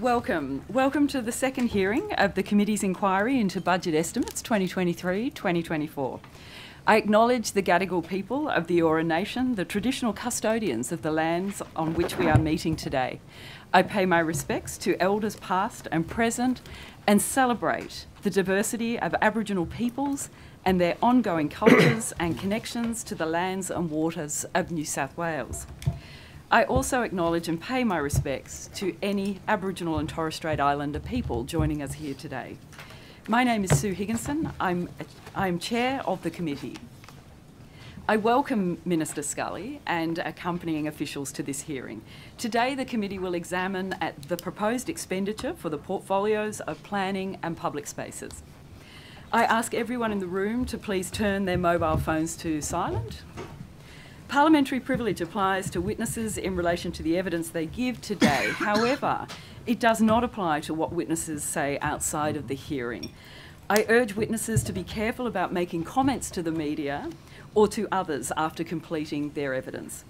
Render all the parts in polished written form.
Welcome to the second hearing of the Committee's inquiry into Budget Estimates 2023-2024. I acknowledge the Gadigal people of the Eora Nation, the traditional custodians of the lands on which we are meeting today. I pay my respects to elders past and present and celebrate the diversity of Aboriginal peoples and their ongoing cultures and connections to the lands and waters of New South Wales. I also acknowledge and pay my respects to any Aboriginal and Torres Strait Islander people joining us here today. My name is Sue Higginson. I'm Chair of the committee. I welcome Minister Scully and accompanying officials to this hearing. Today, the committee will examine the proposed expenditure for the portfolios of planning and public spaces. I ask everyone in the room to please turn their mobile phones to silent. Parliamentary privilege applies to witnesses in relation to the evidence they give today. However, it does not apply to what witnesses say outside of the hearing. I urge witnesses to be careful about making comments to the media or to others after completing their evidence.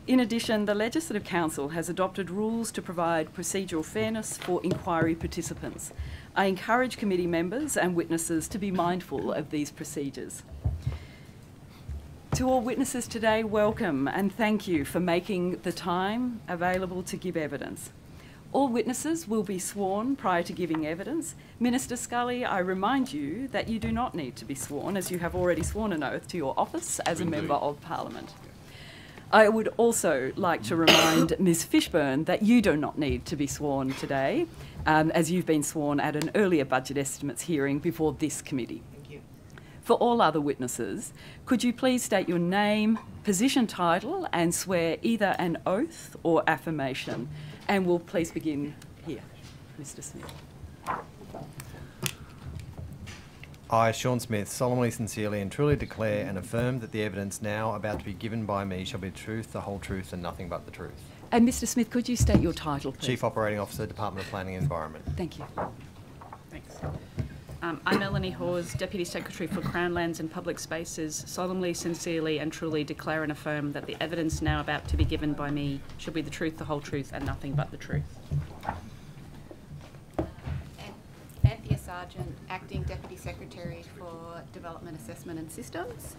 In addition, the Legislative Council has adopted rules to provide procedural fairness for inquiry participants. I encourage committee members and witnesses to be mindful of these procedures. To all witnesses today, welcome and thank you for making the time available to give evidence. All witnesses will be sworn prior to giving evidence. Minister Scully, I remind you that you do not need to be sworn, as you have already sworn an oath to your office as a Member of Parliament. I would also like to remind Ms Fishburn that you do not need to be sworn today, as you've been sworn at an earlier budget estimates hearing before this committee. For all other witnesses, could you please state your name, position title and swear either an oath or affirmation? And we'll please begin here, Mr Smith. I, Sean Smith, solemnly, sincerely and truly declare and affirm that the evidence now about to be given by me shall be the truth, the whole truth and nothing but the truth. And Mr Smith, could you state your title, please? Chief Operating Officer, Department of Planning and Environment. Thank you. Thanks. I'm Melanie Hawes, Deputy Secretary for Crown Lands and Public Spaces, solemnly, sincerely and truly declare and affirm that the evidence now about to be given by me shall be the truth, the whole truth and nothing but the truth. Anthea Sargent, Acting Deputy Secretary for Development Assessment and Systems.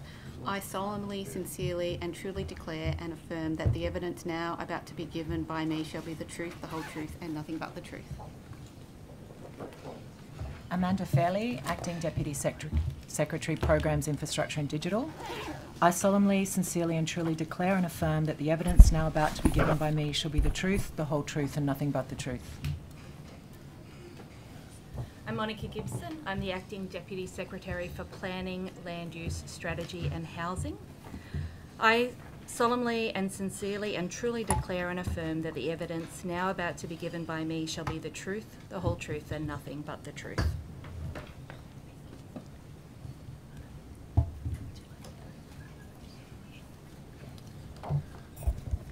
I solemnly, sincerely and truly declare and affirm that the evidence now about to be given by me shall be the truth, the whole truth and nothing but the truth. Amanda Fairley, Acting Deputy Secretary Programs, Infrastructure and Digital. I solemnly, sincerely and truly declare and affirm that the evidence now about to be given by me shall be the truth, the whole truth and nothing but the truth. I'm Monica Gibson. I'm the Acting Deputy Secretary for Planning, Land Use, Strategy and Housing. I solemnly and sincerely and truly declare and affirm that the evidence now about to be given by me shall be the truth, the whole truth and nothing but the truth.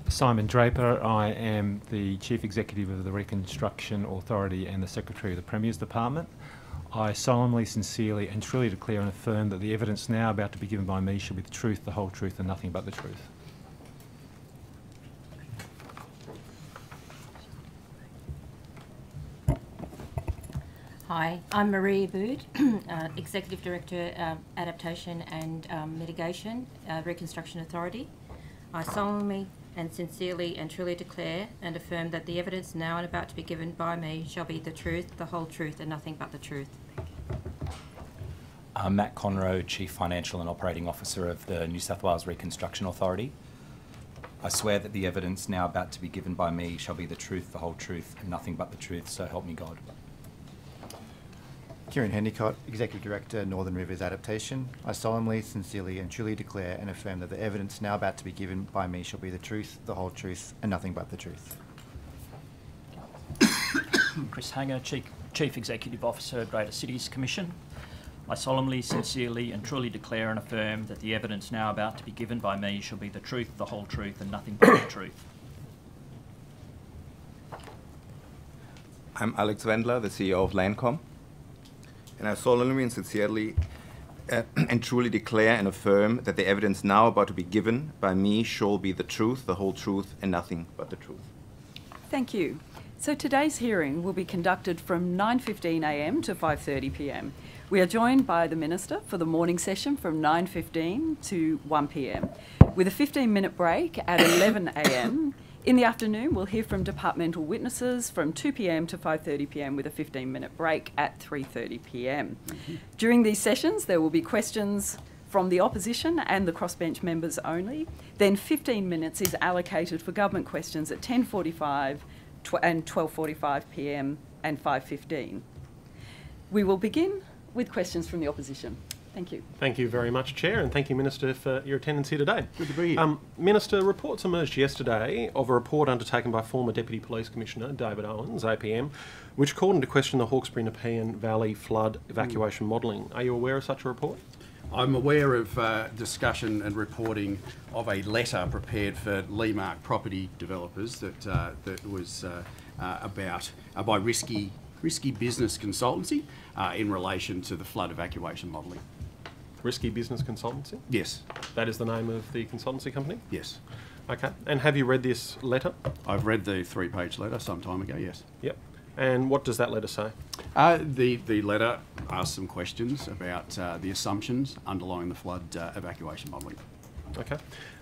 Simon Draper. I am the Chief Executive of the Reconstruction Authority and the Secretary of the Premier's Department. I solemnly, sincerely and truly declare and affirm that the evidence now about to be given by me shall be the truth, the whole truth and nothing but the truth. Hi, I'm Marie Abood, Executive Director, Adaptation and Mitigation, Reconstruction Authority. I solemnly and sincerely and truly declare and affirm that the evidence now and about to be given by me shall be the truth, the whole truth and nothing but the truth. I'm Matt Conroe, Chief Financial and Operating Officer of the New South Wales Reconstruction Authority. I swear that the evidence now about to be given by me shall be the truth, the whole truth and nothing but the truth, so help me God. Kieran Hendicott, Executive Director, Northern Rivers Adaptation. I solemnly, sincerely and truly declare and affirm that the evidence now about to be given by me shall be the truth, the whole truth and nothing but the truth. Chris Hanger, Chief Executive Officer, Greater Cities Commission. I solemnly, sincerely and truly declare and affirm that the evidence now about to be given by me shall be the truth, the whole truth and nothing but the truth. I'm Alex Wendler, the CEO of Landcom. And I solemnly and sincerely and truly declare and affirm that the evidence now about to be given by me shall be the truth, the whole truth, and nothing but the truth. Thank you. So today's hearing will be conducted from 9:15am to 5:30pm. We are joined by the Minister for the morning session from 9:15 to 1pm, with a 15-minute break at 11am. In the afternoon, we'll hear from departmental witnesses from 2pm to 5:30pm with a 15-minute break at 3:30pm. During these sessions, there will be questions from the opposition and the crossbench members only. Then 15 minutes is allocated for government questions at 10:45 and 12:45pm and 5:15. We will begin with questions from the opposition. Thank you. Thank you very much, Chair, and thank you, Minister, for your attendance here today. Good to be here. Minister, reports emerged yesterday of a report undertaken by former Deputy Police Commissioner David Owens, APM, which called into question the Hawkesbury Nepean Valley flood evacuation modelling. Are you aware of such a report? I'm aware of discussion and reporting of a letter prepared for Leamark property developers that was about by risky business consultancy in relation to the flood evacuation modelling. Risky Business Consultancy? Yes. That is the name of the consultancy company? Yes. Okay. And have you read this letter? I've read the 3-page letter some time ago, yes. Yep. And what does that letter say? The letter asks some questions about the assumptions underlying the flood evacuation modelling. Okay.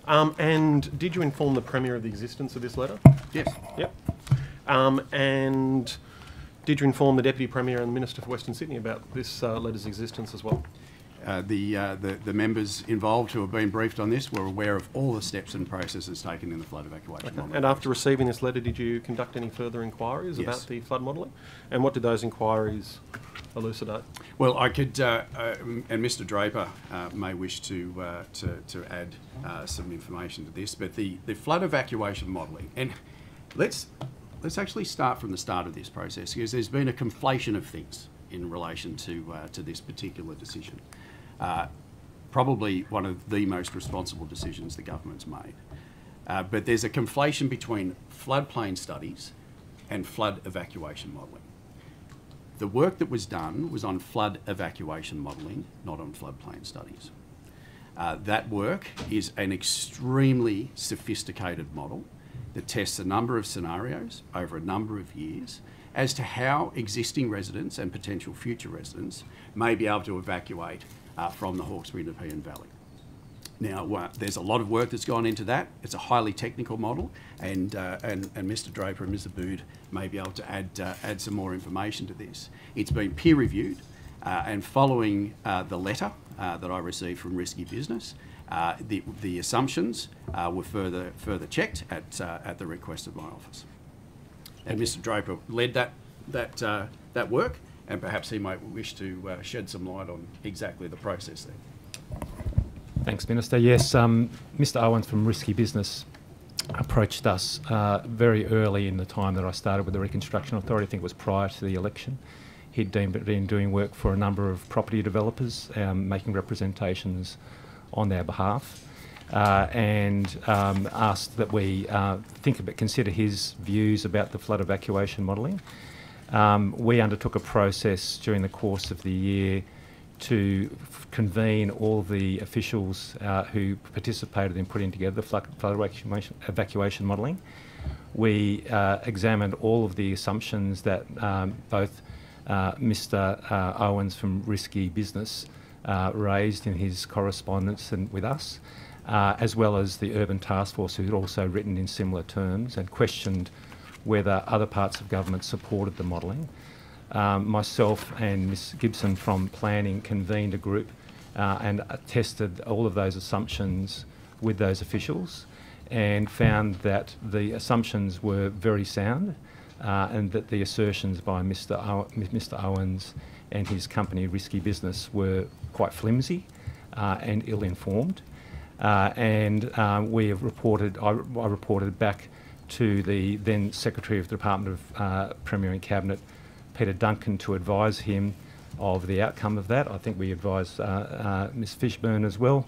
And did you inform the Premier of the existence of this letter? Yes. Yep. And did you inform the Deputy Premier and the Minister for Western Sydney about this letter's existence as well? The members involved who have been briefed on this were aware of all the steps and processes taken in the flood evacuation modelling. And after receiving this letter, did you conduct any further inquiries about the flood modelling? And what did those inquiries elucidate? Well, I could, and Mr. Draper may wish to add some information to this, but the flood evacuation modelling, and let's actually start from the start of this process, because there's been a conflation of things in relation to this particular decision. Probably one of the most responsible decisions the government's made. But there's a conflation between floodplain studies and flood evacuation modelling. The work that was done was on flood evacuation modelling, not on floodplain studies. That work is an extremely sophisticated model that tests a number of scenarios over a number of years as to how existing residents and potential future residents may be able to evacuate from the Hawkesbury Nepean Valley. Now, there's a lot of work that's gone into that. It's a highly technical model, and Mr. Draper and Mr. Bood may be able to add some more information to this. It's been peer reviewed, and following the letter that I received from Risky Business, the assumptions were further checked at the request of my office. And Mr. Draper led that work, and perhaps he might wish to shed some light on exactly the process there. Thanks, Minister. Yes, Mr. Owens from Risky Business approached us very early in the time that I started with the Reconstruction Authority. I think it was prior to the election. He'd been doing work for a number of property developers, making representations on their behalf, and asked that we consider his views about the flood evacuation modelling. We undertook a process during the course of the year to convene all the officials who participated in putting together the flood evacuation modelling. We examined all of the assumptions that both Mr. Owens from Risky Business raised in his correspondence with us, as well as the Urban Task Force, who had also written in similar terms and questioned whether other parts of government supported the modelling. Myself and Ms Gibson from Planning convened a group and tested all of those assumptions with those officials and found that the assumptions were very sound and that the assertions by Mr. Owens and his company Risky Business were quite flimsy and ill-informed. We have reported, I reported back to the then Secretary of the Department of Premier and Cabinet, Peter Duncan, to advise him of the outcome of that. I think we advised Ms Fishburn as well.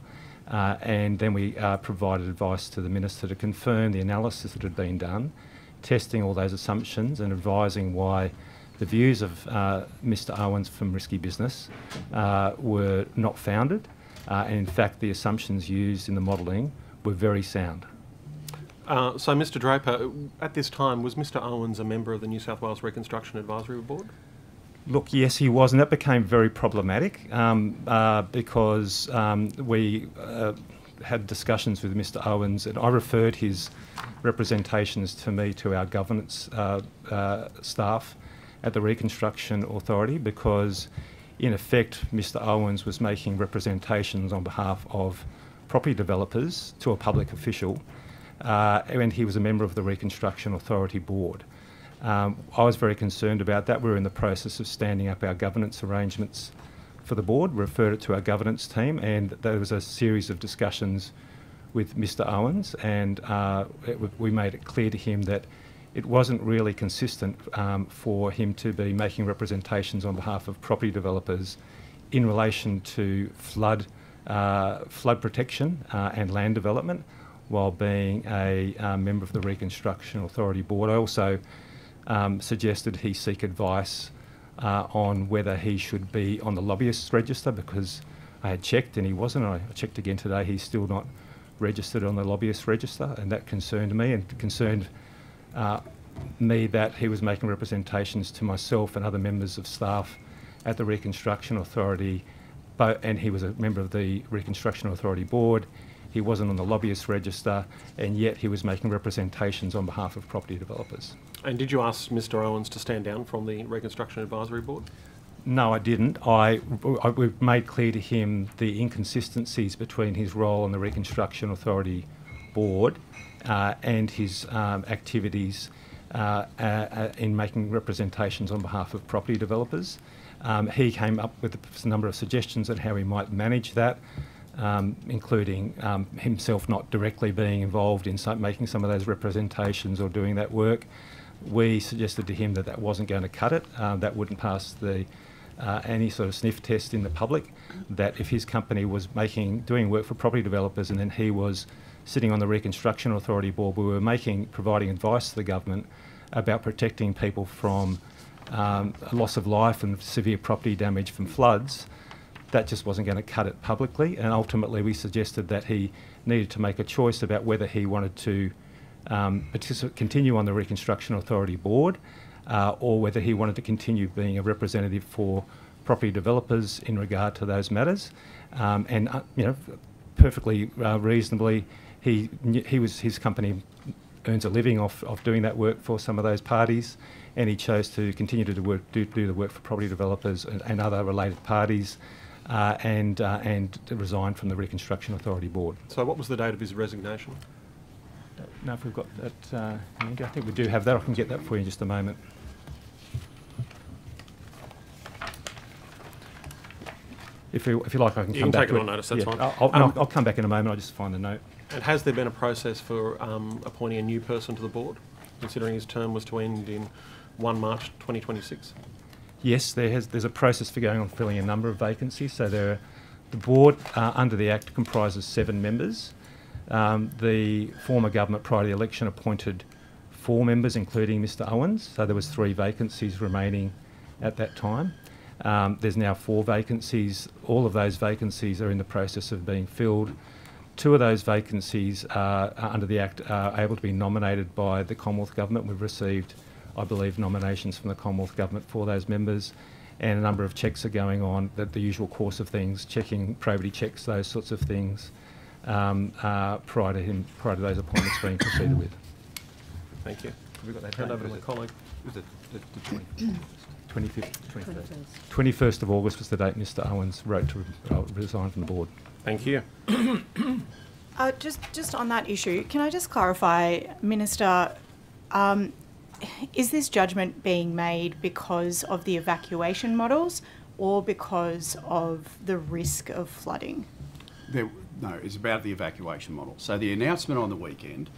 And then we provided advice to the Minister to confirm the analysis that had been done, testing all those assumptions and advising why the views of Mr Owens from Risky Business were not founded. And in fact, the assumptions used in the modelling were very sound. So, Mr Draper, at this time, was Mr Owens a member of the New South Wales Reconstruction Advisory Board? Look, yes, he was, and that became very problematic because we had discussions with Mr Owens, and I referred his representations to our governance staff at the Reconstruction Authority because, in effect, Mr Owens was making representations on behalf of property developers to a public official, and he was a member of the Reconstruction Authority Board. I was very concerned about that. We were in the process of standing up our governance arrangements for the board, referred it to our governance team, and there was a series of discussions with Mr Owens, and we made it clear to him that it wasn't really consistent for him to be making representations on behalf of property developers in relation to flood protection and land development while being a member of the Reconstruction Authority Board. I also suggested he seek advice on whether he should be on the lobbyists register because I had checked and he wasn't. I checked again today, he's still not registered on the lobbyist register, and that concerned me and concerned me that he was making representations to myself and other members of staff at the Reconstruction Authority, and he was a member of the Reconstruction Authority Board. He wasn't on the lobbyist register, and yet he was making representations on behalf of property developers. And did you ask Mr Owens to stand down from the Reconstruction Advisory Board? No, I didn't. We made clear to him the inconsistencies between his role on the Reconstruction Authority Board and his activities in making representations on behalf of property developers. He came up with a number of suggestions on how he might manage that, including himself not directly being involved in making some of those representations or doing that work. We suggested to him that that wasn't going to cut it, that wouldn't pass any sort of sniff test in the public, that if his company was doing work for property developers and then he was sitting on the Reconstruction Authority Board, we were providing advice to the government about protecting people from loss of life and severe property damage from floods. That just wasn't going to cut it publicly, and ultimately we suggested that he needed to make a choice about whether he wanted to continue on the Reconstruction Authority Board or whether he wanted to continue being a representative for property developers in regard to those matters. Perfectly reasonably, his company earns a living off doing that work for some of those parties, and he chose to continue to do the work for property developers and other related parties, and to resign from the Reconstruction Authority Board. So what was the date of his resignation? Now, if we've got that, I think we do have that. I can get that for you in just a moment. If you like, I can come back. You can take it on notice, that's fine. I'll come back in a moment. I'll just find the note. And has there been a process for appointing a new person to the board, considering his term was to end in 1 March 2026? Yes, there's a process for going on filling a number of vacancies. So the board, under the Act, comprises 7 members. The former government, prior to the election, appointed 4 members, including Mr Owens. So there was 3 vacancies remaining at that time. There's now 4 vacancies. All of those vacancies are in the process of being filled. 2 of those vacancies under the Act are able to be nominated by the Commonwealth Government. We've received, I believe, nominations from the Commonwealth Government for those members, and a number of checks are going on, the usual course of things, checking probity checks, those sorts of things, prior to those appointments being proceeded with. Thank you. Have we got that? Hand over to my colleague. Was it the 21st of August was the date Mr Owens wrote to resign from the board. Thank you. Just on that issue, can I just clarify, Minister, is this judgment being made because of the evacuation models or because of the risk of flooding? No, it's about the evacuation model. So the announcement on the weekend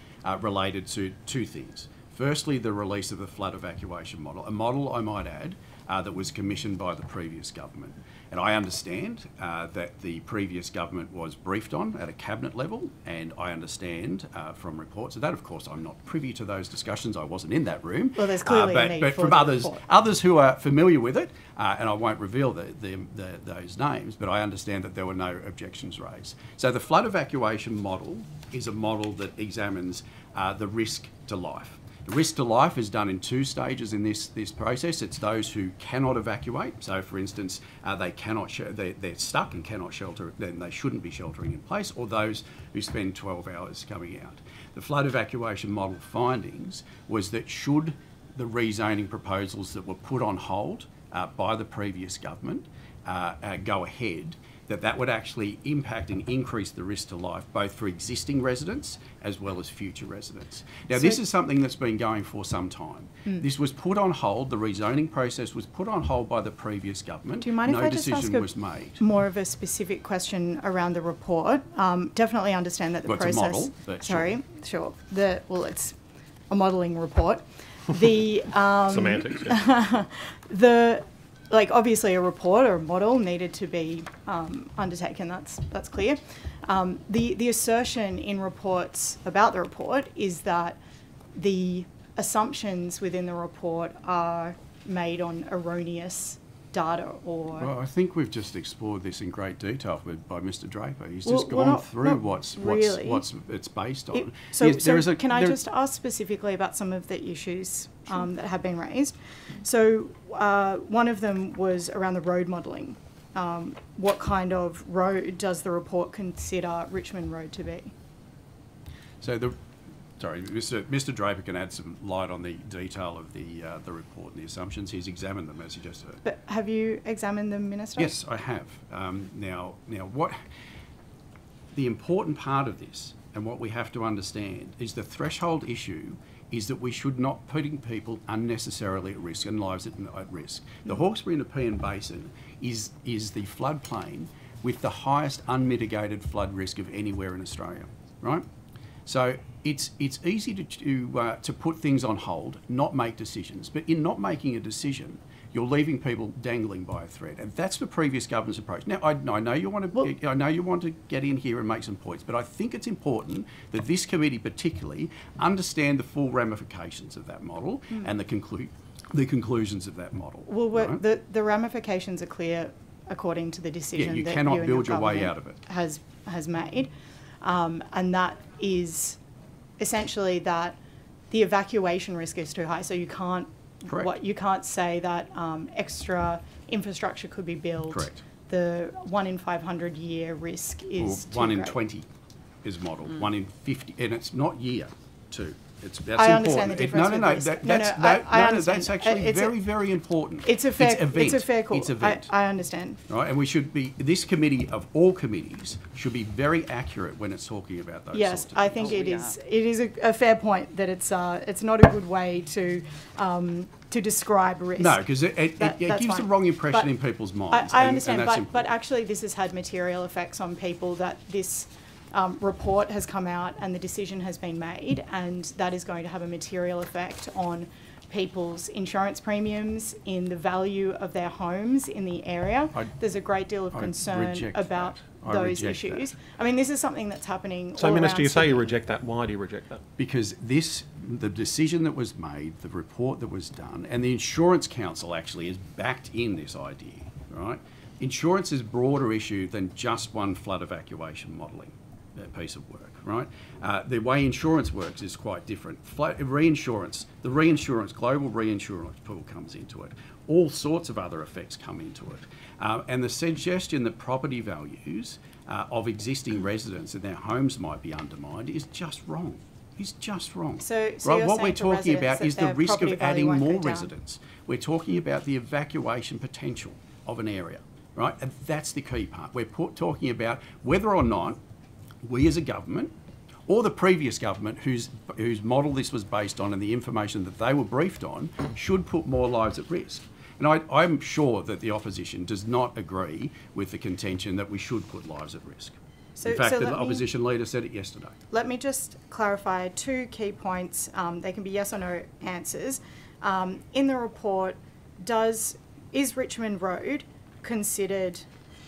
related to 2 things. Firstly, the release of the flood evacuation model, a model, I might add, that was commissioned by the previous government. And I understand that the previous government was briefed on at a cabinet level, and I understand from reports of that. Of course, I'm not privy to those discussions. I wasn't in that room. Well, there's clearly a need but for from the others who are familiar with it, and I won't reveal those names, but I understand that there were no objections raised. So the flood evacuation model is a model that examines the risk to life. The risk to life is done in 2 stages in this process. It's those who cannot evacuate. So, for instance, they cannot they're stuck and cannot shelter, then they shouldn't be sheltering in place, or those who spend 12 hours coming out. The flood evacuation model findings was that should the rezoning proposals that were put on hold by the previous government go ahead, that would actually impact and increase the risk to life, both for existing residents as well as future residents. Now, So this is something that's been going for some time. This was put on hold, the rezoning process was put on hold by the previous government. Do you mind no if I just ask decision was made. more of a specific question around the report? Definitely understand that the Well, it's a process. model, but sorry, sure. Well, it's a modelling report. The Semantics. Yeah. Obviously a report or a model needed to be undertaken. That's clear. The assertion in reports about the report is that the assumptions within the report are made on erroneous data or... Well, I think we've just explored this in great detail by Mr. Draper. He's Well, just well, gone not- through not what's really. it's based on. Can I just ask specifically about some of the issues that have been raised? So one of them was around the road modelling. What kind of road does the report consider Richmond Road to be? So Mr. Draper can add some light on the detail of the report and the assumptions. He's examined them, as you just heard. But have you examined them, Minister? Yes, I have. Now, what the important part of this and what we have to understand is the threshold issue is that we should not putting people unnecessarily at risk and lives at risk. The Hawkesbury and Nepean Basin is the floodplain with the highest unmitigated flood risk of anywhere in Australia, right? So it's easy to put things on hold, not make decisions. But in not making a decision, you're leaving people dangling by a thread, and that's the previous government's approach. Now, I know you want to get in here and make some points, but I think it's important that this committee, particularly, understand the full ramifications of that model and the conclusions of that model. Well, right? the ramifications are clear according to the decision you that cannot you and build your your way government out of it. has made, and that is essentially that the evacuation risk is too high, so you can't. Correct. You can't say that extra infrastructure could be built. Correct. The 1 in 500 year risk is too 1 in great. 20 is modelled. 1 in 50, and it's not year 2. That's I important. understand the difference with risk. That's actually very, very important. It's a fair call. It's event. I understand. Right, and we should be, this committee of all committees should be very accurate when it's talking about those Yes, sorts of I things. think it is a fair point that it's not a good way to describe risk. No, because it That's gives the fine. wrong impression But in people's minds. I and understand, that's but important. actually this has had material effects on people that this report has come out and the decision has been made, and that is going to have a material effect on people's insurance premiums, in the value of their homes in the area. There's a great deal of concern about those issues. I mean, this is something that's happening So, all Minister, around you say you Sydney. reject that. Why do you reject that? Because the decision that was made, the report that was done, and the Insurance Council actually has backed in this idea, right? Insurance is a broader issue than just one flood evacuation modelling piece of work, right? The way insurance works is quite different. Reinsurance, global reinsurance pool comes into it. All sorts of other effects come into it. And the suggestion that property values of existing residents and their homes might be undermined is just wrong. It's just wrong. So right? you're What saying we're for talking residents about that is the their risk property of value adding won't go more down? residents. We're talking about the evacuation potential of an area, right? And that's the key part. We're talking about whether or not we as a government, or the previous government whose model this was based on and the information that they were briefed on, should put more lives at risk. And I'm sure that the opposition does not agree with the contention that we should put lives at risk. In fact, the opposition leader said it yesterday. Let me just clarify 2 key points. They can be yes or no answers. In the report, is Richmond Road considered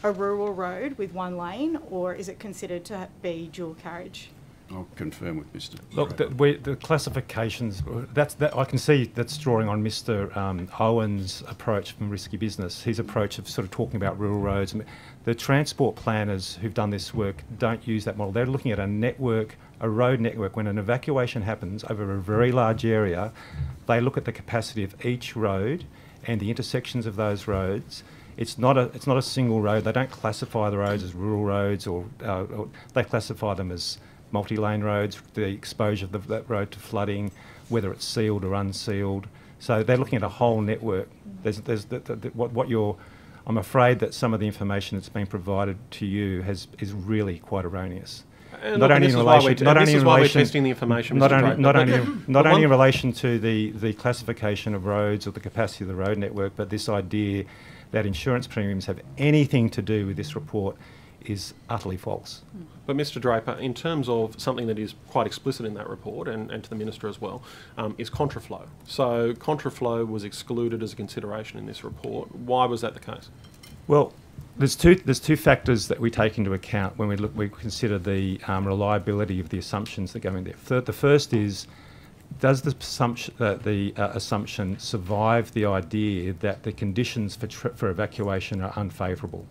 a rural road with 1 lane, or is it considered to be dual carriage? I'll confirm with Mr. Look, Draper. the classifications, I can see that's drawing on Mr. Owen's approach from Risky Business, his approach of sort of talking about rural roads. The transport planners who've done this work don't use that model. They're looking at a network, a road network. When an evacuation happens over a very large area, they look at the capacity of each road and the intersections of those roads. It's not a single road. They don't classify the roads as rural roads, or they classify them as multi-lane roads, the exposure of that road to flooding, whether it's sealed or unsealed. So they're looking at a whole network. I'm afraid that some of the information that's been provided to you is really quite erroneous. Not only in relation to the classification of roads or the capacity of the road network, but this idea that insurance premiums have anything to do with this report is utterly false. But Mr. Draper, in terms of something that is quite explicit in that report, and to the Minister as well, is contraflow. So contraflow was excluded as a consideration in this report. Why was that the case? Well, there's two factors that we take into account when we consider the reliability of the assumptions that go in there. The first is, does the assumption survive the idea that the conditions for evacuation are unfavourable?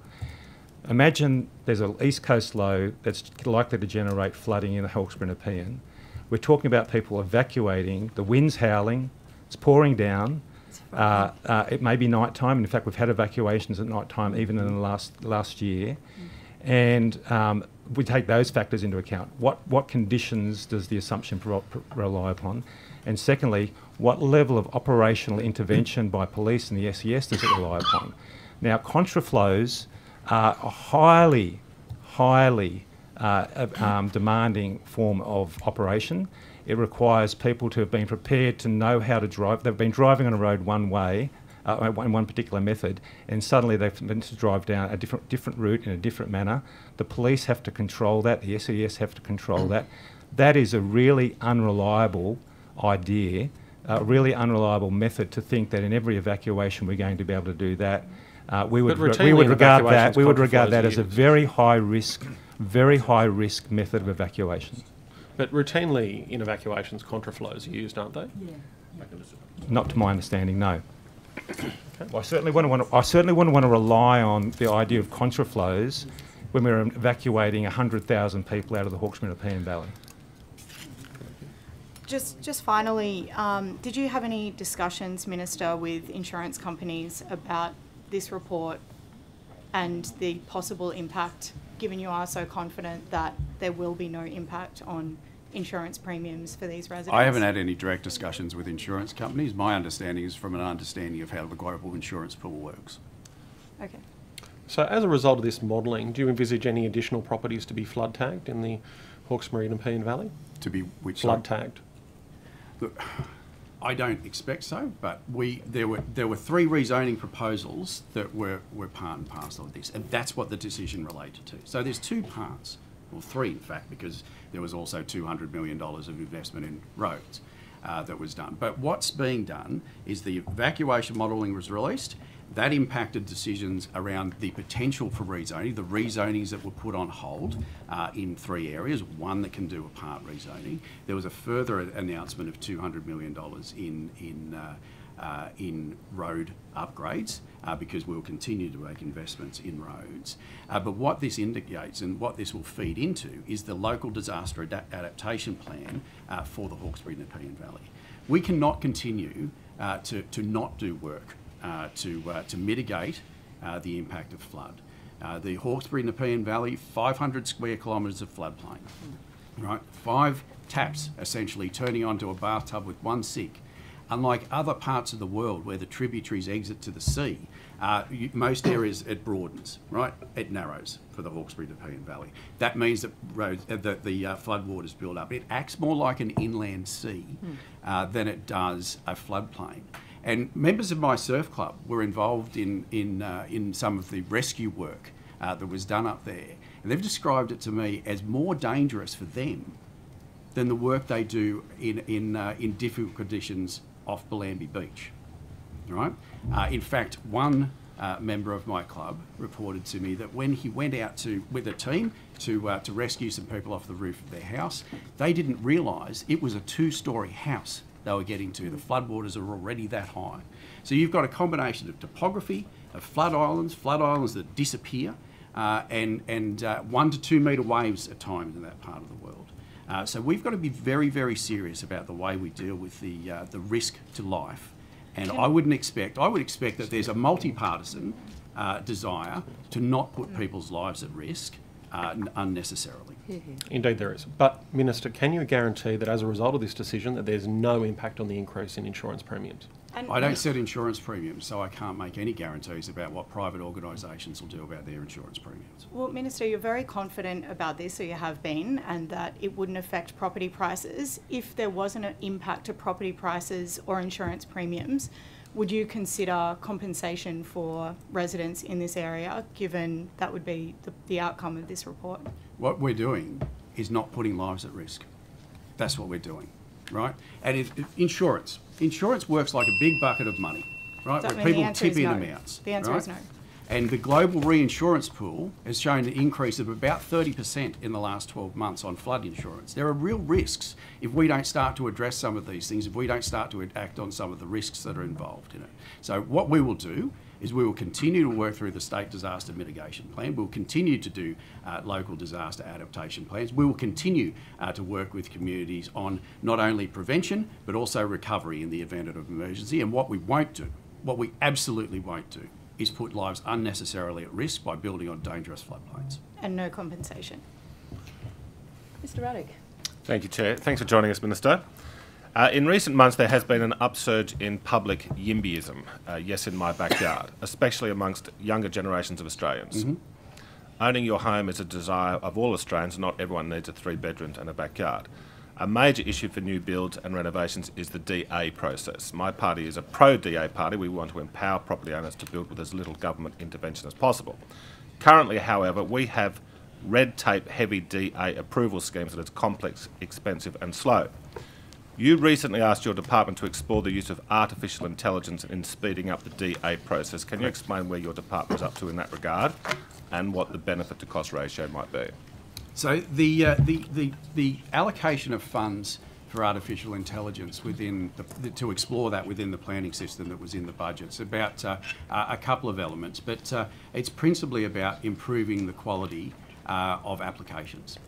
Imagine there's an east coast low that's likely to generate flooding in the Hawkesbury Nepean. We're talking about people evacuating, the wind's howling, it's pouring down, it may be night time, and in fact we've had evacuations at night time even in the last year, and we take those factors into account. What conditions does the assumption rely upon? And secondly, what level of operational intervention by police and the SES does it rely upon? Now, contraflows are a highly demanding form of operation. It requires people to have been prepared to know how to drive. They've been driving on a road one way, in one particular method, and suddenly they've been to drive down a different route in a different manner. The police have to control that. The SES have to control that. That is a really unreliable idea, a really unreliable method to think that in every evacuation we're going to be able to do that. We would regard that as a very high risk method of evacuation. But routinely in evacuations, contraflows are used, aren't they? Yeah. Not to my understanding, no. Okay. Well, I certainly wouldn't want to rely on the idea of contraflows when we're evacuating 100,000 people out of the Hawkesbury Nepean Valley. Just finally, did you have any discussions, Minister, with insurance companies about this report and the possible impact, given you are so confident that there will be no impact on insurance premiums for these residents? I haven't had any direct discussions with insurance companies. My understanding is from an understanding of how the global insurance pool works. Okay. So as a result of this modelling, do you envisage any additional properties to be flood tagged in the Hawkesbury Nepean Valley? To be which? Flood tagged. Look, I don't expect so, but there were three rezoning proposals that were part and parcel of this, and that's what the decision related to. So there's two parts, well three in fact, because there was also $200 million of investment in roads that was done. But what's being done is the evacuation modelling was released. That impacted decisions around the potential for rezoning, the rezonings that were put on hold in three areas, one that can do a part rezoning. There was a further announcement of $200 million in road upgrades because we'll continue to make investments in roads. But what this indicates and what this will feed into is the local disaster adaptation plan for the Hawkesbury Nepean Valley. We cannot continue to not do work to mitigate the impact of flood. The Hawkesbury Nepean Valley, 500 square kilometres of floodplain, right? 5 taps essentially turning onto a bathtub with one sink. Unlike other parts of the world where the tributaries exit to the sea, most areas it broadens, right? It narrows for the Hawkesbury Nepean Valley. That means that the flood waters build up. It acts more like an inland sea than it does a floodplain. And members of my surf club were involved in some of the rescue work that was done up there. And they've described it to me as more dangerous for them than the work they do in difficult conditions off Bellambi Beach. Right? In fact, one member of my club reported to me that when he went out with a team to rescue some people off the roof of their house, they didn't realise it was a 2-storey house they were getting to. The floodwaters are already that high. So you've got a combination of topography, of flood islands that disappear, and 1 to 2 metre waves at times in that part of the world. So we've got to be very, very serious about the way we deal with the risk to life. And I would expect that there's a multi-partisan desire to not put people's lives at risk unnecessarily. Indeed there is. But, Minister, can you guarantee that as a result of this decision that there's no impact on the increase in insurance premiums? I don't set insurance premiums, so I can't make any guarantees about what private organisations will do about their insurance premiums. Well, Minister, you're very confident about this, or you have been, and that it wouldn't affect property prices. If there wasn't an impact to property prices or insurance premiums, would you consider compensation for residents in this area, given that would be the outcome of this report? What we're doing is not putting lives at risk. That's what we're doing, right? And insurance works like a big bucket of money, right? Where people tip in amounts. The answer is no. And the global reinsurance pool has shown an increase of about 30% in the last 12 months on flood insurance. There are real risks if we don't start to address some of these things, if we don't start to act on some of the risks that are involved in it. So what we will do is we will continue to work through the State Disaster Mitigation Plan. We'll continue to do local disaster adaptation plans. We will continue to work with communities on not only prevention, but also recovery in the event of an emergency. And what we won't do, what we absolutely won't do, is put lives unnecessarily at risk by building on dangerous floodplains. And no compensation. Mr Ruddock. Thank you, Chair. Thanks for joining us, Minister. In recent months, there has been an upsurge in public YIMBYism, yes, in my backyard, especially amongst younger generations of Australians. Mm-hmm. Owning your home is a desire of all Australians, not everyone needs a 3-bedroom and a backyard. A major issue for new builds and renovations is the DA process. My party is a pro-DA party. We want to empower property owners to build with as little government intervention as possible. Currently, however, we have red tape heavy DA approval schemes that are complex, expensive and slow. You recently asked your department to explore the use of artificial intelligence in speeding up the DA process. Can you explain where your department is up to in that regard and what the benefit to cost ratio might be? So the allocation of funds for artificial intelligence within to explore that within the planning system that was in the budget. It's about a couple of elements, but it's principally about improving the quality of applications.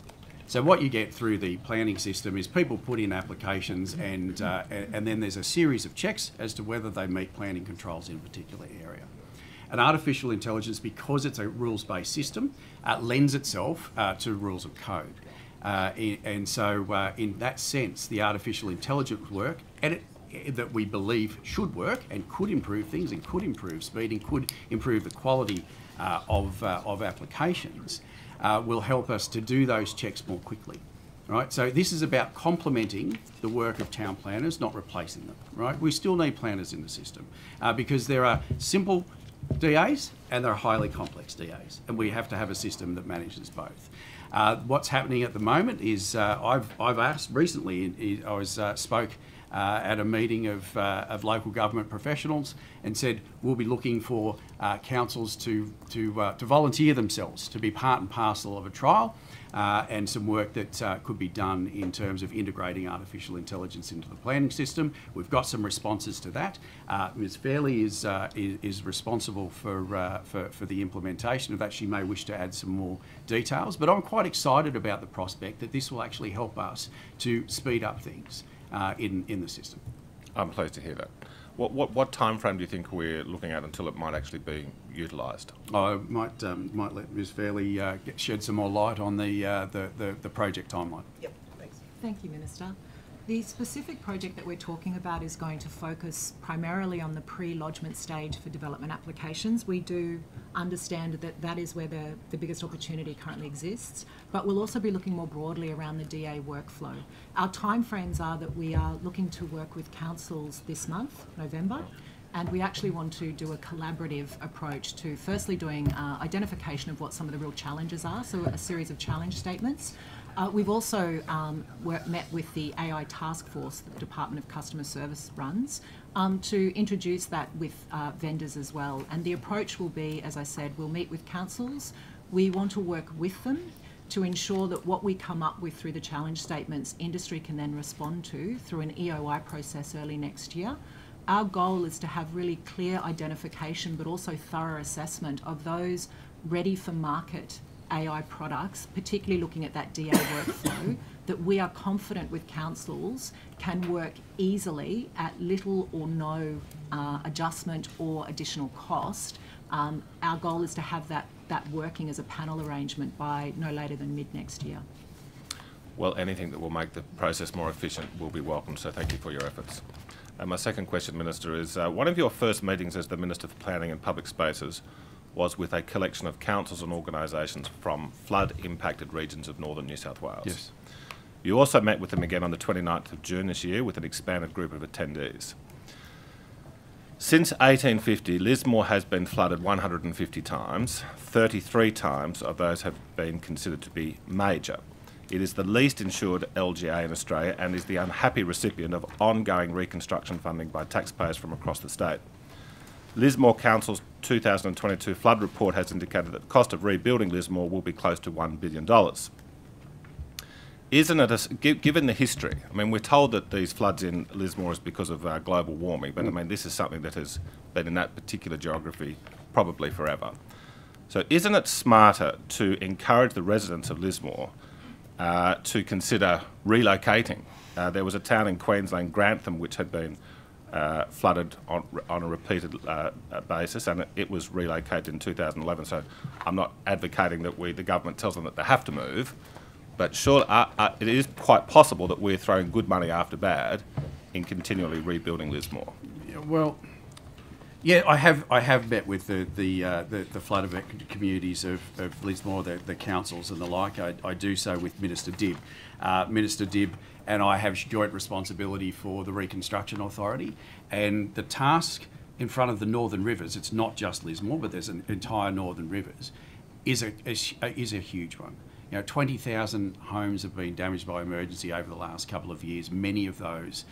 So what you get through the planning system is people put in applications and then there's a series of checks as to whether they meet planning controls in a particular area. And artificial intelligence, because it's a rules-based system, lends itself to rules of code. And so in that sense, the artificial intelligence work that we believe should work and could improve things and could improve speed and could improve the quality of applications will help us to do those checks more quickly. Right? So this is about complementing the work of town planners, not replacing them. Right? We still need planners in the system because there are simple DAs and there are highly complex DAs, and we have to have a system that manages both. What's happening at the moment is I've asked recently. I spoke at a meeting of local government professionals and said we'll be looking for councils to volunteer themselves to be part and parcel of a trial and some work that could be done in terms of integrating artificial intelligence into the planning system. We've got some responses to that. Ms Fairley is responsible for the implementation of that. She may wish to add some more details, but I'm quite excited about the prospect that this will actually help us to speed up things in the system. I'm pleased to hear that. What time frame do you think we're looking at until it might actually be utilised? I might let Ms Fairley shed some more light on the project timeline. Yep, thanks. Thank you, Minister. The specific project that we're talking about is going to focus primarily on the pre-lodgement stage for development applications. We do understand that that is where the biggest opportunity currently exists, but we'll also be looking more broadly around the DA workflow. Our timeframes are that we are looking to work with councils this month, November, and we actually want to do a collaborative approach to firstly doing identification of what some of the real challenges are, so a series of challenge statements. We've also met with the AI task force that the Department of Customer Service runs to introduce that with vendors as well. And the approach will be, as I said, we'll meet with councils. We want to work with them to ensure that what we come up with through the challenge statements, industry can then respond to through an EOI process early next year. Our goal is to have really clear identification but also thorough assessment of those ready for market AI products, particularly looking at that DA workflow, that we are confident with councils can work easily at little or no adjustment or additional cost. Our goal is to have that working as a panel arrangement by no later than mid next year. Well, anything that will make the process more efficient will be welcome, so thank you for your efforts. And my second question, Minister, is one of your first meetings as the Minister for Planning and Public Spaces was with a collection of councils and organisations from flood-impacted regions of northern New South Wales. Yes. You also met with them again on the 29th of June this year with an expanded group of attendees. Since 1850, Lismore has been flooded 150 times. 33 times of those have been considered to be major. It is the least insured LGA in Australia and is the unhappy recipient of ongoing reconstruction funding by taxpayers from across the state. Lismore Council's 2022 flood report has indicated that the cost of rebuilding Lismore will be close to $1 billion. Isn't it, given the history, I mean, we're told that these floods in Lismore is because of global warming, but I mean, this is something that has been in that particular geography probably forever. So isn't it smarter to encourage the residents of Lismore to consider relocating? There was a town in Queensland, Grantham, which had been flooded on a repeated basis, and it was relocated in 2011. So I'm not advocating that the government tells them that they have to move, but sure, it is quite possible that we're throwing good money after bad in continually rebuilding Lismore. Yeah, well, yeah, I have met with the flood affected communities of Lismore, the councils and the like. I do so with Minister Dibb. Minister Dibb and I have joint responsibility for the Reconstruction Authority, and the task in front of the Northern Rivers, it's not just Lismore, but there's an entire Northern Rivers, is a huge one. You know, 20,000 homes have been damaged by emergency over the last couple of years, many of those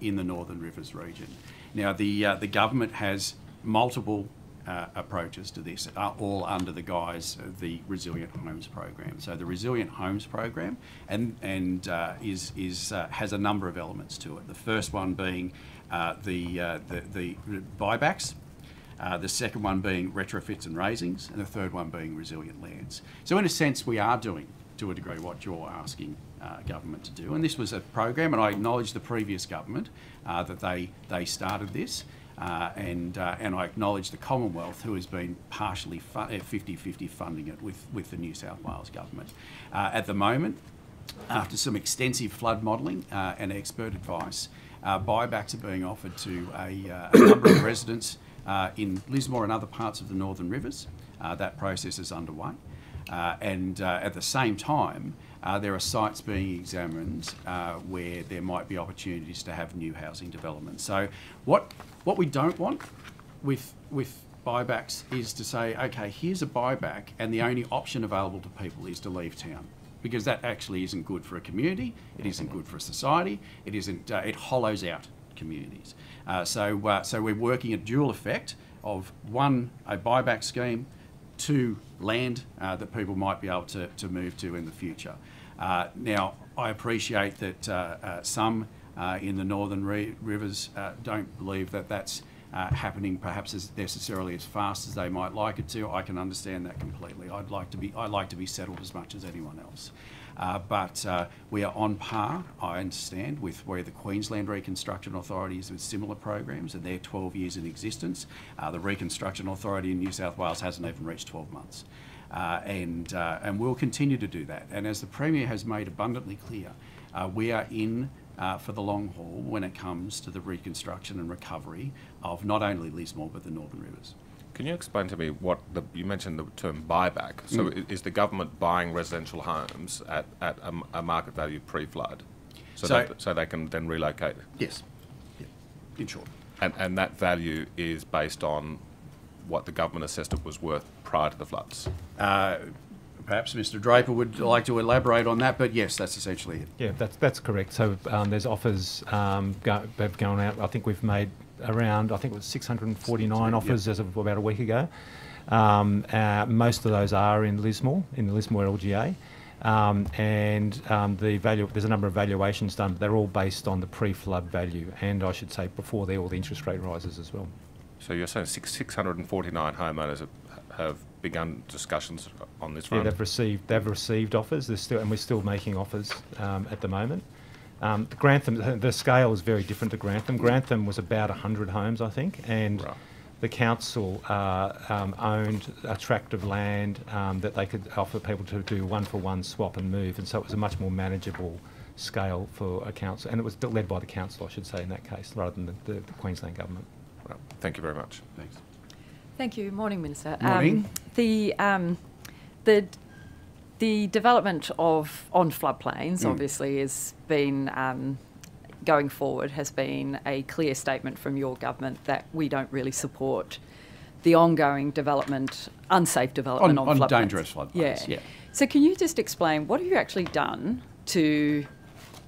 in the Northern Rivers region. Now, the government has multiple approaches to this, all under the guise of the Resilient Homes Program. So the Resilient Homes Program has a number of elements to it. The first one being the buybacks, the second one being retrofits and raisings, and the third one being resilient lands. So in a sense, we are doing, to a degree, what you're asking government to do. And this was a program, and I acknowledge the previous government that they started this, and I acknowledge the Commonwealth, who has been partially 50-50 funding it with the New South Wales government. At the moment, after some extensive flood modelling and expert advice, buybacks are being offered to a number of residents in Lismore and other parts of the Northern Rivers. That process is underway. And at the same time, there are sites being examined where there might be opportunities to have new housing development. So what we don't want with buybacks is to say, okay, here's a buyback and the only option available to people is to leave town, because that actually isn't good for a community, it isn't good for a society, it hollows out communities. So we're working a dual effect of, one, a buyback scheme, two, land that people might be able to move to in the future. Now, I appreciate that some in the Northern Rivers don't believe that that's happening perhaps as necessarily as fast as they might like it to. I can understand that completely. I like to be settled as much as anyone else. But we are on par, I understand, with where the Queensland Reconstruction Authority is with similar programs, and they're 12 years in existence. The Reconstruction Authority in New South Wales hasn't even reached 12 months. And we'll continue to do that. And as the Premier has made abundantly clear, we are in for the long haul when it comes to the reconstruction and recovery of not only Lismore but the Northern Rivers. Can you explain to me what you mentioned the term buyback? So is the government buying residential homes at a market value pre-flood, so they can then relocate? Yes, yeah. In short. And that value is based on what the government assessed it was worth prior to the floods? perhaps Mr. Draper would like to elaborate on that, but yes, that's essentially it. Yeah, that's correct. So there's offers have gone out. I think we've made around, I think it was 649 offers as of about a week ago. Most of those are in Lismore, in the Lismore LGA. There's a number of valuations done, but they're all based on the pre-flood value, and I should say before all the interest rate rises as well. So you're saying 649 homeowners have begun discussions on this front? Yeah, they've received offers. And we're still making offers at the moment. Grantham, the scale is very different to Grantham. Grantham was about 100 homes, I think, and the council owned a tract of land that they could offer people to do one-for-one swap and move, and so it was a much more manageable scale for a council, and it was led by the council, I should say, in that case, rather than the Queensland government. Well, thank you very much. Thanks. Thank you. Morning, Minister. Morning. The development on floodplains obviously has been going forward, has been a clear statement from your government that we don't really support the ongoing development, unsafe development on floodplains. Dangerous floodplains. Yeah. So can you just explain what have you actually done to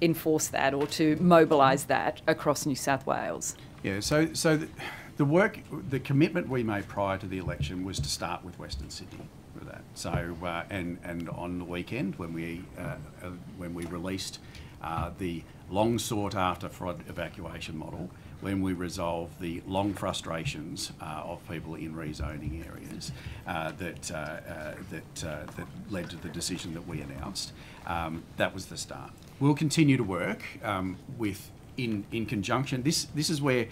enforce that or to mobilise that across New South Wales? Yeah. So the commitment we made prior to the election was to start with Western Sydney for that. So and on the weekend when we released the long sought after flood evacuation model, when we resolved the long frustrations of people in rezoning areas that led to the decision that we announced, that was the start. We'll continue to work in conjunction. This is where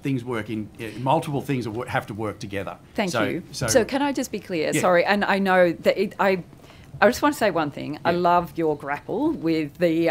things work in multiple things have to work together. Thank you. So can I just be clear? Yeah. Sorry, and I know that I just want to say one thing. Yeah. I love your grapple with the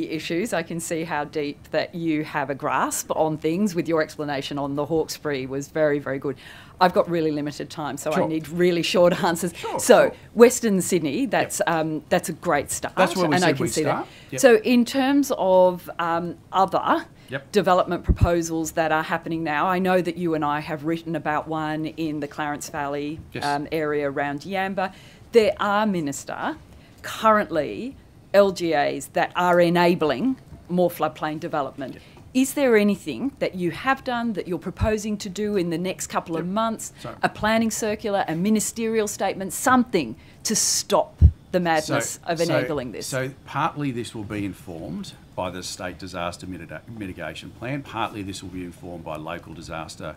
issues. I can see how deep that you have a grasp on things with your explanation on the Hawkesbury was very, very good. I've got really limited time, so I need really short answers. Sure. Western Sydney, that's a great start. That's where we and said I can we'd see start. that. Yep. So in terms of other development proposals that are happening now, I know that you and I have written about one in the Clarence Valley area around Yamba. There are, Minister, currently LGAs that are enabling more floodplain development. Yep. Is there anything that you have done that you're proposing to do in the next couple of months, a planning circular, a ministerial statement, something to stop the madness of enabling this? So partly this will be informed by the State Disaster Mitigation Plan, partly this will be informed by local disaster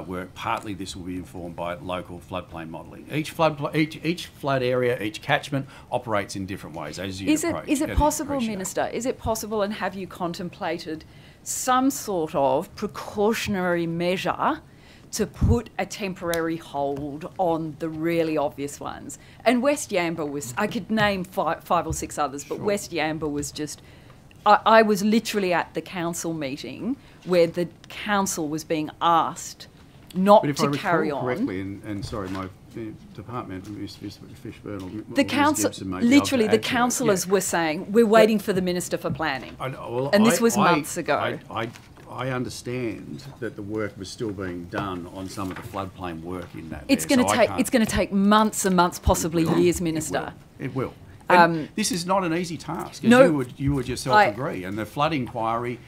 work, partly this will be informed by local floodplain modelling. Each flood area, each catchment operates in different ways, as you approach. Is it possible, Minister, is it possible, and have you contemplated some sort of precautionary measure to put a temporary hold on the really obvious ones? And West Yamba was, I could name five or six others, but West Yamba was just, I was literally at the council meeting where the council was being asked not to carry on. Correctly, and sorry, my department, Ms. Fishburne, the council, literally the councillors were saying, we're waiting for the Minister for Planning. And this was months ago. I understand that the work was still being done on some of the floodplain work in that. It's going to take months and months, possibly years, Minister. It will. And this is not an easy task, as you would yourself agree. And the flood inquiry,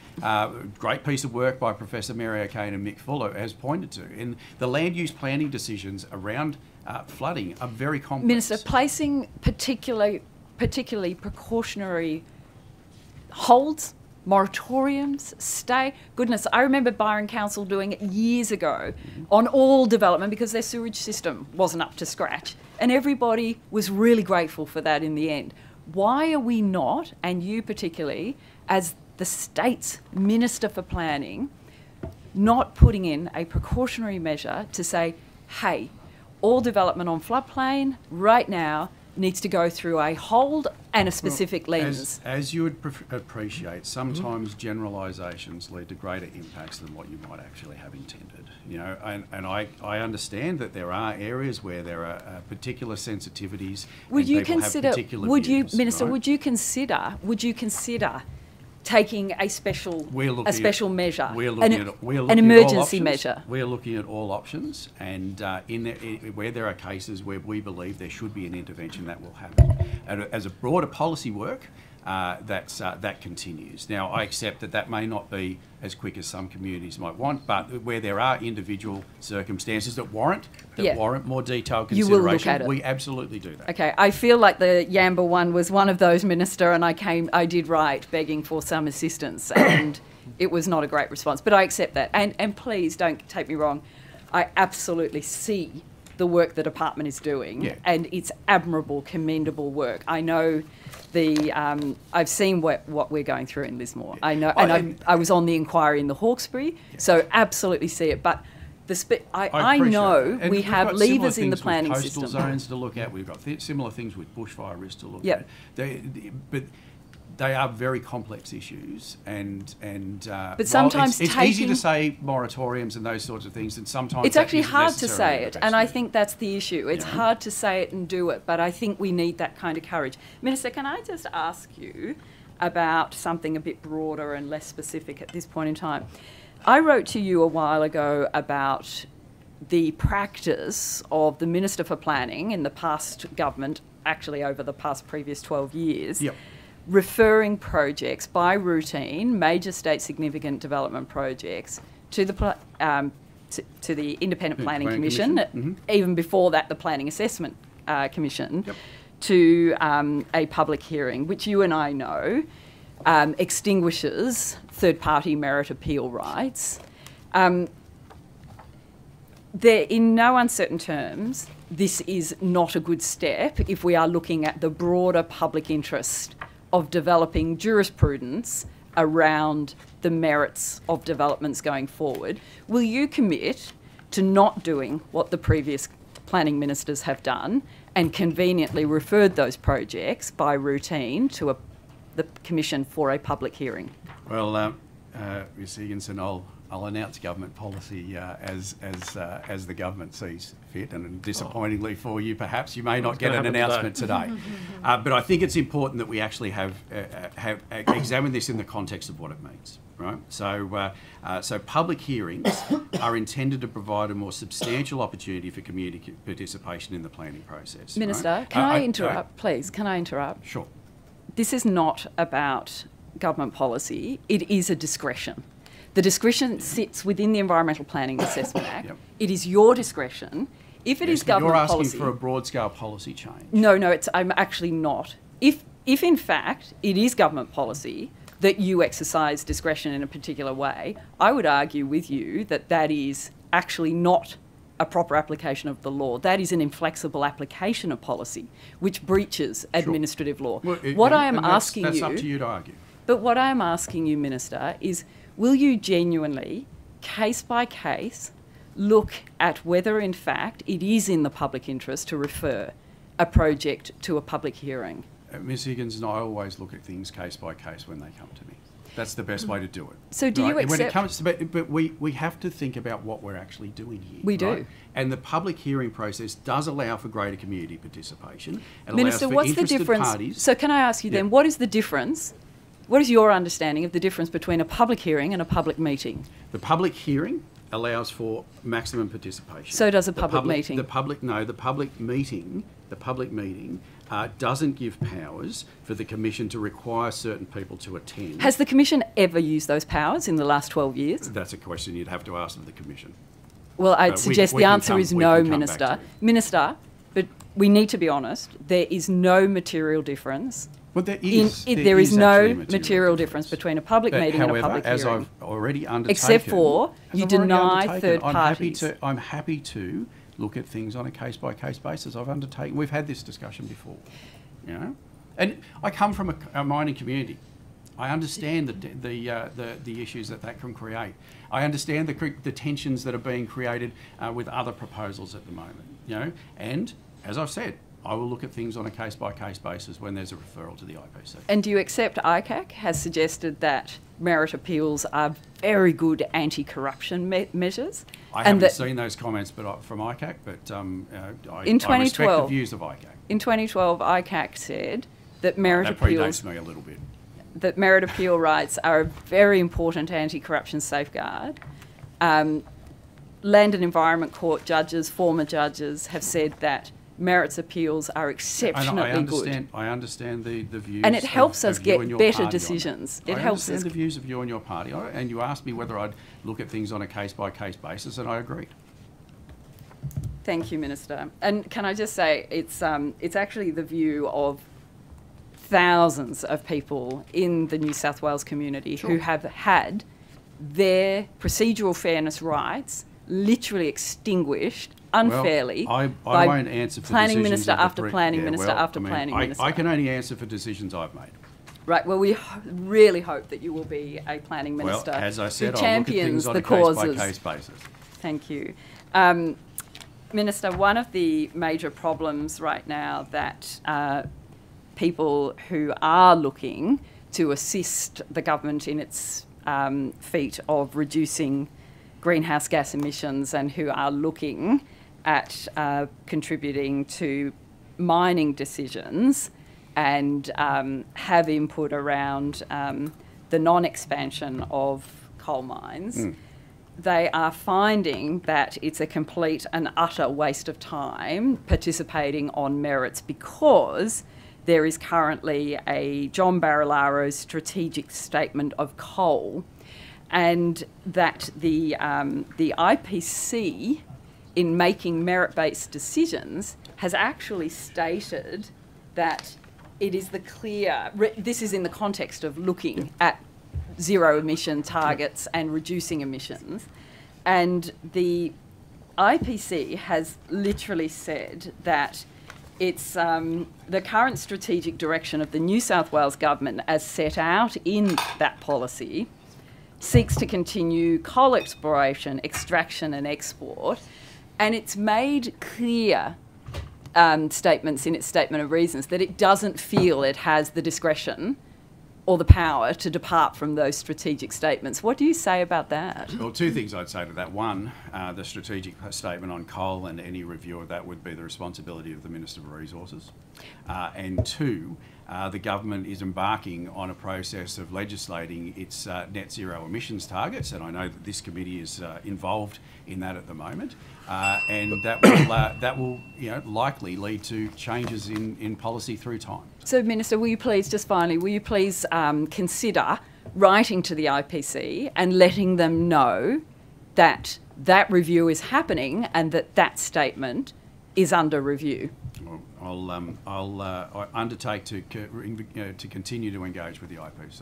great piece of work by Professor Mary O'Kane and Mick Fuller, has pointed to. And the land use planning decisions around flooding are very complex. Minister, placing particularly precautionary holds, moratoriums, stay. Goodness, I remember Byron Council doing it years ago on all development because their sewage system wasn't up to scratch. And everybody was really grateful for that in the end. Why are we not, and you particularly, as the state's Minister for Planning, not putting in a precautionary measure to say, hey, all development on floodplain right now needs to go through a hold and a specific lens? As you would appreciate, sometimes generalisations lead to greater impacts than what you might actually have intended. You know, and I understand that there are areas where there are particular sensitivities. Would you consider? Would you, Minister? Right? Would you consider taking a special measure, an emergency measure. We're looking at all options, and where there are cases where we believe there should be an intervention, that will happen. And as a broader policy work, that continues. Now, I accept that may not be as quick as some communities might want, but where there are individual circumstances that warrant more detailed consideration, you will look at it. We absolutely do that. Okay, I feel like the Yamba one was one of those, Minister, and I did write begging for some assistance, and it was not a great response, but I accept that. And please don't take me wrong, I absolutely see the work the department is doing, and it's admirable, commendable work. I know I've seen what we're going through in Lismore. I know, and I was on the inquiry in the Hawkesbury, so absolutely see it. But I know we have levers in the planning system. Coastal zones to look at. We've got similar things with bushfire risk to look at. But they are very complex issues, but sometimes it's easy to say moratoriums and those sorts of things, and sometimes it's actually hard to say it, and I think that's the issue. It's hard to say it and do it, but I think we need that kind of courage. Minister, can I just ask you about something a bit broader and less specific at this point in time? I wrote to you a while ago about the practice of the Minister for Planning in the past government, actually over the previous 12 years, referring projects by routine, major state significant development projects, to the Independent Planning Commission, even before that the Planning Assessment Commission, to a public hearing, which you and I know extinguishes third-party merit appeal rights. In no uncertain terms, this is not a good step if we are looking at the broader public interest of developing jurisprudence around the merits of developments going forward. Will you commit to not doing what the previous planning ministers have done and conveniently referred those projects by routine to the Commission for a public hearing? Well, Ms Higginson, I'll announce government policy as the government sees fit, and disappointingly for you, perhaps you may not get an announcement today. But I think it's important that we actually have examined this in the context of what it means, right? So public hearings are intended to provide a more substantial opportunity for community participation in the planning process. Minister, right? Can I interrupt, please? Can I interrupt? Sure. This is not about government policy. It is a discretion. The discretion sits within the Environmental Planning Assessment Act. It is your discretion. If it is government policy... You're asking for a broad-scale policy change. No, I'm actually not. If in fact it is government policy that you exercise discretion in a particular way, I would argue with you that that is actually not a proper application of the law. That is an inflexible application of policy, which breaches administrative law. Well, that's up to you to argue. But what I am asking you, Minister, is will you genuinely, case by case, look at whether in fact it is in the public interest to refer a project to a public hearing? Ms Higgins and I always look at things case by case when they come to me. That's the best way to do it. So do you accept... When it comes to, but we have to think about what we're actually doing here. We do. Right? And the public hearing process does allow for greater community participation. It Minister, allows for what's the interested difference? Parties. So can I ask you then, what is the difference? What is your understanding of the difference between a public hearing and a public meeting? The public hearing allows for maximum participation. So does a public meeting. The public meeting doesn't give powers for the Commission to require certain people to attend. Has the Commission ever used those powers in the last 12 years? That's a question you'd have to ask of the Commission. Well, I'd suggest the answer is no, Minister. Minister, but we need to be honest, there is no material difference. Well, there is. There is no material difference between a public meeting and a public hearing. As I've already undertaken... Except for you deny third parties. I'm happy to look at things on a case-by-case basis. I've undertaken... We've had this discussion before, you know? And I come from a mining community. I understand the issues that can create. I understand the tensions that are being created with other proposals at the moment, you know? And, as I've said, I will look at things on a case-by-case basis when there's a referral to the IPC. And do you accept ICAC has suggested that merit appeals are very good anti-corruption measures? I haven't seen those comments from ICAC, but I respect the views of ICAC. In 2012, ICAC said that merit appeals... That predates me a little bit. that merit appeal rights are a very important anti-corruption safeguard. Land and Environment Court judges, former judges, have said that merits appeals are exceptionally good. I understand the views. And it helps us of you and get your better party decisions. on that. It I helps understand us. the views of you and your party, and you asked me whether I'd look at things on a case-by-case basis, and I agreed. Thank you, Minister. And can I just say, it's actually the view of thousands of people in the New South Wales community who have had their procedural fairness rights literally extinguished unfairly I by won't answer for planning decisions minister of the after planning minister after I mean, planning minister. I can only answer for decisions I've made. Right, well, we really hope that you will be a planning minister Well, as I said, who I'll look at things champions on the a causes. case-by-case basis. Thank you. Minister, one of the major problems right now that people who are looking to assist the government in its feat of reducing greenhouse gas emissions and who are looking at contributing to mining decisions and have input around the non-expansion of coal mines, they are finding that it's a complete and utter waste of time participating on merits because there is currently a John Barilaro strategic statement of coal, and that the IPC, in making merit-based decisions, has actually stated that it is the clear, this is in the context of looking at zero emission targets and reducing emissions, and the IPC has literally said that it's the current strategic direction of the New South Wales government as set out in that policy seeks to continue coal exploration, extraction and export, and it's made clear statements in its statement of reasons that it doesn't feel it has the discretion or the power to depart from those strategic statements. What do you say about that? Well, two things I'd say to that. One, the strategic statement on coal and any review of that would be the responsibility of the Minister for Resources. And two, the government is embarking on a process of legislating its net zero emissions targets, and I know that this committee is involved in that at the moment, and that will likely lead to changes in policy through time. So, Minister, will you please, just finally, will you please consider writing to the IPC and letting them know that that review is happening and that that statement is under review? I'll undertake to continue to engage with the IPC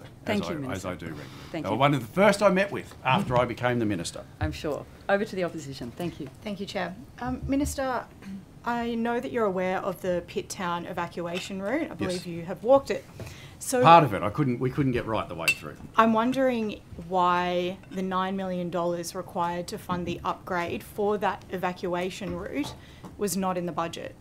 as I do regularly. Thank They you. were one of the first I met with after I became the minister. I'm sure. Over to the opposition. Thank you. Thank you, Chair. Minister, I know that you're aware of the Pitt Town evacuation route. I believe you have walked it. So part of it, we couldn't get right the way through. I'm wondering why the $9 million required to fund the upgrade for that evacuation route was not in the budget.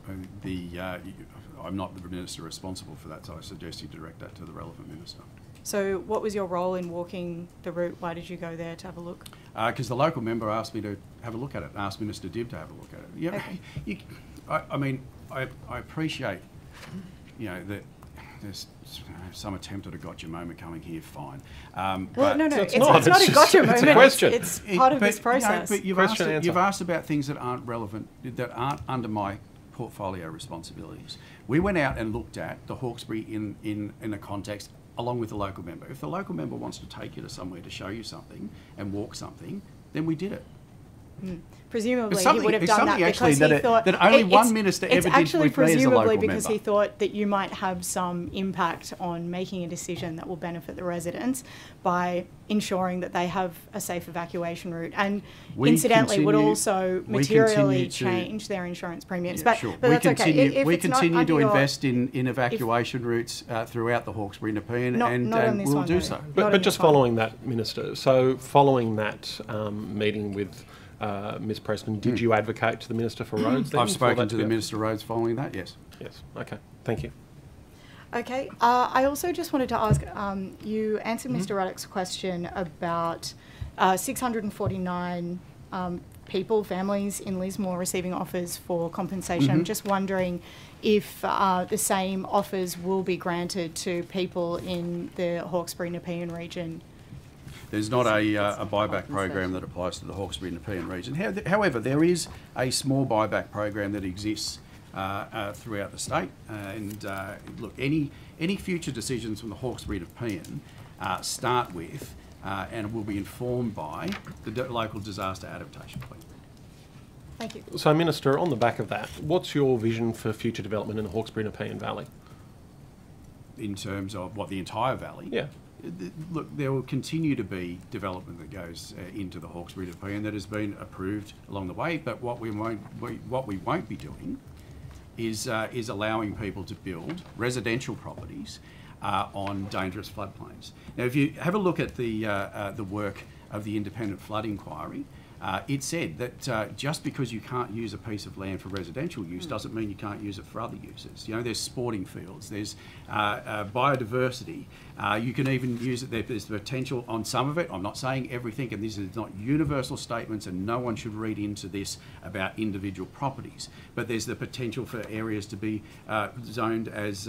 I'm not the minister responsible for that, so I suggest you direct that to the relevant minister. So what was your role in walking the route? Why did you go there to have a look? Because the local member asked me to have a look at it, asked Minister Dibb to have a look at it. Yeah, Okay. I appreciate, that there's some attempt at a gotcha moment coming here, fine. Well, no, it's not a gotcha moment. It's a question. It's part of this process. But you've asked about things that aren't relevant, that aren't under my portfolio responsibilities. We went out and looked at the Hawkesbury in a context along with the local member. If the local member wants to take you to somewhere to show you something and walk something, then we did it. Presumably he would have done that because he thought... that only one minister ever did with me as a local member. It's actually presumably because he thought that you might have some impact on making a decision that will benefit the residents by ensuring that they have a safe evacuation route, and incidentally would also materially change their insurance premiums. Yeah, but that's okay. We continue to invest in evacuation routes throughout the Hawkesbury and Nepean, and we'll do so. But just following that, Minister, so following that meeting with Ms Preston, did you advocate to the Minister for Roads? I've spoken to the Minister for Roads following that, yes. Yes, okay, thank you. Okay, I also just wanted to ask, you answered Mr Ruddock's question about 649 people, families in Lismore receiving offers for compensation. I'm just wondering if the same offers will be granted to people in the Hawkesbury Nepean region. There's not a buyback program that applies to the Hawkesbury Nepean region. However, there is a small buyback program that exists throughout the state. Look, any future decisions from the Hawkesbury Nepean start with and will be informed by the local disaster adaptation plan. Thank you. So, Minister, on the back of that, what's your vision for future development in the Hawkesbury Nepean Valley? In terms of what, the entire valley? Yeah. Look, there will continue to be development that goes into the Hawkesbury Nepean that has been approved along the way. But what we won't be doing is allowing people to build residential properties on dangerous floodplains. Now, if you have a look at the work of the independent flood inquiry, it said that just because you can't use a piece of land for residential use doesn't mean you can't use it for other uses. You know, there's sporting fields, there's biodiversity. You can even use it, there's potential on some of it. I'm not saying everything, and these are not universal statements, and no one should read into this about individual properties. But there's the potential for areas to be zoned as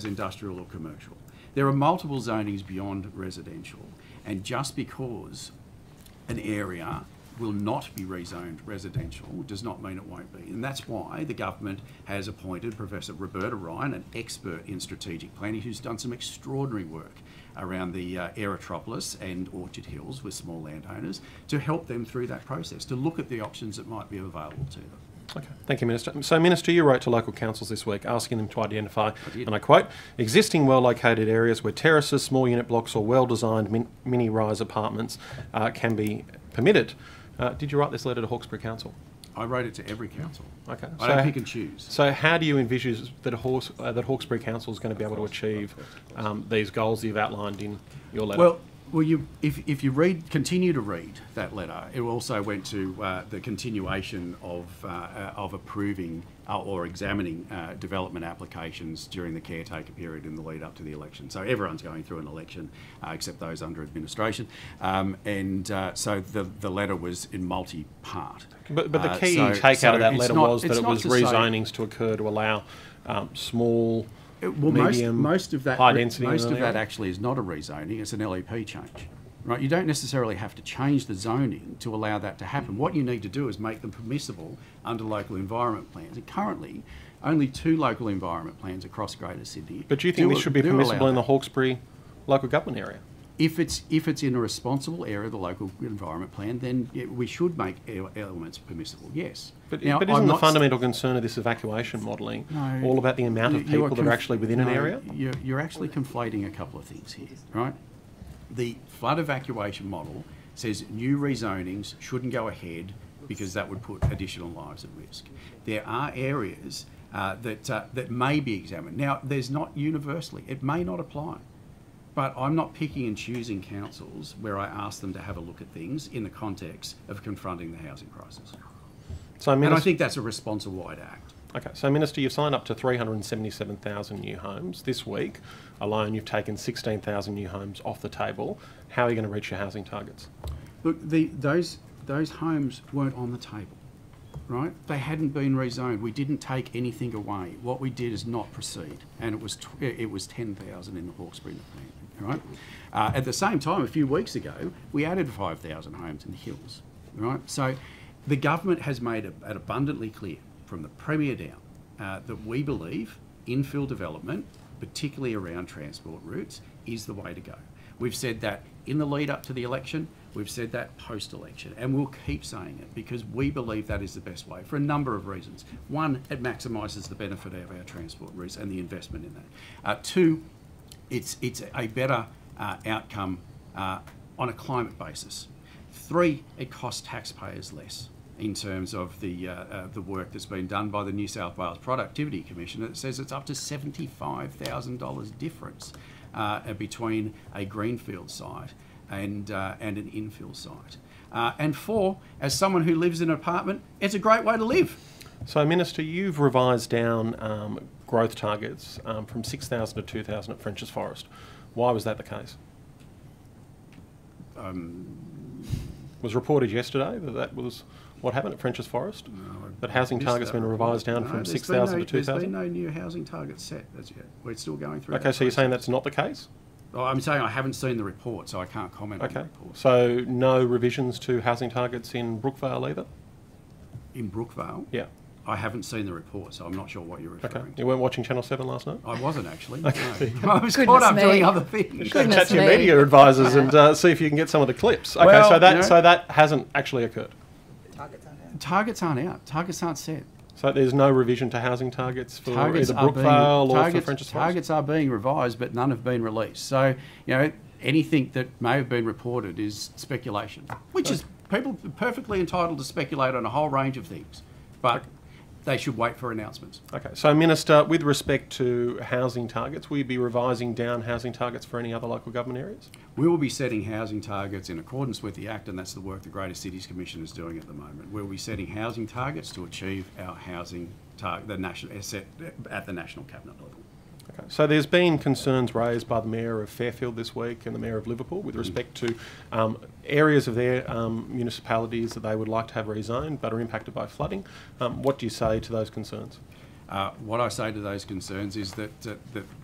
industrial or commercial. There are multiple zonings beyond residential, and just because an area will not be rezoned residential does not mean it won't be. And that's why the government has appointed Professor Roberta Ryan, an expert in strategic planning, who's done some extraordinary work around the Aerotropolis and Orchard Hills with small landowners to help them through that process, to look at the options that might be available to them. Okay, thank you, Minister. So, Minister, you wrote to local councils this week asking them to identify, and I quote, existing well-located areas where terraces, small unit blocks or well-designed mini-rise apartments can be permitted. Did you write this letter to Hawkesbury Council? I wrote it to every council. Okay. I don't pick and choose. So how do you envisage that that Hawkesbury Council is going to be able to achieve these goals that you've outlined in your letter? Well, if you continue to read that letter, it also went to the continuation of approving or examining development applications during the caretaker period in the lead up to the election. So everyone's going through an election, except those under administration, so the letter was in multi-part. But the key take out of that letter was that it was rezonings to occur to allow small. Medium, most of that, high density. Most of that actually is not a rezoning; it's an LEP change, right? You don't necessarily have to change the zoning to allow that to happen. What you need to do is make them permissible under local environment plans. And currently, only 2 local environment plans across Greater Sydney. But do you think this should be permissible in the Hawkesbury local government area? If it's in a responsible area of the local environment plan, then we should make elements permissible, yes. But isn't the fundamental concern of this evacuation modelling all about the amount of people that are actually within an area? You're actually conflating a couple of things here, right? The flood evacuation model says new rezonings shouldn't go ahead because that would put additional lives at risk. There are areas that may be examined. Now, there's not universally. It may not apply. But I'm not picking and choosing councils where I ask them to have a look at things in the context of confronting the housing crisis. And I think that's a responsible way to act. Okay, so Minister, you've signed up to 377,000 new homes. This week alone, you've taken 16,000 new homes off the table. How are you going to reach your housing targets? Look, those homes weren't on the table, right? They hadn't been rezoned. We didn't take anything away. What we did is not proceed, and it was 10,000 in the Hawkesbury Nepean. Right. At the same time, a few weeks ago, we added 5,000 homes in the hills. Right. So, the government has made it abundantly clear from the Premier down that we believe infill development, particularly around transport routes, is the way to go. We've said that in the lead up to the election. We've said that post-election, and we'll keep saying it because we believe that is the best way for a number of reasons. One, it maximises the benefit of our transport routes and the investment in that. 2, it's a better outcome on a climate basis. 3, it costs taxpayers less in terms of the work that's been done by the New South Wales Productivity Commission that says it's up to $75,000 difference between a greenfield site and an infill site. And 4, as someone who lives in an apartment, it's a great way to live. So, Minister, you've revised down growth targets from 6,000 to 2,000 at French's Forest. Why was that the case? Was reported yesterday that was what happened at French's Forest? No, that housing targets have been revised down from 6,000 to 2,000? There's been no new housing targets set as yet. We're still going through. Okay, so you're saying that's not the case? Oh, I'm saying I haven't seen the report, so I can't comment on the report. So no revisions to housing targets in Brookvale either? In Brookvale? Yeah. I haven't seen the report, so I'm not sure what you're referring to. You weren't watching Channel 7 last night? I wasn't actually. Okay. No. I was caught up doing other things. Chat to your media advisors and see if you can get some of the clips. Okay, Well, so that hasn't actually occurred. Targets aren't out. Targets aren't set. So there's no revision to housing targets for either are Brookvale or for targets, French's Forest? targets are being revised, but none have been released. So, anything that may have been reported is speculation, which is people are perfectly entitled to speculate on a whole range of things, but they should wait for announcements. Okay, so Minister, with respect to housing targets, will you be revising down housing targets for any other local government areas? We will be setting housing targets in accordance with the Act, and that's the work the Greater Cities Commission is doing at the moment. We'll be setting housing targets to achieve our housing target, set at the national cabinet level. Okay. So there's been concerns raised by the Mayor of Fairfield this week and the Mayor of Liverpool with respect to areas of their municipalities that they would like to have rezoned but are impacted by flooding. What do you say to those concerns? What I say to those concerns is that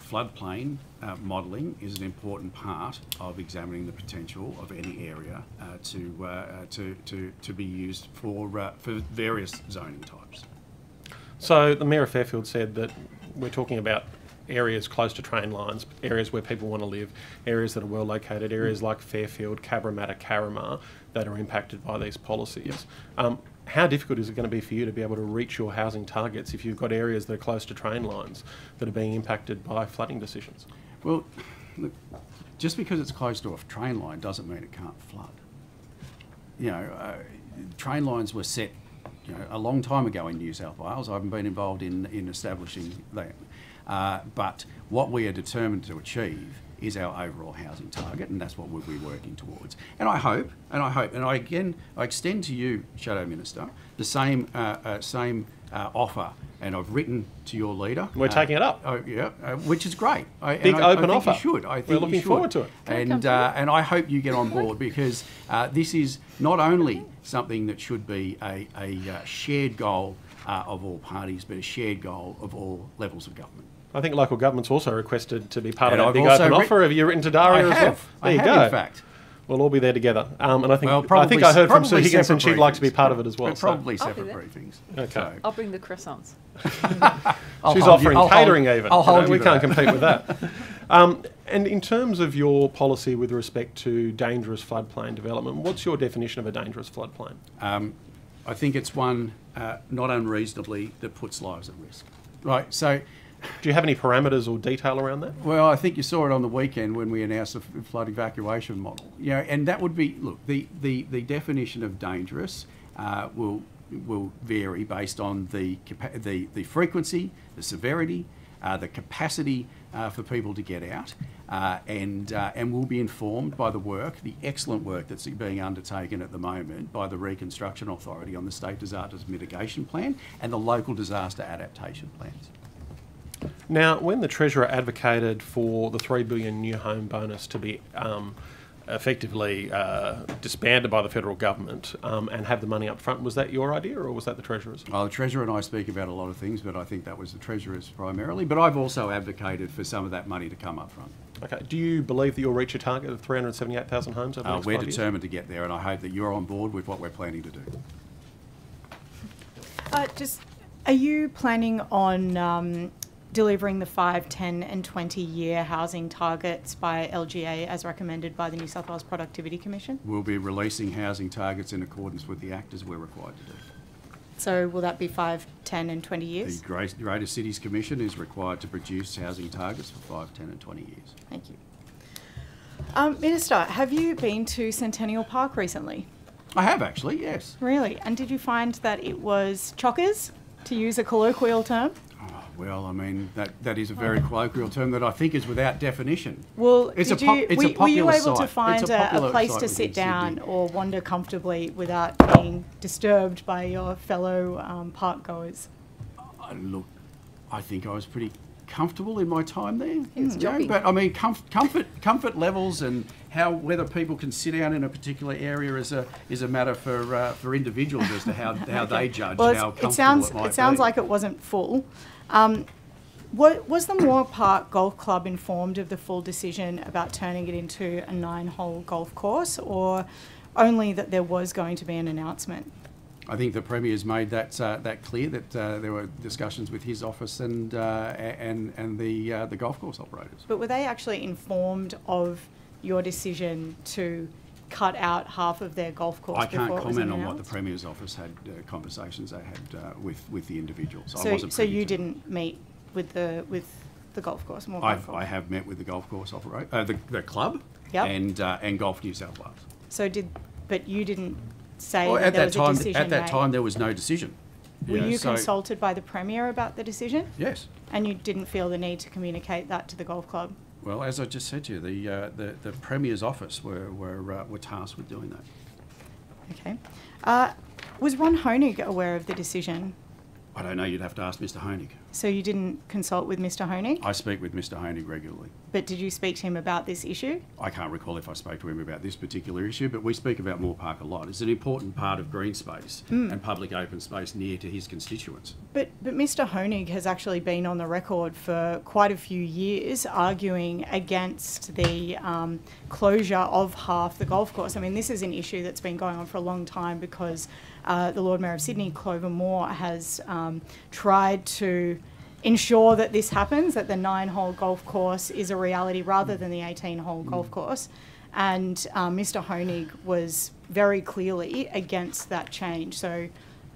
floodplain modelling is an important part of examining the potential of any area to be used for various zoning types. So the Mayor of Fairfield said that we're talking about areas close to train lines, areas where people want to live, areas that are well located, areas like Fairfield, Cabramatta, Carramar that are impacted by these policies. How difficult is it going to be for you to be able to reach your housing targets if you've got areas that are close to train lines that are being impacted by flooding decisions? Well, look, just because it's close to a train line doesn't mean it can't flood. Train lines were set a long time ago in New South Wales. I haven't been involved in establishing them. But what we are determined to achieve is our overall housing target, and that's what we'll be working towards. And I hope, and I extend to you, Shadow Minister, the same offer, and I've written to your leader. We're taking it up. Which is great. Big open offer. You should. I think we're looking forward to it. And I hope you get on board because this is not only something that should be a shared goal of all parties, but a shared goal of all levels of government. I think local government's also requested to be part of that big open offer. Have you written to Daria as well? There you go. In fact. We'll all be there together. And I think I heard from Sue Higginson she'd like to be part of it as well. Probably separate briefings. Okay. I'll bring the croissants. She's offering catering even. I'll hold you we can't compete with that. And in terms of your policy with respect to dangerous floodplain development, what's your definition of a dangerous floodplain? I think it's one not unreasonably that puts lives at risk. Right, so... Do you have any parameters or detail around that? Well, I think you saw it on the weekend when we announced the flood evacuation model. And that would be, look, the definition of dangerous will vary based on the frequency, the severity, the capacity for people to get out, and will be informed by the excellent work that's being undertaken at the moment by the Reconstruction Authority on the State Disaster Mitigation Plan and the local disaster adaptation plans. Now, when the Treasurer advocated for the $3 billion new home bonus to be effectively disbanded by the federal government and have the money up front, was that your idea or was that the Treasurer's? Well, the Treasurer and I speak about a lot of things, but I think that was the Treasurer's primarily. But I've also advocated for some of that money to come up front. Okay. Do you believe that you'll reach a target of 378,000 homes over the next 5 years? We're determined to get there, and I hope that you're on board with what we're planning to do. Are you planning on delivering the 5, 10 and 20-year housing targets by LGA as recommended by the New South Wales Productivity Commission? We'll be releasing housing targets in accordance with the Act as we're required to do. So will that be 5, 10 and 20 years? The Greater Cities Commission is required to produce housing targets for 5, 10 and 20 years. Thank you. Minister, have you been to Centennial Park recently? I have actually, yes. Really? And did you find that it was chockers, to use a colloquial term? Well, I mean, that is a very colloquial term that I think is without definition. Well, were you able to find a place to sit down or wander comfortably without being disturbed by your fellow park goers? Look, I think I was pretty comfortable in my time there. It's jogging. But I mean, comfort levels and whether people can sit down in a particular area is a matter for individuals as to how they judge Well, how comfortable it sounds like it wasn't full. Was the Moore Park Golf Club informed of the full decision about turning it into a 9-hole golf course, or only that there was going to be an announcement? I think the Premier's made that clear that there were discussions with his office and the golf course operators. But were they actually informed of your decision to cut out half of their golf course? I can't before it was comment on announced? what the Premier's office had conversations they had with the individuals. I So, wasn't so privy you to didn't meet with the golf course? Moore Park Golf? I have met with the golf course operator, the club, Yep. and Golf New South Wales. So but you didn't say Well, that there was a decision at that made. time, there was no decision. Were you so- consulted by the Premier about the decision? Yes. And you didn't feel the need to communicate that to the golf club? Well, as I just said to you, the Premier's office were tasked with doing that. Okay. Was Ron Honig aware of the decision? I don't know. You'd have to ask Mr. Honig. So you didn't consult with Mr. Honig? I speak with Mr. Honig regularly. But did you speak to him about this issue? I can't recall if I spoke to him about this particular issue, but we speak about Moore Park a lot. It's an important part of green space and public open space near to his constituents. But Mr. Honig has actually been on the record for quite a few years arguing against the closure of half the golf course. I mean, this is an issue that's been going on for a long time because the Lord Mayor of Sydney, Clover Moore, has tried to ensure that this happens, that the 9-hole golf course is a reality rather than the 18-hole golf course. And Mr. Honig was very clearly against that change. So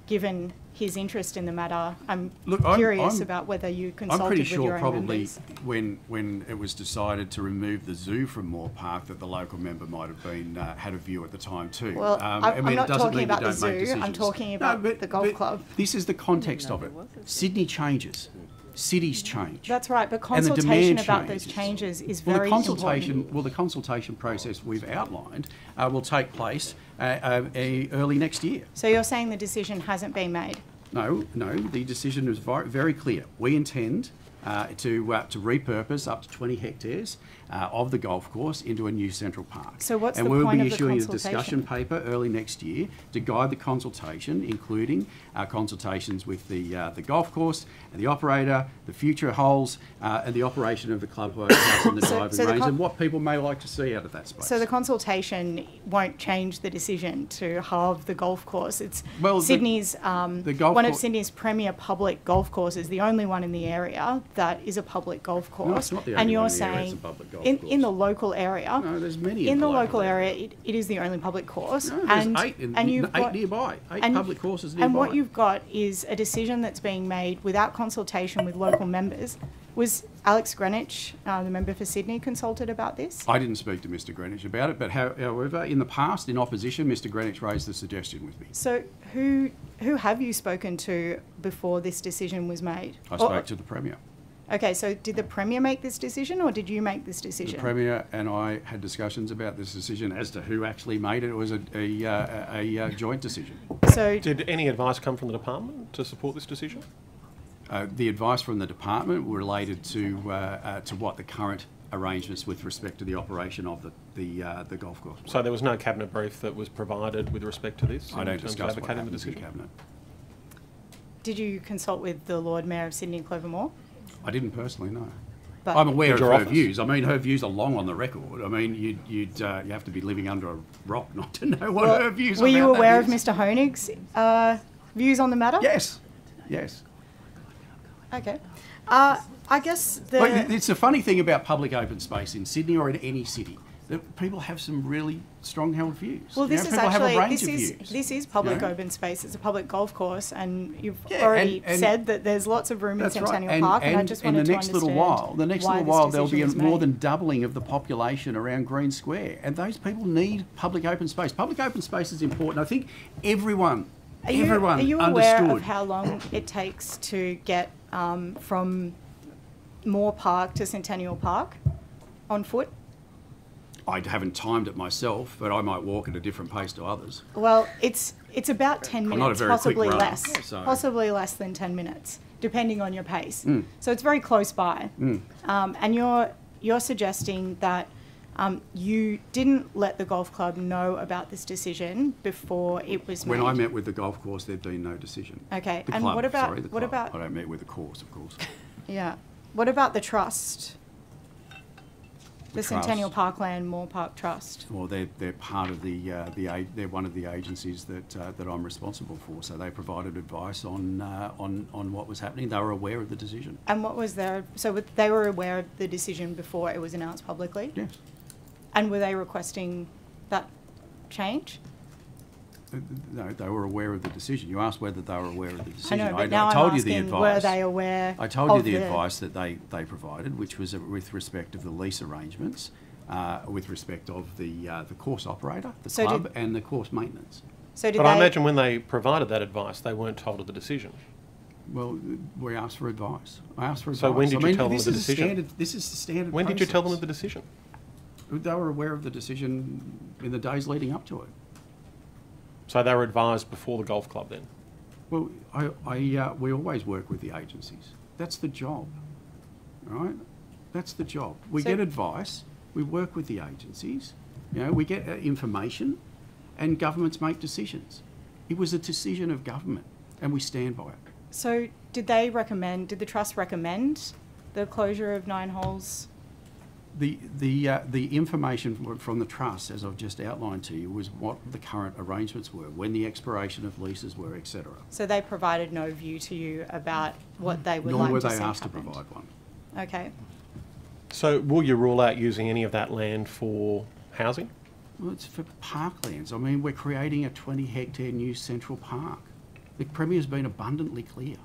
given his interest in the matter, I'm curious about whether you consulted I'm pretty with sure your own probably members. when it was decided to remove the zoo from Moore Park that the local member might have been had a view at the time too. Well, I'm it not doesn't talking mean you about the don't make zoo, I'm decisions. talking about the golf club. This is the context of it. Sydney changes. Cities change. That's right, but And the consultation demand about those changes. changes is Well, very important. the consultation process we've outlined will take place early next year. So you're saying the decision hasn't been made? No, the decision is very clear. We intend to repurpose up to 20 hectares of the golf course into a new central park. So what's and the we'll point be of the issuing a consultation? discussion paper early next year to guide the consultation, including consultations with the golf course and the operator, the future holes, and the operation of the clubhouse and the driving range, and what people may like to see out of that space. So the consultation won't change the decision to halve the golf course. It's Well, Sydney's one of cour- Sydney's premier public golf courses, the only one in the area that is a public golf course. No, it's not the and only you're one in the area saying that's a public golf in the local area. No, there's many in the local area. It is the only public course. No, there's and eight you've got nearby, eight and- public courses nearby. And what you've got is a decision that's being made without consultation with local members. Was Alex Greenwich, the member for Sydney, consulted about this? I didn't speak to Mr. Greenwich about it, but however, in the past, in opposition, Mr. Greenwich raised the suggestion with me. So who have you spoken to before this decision was made? I spoke to the Premier. Okay, so did the Premier make this decision or did you make this decision? The Premier and I had discussions about this decision as to who actually made it. It was a joint decision. So did any advice come from the department to support this decision? The advice from the department related to what the current arrangements with respect to the operation of the golf course. So there was no cabinet brief that was provided with respect to this? I don't in terms of discuss what advocating the happens in decision? cabinet. did you consult with the Lord Mayor of Sydney, Clover Moore? I didn't personally, no. But I'm aware of your her office? views. I mean, her views are long on the record. I mean, you have to be living under a rock not to know what her views are. Were you about that aware of is. Mr. Honig's views on the matter? Yes. Okay. I guess Look, it's a funny thing about public open space in Sydney or in any city, that people have some really strong held views. Well, this is people have a actually range of views. this is public You know? open space. It's a public golf course, and you've Yeah, already and said that there's lots of room in That's right. Centennial Park, and I just wanted to understand the next why little this while, there'll be decision was more made. than doubling of the population around Green Square, and those people need public open space. Public open space is important. I think everyone Are you aware understood. of how long it takes to get from Moore Park to Centennial Park on foot? I haven't timed it myself, but I might walk at a different pace to others. Well, it's It's about 10 I'm minutes, not a very quick possibly runner, less. so- Possibly less than 10 minutes, depending on your pace. Mm. So it's very close by. Mm. And you're suggesting that you didn't let the golf club know about this decision before it was made. When I met with the golf course, there'd been no decision. Okay, The and club, what about sorry, the what club. about I don't meet with the course, of course. yeah? What about the trust? The trust. Centennial Parkland Moore Park Trust. Well, they're part of they're one of the agencies that I'm responsible for. So they provided advice on what was happening. They were aware of the decision. And what was their, so they were aware of the decision before it was announced publicly? Yes. And were they requesting that change? No, they were aware of the decision. You asked whether they were aware of the decision. I know, but now I'm told you the asking, advice. were they aware I told you of the the- advice that they provided, which was with respect of the lease arrangements, with respect of the course operator, the So club, did- and the course maintenance. So did But they, I imagine when they provided that advice, they weren't told of the decision. Well, we asked for advice. I asked for advice. So when did I you mean, tell them this of the is decision? This is the standard When did you tell them process. of the decision? They were aware of the decision in the days leading up to it. So they were advised before the golf club then? Well, we always work with the agencies. That's the job, right? That's the job. We So- get advice, we work with the agencies, you know, we get information, and governments make decisions. It was a decision of government, and we stand by it. so did the trust recommend the closure of 9 holes? The information from the trust, as I've just outlined to you, was what the current arrangements were, when the expiration of leases were, etc. So they provided no view to you about what they would Nor like were to they see asked to happened? provide one. Okay. So will you rule out using any of that land for housing? Well, it's for parklands. I mean, we're creating a 20-hectare new central park. The Premier's been abundantly clear.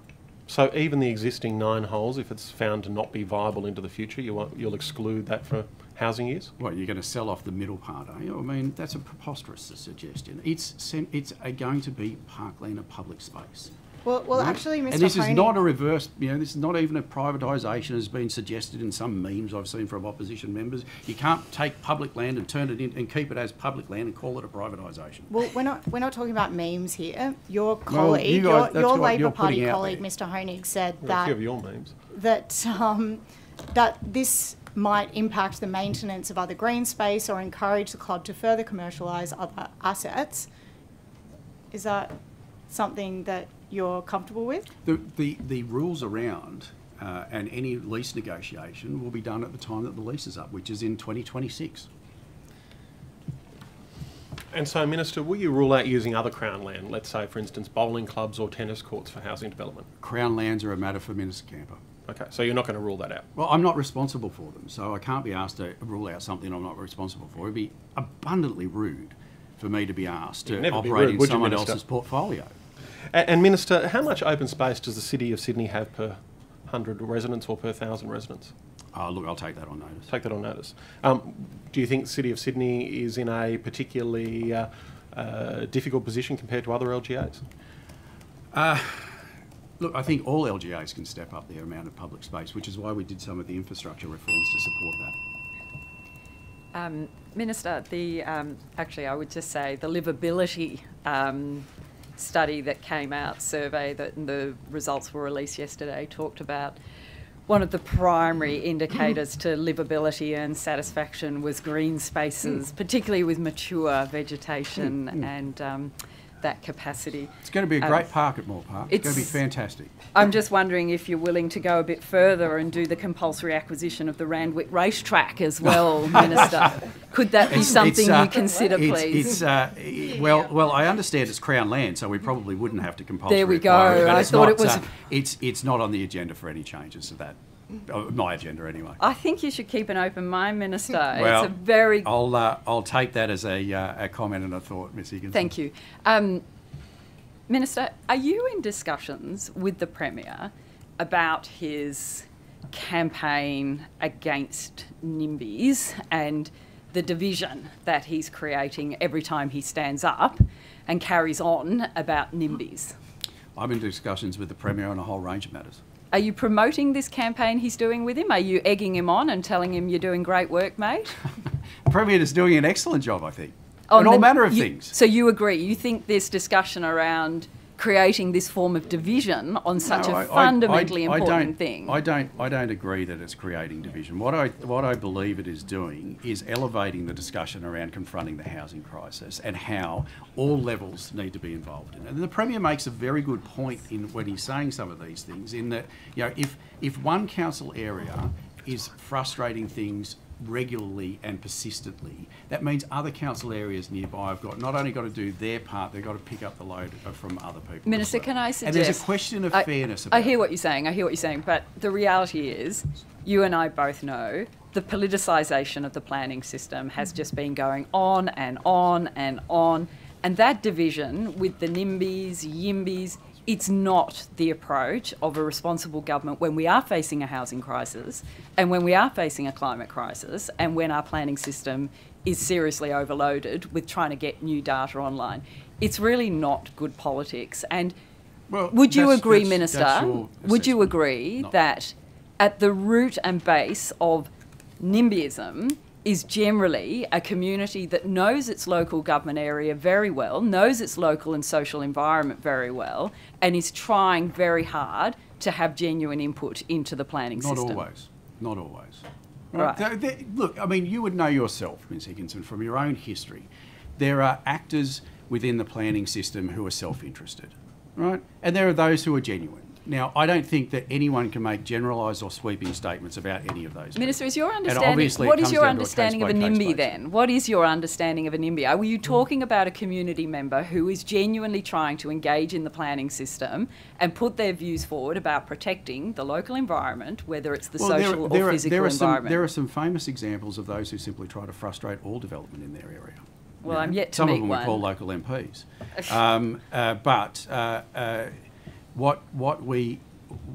So even the existing 9 holes, if it's found to not be viable into the future, you'll exclude that for housing use? Well, you're going to sell off the middle part, are you? I mean, that's a preposterous suggestion. It's going to be parkland, a public space. Well, Right? actually, Mr. And this is Honig- not a reverse, you know, this is not even a privatisation as been suggested in some memes I've seen from opposition members. You can't take public land and turn it in and keep it as public land and call it a privatisation. Well, we're not talking about memes here. Your Well, colleague, you guys- that's your what Labor you're Party putting out colleague, there. Mr. Honig, said Well, a few of that your memes. that this might impact the maintenance of other green space or encourage the club to further commercialise other assets. Is that something that you're comfortable with? The rules around and any lease negotiation will be done at the time that the lease is up, which is in 2026. And so, Minister, will you rule out using other Crown land, let's say, for instance, bowling clubs or tennis courts for housing development? Crown lands are a matter for Minister Camper. Okay, so you're not going to rule that out? Well, I'm not responsible for them, so I can't be asked to rule out something I'm not responsible for. It'd be abundantly rude for me to be asked You'd to never be operate rude, in would you, someone Minister? else's portfolio. And Minister, how much open space does the City of Sydney have per 100 residents or per 1,000 residents? Look, I'll take that on notice. Take that on notice. Do you think the City of Sydney is in a particularly difficult position compared to other LGAs? Look, I think all LGAs can step up their amount of public space, which is why we did some of the infrastructure reforms to support that. Minister, actually I would just say the livability study that came out, survey that the results were released yesterday, talked about one of the primary indicators to livability and satisfaction was green spaces, particularly with mature vegetation and that capacity. It's going to be a great park at Moore Park. It's going to be fantastic. I'm just wondering if you're willing to go a bit further and do the compulsory acquisition of the Randwick racetrack as well, Minister. Could that be something you consider, please? Well, I understand it's Crown land, so we probably wouldn't have to compulsory. There we acquire it, go. but I it's thought not, it was. It's not on the agenda for any changes to that. My agenda, anyway. I think you should keep an open mind, Minister. Well, it's a very. I'll take that as a comment and a thought, Ms. Higgins. Thank you. Minister, are you in discussions with the Premier about his campaign against NIMBYs and the division that he's creating every time he stands up and carries on about NIMBYs? I'm in discussions with the Premier on a whole range of matters. Are you promoting this campaign he's doing with him? Are you egging him on and telling him you're doing great work, mate? The Premier is doing an excellent job, I think. and all manner of things. So you agree? You think this discussion around creating this form of division on such a fundamentally important thing? I don't agree that it's creating division. What I believe it is doing is elevating the discussion around confronting the housing crisis and how all levels need to be involved in it. And the Premier makes a very good point when he's saying some of these things, in that, you know, if one council area is frustrating things regularly and persistently, that means other council areas nearby have not only got to do their part, they've got to pick up the load from other people. Minister, can I suggest... And there's a question of fairness about I hear what you're saying, but the reality is, you and I both know, the politicisation of the planning system has just been going on and on and on, and that division with the NIMBYs, YIMBYs, it's not the approach of a responsible government when we are facing a housing crisis and when we are facing a climate crisis and when our planning system is seriously overloaded with trying to get new data online. It's really not good politics. And would you agree, Minister, would you agree that at the root and base of NIMBYism is generally a community that knows its local government area very well, knows its local and social environment very well, and is trying very hard to have genuine input into the planning system? Not always. Right. Look, I mean, you would know yourself, Ms Higginson, from your own history. There are actors within the planning system who are self-interested, right? And there are those who are genuine. Now, I don't think that anyone can make generalised or sweeping statements about any of those. Minister, is your understanding, what is your understanding of a NIMBY then? What is your understanding of a NIMBY? Were you talking about a community member who is genuinely trying to engage in the planning system and put their views forward about protecting the local environment, whether it's the social or physical environment? There are some famous examples of those who simply try to frustrate all development in their area. Well, I'm yet to meet one. Some of them we call local MPs.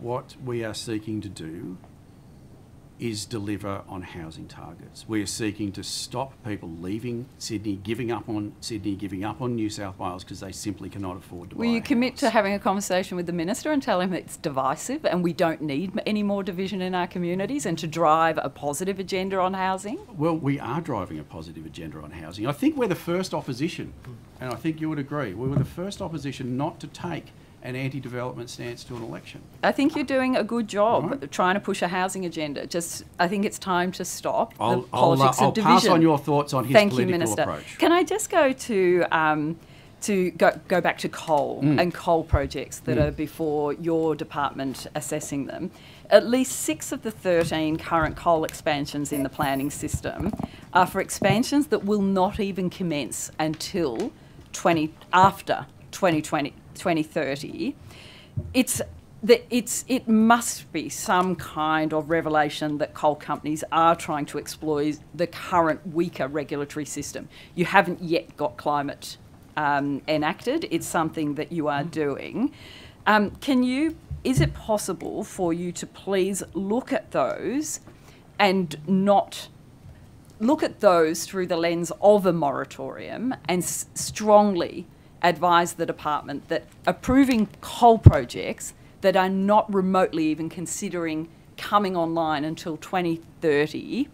What we are seeking to do is deliver on housing targets. We are seeking to stop people leaving Sydney, giving up on Sydney, giving up on New South Wales because they simply cannot afford to buy a house. Will you commit to having a conversation with the Minister and tell him it's divisive and we don't need any more division in our communities, and to drive a positive agenda on housing? Well, we are driving a positive agenda on housing. I think we're the first opposition, and I think you would agree, we were the first opposition not to take an anti-development stance to an election. I think you're doing a good job trying to push a housing agenda. I think it's time to stop the politics of division. I'll pass on your thoughts on his political approach. Can I just go go back to coal and coal projects that are before your department assessing them? At least 6 of the 13 current coal expansions in the planning system are for expansions that will not even commence until after 2030. It must be some kind of revelation that coal companies are trying to exploit the current weaker regulatory system. You haven't yet got climate enacted. It's something that you are doing. Is it possible for you to please look at those and not look at those through the lens of a moratorium and strongly advise the department that approving coal projects that are not remotely even considering coming online until 2030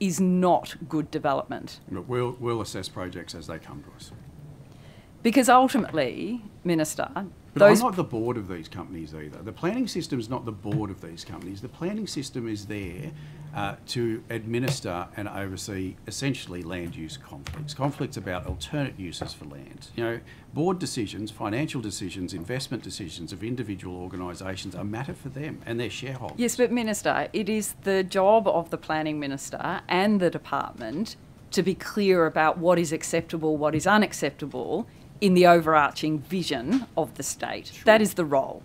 is not good development? But we'll assess projects as they come to us. Because ultimately, Minister, But I'm not the board of these companies either. The planning system is not the board of these companies. The planning system is there to administer and oversee essentially land use conflicts about alternate uses for land. You know, board decisions, financial decisions, investment decisions of individual organisations are a matter for them and their shareholders. Yes, but Minister, it is the job of the planning minister and the department to be clear about what is acceptable, what is unacceptable in the overarching vision of the state. Sure. That is the role.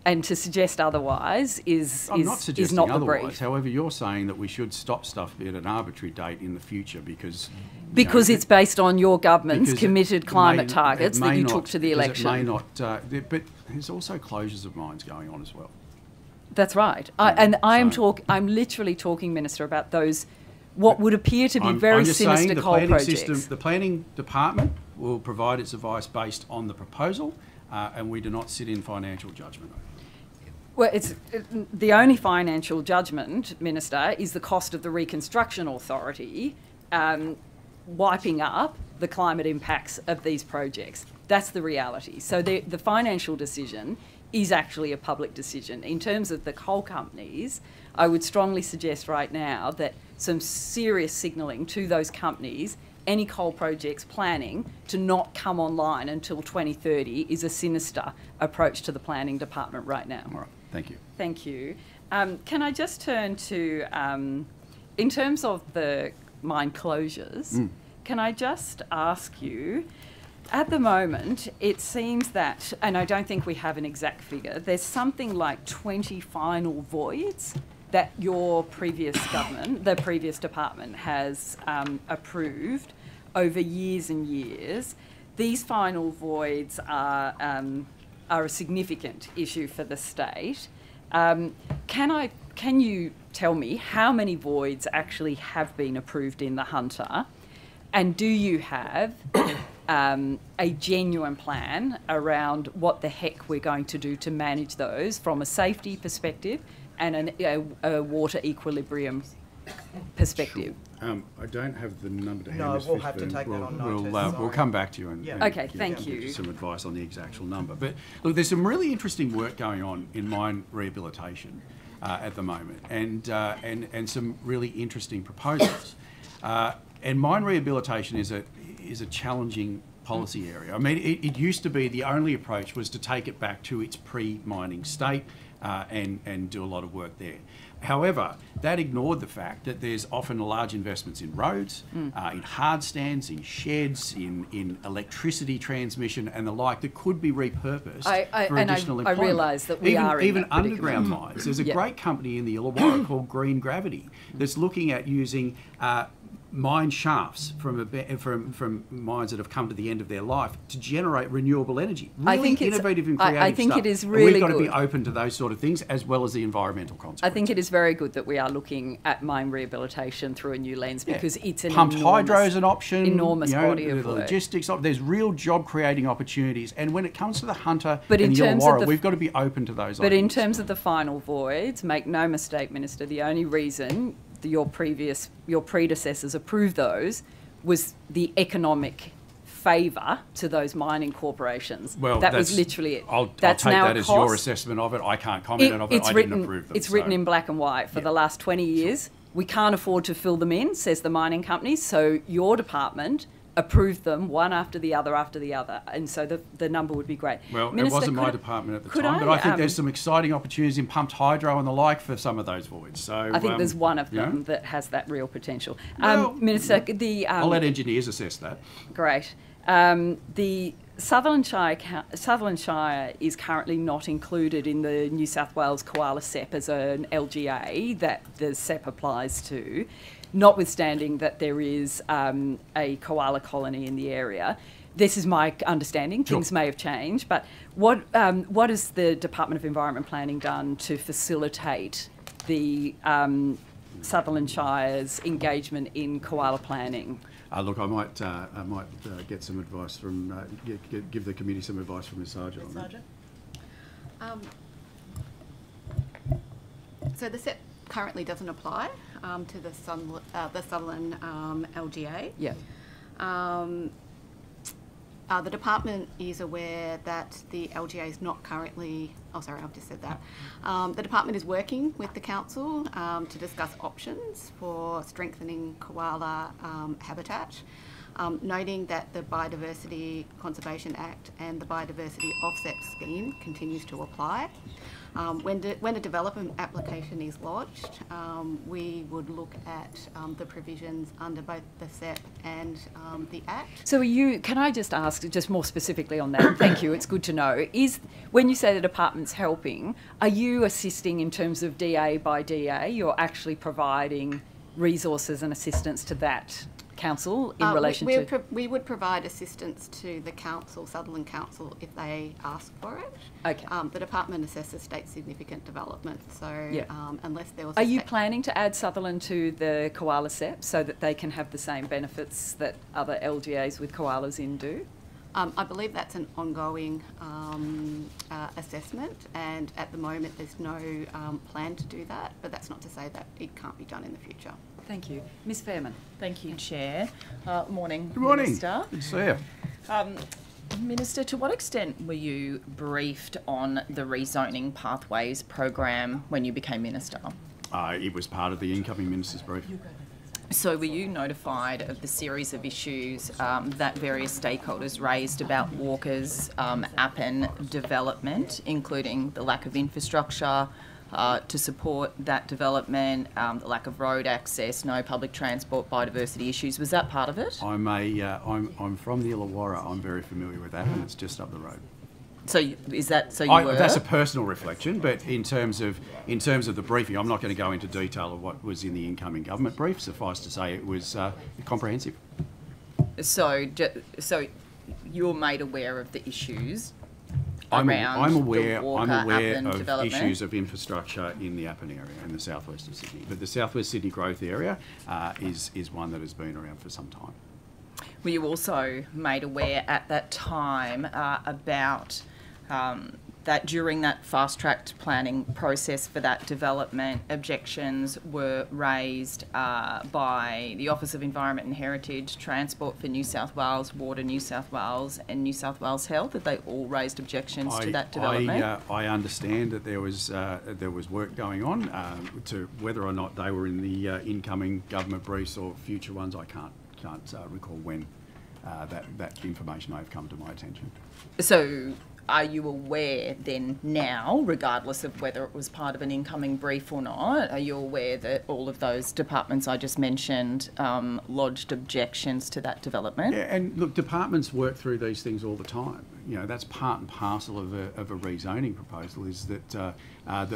And to suggest otherwise is not the brief. However, you're saying that we should stop stuff at an arbitrary date in the future because it's based on your government's committed climate targets that you took to the election. It may not, but there's also closures of mines going on as well. That's right. I'm literally talking, Minister, about those what would appear to be very sinister coal projects. The planning department will provide its advice based on the proposal, and we do not sit in financial judgment. Well, the only financial judgment, Minister, is the cost of the Reconstruction Authority wiping up the climate impacts of these projects. That's the reality. So the financial decision is actually a public decision. In terms of the coal companies, I would strongly suggest right now that some serious signalling to those companies, any coal projects planning to not come online until 2030 is a sinister approach to the planning department right now. All right, thank you. Thank you. Can I just turn to, in terms of the mine closures, can I just ask you, at the moment, it seems that, and I don't think we have an exact figure, there's something like 20 final voids that your previous government, the previous department, has approved over years and years. These final voids are a significant issue for the state. Can you tell me how many voids actually have been approved in the Hunter? And do you have a genuine plan around what the heck we're going to do to manage those from a safety perspective and a water equilibrium perspective? Sure. I don't have the number to hand. No, we'll have to take that on notice. We'll come back to you and okay, thank give you. you some advice on the exact number. But look, there's some really interesting work going on in mine rehabilitation at the moment, and some really interesting proposals. And mine rehabilitation is a challenging policy area. I mean, it used to be the only approach was to take it back to its pre-mining state and do a lot of work there. However, that ignored the fact that there's often large investments in roads, in hard stands, in sheds, in electricity transmission and the like that could be repurposed for additional employment. I realise that we are even underground mines. There's a great company in the Illawarra called Green Gravity that's looking at using mine shafts from mines that have come to the end of their life to generate renewable energy. Really innovative and creative I think stuff. it is really good. We've got to be good. open to those sort of things as well as the environmental consequences. I think it is very good that we are looking at mine rehabilitation through a new lens because it's an pumped hydro is an option. Enormous body of the work. Logistics. There's real job creating opportunities, and when it comes to the Hunter but and in the terms Illawarra, of we've got to be open to those. But in terms of the final voids, make no mistake, Minister, the only reason your predecessors approved those was the economic favour to those mining corporations. Well, that was literally it. I'll take that as your assessment of it. I can't comment on it. I didn't approve them. It's written in black and white for the last 20 years. We can't afford to fill them in, says the mining companies. So your department approved them one after the other, and so the number would be great. Well, Minister, it wasn't my department at the time, but I think there's some exciting opportunities in pumped hydro and the like for some of those voids. So I think there's one of them that has that real potential. Well, Minister, I'll let engineers assess that. Great. The Sutherland Shire is currently not included in the New South Wales Koala SEP as an LGA that the SEP applies to, notwithstanding that there is a koala colony in the area. This is my understanding. Things may have changed, but what has the Department of Environment Planning done to facilitate the Sutherland Shire's engagement in koala planning? Look, I might get some advice from give the committee some advice from Ms. Sargent on that. So the SEP currently doesn't apply to the Sutherland LGA. Yeah. The department is aware that the LGA is not currently. Oh, sorry, I've just said that. The department is working with the council to discuss options for strengthening koala habitat, noting that the Biodiversity Conservation Act and the Biodiversity Offset Scheme continues to apply. When a development application is lodged, we would look at the provisions under both the SEP and the Act. So can I just ask just more specifically on that? Thank you, it's good to know. When you say the department's helping, are you assisting in terms of DA by DA? You're actually providing resources and assistance to that council in relation to... We would provide assistance to the council, Sutherland Council, if they ask for it. Okay. The department assesses state significant development, so unless there was... Are you planning to add Sutherland to the koala SEP so that they can have the same benefits that other LGAs with koalas in do? I believe that's an ongoing assessment, and at the moment there's no plan to do that, but that's not to say that it can't be done in the future. Thank you. Ms Fairman. Thank you, Chair. Morning, Good morning. Minister. Good to see you. Minister, to what extent were you briefed on the rezoning pathways program when you became Minister? It was part of the incoming minister's brief. So were you notified of the series of issues that various stakeholders raised about Walker's Appin development, including the lack of infrastructure to support that development, the lack of road access, no public transport, biodiversity issues? Was that part of it? I'm from the Illawarra. I'm very familiar with Appin. It's just up the road. So is that so? You were? That's a personal reflection, but in terms of the briefing, I'm not going to go into detail of what was in the incoming government brief. Suffice to say, it was comprehensive. So you're made aware of the issues I'm around aware the Walker Appin of development? issues of infrastructure in the Appin area in the southwest of Sydney, but the southwest Sydney growth area is one that has been around for some time. Were you also made aware at that time about that during that fast-tracked planning process for that development, objections were raised by the Office of Environment and Heritage, Transport for New South Wales, Water New South Wales and New South Wales Health, that they all raised objections to that development? I understand that there was work going on to whether or not they were in the incoming government briefs or future ones. I can't recall when that information may have come to my attention. So are you aware then now, regardless of whether it was part of an incoming brief or not, are you aware that all of those departments I just mentioned lodged objections to that development? Yeah, and look, departments work through these things all the time. You know, that's part and parcel of a rezoning proposal, is that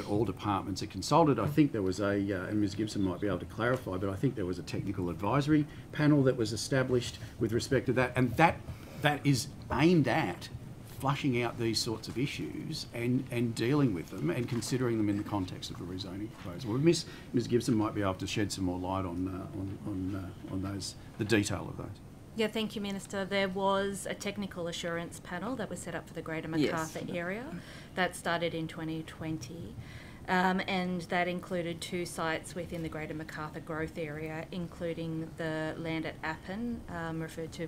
all departments are consulted. I think there was and Ms Gibson might be able to clarify, but I think there was a technical advisory panel that was established with respect to that, and that is aimed at flushing out these sorts of issues and dealing with them and considering them in the context of the rezoning proposal. Well, Ms Gibson might be able to shed some more light on those, the detail of those. Yeah, thank you, Minister. There was a technical assurance panel that was set up for the Greater Macarthur area. That started in 2020. And that included 2 sites within the Greater Macarthur growth area, including the land at Appin, referred to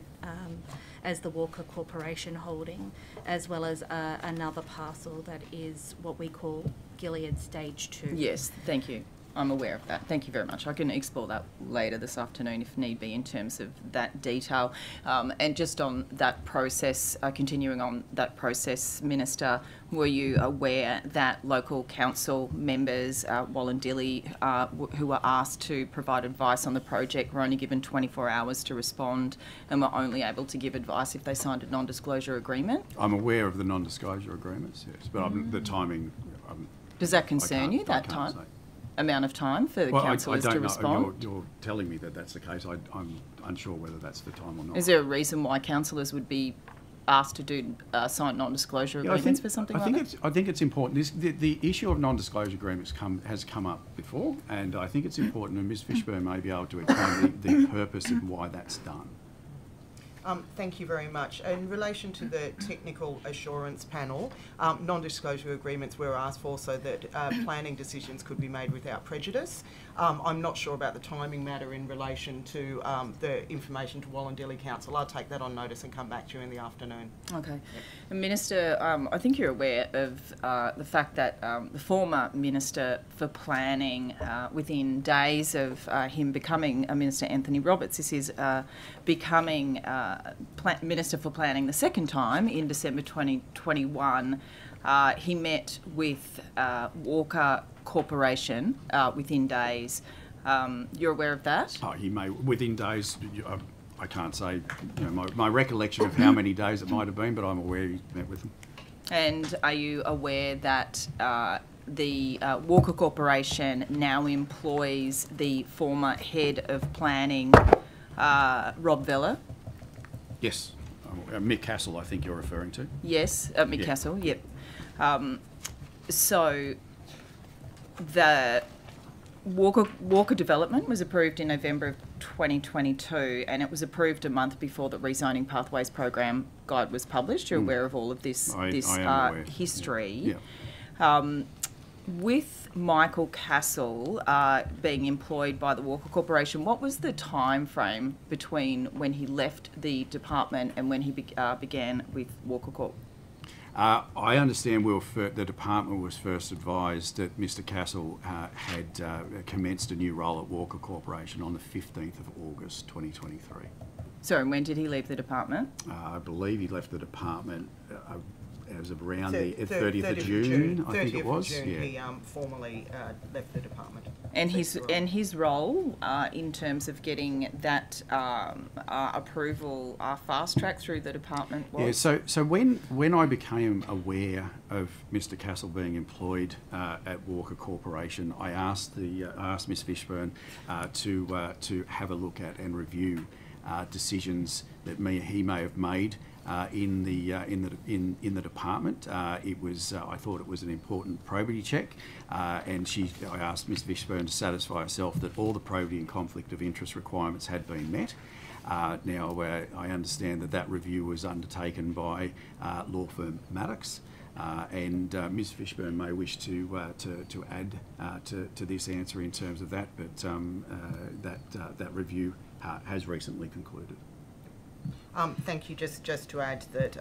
as the Walker Corporation holding, as well as another parcel that is what we call Gilead Stage 2. Yes, thank you. I'm aware of that. Thank you very much. I can explore that later this afternoon if need be in terms of that detail. And just on that process, continuing on that process, Minister, were you aware that local council members, Wallandilly, who were asked to provide advice on the project, were only given 24 hours to respond and were only able to give advice if they signed a non-disclosure agreement? I'm aware of the non-disclosure agreements, yes, but the timing... Does that concern you, that time? Amount of time for the councillors to respond? You're telling me that that's the case. I'm unsure whether that's the time or not. Is there a reason why councillors would be asked to do sign non-disclosure agreements for something like that? I think it's important. The issue of non-disclosure agreements has come up before, and I think it's important, and Ms Fishburn may be able to explain the purpose and why that's done. Thank you very much. In relation to the technical assurance panel, non-disclosure agreements were asked for so that planning decisions could be made without prejudice. I'm not sure about the timing matter in relation to the information to Wallandilly Council. I'll take that on notice and come back to you in the afternoon. Okay. Yep. And Minister, I think you're aware of the fact that the former Minister for Planning, within days of him becoming Minister Anthony Roberts, this is becoming Minister for Planning the second time in December 2021, he met with Walker Corporation within days. You're aware of that? Oh, he may, within days, I can't say, you know, my recollection of how many days it might have been, but I'm aware he met with them. And are you aware that the Walker Corporation now employs the former head of planning, Rob Vella? Yes. Mick Castle, I think you're referring to. Yes, Mick Castle, yep. So the Walker development was approved in November of 2022, and it was approved a month before the Rezoning Pathways Program Guide was published. You're aware of all of this, I am aware. history. Yeah. With Michael Castle being employed by the Walker Corporation, what was the time frame between when he left the department and when he began with Walker Corp? I understand the department was first advised that Mr Castle had commenced a new role at Walker Corporation on the 15th of August 2023. So, and when did he leave the department? I believe he left the department as of around So the 30th of June, I think it was. 30th of June, yeah. he formally left the department. And his role in terms of getting that approval fast tracked through the department was? Yeah, so when I became aware of Mr Castle being employed at Walker Corporation, I asked Ms Fishburn to have a look at and review decisions that he may have made in the department. It was I thought it was an important probity check, and I asked Ms Fishburn to satisfy herself that all the probity and conflict of interest requirements had been met. Now I understand that review was undertaken by law firm Maddox. And Ms Fishburn may wish to add to this answer in terms of that, but that review has recently concluded. Thank you. Just to add that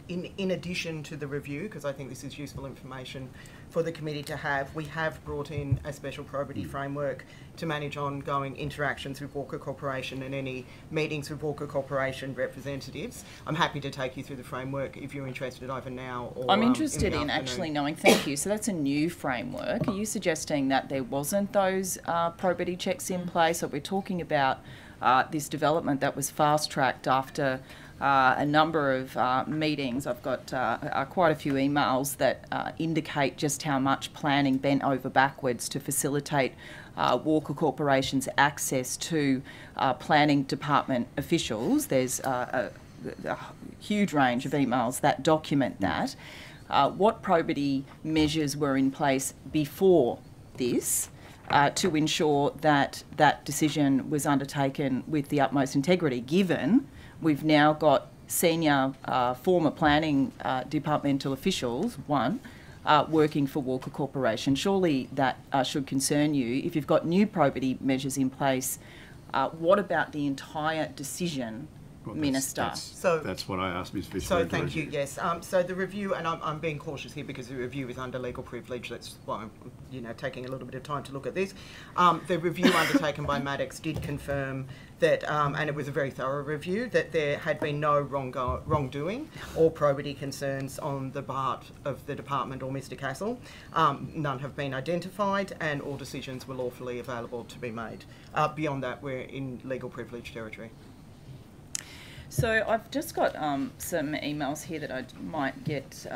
in addition to the review, because I think this is useful information for the committee to have, we have brought in a special probity framework to manage ongoing interactions with Walker Corporation and any meetings with Walker Corporation representatives. I'm happy to take you through the framework if you're interested either now or I'm interested in in actually knowing, thank you. So that's a new framework. Are you suggesting that there wasn't those probity checks in place, or we're talking about this development that was fast-tracked after a number of meetings? I've got quite a few emails that indicate just how much planning bent over backwards to facilitate Walker Corporation's access to planning department officials. There's a huge range of emails that document that. What probity measures were in place before this to ensure that that decision was undertaken with the utmost integrity, given we've now got senior former planning departmental officials, working for Walker Corporation? Surely that should concern you. If you've got new probity measures in place, what about the entire decision, Minister? That's what I asked Ms Fishburn. So thank you, yes. So the review, and I'm being cautious here because the review is under legal privilege. That's why I'm taking a little bit of time to look at this. The review undertaken by Maddox did confirm that, and it was a very thorough review, that there had been no wrongdoing or probity concerns on the part of the department or Mr Castle. None have been identified, and all decisions were lawfully available to be made. Beyond that, we're in legal privilege territory. So I've just got some emails here that I might get,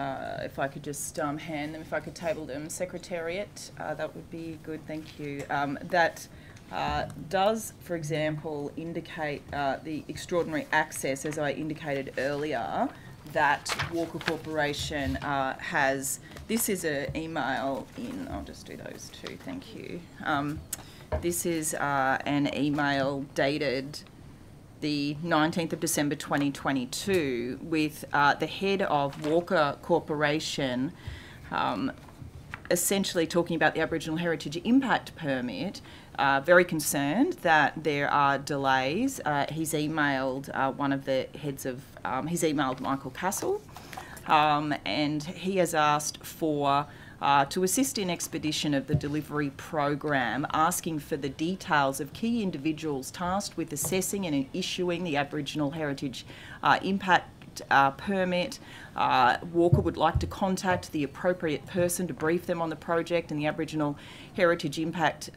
if I could just hand them, if I could table them. Secretariat, that would be good, thank you. That does, for example, indicate the extraordinary access, as I indicated earlier, that Walker Corporation has. This is an email in, I'll just do those two, thank you. This is an email dated the 19th of December 2022 with the head of Walker Corporation essentially talking about the Aboriginal Heritage Impact Permit, very concerned that there are delays. He's emailed one of the heads of, he's emailed Michael Castle, and he has asked for to assist in expedition of the delivery program, asking for the details of key individuals tasked with assessing and issuing the Aboriginal Heritage Impact Permit. Walker would like to contact the appropriate person to brief them on the project and the Aboriginal Heritage Impact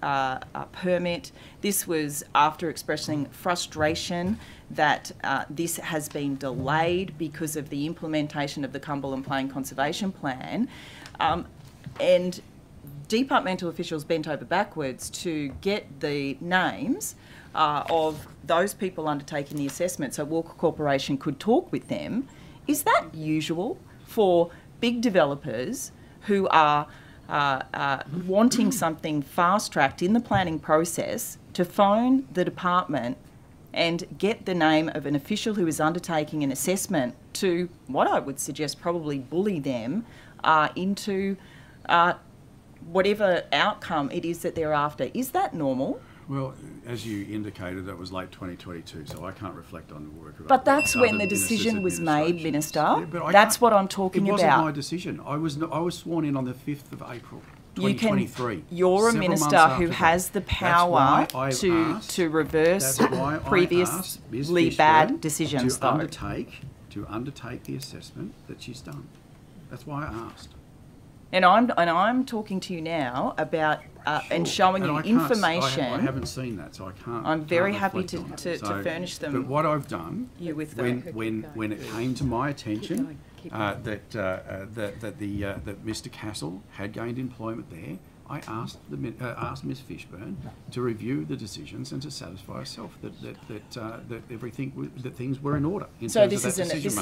Permit. This was after expressing frustration that this has been delayed because of the implementation of the Cumberland Plain Conservation Plan. And departmental officials bent over backwards to get the names of those people undertaking the assessment so Walker Corporation could talk with them. Is that usual for big developers who are wanting something fast-tracked in the planning process, to phone the department and get the name of an official who is undertaking an assessment to, what I would suggest, probably bully them into whatever outcome it is that they're after. Is that normal? Well, as you indicated, that was late 2022, so I can't reflect on the work of But that's when the decision was made, Minister. Yeah, that's what I'm talking about. It wasn't my decision. I was sworn in on the 5th of April, 2023. You're a minister who has the power to reverse previously bad decisions, to undertake the assessment that she's done. That's why I asked. And I'm talking to you now about and showing you information. I haven't seen that, so I can't. I'm very happy to furnish them. But what I've done, with when it came to my attention that Mr. Castle had gained employment there, I asked Ms. Fishburn to review the decisions and to satisfy herself that things were in order. So this is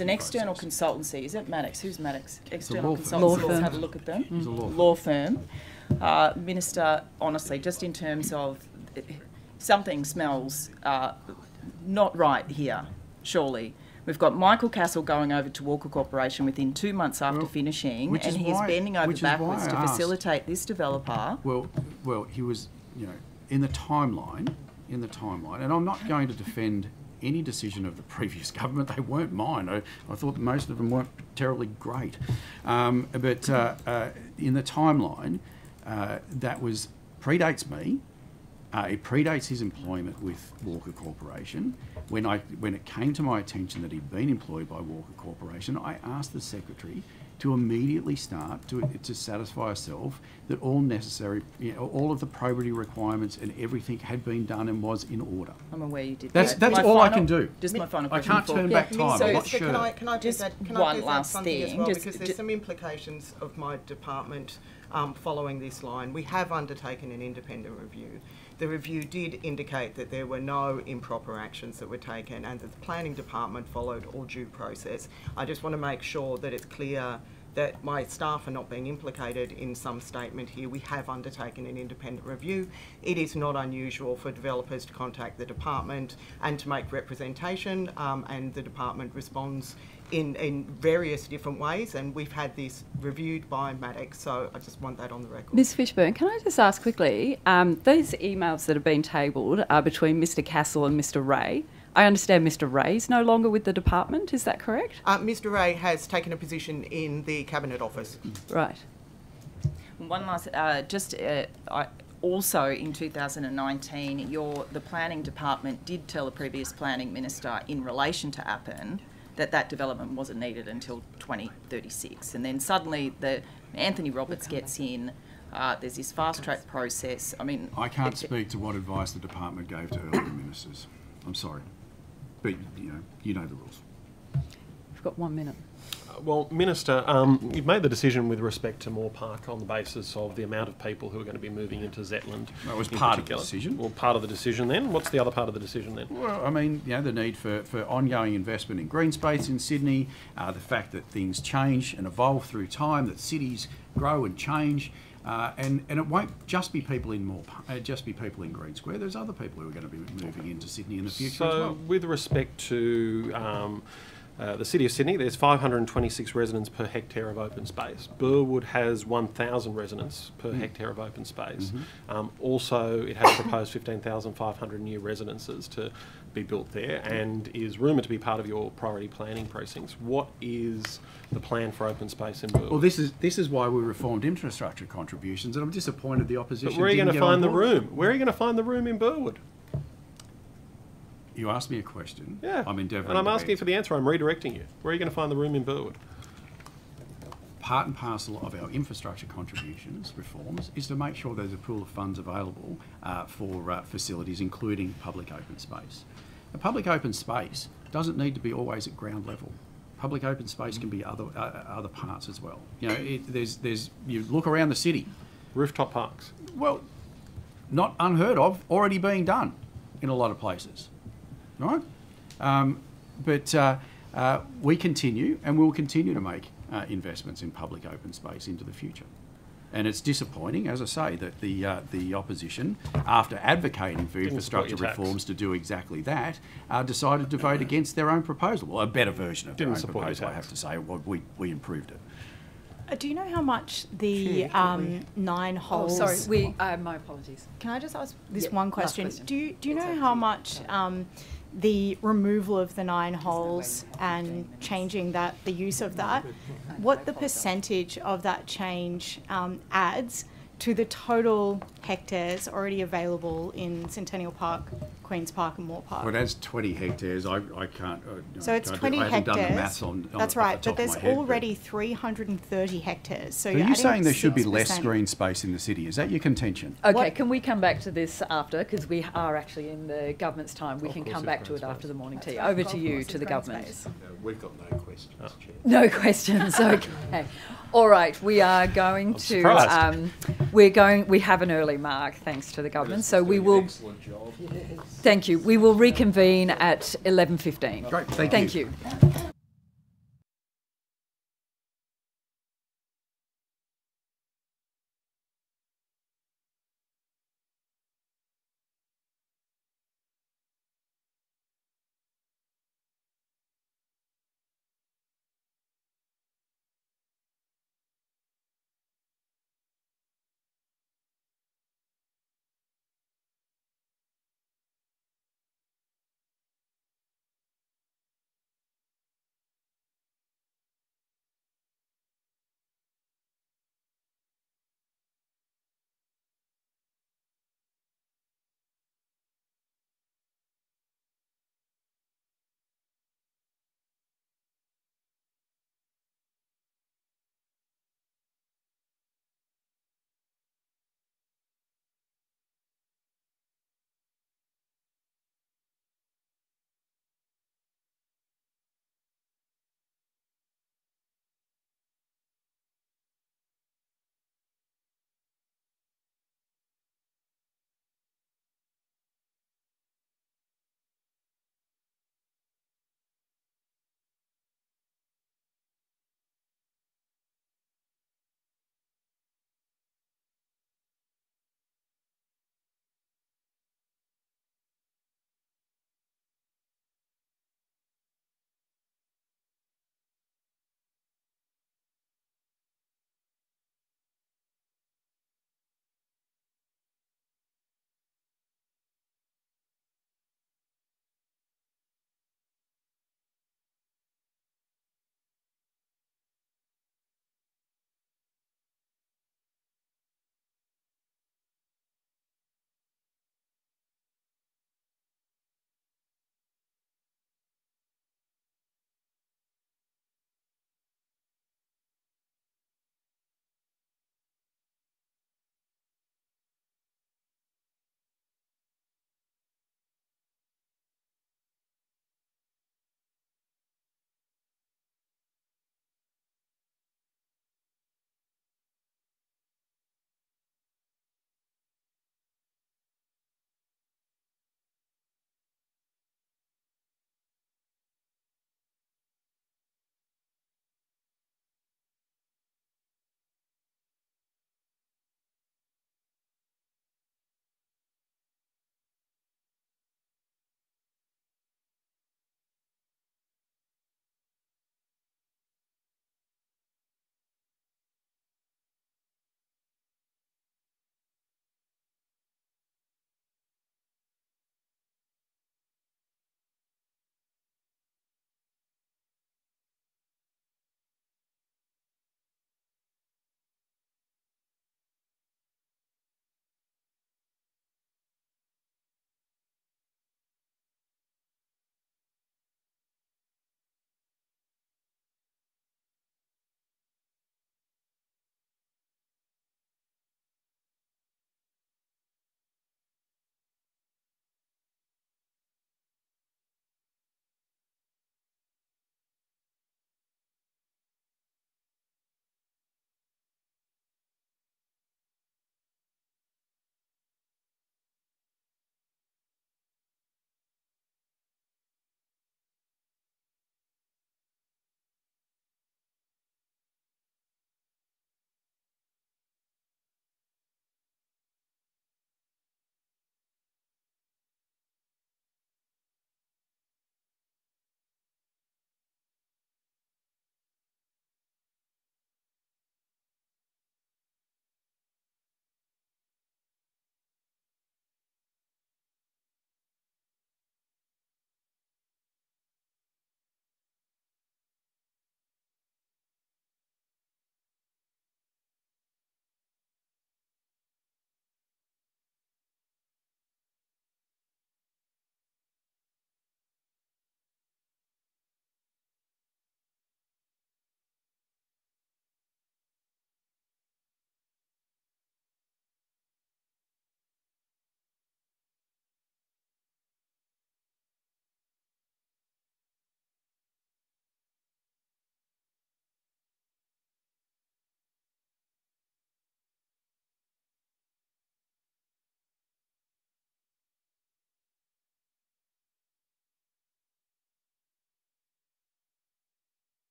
an external consultancy, is it? Maddox. Who's Maddox? External consultancy. Let's have a look at them. It's a law firm. Minister, honestly, just in terms of something smells not right here. Surely. We've got Michael Castle going over to Walker Corporation within 2 months after finishing, and he's bending over backwards to facilitate this developer. Well, he was, in the timeline, and I'm not going to defend any decision of the previous government. They weren't mine. I thought most of them weren't terribly great. But in the timeline, that predates me. It predates his employment with Walker Corporation. When it came to my attention that he'd been employed by Walker Corporation, I asked the Secretary to immediately start to satisfy herself that all necessary, all of the probity requirements and everything had been done and was in order. I'm aware you did that. That's all I can do. Just my final question. I can't turn back time. So, I'm not sure. Can I just add one last something thing? As well, because there's some implications of my department following this line. We have undertaken an independent review. The review did indicate that there were no improper actions that were taken and that the planning department followed all due process. I just want to make sure that it's clear that my staff are not being implicated in some statement here. We have undertaken an independent review. It is not unusual for developers to contact the department and to make representation, and the department responds in various different ways, and we've had this reviewed by Maddox, so I just want that on the record. Ms Fishburn, can I just ask quickly, these emails that have been tabled are between Mr Castle and Mr Ray. I understand Mr Ray's no longer with the department, is that correct? Mr Ray has taken a position in the Cabinet Office. Right. One last, also in 2019, the planning department did tell the previous planning minister in relation to Appin that development wasn't needed until 2036. And then suddenly Anthony Roberts gets in, there's this fast-track process. I mean... I can't speak to what advice the department gave to earlier ministers. I'm sorry. But, you know the rules. We've got 1 minute. Well, Minister, you've made the decision with respect to Moore Park on the basis of the amount of people who are going to be moving into Zetland. That was part of the decision. Well, part of the decision then. What's the other part of the decision then? Well, I mean, the need for ongoing investment in green space in Sydney, the fact that things change and evolve through time, that cities grow and change, and it won't just be people in Green Square. There's other people who are going to be moving into Sydney in the future as well. So, with respect to the City of Sydney, there's 526 residents per hectare of open space. Burwood has 1,000 residents per hectare of open space. Also, it has proposed 15,500 new residences to be built there and is rumoured to be part of your priority planning precincts. What is the plan for open space in Burwood? Well, this is why we reformed infrastructure contributions, and I'm disappointed the opposition. But where are you going to find the room? Where are you going to find the room in Burwood? You asked me a question. Yeah. I'm endeavouring. And I'm asking for the answer. I'm redirecting you. Where are you going to find the room in Burwood? Part and parcel of our infrastructure contributions reforms is to make sure there's a pool of funds available for facilities, including public open space. A public open space doesn't need to be always at ground level. Public open space can be other parts as well. You look around the city. Rooftop parks. Well, not unheard of, already being done in a lot of places. Right? But we continue and will continue to make investments in public open space into the future. And it's disappointing, as I say, that the opposition, after advocating for infrastructure reforms to do exactly that, decided to vote against their own proposal. Well, a better version of their own proposal, I have to say. Well, we improved it. Do you know how much the 9 holes... Oh, sorry, my apologies. Can I just ask this one question? Do you know how much the removal of the 9 holes and changing the use of that, what the percentage of that change adds to the total hectares already available in Centennial Park, Queen's Park and Moore Park? Well, that's 20 hectares. I can't... So it's 20 hectares. I haven't done the maths on That's right, but there's already 330 hectares. So you're saying there should be 6%. less green space in the city. Is that your contention? Okay, can we come back to this after? Because we are actually in the government's time. We can come back to it after the morning tea. Over to you, to the government. We've got no questions, Chair. No questions, okay. All right, we are going to... we have an early mark, thanks to the government, so we will... Excellent job. Thank you. We will reconvene at 11:15. Great, thank you.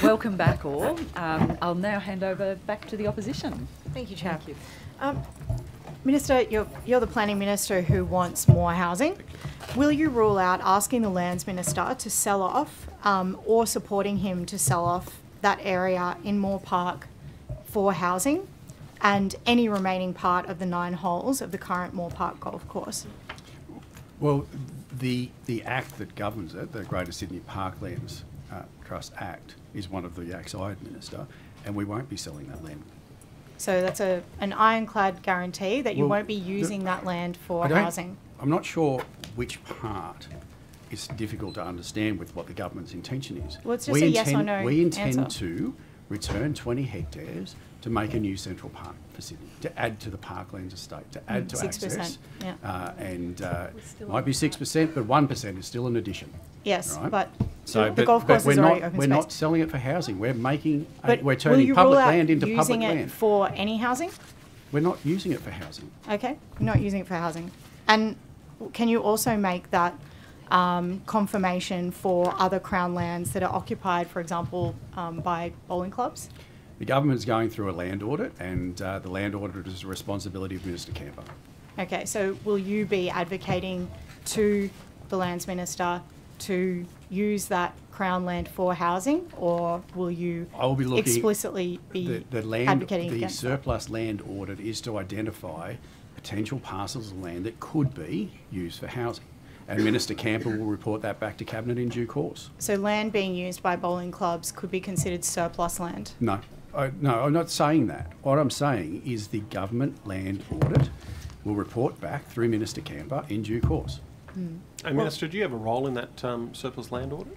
Welcome back all. I'll now hand over back to the opposition. Thank you, Chair. Thank you. Minister, you're the planning minister who wants more housing. Will you rule out asking the lands minister to sell off or supporting him to sell off that area in Moore Park for housing and any remaining part of the 9 holes of the current Moore Park golf course? Well, the act that governs it, the Greater Sydney Parklands Trust Act, is one of the acts I administer, and we won't be selling that land. So that's an ironclad guarantee that you Well, won't be using that land for I don't- housing? I'm not sure which part is difficult to understand with what the government's intention is. Well, it's just a yes or no We intend answer. to return 20 hectares to make a new central park for Sydney, to add to the Parklands estate, to add to 6%, access. yeah. And might be 6%, but 1% is still an addition. Yes, right? but So, the golf course we're is already not, open we're space. not selling it for housing. We're making, But we're will turning you public rule out land into public using it land. for any housing? We're not using it for housing. Okay, you're not using it for housing. And can you also make that confirmation for other Crown lands that are occupied, for example, by bowling clubs? The government's going through a land audit, and the land audit is the responsibility of Minister Camper. Okay, so will you be advocating to the Lands Minister to use that Crown land for housing, or will you I will be looking explicitly be the land, advocating the against that? surplus land audit is to identify potential parcels of land that could be used for housing. And Minister Camper will report that back to Cabinet in due course. So land being used by bowling clubs could be considered surplus land? No, no, I'm not saying that. What I'm saying is the government land audit will report back through Minister Camper in due course. And Minister, do you have a role in that surplus land audit?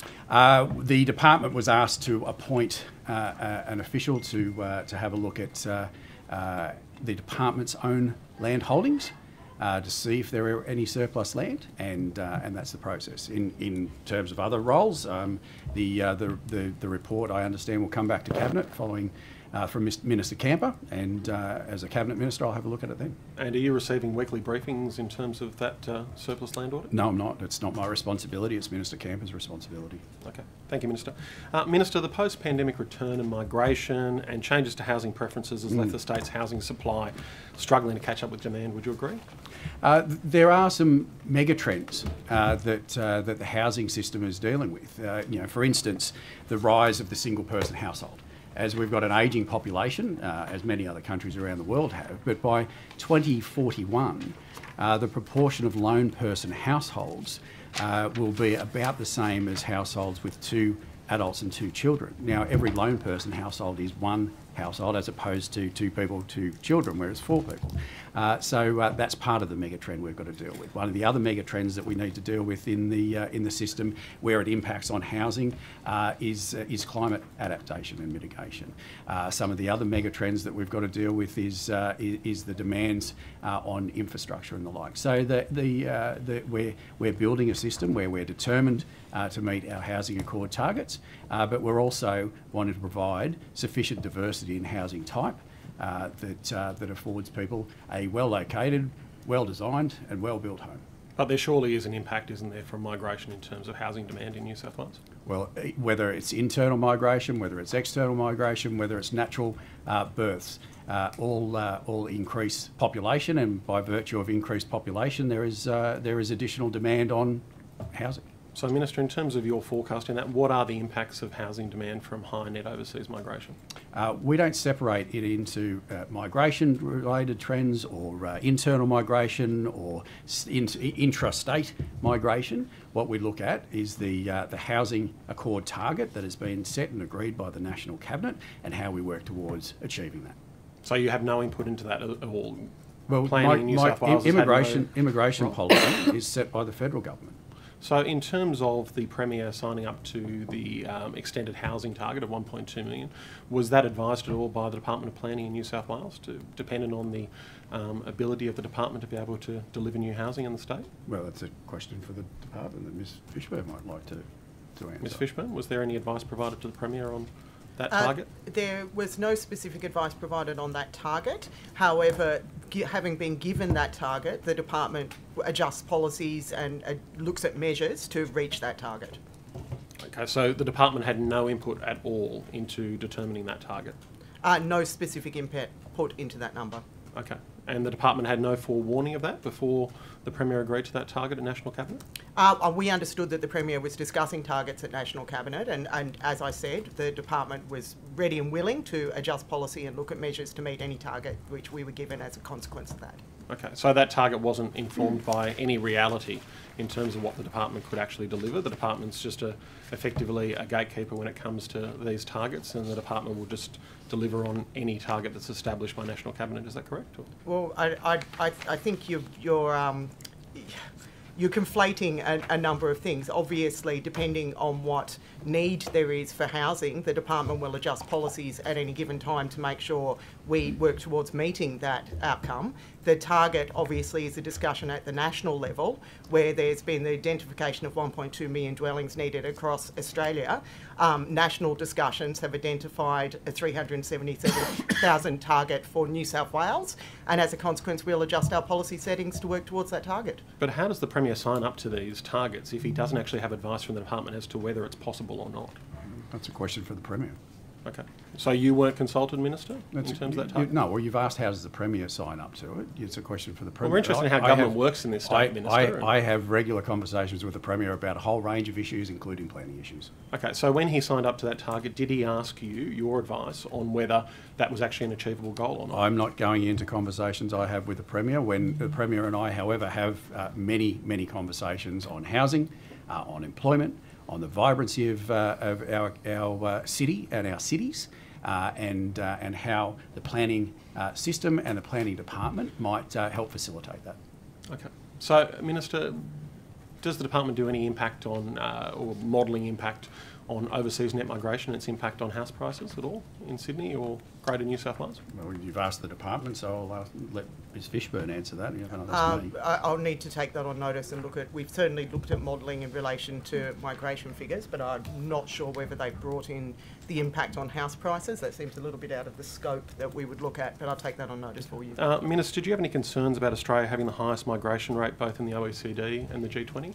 The department was asked to appoint an official to have a look at the department's own land holdings to see if there are any surplus land, and that's the process. In terms of other roles, the report, I understand, will come back to Cabinet following from Minister Camper, and as a Cabinet Minister, I'll have a look at it then. And are you receiving weekly briefings in terms of that surplus land audit? No, I'm not. It's not my responsibility. It's Minister Camper's responsibility. Okay, thank you, Minister. Minister, the post-pandemic return in migration and changes to housing preferences has left the state's housing supply struggling to catch up with demand. Would you agree? There are some mega trends that the housing system is dealing with. For instance, the rise of the single-person household. As we've got an ageing population, as many other countries around the world have, but by 2041, the proportion of lone person households will be about the same as households with 2 adults and 2 children. Now, every lone person household is 1 household as opposed to 2 people, 2 children, whereas 4 people. So that's part of the mega trend we've got to deal with. One of the other mega trends that we need to deal with in the system, where it impacts on housing, is climate adaptation and mitigation. Some of the other mega trends that we've got to deal with is the demands on infrastructure and the like. So we're building a system where we're determined to meet our housing accord targets, but we're also wanting to provide sufficient diversity in housing type that affords people a well-located, well-designed and well-built home. But there surely is an impact, isn't there, from migration in terms of housing demand in New South Wales? Well, whether it's internal migration, whether it's external migration, whether it's natural births, all increase population, and by virtue of increased population, there is additional demand on housing. So, Minister, in terms of your forecast in that, what are the impacts of housing demand from high net overseas migration? We don't separate it into migration-related trends or internal migration or intrastate migration. What we look at is the housing accord target that has been set and agreed by the National Cabinet and how we work towards achieving that. So you have no input into that at all? Well, Planning in New South Wales immigration policy is set by the federal government. So in terms of the Premier signing up to the extended housing target of 1.2 million, was that advised at all by the Department of Planning in New South Wales, dependent on the ability of the department to be able to deliver new housing in the state? Well, that's a question for the department that Ms Fishburne might like to answer. Ms Fishburne, was there any advice provided to the Premier on that target? There was no specific advice provided on that target. However, having been given that target, the department adjusts policies and looks at measures to reach that target. Okay, so the department had no input at all into determining that target? No specific input into that number. Okay. And the department had no forewarning of that before the Premier agreed to that target at National Cabinet? We understood that the Premier was discussing targets at National Cabinet, and as I said, the department was ready and willing to adjust policy and look at measures to meet any target which we were given as a consequence of that. Okay, so that target wasn't informed by any reality in terms of what the department could actually deliver. The department's just effectively a gatekeeper when it comes to these targets, and the department will just deliver on any target that's established by National Cabinet. Is that correct? Or? Well, I think you're conflating a number of things. Obviously, depending on what need there is for housing, the department will adjust policies at any given time to make sure we work towards meeting that outcome. The target, obviously, is a discussion at the national level, where there's been the identification of 1.2 million dwellings needed across Australia. National discussions have identified a 377,000 target for New South Wales, and as a consequence, we'll adjust our policy settings to work towards that target. But how does the Premier sign up to these targets if he doesn't actually have advice from the department as to whether it's possible or not? That's a question for the Premier. Okay. So you weren't consulted, Minister, in terms of that target? No, well, you've asked how does the Premier sign up to it. It's a question for the Premier. Well, we're interested in how government works in this state, Minister. I have regular conversations with the Premier about a whole range of issues, including planning issues. Okay, so when he signed up to that target, did he ask you your advice on whether that was actually an achievable goal or not? I'm not going into conversations I have with the Premier. When the Premier and I, however, have many, many conversations on housing, on employment, on the vibrancy of our city and our cities, and how the planning system and the planning department might help facilitate that. Okay. So, Minister, does the department do any impact on, or modelling impact on overseas net migration and its impact on house prices at all in Sydney or Greater New South Wales? Well, you've asked the department, so I'll let Ms Fishburn answer that. I'll need to take that on notice and look at. We've certainly looked at modelling in relation to migration figures, but I'm not sure whether they've brought in the impact on house prices. That seems a little bit out of the scope that we would look at, but I'll take that on notice for you. Minister, do you have any concerns about Australia having the highest migration rate both in the OECD and the G20?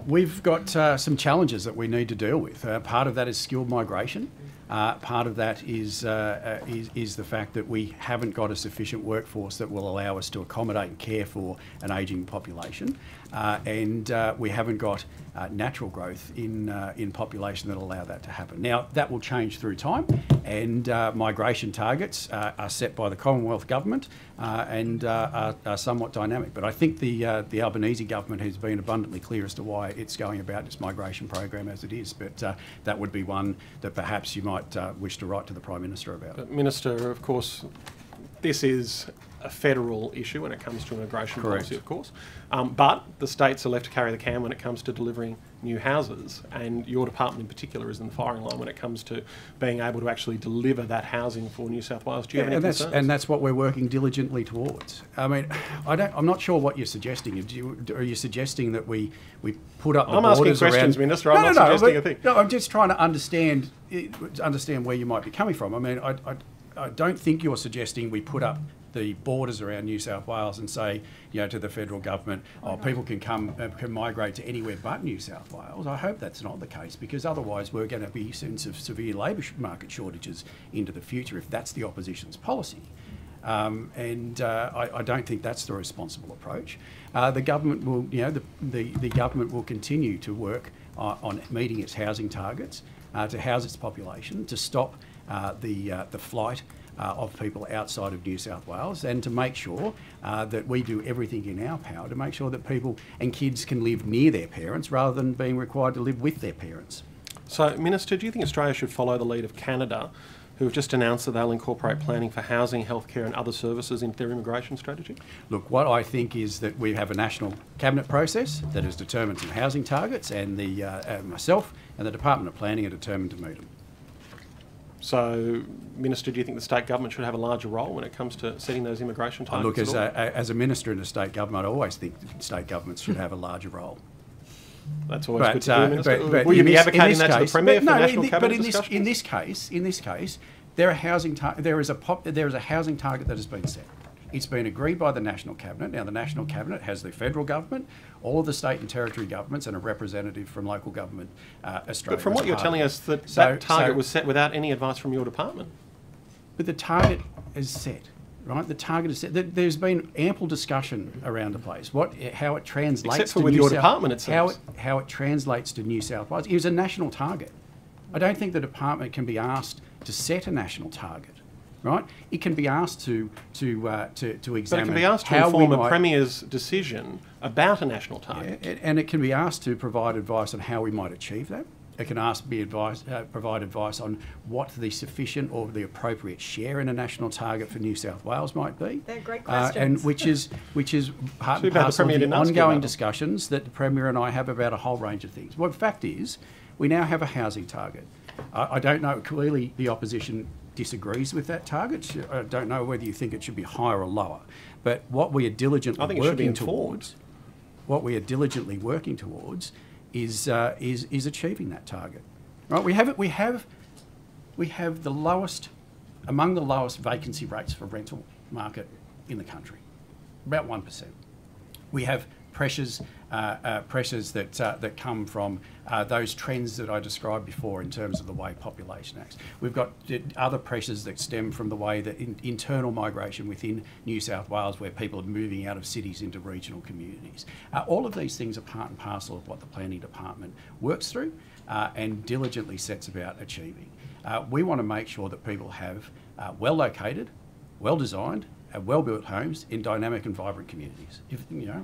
We've got some challenges that we need to deal with. Part of that is skilled migration. Part of that is the fact that we haven't got a sufficient workforce that will allow us to accommodate and care for an ageing population, and we haven't got natural growth in population that will allow that to happen. Now that will change through time, and migration targets are set by the Commonwealth Government and are somewhat dynamic. But I think the Albanese government has been abundantly clear as to why it's going about its migration program as it is. But that would be one that perhaps you might wish to write to the Prime Minister about. But Minister, of course, this is a federal issue when it comes to immigration policy, of course. But the states are left to carry the can when it comes to delivering new houses, and your department in particular is in the firing line when it comes to being able to actually deliver that housing for New South Wales. Do you have any concerns? And that's what we're working diligently towards. I mean, I'm not sure what you're suggesting. Are you suggesting that we put up the borders around... I'm asking questions, Minister. I'm not suggesting a thing. No, I'm just trying to understand where you might be coming from. I mean, I don't think you're suggesting we put up the borders around New South Wales and say, to the federal government, people can migrate to anywhere but New South Wales. I hope that's not the case, because otherwise we're going to be in some severe labour market shortages into the future if that's the opposition's policy. I don't think that's the responsible approach. The government will, the government will continue to work on meeting its housing targets, to house its population, to stop the flight of people outside of New South Wales, and to make sure that we do everything in our power to make sure that people and kids can live near their parents rather than being required to live with their parents. So, Minister, do you think Australia should follow the lead of Canada, who have just announced that they'll incorporate planning for housing, healthcare and other services into their immigration strategy? Look, what I think is that we have a national cabinet process that has determined some housing targets, and myself and the Department of Planning are determined to meet them. So, Minister, do you think the state government should have a larger role when it comes to setting those immigration targets? Look, as a minister in a state government, I always think state governments should have a larger role. That's always good to hear, Minister. Will you be advocating that to the Premier for national cabinet discussions? But in this case, there is a housing target that has been set. It's been agreed by the National Cabinet. Now, the National Cabinet has the federal government, all of the state and territory governments, and a representative from local government Australia. But from what you're telling us, that target was set without any advice from your department. But the target is set. Right, the target is set. There's been ample discussion around the place. How it translates Except for to with New your South, department, it seems. how it translates to New South Wales. It was a national target. I don't think the department can be asked to set a national target. Right, it can be asked to examine. But it can be asked to inform a Premier's decision about a national target. Yeah, and it can be asked to provide advice on how we might achieve that. It can provide advice on what the sufficient or the appropriate share in a national target for New South Wales might be. They're great questions. And which is part and parcel of the ongoing discussions that the Premier and I have about a whole range of things. Well, the fact is, we now have a housing target. I don't know, clearly the opposition disagrees with that target. I don't know whether you think it should be higher or lower. But what we are diligently working towards, is achieving that target. Right? We have the lowest, among the lowest vacancy rates for rental market in the country, about 1%. We have pressures that come from those trends that I described before in terms of the way population acts. We've got other pressures that stem from the way that internal migration within New South Wales, where people are moving out of cities into regional communities. All of these things are part and parcel of what the Planning Department works through and diligently sets about achieving. We want to make sure that people have well-located, well-designed, and well-built homes in dynamic and vibrant communities.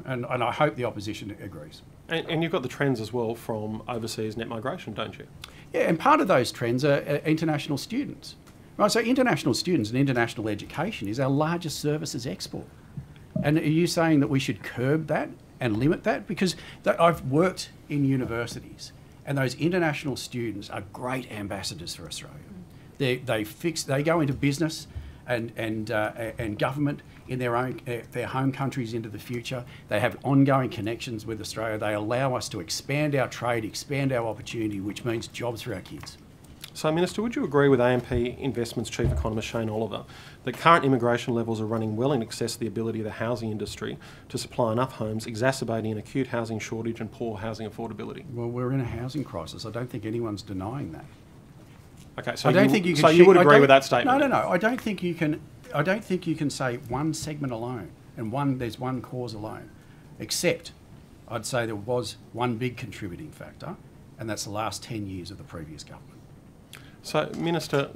And I hope the opposition agrees. And you've got the trends as well from overseas net migration, don't you? Yeah, and part of those trends are international students. Right, so international students and international education is our largest services export. And are you saying that we should curb that and limit that? Because I've worked in universities, and those international students are great ambassadors for Australia. They go into business and government in their home countries into the future. They have ongoing connections with Australia. They allow us to expand our trade, expand our opportunity, which means jobs for our kids. So, Minister, would you agree with AMP Investments Chief Economist Shane Oliver that current immigration levels are running well in excess of the ability of the housing industry to supply enough homes, exacerbating an acute housing shortage and poor housing affordability? Well, we're in a housing crisis. I don't think anyone's denying that. Okay, so you would agree with that statement? No. I don't think you can say one segment alone and there's one cause alone, except I'd say there was one big contributing factor, and that's the last 10 years of the previous government. So, Minister,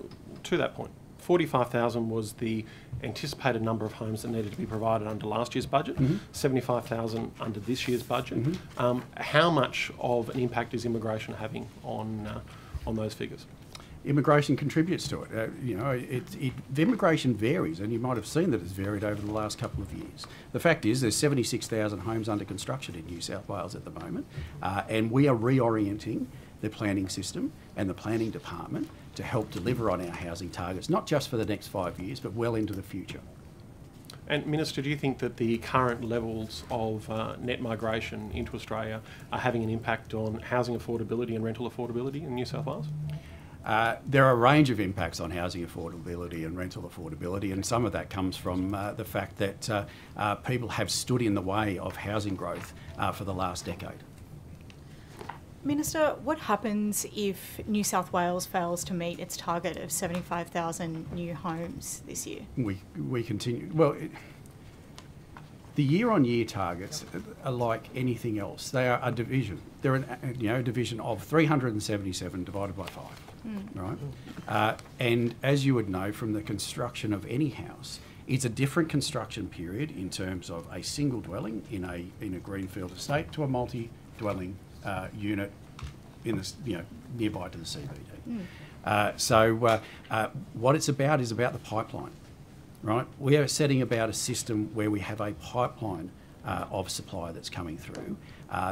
to that point, 45,000 was the anticipated number of homes that needed to be provided under last year's budget, 75,000 under this year's budget. How much of an impact is immigration having on those figures? Immigration contributes to it. The immigration varies, and you might have seen that it's varied over the last couple of years. The fact is there's 76,000 homes under construction in New South Wales at the moment, and we are reorienting the planning system and the planning department to help deliver on our housing targets, not just for the next 5 years, but well into the future. And Minister, do you think that the current levels of net migration into Australia are having an impact on housing affordability and rental affordability in New South Wales? There are a range of impacts on housing affordability and rental affordability, and some of that comes from the fact that people have stood in the way of housing growth for the last decade. Minister, what happens if New South Wales fails to meet its target of 75,000 new homes this year? We continue. Well, the year-on-year targets are like anything else. They are a division. They're a division of 377 divided by 5. Right? And as you would know from the construction of any house, it's a different construction period in terms of a single dwelling in a greenfield estate to a multi-dwelling unit in the nearby to the CBD. So what it's about is about the pipeline, right? We are setting about a system where we have a pipeline of supply that's coming through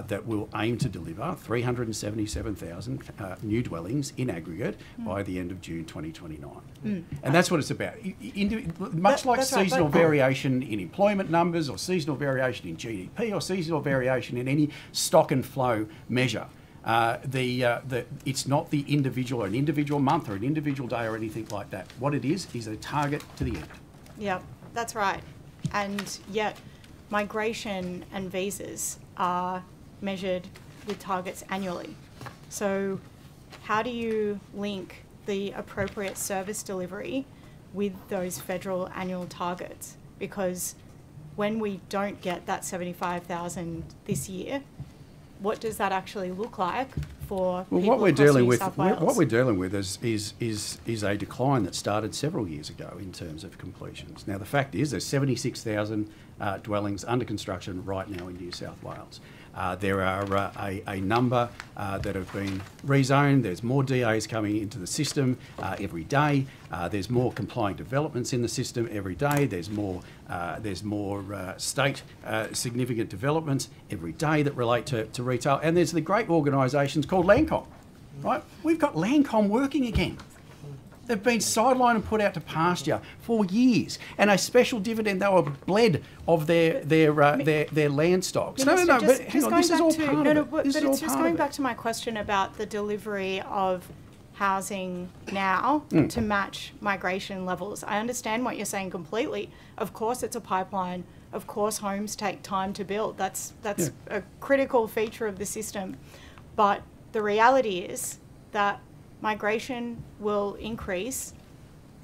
that will aim to deliver 377,000 new dwellings in aggregate by the end of June 2029. And that's what it's about. Much like seasonal variation in employment numbers or seasonal variation in GDP or seasonal variation in any stock and flow measure, it's not the individual or an individual month or an individual day or anything like that. What it is a target to the end. Yeah, that's right. and yet migration and visas are measured with targets annually. So how do you link the appropriate service delivery with those federal annual targets? Because when we don't get that 75,000 this year, what does that actually look like for people what we're across dealing New with, South Wales? what we're dealing with is a decline that started several years ago in terms of completions. Now the fact is there's 76,000 dwellings under construction right now in New South Wales. There are a number that have been rezoned. There's more DAs coming into the system every day. There's more complying developments in the system every day. There's more state significant developments every day that relate to retail. And there's the great organisations called Landcom, right? We've got Landcom working again. They've been sidelined and put out to pasture for years, and a special dividend. They were bled of their land stocks. Minister, But hang on, this is all part of it. But it's just going back to my question about the delivery of housing now to match migration levels. I understand what you're saying completely. Of course, it's a pipeline. Of course, homes take time to build. That's a critical feature of the system. But the reality is that migration will increase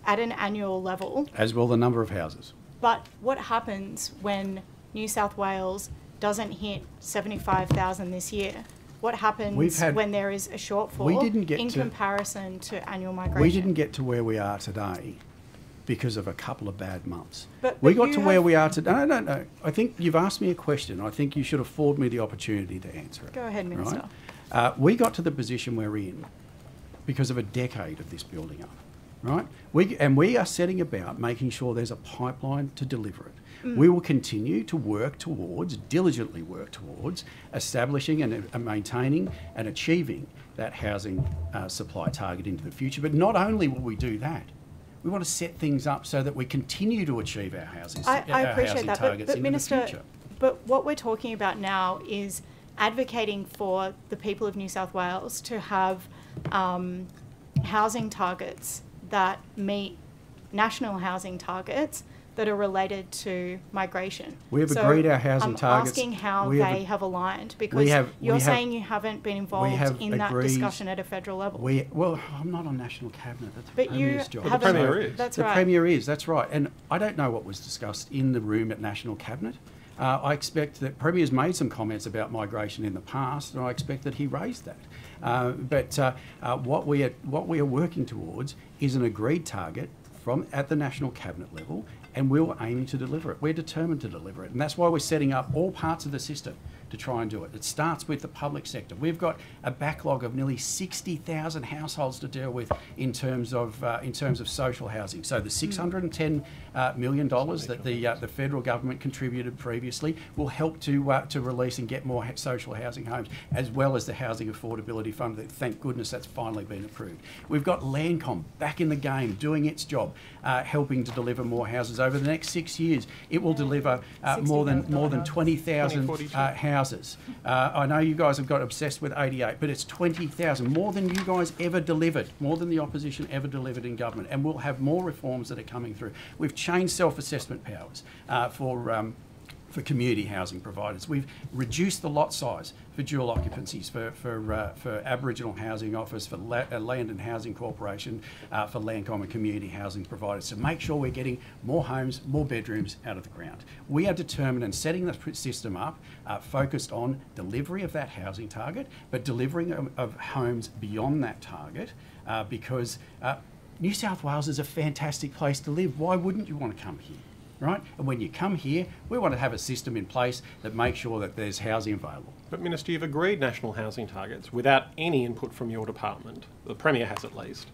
at an annual level. As will the number of houses. But what happens when New South Wales doesn't hit 75,000 this year? What happens when there is a shortfall in comparison to annual migration? We didn't get to where we are today because of a couple of bad months. But we got to where we are today. No. I think you've asked me a question. I think you should afford me the opportunity to answer it. Go ahead, Minister. Right? We got to the position we're in because of a decade of this building up, right? We are setting about making sure there's a pipeline to deliver it. We will continue to diligently work towards establishing and maintaining and achieving that housing supply target into the future. But not only will we do that, we want to set things up so that we continue to achieve our housing targets but into Minister, the future. But what we're talking about now is advocating for the people of New South Wales to have housing targets that meet national housing targets that are related to migration. We have agreed our housing targets. I'm asking how they have aligned, because you're saying you haven't been involved in that discussion at a federal level. Well, I'm not on National Cabinet. That's the but Premier's job. The Premier is. That's the right. Premier is, that's right. And I don't know what was discussed in the room at National Cabinet. I expect that Premier's made some comments about migration in the past, and I expect that he raised that. But what we are working towards is an agreed target at the National Cabinet level, and we're aiming to deliver it. We're determined to deliver it, and that's why we're setting up all parts of the system to try and do it. It starts with the public sector. We've got a backlog of nearly 60,000 households to deal with in terms of social housing. So the $610 million that the federal government contributed previously will help to release and get more social housing homes, as well as the Housing Affordability Fund. That, thank goodness, that's finally been approved. We've got Landcom back in the game, doing its job, helping to deliver more houses. Over the next 6 years, it will deliver more than 20,000 houses. I know you guys have got obsessed with 88, but it's 20,000, more than you guys ever delivered, more than the opposition ever delivered in government. And we'll have more reforms that are coming through. We've changed self-assessment powers for community housing providers. We've reduced the lot size for dual occupancies, for Aboriginal Housing Office, for Land and Housing Corporation, for Landcom and community housing providers, to make sure we're getting more homes, more bedrooms out of the ground. We are determined in setting the system up, focused on delivery of that housing target, but delivering of homes beyond that target, because New South Wales is a fantastic place to live. Why wouldn't you want to come here? Right? And when you come here, we want to have a system in place that makes sure that there's housing available. But Minister, you've agreed national housing targets without any input from your department. The Premier has at least.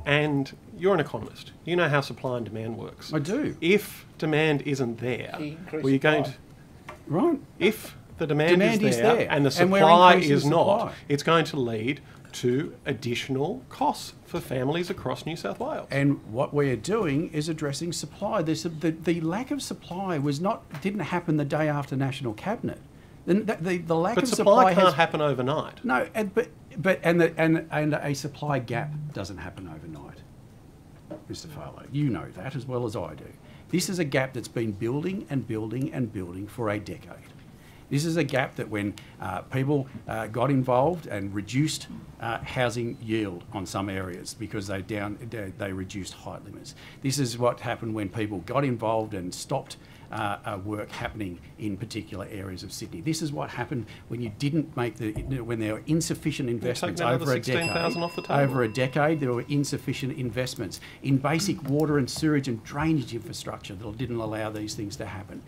And you're an economist. You know how supply and demand works. I do. If demand isn't there, well, you're going to... Right. If the demand is there and the and supply is not, it's going to lead to additional costs for families across New South Wales. And what we are doing is addressing supply. The lack of supply didn't happen the day after National Cabinet. The lack but of supply can't happen overnight. No, and a supply gap doesn't happen overnight, Mr. Farlow. You know that as well as I do. This is a gap that's been building and building and building for a decade. This is a gap that when people got involved and reduced housing yield on some areas because they reduced height limits. This is what happened when people got involved and stopped work happening in particular areas of Sydney. This is what happened when you didn't make when there were insufficient investments over a decade. Off the table. Over a decade, there were insufficient investments in basic water and sewage and drainage infrastructure that didn't allow these things to happen.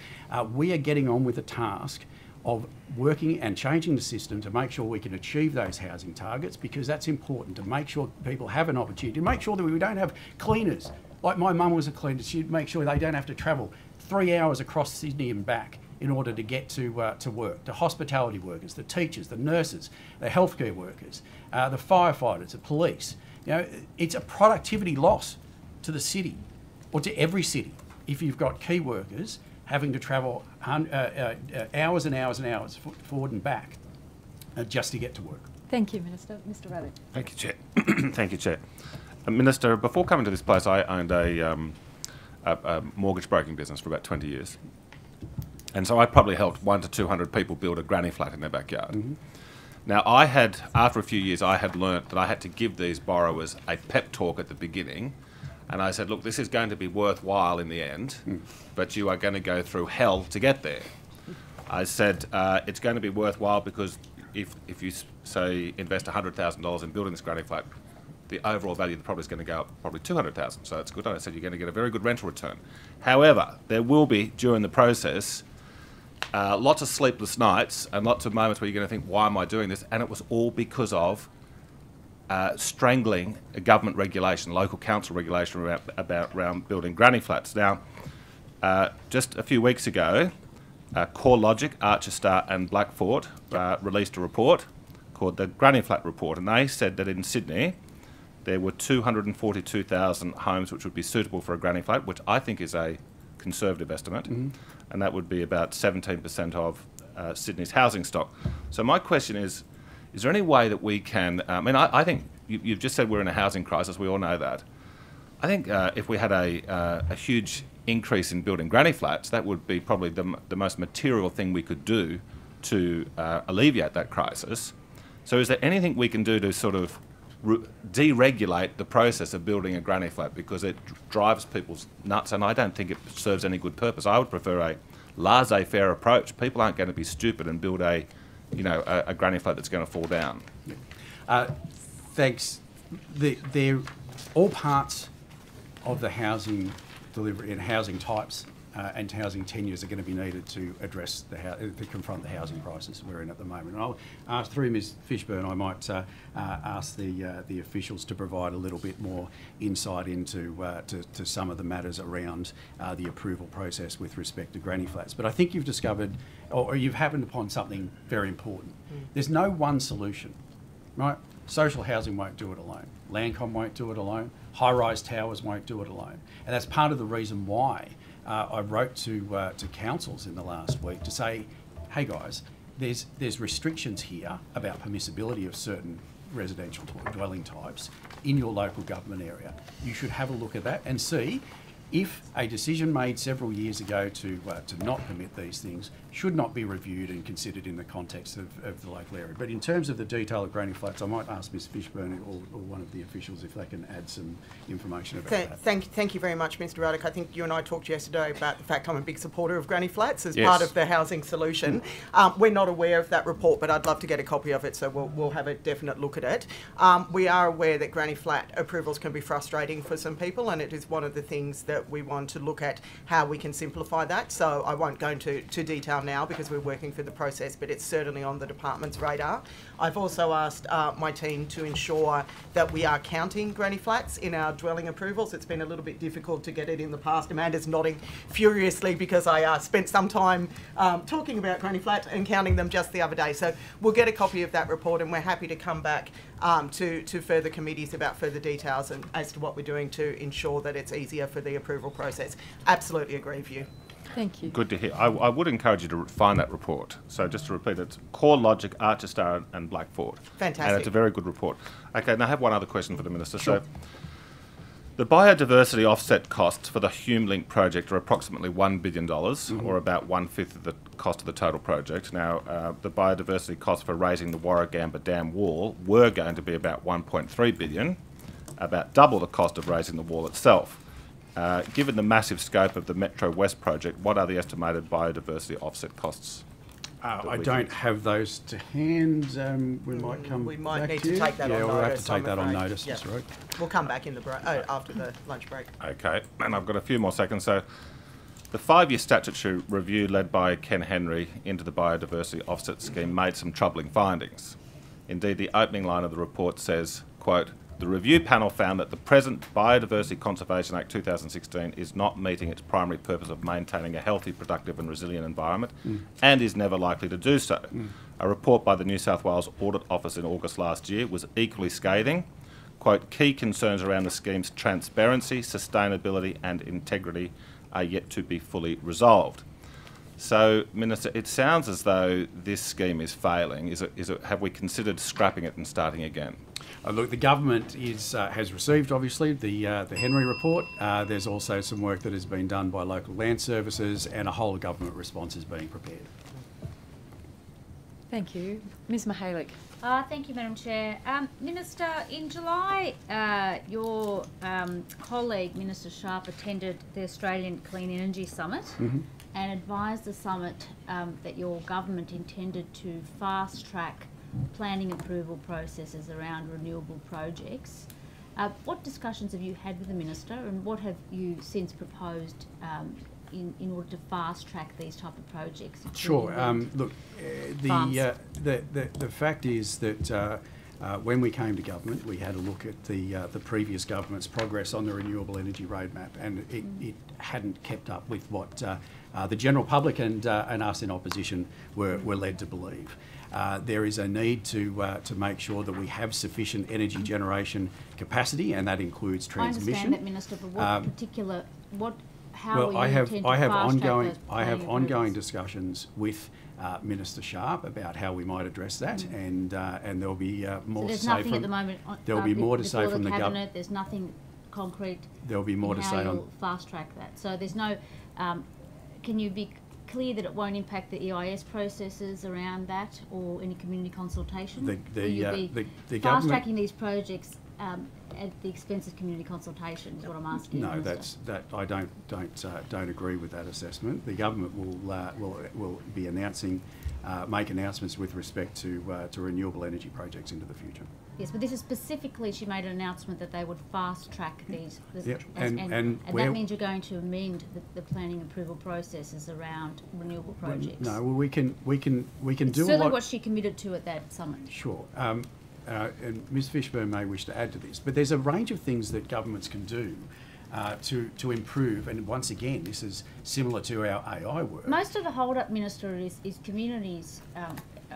We are getting on with the task of working and changing the system to make sure we can achieve those housing targets, because that's important, to make sure people have an opportunity, to make sure that we don't have cleaners. Like my mum was a cleaner, she'd make sure they don't have to travel 3 hours across Sydney and back in order to get to work. The hospitality workers, the teachers, the nurses, the healthcare workers, the firefighters, the police. You know, it's a productivity loss to the city, or to every city, if you've got key workers having to travel hours and hours and hours forward and back just to get to work. Thank you, Minister. Mr. Raddick. Thank you, Chair. Thank you, Chair. Minister, before coming to this place, I owned a mortgage broking business for about 20 years. And so I probably helped 100 to 200 people build a granny flat in their backyard. Mm-hmm. Now, after a few years, I had learnt that I had to give these borrowers a pep talk at the beginning. And I said, look, this is going to be worthwhile in the end, but you are going to go through hell to get there. I said, it's going to be worthwhile because if you, say, invest $100,000 in building this granny flat, the overall value of the property is going to go up probably $200,000, so that's good. I said, you're going to get a very good rental return. However, there will be, during the process, lots of sleepless nights and lots of moments where you're going to think, why am I doing this? And it was all because of strangling a government regulation, local council regulation around building granny flats. Now, just a few weeks ago, CoreLogic, Archer Star and Blackford released a report called the Granny Flat Report, and they said that in Sydney there were 242,000 homes which would be suitable for a granny flat, which I think is a conservative estimate, and that would be about 17% of Sydney's housing stock. So my question is there any way that we can... I think you've just said we're in a housing crisis, we all know that. I think if we had a huge increase in building granny flats, that would be probably the most material thing we could do to alleviate that crisis. So is there anything we can do to sort of deregulate the process of building a granny flat, because it drives people's nuts and I don't think it serves any good purpose? I would prefer a laissez-faire approach. People aren't going to be stupid and build a granny flat that's going to fall down. Thanks. They're all parts of the housing delivery and housing types and housing tenures are going to be needed to address to confront the housing crisis we're in at the moment. And I'll ask, through Ms Fishburn, I might ask the officials to provide a little bit more insight into to some of the matters around the approval process with respect to granny flats. But I think you've discovered, or you've happened upon something very important. There's no one solution, right? Social housing won't do it alone. Landcom won't do it alone. High-rise towers won't do it alone. And that's part of the reason why I wrote to councils in the last week to say, hey guys, there's restrictions here about permissibility of certain residential dwelling types in your local government area. You should have a look at that and see if a decision made several years ago to not permit these things should not be reviewed and considered in the context of the local area. But in terms of the detail of granny flats, I might ask Ms Fishburn or one of the officials if they can add some information about that. Thank you very much, Mr Raddick. I think you and I talked yesterday about the fact I'm a big supporter of granny flats as part of the housing solution. We're not aware of that report, but I'd love to get a copy of it, so we'll have a definite look at it. We are aware that granny flat approvals can be frustrating for some people, and it is one of the things that we want to look at how we can simplify that. So I won't go into detail now because we're working through the process, but it's certainly on the department's radar. I've also asked my team to ensure that we are counting granny flats in our dwelling approvals. It's been a little bit difficult to get it in the past. Amanda's nodding furiously because I spent some time talking about granny flats and counting them just the other day. So we'll get a copy of that report and we're happy to come back to further committees about further details and as to what we're doing to ensure that it's easier for the approval process. Absolutely agree with you. Thank you. Good to hear. I would encourage you to find that report. So just to repeat, it's CoreLogic, Archer Star and Blackford. Fantastic. And it's a very good report. Okay, now I have one other question for the Minister. Sure. The biodiversity offset costs for the HumeLink project are approximately $1 billion, or about 1/5 of the cost of the total project. Now, the biodiversity costs for raising the Warragamba Dam wall were going to be about $1.3 billion, about double the cost of raising the wall itself. Given the massive scope of the Metro West project, what are the estimated biodiversity offset costs? I don't have those to hand. We might come. We might back need to to you. take that on Yeah, notice. we'll have to take I'm that on afraid. notice. Yeah. That's right. We'll come back in the after the lunch break. Okay, and I've got a few more seconds. So, the 5-year statutory review led by Ken Henry into the biodiversity offset scheme made some troubling findings. Indeed, the opening line of the report says, quote, "The review panel found that the present Biodiversity Conservation Act 2016 is not meeting its primary purpose of maintaining a healthy, productive and resilient environment and is never likely to do so." A report by the New South Wales Audit Office in August last year was equally scathing. Quote, "Key concerns around the scheme's transparency, sustainability and integrity are yet to be fully resolved." So, Minister, it sounds as though this scheme is failing. Have we considered scrapping it and starting again? Look, the government has received, obviously, the Henry report. There's also some work that has been done by local land services, and a whole government response is being prepared. Thank you. Ms Mihalik. Thank you, Madam Chair. Minister, in July, your colleague, Minister Sharp, attended the Australian Clean Energy Summit and advised the summit that your government intended to fast-track planning approval processes around renewable projects. What discussions have you had with the Minister, and what have you since proposed in order to fast-track these type of projects? Sure. Look, the fact is that when we came to government, we had a look at the previous government's progress on the renewable energy roadmap, and it hadn't kept up with what the general public and us in opposition were led to believe. There is a need to make sure that we have sufficient energy generation capacity, and that includes transmission. I understand that, Minister, but what particular how well, will you I have intend to ongoing discussions with Minister Sharp about how we might address that, and there'll be more to say. So there's nothing at the moment. There'll be more to say from the cabinet. There's nothing concrete. There'll be more to say on fast track that. So there's no. Can you be clear that it won't impact the EIS processes around that, or any community consultation? The fast tracking these projects at the expense of community consultation is what I'm asking. No, I don't agree with that assessment. The government will be make announcements with respect to renewable energy projects into the future. Yes, but this is specifically, she made an announcement that they would fast track these. Yep. And that means you're going to amend the planning approval processes around renewable projects. No, well, we can do certainly a lot. what she committed to at that summit. Sure. And Ms Fishburn may wish to add to this, but there's a range of things that governments can do to improve, and once again, this is similar to our AI work. Most of the hold-up, Minister, is communities,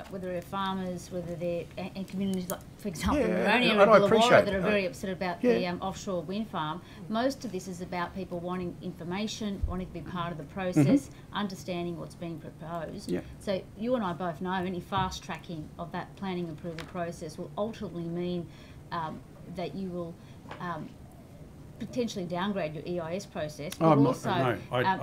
whether they're farmers, whether they're and communities like, for example, Maronia and Illawarra that are very upset about the offshore wind farm. Most of this is about people wanting information, wanting to be part of the process, understanding what's being proposed. Yeah. So you and I both know any fast-tracking of that planning approval process will ultimately mean that you will potentially downgrade your EIS process, but also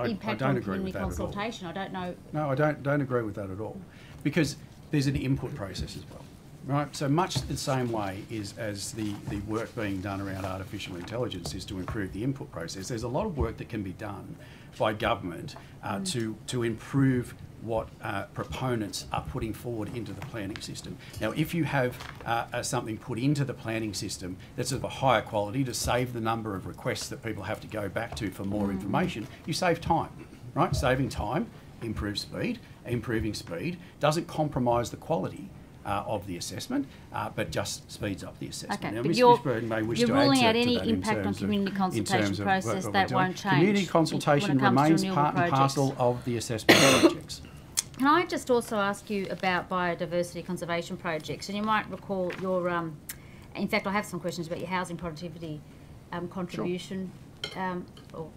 impact on community consultation. I don't know. No, I don't agree with that at all, because there's an input process as well, right? So much the same way as the work being done around artificial intelligence is to improve the input process. There's a lot of work that can be done by government to improve what proponents are putting forward into the planning system. Now, if you have something put into the planning system that's of a higher quality to save the number of requests that people have to go back to for more information, you save time, right? Saving time improves speed. Improving speed doesn't compromise the quality of the assessment, but just speeds up the assessment. Okay, now, but Ms Fishburn may wish you're to ruling add out to any that impact on community consultation process that won't change. Community consultation remains part and parcel of the assessment projects. Can I just also ask you about biodiversity conservation projects? And you might recall your, in fact, I have some questions about your housing productivity contribution, or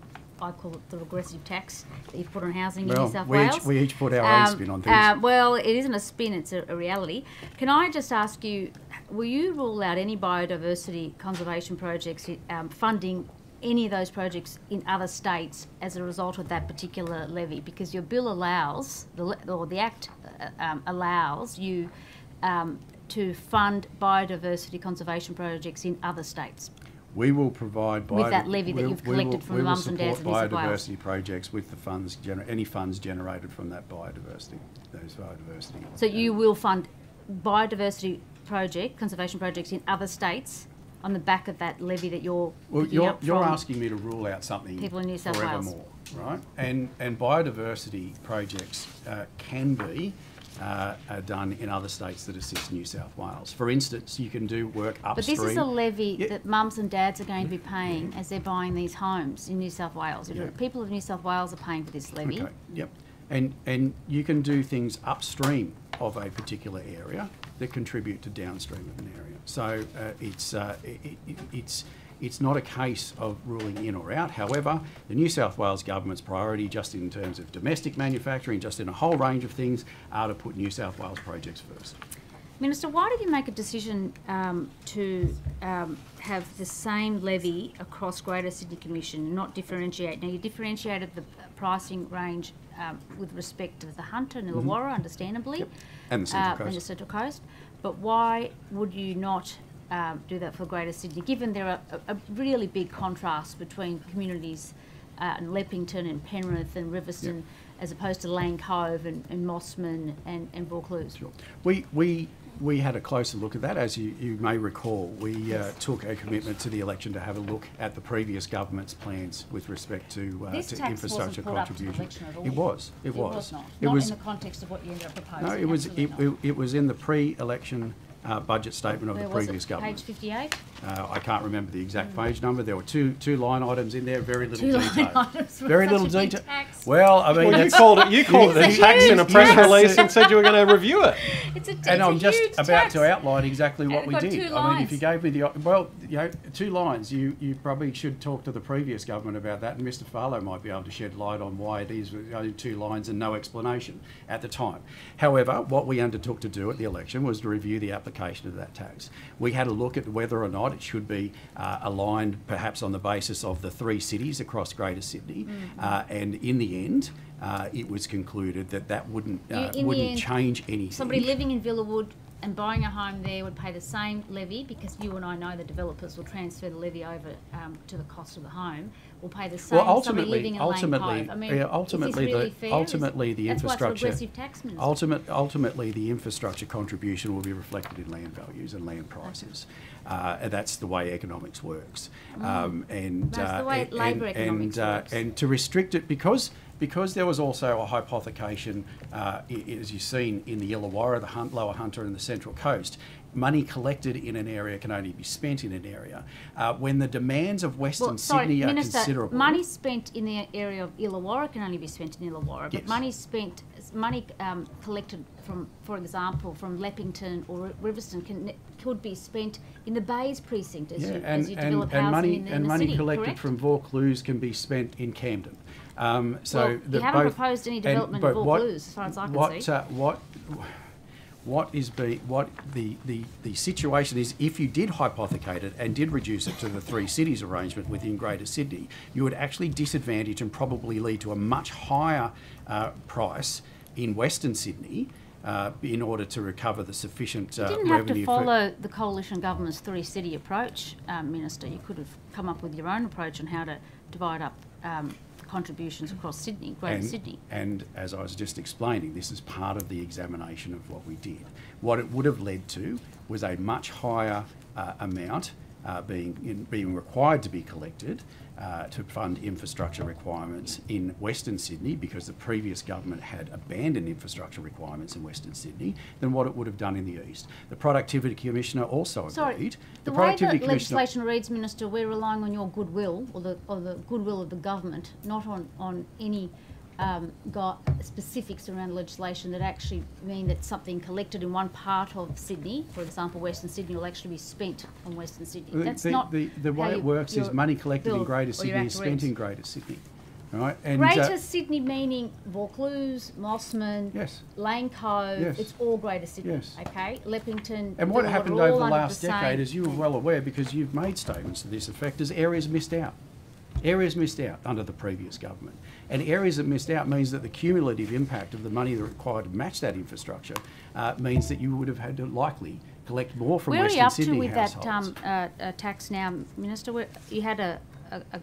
I call it the regressive tax that you've put on housing in New South Wales. We each put our own spin on things. Well, it isn't a spin, it's a reality. Can I just ask you, will you rule out any biodiversity conservation projects funding any of those projects in other states as a result of that particular levy? Because your bill allows, the Act allows you to fund biodiversity conservation projects in other states. We will provide with that levy that you've collected from the mums and dads of New South Wales. biodiversity projects with the funds, any funds generated from that biodiversity, So you will fund biodiversity conservation projects in other states on the back of that levy that you're you're asking me to rule out something people in New South Wales. forevermore, right? And biodiversity projects can be done in other states that assist New South Wales. For instance, you can do work upstream. But this is a levy that mums and dads are going to be paying as they're buying these homes in New South Wales. People of New South Wales are paying for this levy. Okay. Yep. And you can do things upstream of a particular area that contribute to downstream of an area. So it's not a case of ruling in or out. However, the New South Wales government's priority, just in terms of domestic manufacturing, just in a whole range of things, are to put New South Wales projects first. Minister, why did you make a decision to have the same levy across Greater Sydney Commission and not differentiate? Now, you differentiated the pricing range with respect to the Hunter and Illawarra, understandably, and the Central Coast. But why would you not do that for Greater Sydney, given there are a really big contrast between communities in Leppington and Penrith and Riverstone, as opposed to Lane Cove and Mossman and Vaucluse? Sure. We had a closer look at that. As you may recall, we took a commitment to the election to have a look at the previous government's plans with respect to infrastructure contributions. It was. It was not. It was in the context of what you ended up proposing. No, it was in the pre-election budget statement of the previous government. Page 58? I can't remember the exact page number. There were two line items in there, very little detail. Items very little detail. Well, I mean, you called it a tax in a press release and said you were going to review it. And I'm just about to outline exactly what we did. I mean, if you gave me the 2 lines, you probably should talk to the previous government about that, and Mr. Farlow might be able to shed light on why it is only 2 lines and no explanation at the time. However, what we undertook to do at the election was to review the application of that tax. We had a look at whether or not it should be aligned perhaps on the basis of the 3 cities across Greater Sydney, and in the end it was concluded that wouldn't change anything. Somebody living in Villawood and buying a home there would pay the same levy, because you and I know the developers will transfer the levy over to the cost of the home, will pay the same. Well, somebody living in Lane Cove. I mean, ultimately, the infrastructure. That's why it's a progressive tax, Minister. Ultimately, the infrastructure contribution will be reflected in land values and land prices. And that's the way economics works. That's the way labour economics works. And to restrict it, because there was also a hypothecation, as you've seen in the Illawarra, the Lower Hunter and the Central Coast, money collected in an area can only be spent in an area. When the demands of Western Sydney are considerable. Money spent in the area of Illawarra can only be spent in Illawarra, but money collected from, for example, from Leppington or Riverstone could be spent in the Bays precinct as you develop housing in the city, money collected correct? from Vaucluse can be spent in Camden. You haven't proposed any development in Vaucluse, as far as I can see. The situation is, if you did hypothecate it and did reduce it to the 3 cities arrangement within Greater Sydney, you would actually disadvantage and probably lead to a much higher price in Western Sydney in order to recover the sufficient revenue. You didn't have to follow the coalition government's 3-city approach, Minister. You could have come up with your own approach on how to divide up contributions across Sydney, Greater Sydney. And as I was just explaining, this is part of the examination of what we did. What it would have led to was a much higher amount being required to be collected to fund infrastructure requirements in Western Sydney, because the previous government had abandoned infrastructure requirements in Western Sydney, than what it would have done in the East. The Productivity Commissioner also agreed. The way the legislation reads, Minister, we're relying on your goodwill, or the goodwill of the government, not on any specifics around legislation that actually mean that something collected in one part of Sydney, for example, Western Sydney, will actually be spent on Western Sydney. That's not the way it works is money collected in Greater Sydney is spent in Greater Sydney. Right? And Greater Sydney meaning Vaucluse, Mossman, Lane Cove, it's all Greater Sydney, okay? Leppington. And what happened over the last decade, as you were well aware, because you've made statements to this effect, is areas missed out. Areas missed out under the previous government. And areas that missed out means that the cumulative impact of the money that required to match that infrastructure means that you would have had to likely collect more from Western Sydney Where are you up to households. with that tax now, Minister? You had a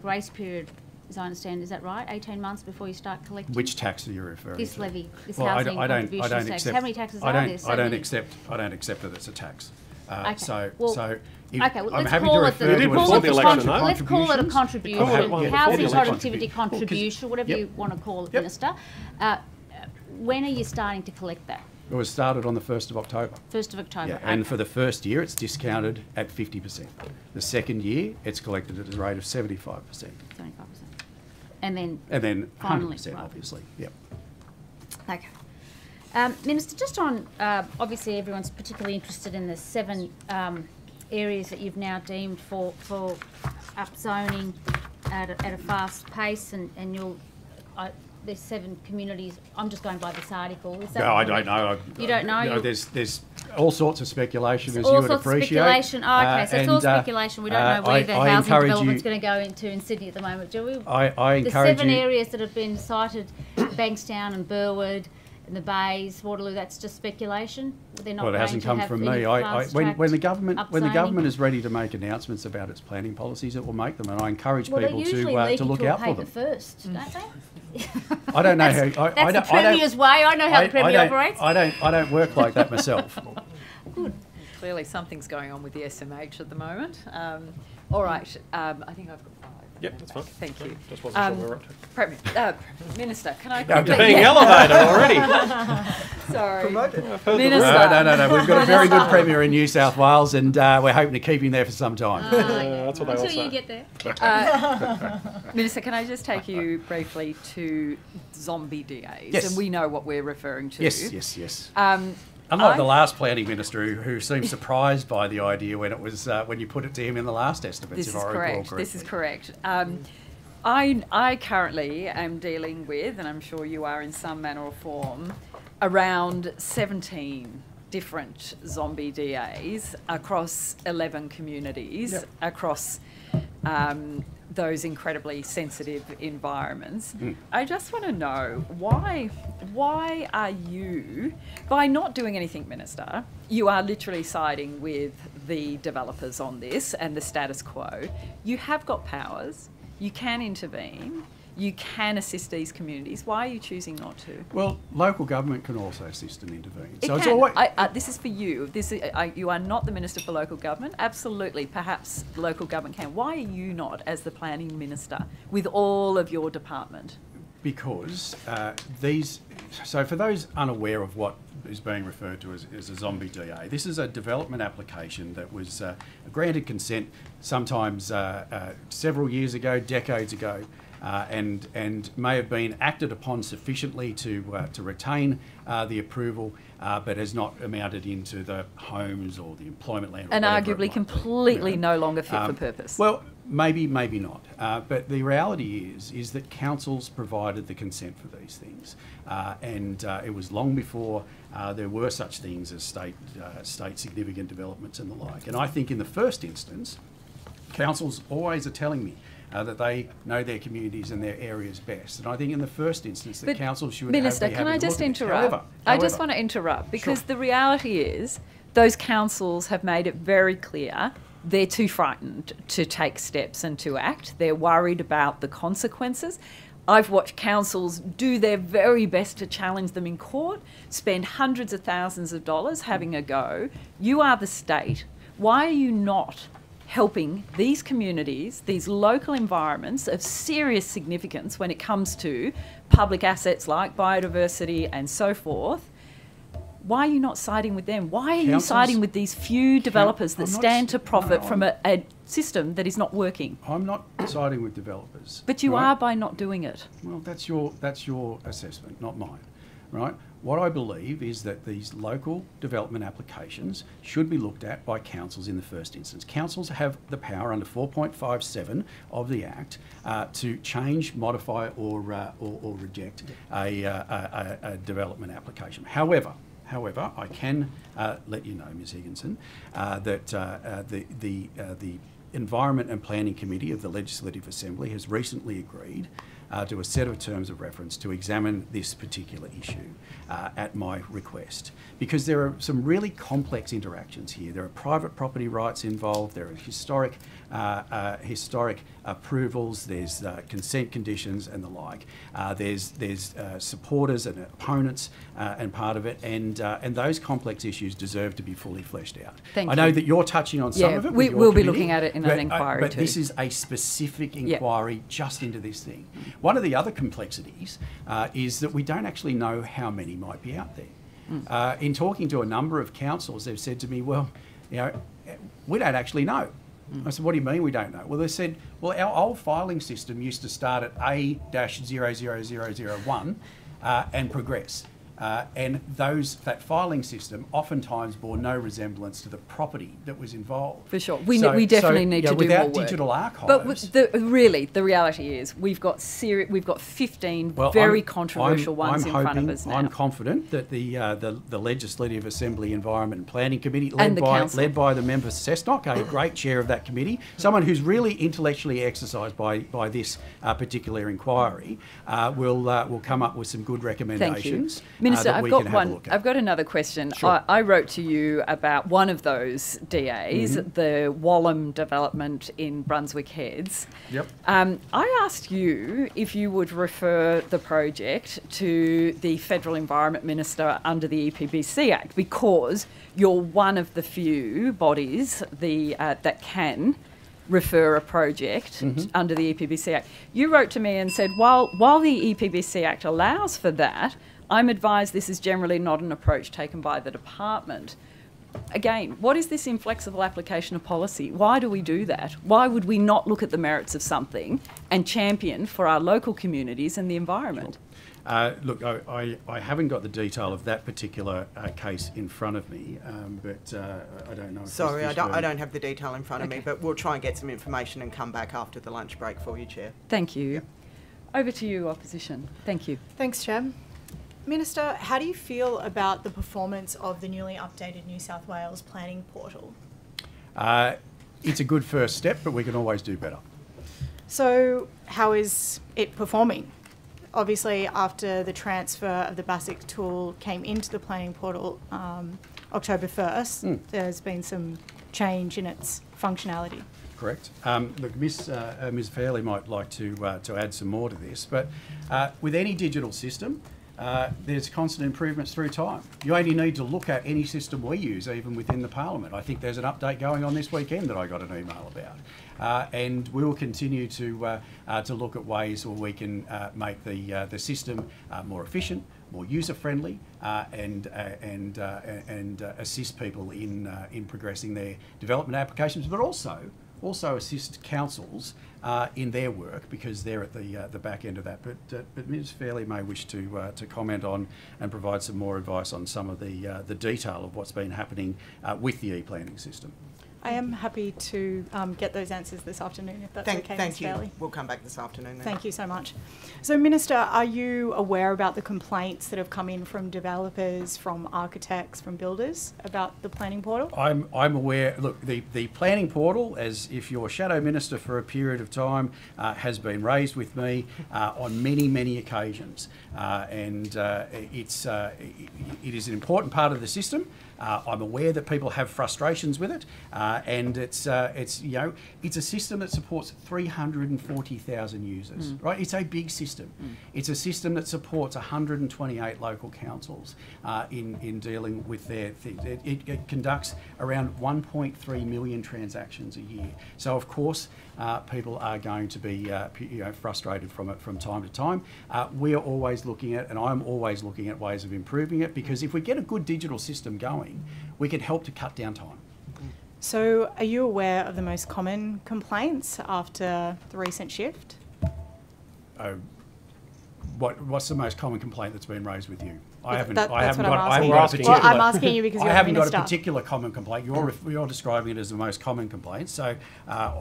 grace period, as I understand, is that right? 18 months before you start collecting? Which tax are you referring to? This levy, this Well, housing contributions tax. accept, How many taxes are there? I don't accept that it's a tax. Okay. So if Okay, well, I'm let's happy call to it the, refer to let's it call it as let's call it a contribution, housing productivity contribution, whatever Yep. you want to call it, Yep. Minister. When are you starting to collect that? It was started on the 1st of October. 1st of October. Yeah, and for the first year, it's discounted at 50%. The second year, it's collected at a rate of 75%. 75%. And then finally, 100%, right. obviously. Yep. Okay. Minister, just on, obviously everyone's particularly interested in the 7 areas that you've now deemed for upzoning at a fast pace, and you'll, there's 7 communities. I'm just going by this article. Is that No, I don't know. You don't know? No, there's all sorts of speculation, as all you would sorts appreciate. Of speculation. Oh, okay, so it's all speculation. We don't know where the housing development's going to go into in Sydney at the moment, do we? I encourage the 7 areas that have been cited, Bankstown and Burwood and the Bays, Waterloo, that's just speculation? They're not Well, it hasn't come from me. When the government is ready to make announcements about its planning policies, it will make them, and I encourage people to look out for them. First, don't they? I don't know how. That's the Premier's way. I know how the Premier operates. I don't work like that myself. Good. Clearly, something's going on with the SMH at the moment. All right. I think I've got 5. Yep, that's fine. Thank you. Just wasn't sure where we're up to. Minister, can I... I'm being elevated already. Sorry. Minister. No. We've got a very good Premier in New South Wales, and we're hoping to keep him there for some time. That's what they all say. Until you get there. Minister, can I just take you briefly to zombie DAs? Yes. And we know what we're referring to. Yes. Unlike the last planning minister, who seemed surprised by the idea when it was when you put it to him in the last estimates. This is correct. This is correct. I currently am dealing with, and I'm sure you are in some manner or form, around 17 different zombie DAs across 11 communities, across those incredibly sensitive environments. I just want to know why are you, by not doing anything, Minister, you are literally siding with the developers on this and the status quo. You have got powers, you can intervene, you can assist these communities. Why are you choosing not to? Well, local government can also assist and intervene. It so it's can. always... This is for you. You are not the Minister for Local Government. Absolutely, perhaps local government can. Why are you not, as the Planning Minister, with all of your department? Because so for those unaware of what is being referred to as a zombie DA, this is a development application that was granted consent sometimes several years ago, decades ago, and may have been acted upon sufficiently to retain the approval, but has not amounted into the homes or the employment land. And arguably completely no longer fit for purpose. Well, maybe not. But the reality is that councils provided the consent for these things, and it was long before there were such things as state significant developments and the like. And I think in the first instance, councils always are telling me that they know their communities and their areas best. And I think in the first instance that council should Minister, can I just interrupt? I just want to interrupt because the reality is those councils have made it very clear they're too frightened to take steps and to act. They're worried about the consequences. I've watched councils do their very best to challenge them in court, spend hundreds of thousands of dollars having a go. You are the state. Why are you not helping these communities, these local environments of serious significance when it comes to public assets like biodiversity and so forth? Why are you not siding with them? Why are you siding with these few developers that stand to profit from a system that is not working? I'm not siding with developers. But you are by not doing it. Well, that's your assessment, not mine, right? What I believe is that these local development applications should be looked at by councils in the first instance. Councils have the power under 4.57 of the Act to change, modify or reject a development application. However, I can let you know, Ms. Higginson, that the Environment and Planning Committee of the Legislative Assembly has recently agreed to a set of terms of reference to examine this particular issue at my request. Because there are some really complex interactions here. There are private property rights involved, there are historic approvals, there's consent conditions and the like. There's supporters and opponents and part of it, and those complex issues deserve to be fully fleshed out. Thank I know you. that you're touching on some of it. We with your will be committee, looking at it in an inquiry but too. this is a specific inquiry just into this thing. One of the other complexities is that we don't actually know how many might be out there. In talking to a number of councils, they've said to me, well, you know, we don't actually know. I said, what do you mean we don't know? Well, they said, well, our old filing system used to start at A-00001 and progress. And that filing system oftentimes bore no resemblance to the property that was involved. For sure. We definitely need to do more without work. digital archives... But the reality is we've got 15 very controversial ones in front of us now. I'm confident that the Legislative Assembly Environment and Planning Committee, And led by the member Cessnock, a great chair of that committee, someone who's really intellectually exercised by this particular inquiry, will come up with some good recommendations. Thank you. Minister, that we can have a look at. I've got another question. Sure. I wrote to you about one of those DAs, the Wallam development in Brunswick Heads. Yep. I asked you if you would refer the project to the Federal Environment Minister under the EPBC Act, because you're one of the few bodies that can refer a project under the EPBC Act. You wrote to me and said, while the EPBC Act allows for that, I'm advised this is generally not an approach taken by the department. Again, what is this inflexible application of policy? Why do we do that? Why would we not look at the merits of something and champion for our local communities and the environment? Look, I haven't got the detail of that particular case in front of me, but I don't know. Sorry, I don't have the detail in front of me, but we'll try and get some information and come back after the lunch break for you, Chair. Thank you. Over to you, Opposition. Thank you. Thanks, Chair. Minister, how do you feel about the performance of the newly updated New South Wales planning portal? It's a good first step, but we can always do better. So how is it performing? Obviously, after the transfer of the BASIC tool came into the planning portal October 1st, there's been some change in its functionality. Correct. Look, Ms Fairley might like to add some more to this, but with any digital system, there's constant improvements through time. You only need to look at any system we use, even within the Parliament. I think there's an update going on this weekend that I got an email about. And we will continue to look at ways where we can make the system more efficient, more user-friendly, and assist people in progressing their development applications, but also assist councils in their work, because they're at the back end of that. But Ms Fairley may wish to comment on and provide some more advice on some of the detail of what's been happening with the e-planning system. I am happy to get those answers this afternoon, if that's okay, Thank Ms. you. Fairley. We'll come back this afternoon then. Thank you so much. So, Minister, are you aware about the complaints that have come in from developers, from architects, from builders about the planning portal? I'm aware. Look, the planning portal, as if you're Shadow Minister for a period of time, has been raised with me on many occasions, and it is an important part of the system. I'm aware that people have frustrations with it, and it's a system that supports 340,000 users. Right, it's a big system. It's a system that supports 128 local councils in dealing with their things. It conducts around 1.3 million transactions a year. So of course, people are going to be frustrated from it from time to time. We are always looking at, and I'm always looking at ways of improving it, because if we get a good digital system going, we can help to cut down time. So are you aware of the most common complaints after the recent shift? What's the most common complaint that's been raised with you? I haven't I'm asking you because you're I haven't got a Minister. particular common complaint. You're describing it as the most common complaint. So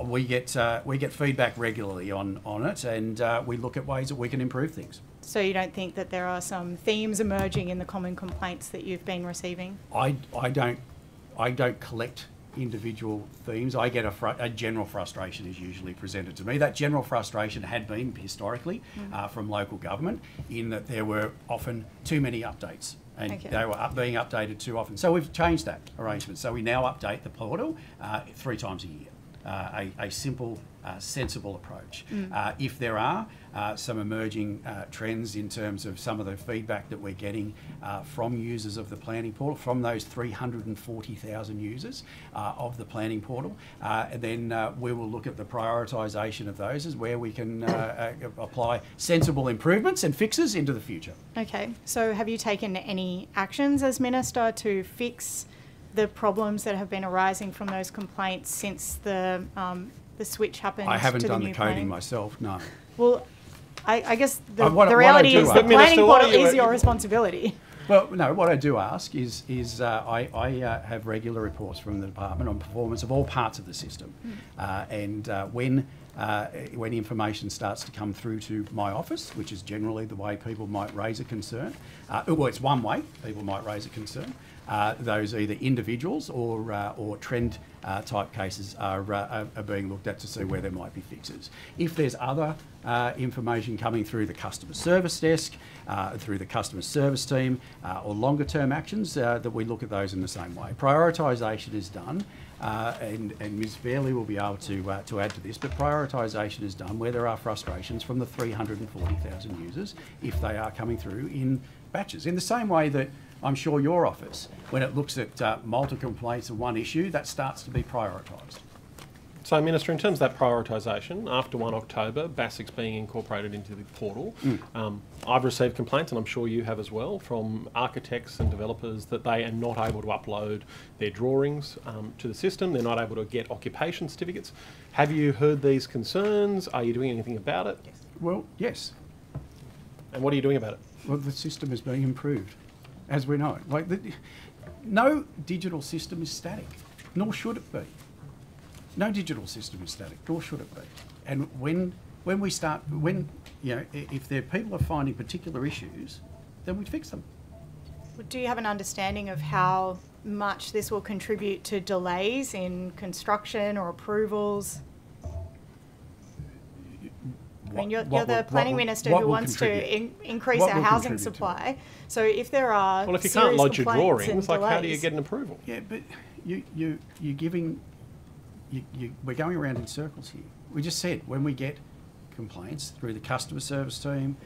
we get feedback regularly on it, and we look at ways that we can improve things. So you don't think that there are some themes emerging in the common complaints that you've been receiving? I don't collect individual themes. I get a general frustration is usually presented to me. That general frustration had been historically from local government in that there were often too many updates and they were being updated too often. So we've changed that arrangement. So we now update the portal 3 times a year. A simple, sensible approach. If there are some emerging trends in terms of some of the feedback that we're getting from users of the planning portal, from those 340,000 users of the planning portal, then we will look at the prioritisation of those as where we can apply sensible improvements and fixes into the future. Okay, so have you taken any actions as Minister to fix the problems that have been arising from those complaints since the switch happened? I haven't to the done new the coding planning? myself, no. Well, I guess the what reality I is do the ask- planning Minister, portal what are you- is your responsibility. Well, no, what I do ask is I have regular reports from the department on performance of all parts of the system. And when information starts to come through to my office, which is generally the way people might raise a concern, well, it's one way people might raise a concern, those either individuals or trend type cases are being looked at to see where there might be fixes. If there's other information coming through the customer service desk, through the customer service team, or longer term actions, that we look at those in the same way. Prioritisation is done, and Ms Fairley will be able to add to this, but prioritisation is done where there are frustrations from the 340,000 users if they are coming through in batches. In the same way that I'm sure your office, when it looks at multiple complaints of one issue, that starts to be prioritised. So, Minister, in terms of that prioritisation, after 1 October, BASIC's being incorporated into the portal, I've received complaints, and I'm sure you have as well, from architects and developers that they are not able to upload their drawings to the system. They're not able to get occupation certificates. Have you heard these concerns? Are you doing anything about it? Yes. Well, yes. And what are you doing about it? Well, the system is being improved, as we know. No digital system is static, nor should it be. No digital system is static, nor should it be. And when if people are finding particular issues, then we fix them. Do you have an understanding of how much this will contribute to delays in construction or approvals? I mean, you're the planning minister who wants to increase our housing supply. So if there are well, if you can't lodge your drawings, like how do you delays, get an approval? Yeah, but you're giving. We're going around in circles here. We just said when we get complaints through the customer service team,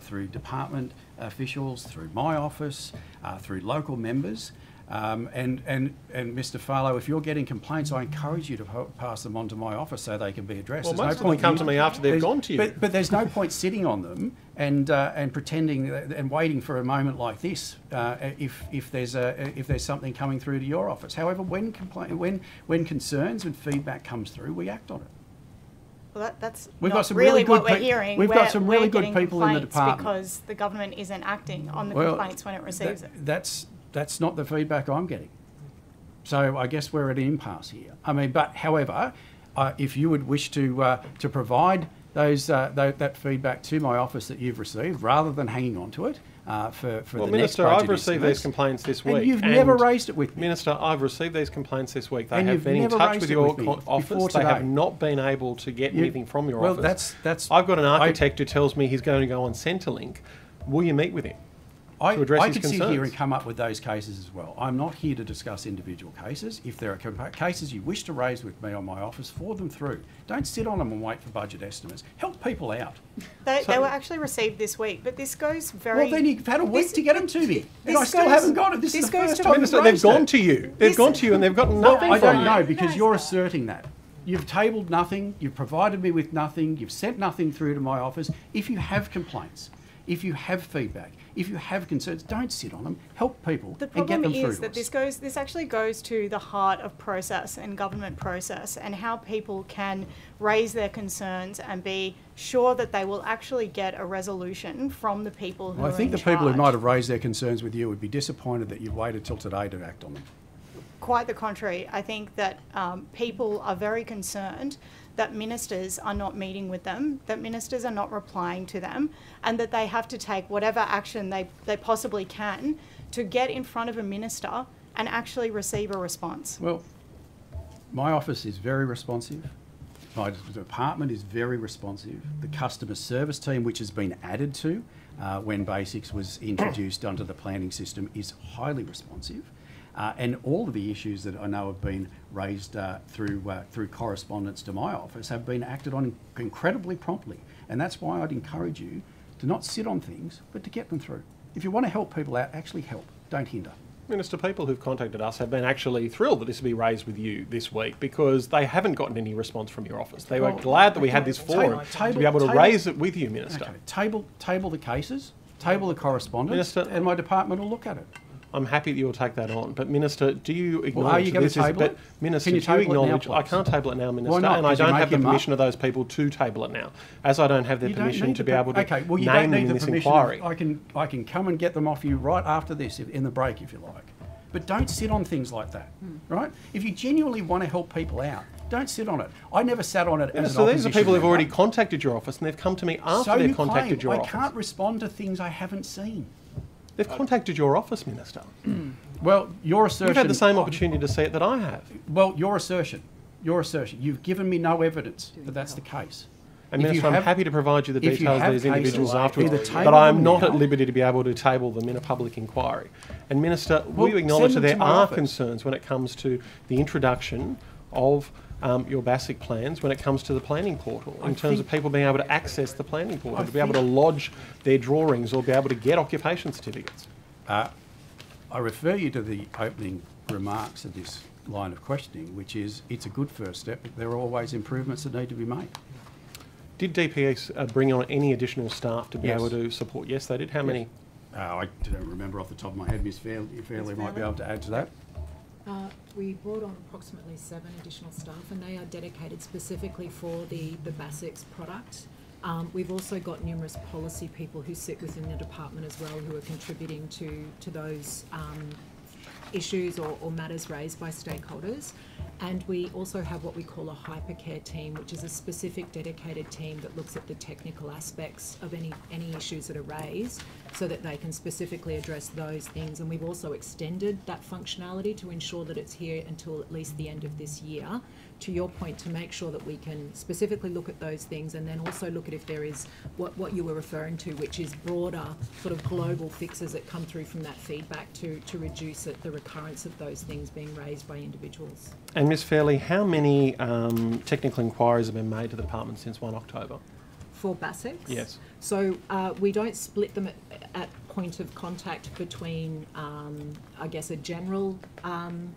through department officials, through my office, through local members, and Mr. Farlow, if you're getting complaints, I encourage you to pass them on to my office so they can be addressed. Well, There's most no of them come to me after they've gone to you. But there's no point sitting on them and pretending and waiting for a moment like this if there's something coming through to your office. However, when concerns and feedback comes through, we act on it. well, that's We've not got some really really good what we're hearing. We've got some really good people in the complaints department because the government isn't acting on the Well, complaints when it receives it. That's not the feedback I'm getting. So I guess we're at an impasse here. I mean, but however, if you would wish to provide that feedback to my office that you've received, rather than hanging on to it for well, the Minister, next budget I've received these complaints this week. And you've never raised it with me. Minister, I've received these complaints this week. They And have you've been in never touch raised with it your with me office. before They have today. not been able to get anything from your office. Well, that's. I've got an architect who tells me he's going to go on Centrelink. Will you meet with him to address I his could concerns? sit here and come up with those cases as well. I'm not here to discuss individual cases. If there are cases you wish to raise with me on my office, forward them through. Don't sit on them and wait for budget estimates. Help people out. They were actually received this week, but this goes very... Well, then you've had a week to get them to me, and I still haven't got it. This is the first time Minister, they've gone to you. They've gone to you and they've got nothing I from don't you. know, because you're asserting that. You've tabled nothing, you've provided me with nothing, you've sent nothing through to my office. If you have complaints, if you have feedback, if you have concerns, don't sit on them. Help people The and get problem them through is to that us. this actually goes to the heart of process and government process and how people can raise their concerns and be sure that they will actually get a resolution from the people who Well, I are think in the people who charge. might have raised their concerns with you would be disappointed that you've waited till today to act on them. Quite the contrary. I think that people are very concerned that ministers are not meeting with them, that ministers are not replying to them, and that they have to take whatever action they possibly can to get in front of a minister and actually receive a response. Well, My office is very responsive. My department is very responsive. The customer service team, which has been added to when Basics was introduced onto the planning system, is highly responsive. And all of the issues that I know have been raised through correspondence to my office have been acted on incredibly promptly. And that's why I'd encourage you to not sit on things, but to get them through. If you want to help people out, actually help. Don't hinder. Minister, people who've contacted us have been actually thrilled that this will be raised with you this week because they haven't gotten any response from your office. They were glad that we had this forum to be able to raise it with you, Minister. Okay. Table the cases, table the correspondence, Minister, and my department will look at it. I'm happy that you'll take that on, but Minister, do you acknowledge? Well, are you going to table it? Minister, Can you table acknowledge? it now, I can't table it now, Minister, Why not? and I don't have the them permission of those people to table it now, as I don't have their permission to be able to okay, well, you name don't them need in the this permission. inquiry. I can come and get them off you right after this, in the break, if you like. But don't sit on things like that, right? If you genuinely want to help people out, don't sit on it. I never sat on it as an So these are people who've member. already contacted your office, and they've come to me after they've contacted your office. I can't respond to things I haven't seen. They've contacted your office, Minister. Well, your assertion... You've had the same opportunity to see it that I have. Well, your assertion. You've given me no evidence that that's the case. And Minister, I'm happy to provide you the details of these individuals afterwards, but but I am not at liberty to be able to table them in a public inquiry. And Minister, will you acknowledge that there are concerns when it comes to the introduction of your BASIC plans when it comes to the planning portal, in terms of people being able to access the planning portal, to be able to lodge their drawings or be able to get occupation certificates? I refer you to the opening remarks of this line of questioning, which is it's a good first step, but there are always improvements that need to be made. Did DPS bring on any additional staff to be able to support? Yes, they did. How many? I don't remember off the top of my head. Ms. Fairley might be able to add to that. We brought on approximately 7 additional staff, and they are dedicated specifically for the BASICS product. We've also got numerous policy people who sit within the department as well, who are contributing to those issues or matters raised by stakeholders. And we also have what we call a hypercare team, which is a specific dedicated team that looks at the technical aspects of any issues that are raised so that they can specifically address those things. And we've also extended that functionality to ensure that it's here until at least the end of this year, to your point, to make sure that we can specifically look at those things and then also look at if there is what you were referring to, which is broader sort of global fixes that come through from that feedback to reduce the recurrence of those things being raised by individuals. And Ms. Fairley, how many technical inquiries have been made to the department since 1 October? For BASICS? Yes. So we don't split them at point of contact between, I guess, a general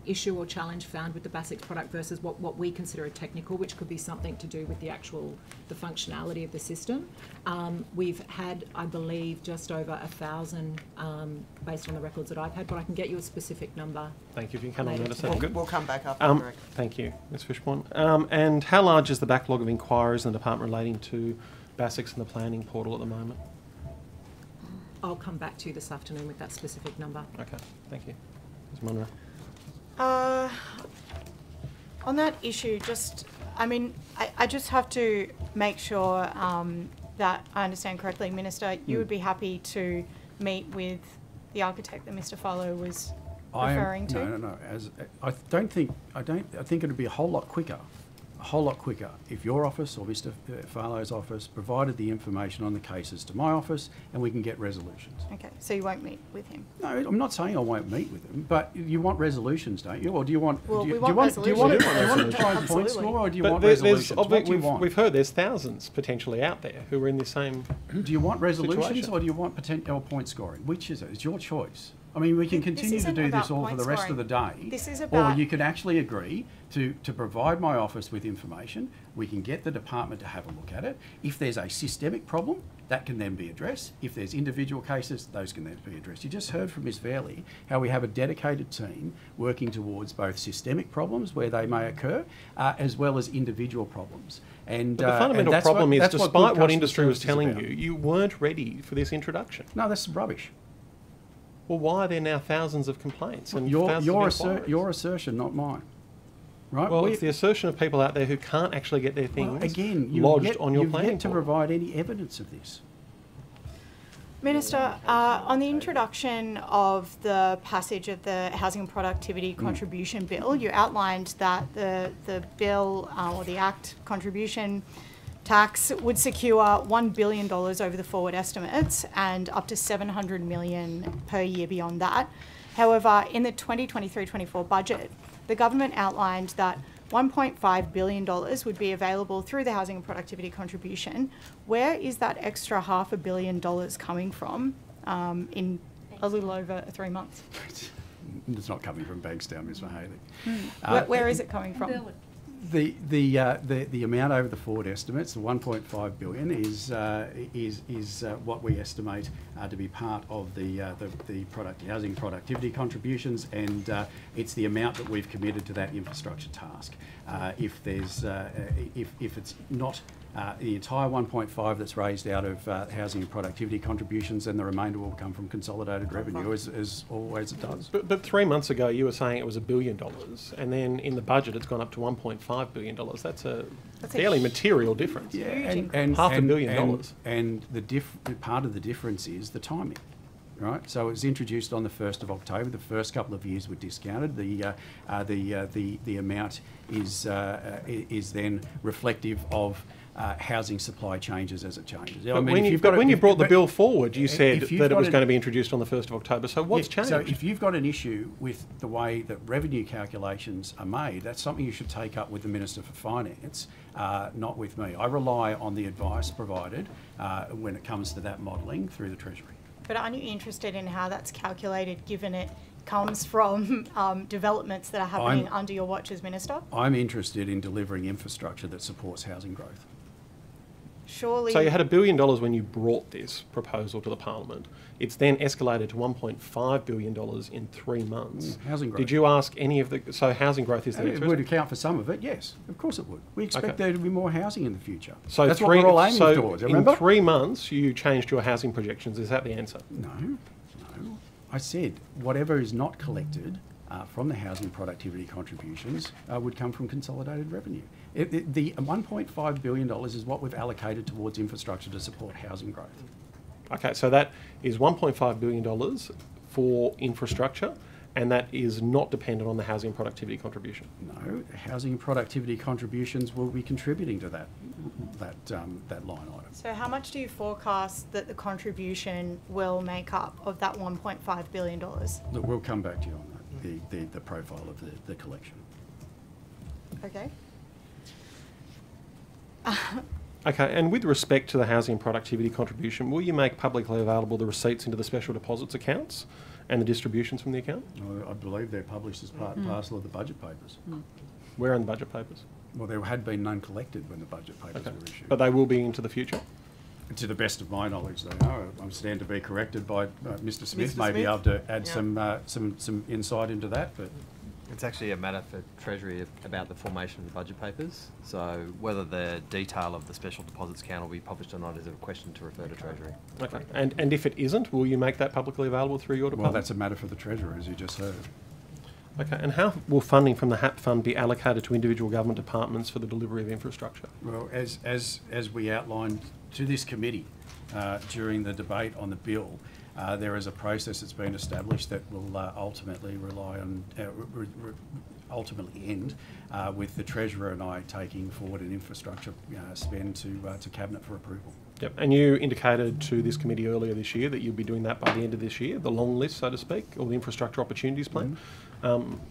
issue or challenge found with the BASICS product versus what we consider a technical, which could be something to do with the functionality of the system. We've had, I believe, just over 1,000 based on the records that I've had, but I can get you a specific number. Thank you. If you can come on notice that. We'll come back up. Thank you, Ms. Fishborn. And how large is the backlog of inquiries in the department relating to BASICS and the planning portal at the moment? I'll come back to you this afternoon with that specific number. Okay, thank you. Ms. Munro. On that issue, I just have to make sure that I understand correctly, Minister. You would be happy to meet with the architect that Mr. Farlow was referring to? No. I think it would be a whole lot quicker if your office or Mr. Farlow's office provided the information on the cases to my office and we can get resolutions. Okay, so you won't meet with him? No, I'm not saying I won't meet with him, but you want resolutions, don't you? Or do you want... Well, do you want want to try and point Absolutely. score, or do you want resolutions? What do you want? We've heard there's thousands potentially out there who are in the same Do you want resolutions situation. or do you want point scoring? Which is it? It's your choice. I mean, we can continue to do this all for the rest of the day. This is about... Or you could actually agree to provide my office with information. We can get the department to have a look at it. If there's a systemic problem, that can then be addressed. If there's individual cases, those can then be addressed. You just heard from Ms. Fairley how we have a dedicated team working towards both systemic problems where they may occur, as well as individual problems. And but the fundamental problem is, despite what industry was telling you, you weren't ready for this introduction. No, that's rubbish. Well, why are there now thousands of complaints and your assertion, not mine. Right? Well, it's the assertion of people out there who can't actually get their things again, lodged on your planning yet to portal. provide any evidence of this. Minister, on the introduction of the passage of the Housing Productivity Contribution Bill, you outlined that the bill or the Act contribution tax would secure $1 billion over the forward estimates and up to $700 million per year beyond that. However, in the 2023-24 budget, the government outlined that $1.5 billion would be available through the Housing and Productivity Contribution. Where is that extra $500 million coming from in a little over 3 months? It's not coming from Bankstown, Ms. Mahaley. Where is it coming from? The amount over the forward estimates, the 1.5 billion, is what we estimate to be part of the housing productivity contributions, and it's the amount that we've committed to that infrastructure task. If it's not the entire 1.5 that's raised out of housing and productivity contributions, then the remainder will come from consolidated revenue, as always it does. But 3 months ago you were saying it was $1 billion, and then in the budget it's gone up to $1.5 billion. That's a fairly material difference. Yeah, and $500 million. And the part of the difference is the timing. Right, so it was introduced on the 1st of October. The first couple of years were discounted. The amount is then reflective of housing supply changes as it changes. But when you brought the bill forward, you said that it was going to be introduced on the 1st of October. So what's changed? So if you've got an issue with the way that revenue calculations are made, that's something you should take up with the Minister for Finance, not with me. I rely on the advice provided when it comes to that modelling through the Treasury. But aren't you interested in how that's calculated, given it comes from developments that are happening under your watch as Minister? I'm interested in delivering infrastructure that supports housing growth. Surely. So you had $1 billion when you brought this proposal to the Parliament. It's then escalated to $1.5 billion in 3 months. Housing growth. Did you ask any of the... So housing growth is the It would account for some of it, yes. Of course it would. We expect there to be more housing in the future. So that's what we're all aiming towards, remember? In 3 months, you changed your housing projections. Is that the answer? No. I said whatever is not collected from the housing productivity contributions would come from consolidated revenue. The $1.5 billion is what we've allocated towards infrastructure to support housing growth. Okay, so that is $1.5 billion for infrastructure, and that is not dependent on the housing productivity contribution. No, housing and productivity contributions will be contributing to that line item. So how much do you forecast that the contribution will make up of that $1.5 billion? Look, we'll come back to you on that, the profile of the collection. Okay. Okay, and with respect to the housing and productivity contribution, will you make publicly available the receipts into the special deposits accounts and the distributions from the account? I believe they're published as part and parcel of the budget papers. Where are the budget papers? Well, there had been none collected when the budget papers were issued. But they will be into the future? To the best of my knowledge, they are. I stand to be corrected by Mr. Smith. May be able to add some insight into that, but it's actually a matter for Treasury about the formation of the budget papers. So whether the detail of the special deposits account will be published or not is a question to refer to Treasury. Okay, and if it isn't, will you make that publicly available through your department? Well, that's a matter for the Treasurer, as you just heard. Okay, and how will funding from the HAP fund be allocated to individual government departments for the delivery of infrastructure? Well, as we outlined to this committee during the debate on the bill, there is a process that's been established that will ultimately end with the Treasurer and I taking forward an infrastructure spend to Cabinet for approval. Yep, and you indicated to this committee earlier this year that you'll be doing that by the end of this year, the long list, so to speak, or the infrastructure opportunities plan.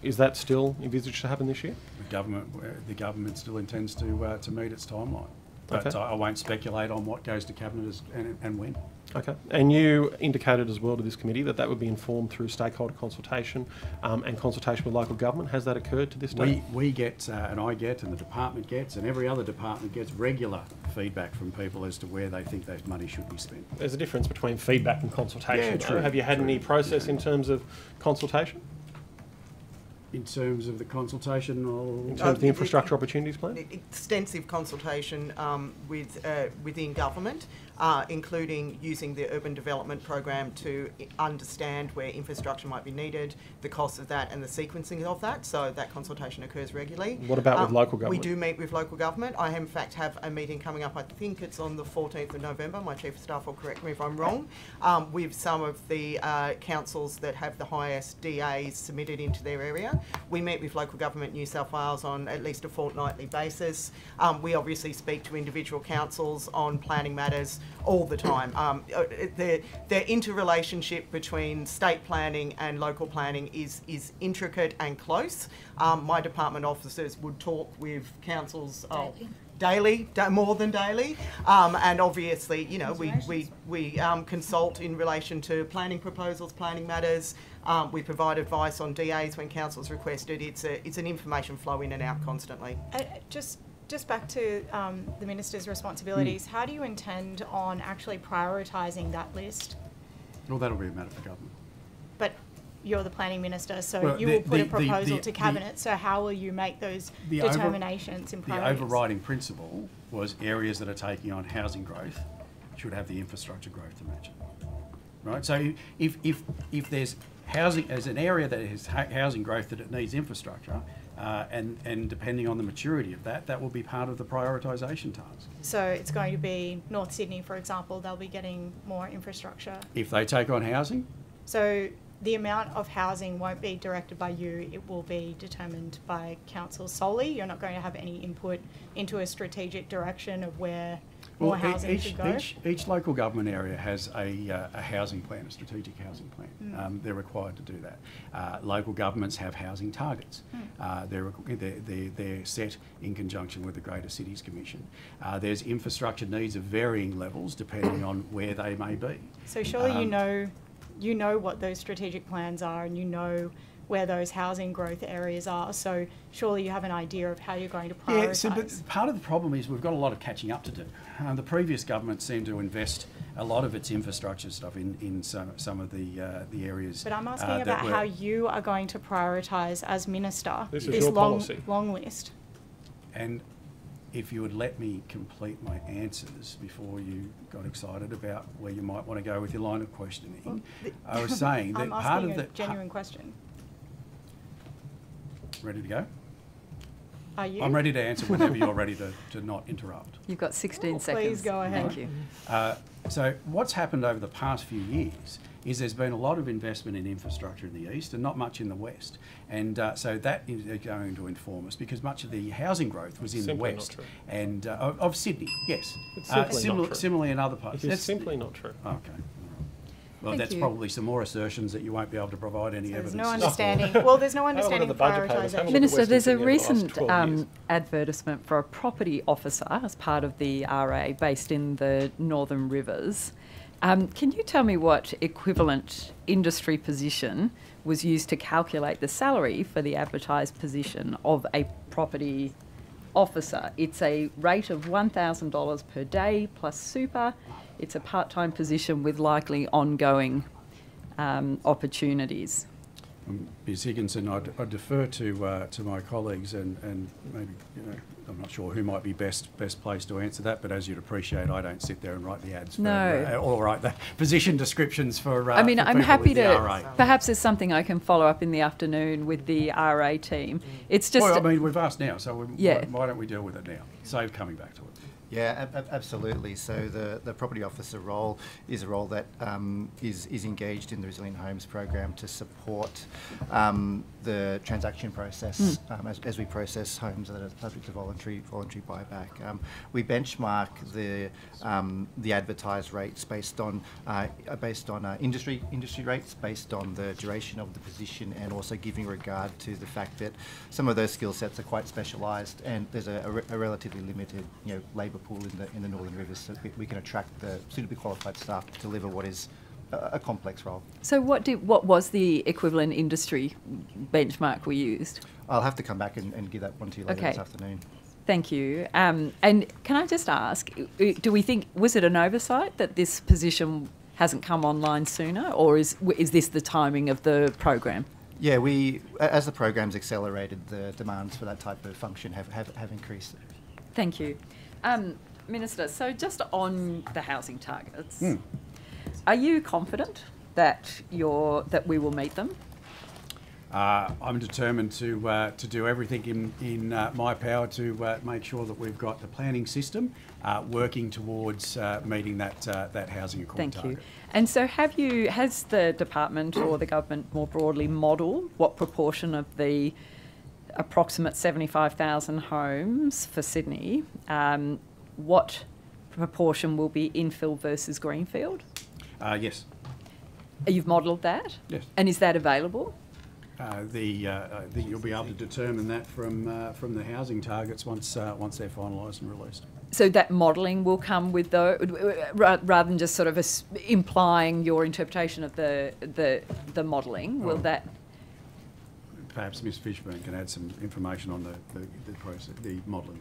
Is that still envisaged to happen this year? The government still intends to meet its timeline, but I won't speculate on what goes to Cabinet and when. Okay, and you indicated as well to this committee that that would be informed through stakeholder consultation and consultation with local government. Has that occurred to this date? We get, and I get, and the department gets, and every other department gets regular feedback from people as to where they think that money should be spent. There's a difference between feedback and consultation. Yeah, true. Have you had any process in terms of consultation? in terms of the consultation or... In terms of the infrastructure opportunities plan? Extensive consultation within government. including using the urban development program to understand where infrastructure might be needed, the cost of that and the sequencing of that. So that consultation occurs regularly. What about with local government? We do meet with local government. I in fact have a meeting coming up, I think it's on the 14th of November, my Chief of Staff will correct me if I'm wrong, with some of the councils that have the highest DAs submitted into their area. We meet with local government New South Wales on at least a fortnightly basis. We obviously speak to individual councils on planning matters all the time. The interrelationship between state planning and local planning is intricate and close. My department officers would talk with councils daily, more than daily, and obviously, you know, we consult in relation to planning proposals, planning matters. We provide advice on DAs when councils request it. It's an information flow in and out constantly. Just back to the Minister's responsibilities, how do you intend on actually prioritising that list? Well, that'll be a matter for government. But you're the Planning Minister, so Well, you will put a proposal to Cabinet, so how will you make those determinations in priorities? The overriding principle was areas that are taking on housing growth should have the infrastructure growth to match it. Right? So if there's housing, as an area that has housing growth that it needs infrastructure, and depending on the maturity of that, that will be part of the prioritisation task. So it's going to be North Sydney, for example, they'll be getting more infrastructure. If they take on housing? So the amount of housing won't be directed by you, it will be determined by council solely. You're not going to have any input into a strategic direction of where more housing should go? Each local government area has a housing plan, a strategic housing plan. They're required to do that. Local governments have housing targets. They're set in conjunction with the Greater Cities Commission. There's infrastructure needs of varying levels depending on where they may be. So surely you know what those strategic plans are, and you know where those housing growth areas are, so surely you have an idea of how you're going to prioritise. Yeah, so, but part of the problem is we've got a lot of catching up to do. The previous government seemed to invest a lot of its infrastructure stuff in some of the areas. But I'm asking about how you are going to prioritise as Minister this long list. And if you would let me complete my answers before you got excited about where you might want to go with your line of questioning, I was saying that I'm part of asking the... a genuine question. Ready to go? Are you? I'm ready to answer whenever you're ready to not interrupt. You've got 16 seconds. Please go ahead. Thank you. So what's happened over the past few years is there's been a lot of investment in infrastructure in the east and not much in the west. And so that is going to inform us, because much of the housing growth was in Simply the west. not true. And of Sydney, yes. It's simply not true. Similarly in other parts. It is simply not true. Okay. Well, Thank that's you. probably some more assertions that you won't be able to provide any There's evidence. no understanding. Well, there's no understanding of prioritisation. Minister, there's a recent advertisement for a property officer as part of the RA based in the Northern Rivers. Can you tell me what equivalent industry position was used to calculate the salary for the advertised position of a property officer? It's a rate of $1,000 per day plus super. It's a part-time position with likely ongoing opportunities. Ms Higginson, I'd defer to my colleagues and maybe, I'm not sure who might be best placed to answer that, but as you'd appreciate, I don't sit there and write the ads or write the position descriptions for I mean, for I'm people happy with the to, RA. perhaps there's something I can follow up in the afternoon with the RA team. It's just... Well, I mean, we've asked now, so why don't we deal with it now? Save coming back to it. Yeah, absolutely. So the property officer role is a role that is engaged in the Resilient Homes program to support the transaction process as we process homes that are subject to voluntary buyback. We benchmark the advertised rates based on industry rates, based on the duration of the position, and also giving regard to the fact that some of those skill sets are quite specialised, and there's a relatively limited labour pool in the Northern Rivers, so we can attract the suitably qualified staff to deliver what is a complex role. So what was the equivalent industry benchmark we used? I'll have to come back and give that one to you later this afternoon. Thank you. And can I just ask, do we think, was it an oversight that this position hasn't come online sooner, or is this the timing of the program? Yeah, as the program's accelerated, the demands for that type of function have increased. Thank you. Minister, so just on the housing targets, are you confident that we will meet them? I'm determined to do everything in my power to make sure that we've got the planning system working towards meeting that housing accord Thank target. you. And so has the department or the government more broadly modelled what proportion of the approximate 75,000 homes for Sydney, what proportion will be infill versus greenfield? Yes. You've modelled that? Yes. And is that available? I think you'll be able to determine that from the housing targets once they're finalised and released. So that modelling will come with rather than just sort of implying your interpretation of the modelling. Will that? Perhaps Ms Fishburn can add some information on the process, the modelling.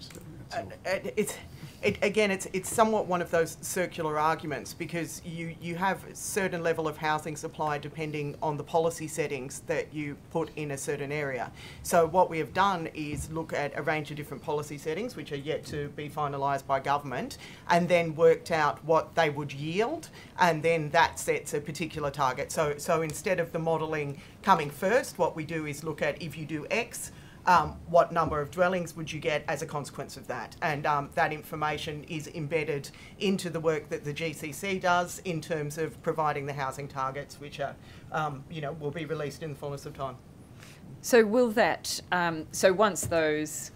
It's somewhat one of those circular arguments, because you have a certain level of housing supply depending on the policy settings that you put in a certain area. So what we have done is look at a range of different policy settings which are yet to be finalised by government, and then worked out what they would yield, and then that sets a particular target. So instead of the modelling coming first, what we do is look at, if you do X, what number of dwellings would you get as a consequence of that? And that information is embedded into the work that the GCC does in terms of providing the housing targets, which are, will be released in the fullness of time. So will that, so once those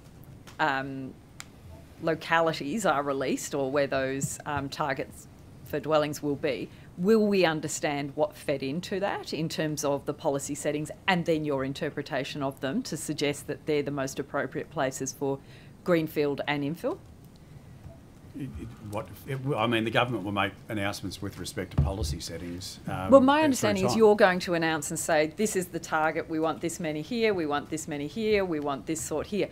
localities are released, or where those targets for dwellings will be, will we understand what fed into that in terms of the policy settings and then your interpretation of them to suggest that they're the most appropriate places for greenfield and infill? The government will make announcements with respect to policy settings. Well, my understanding is you're going to announce and say, this is the target, we want this many here, we want this many here, we want this sort here.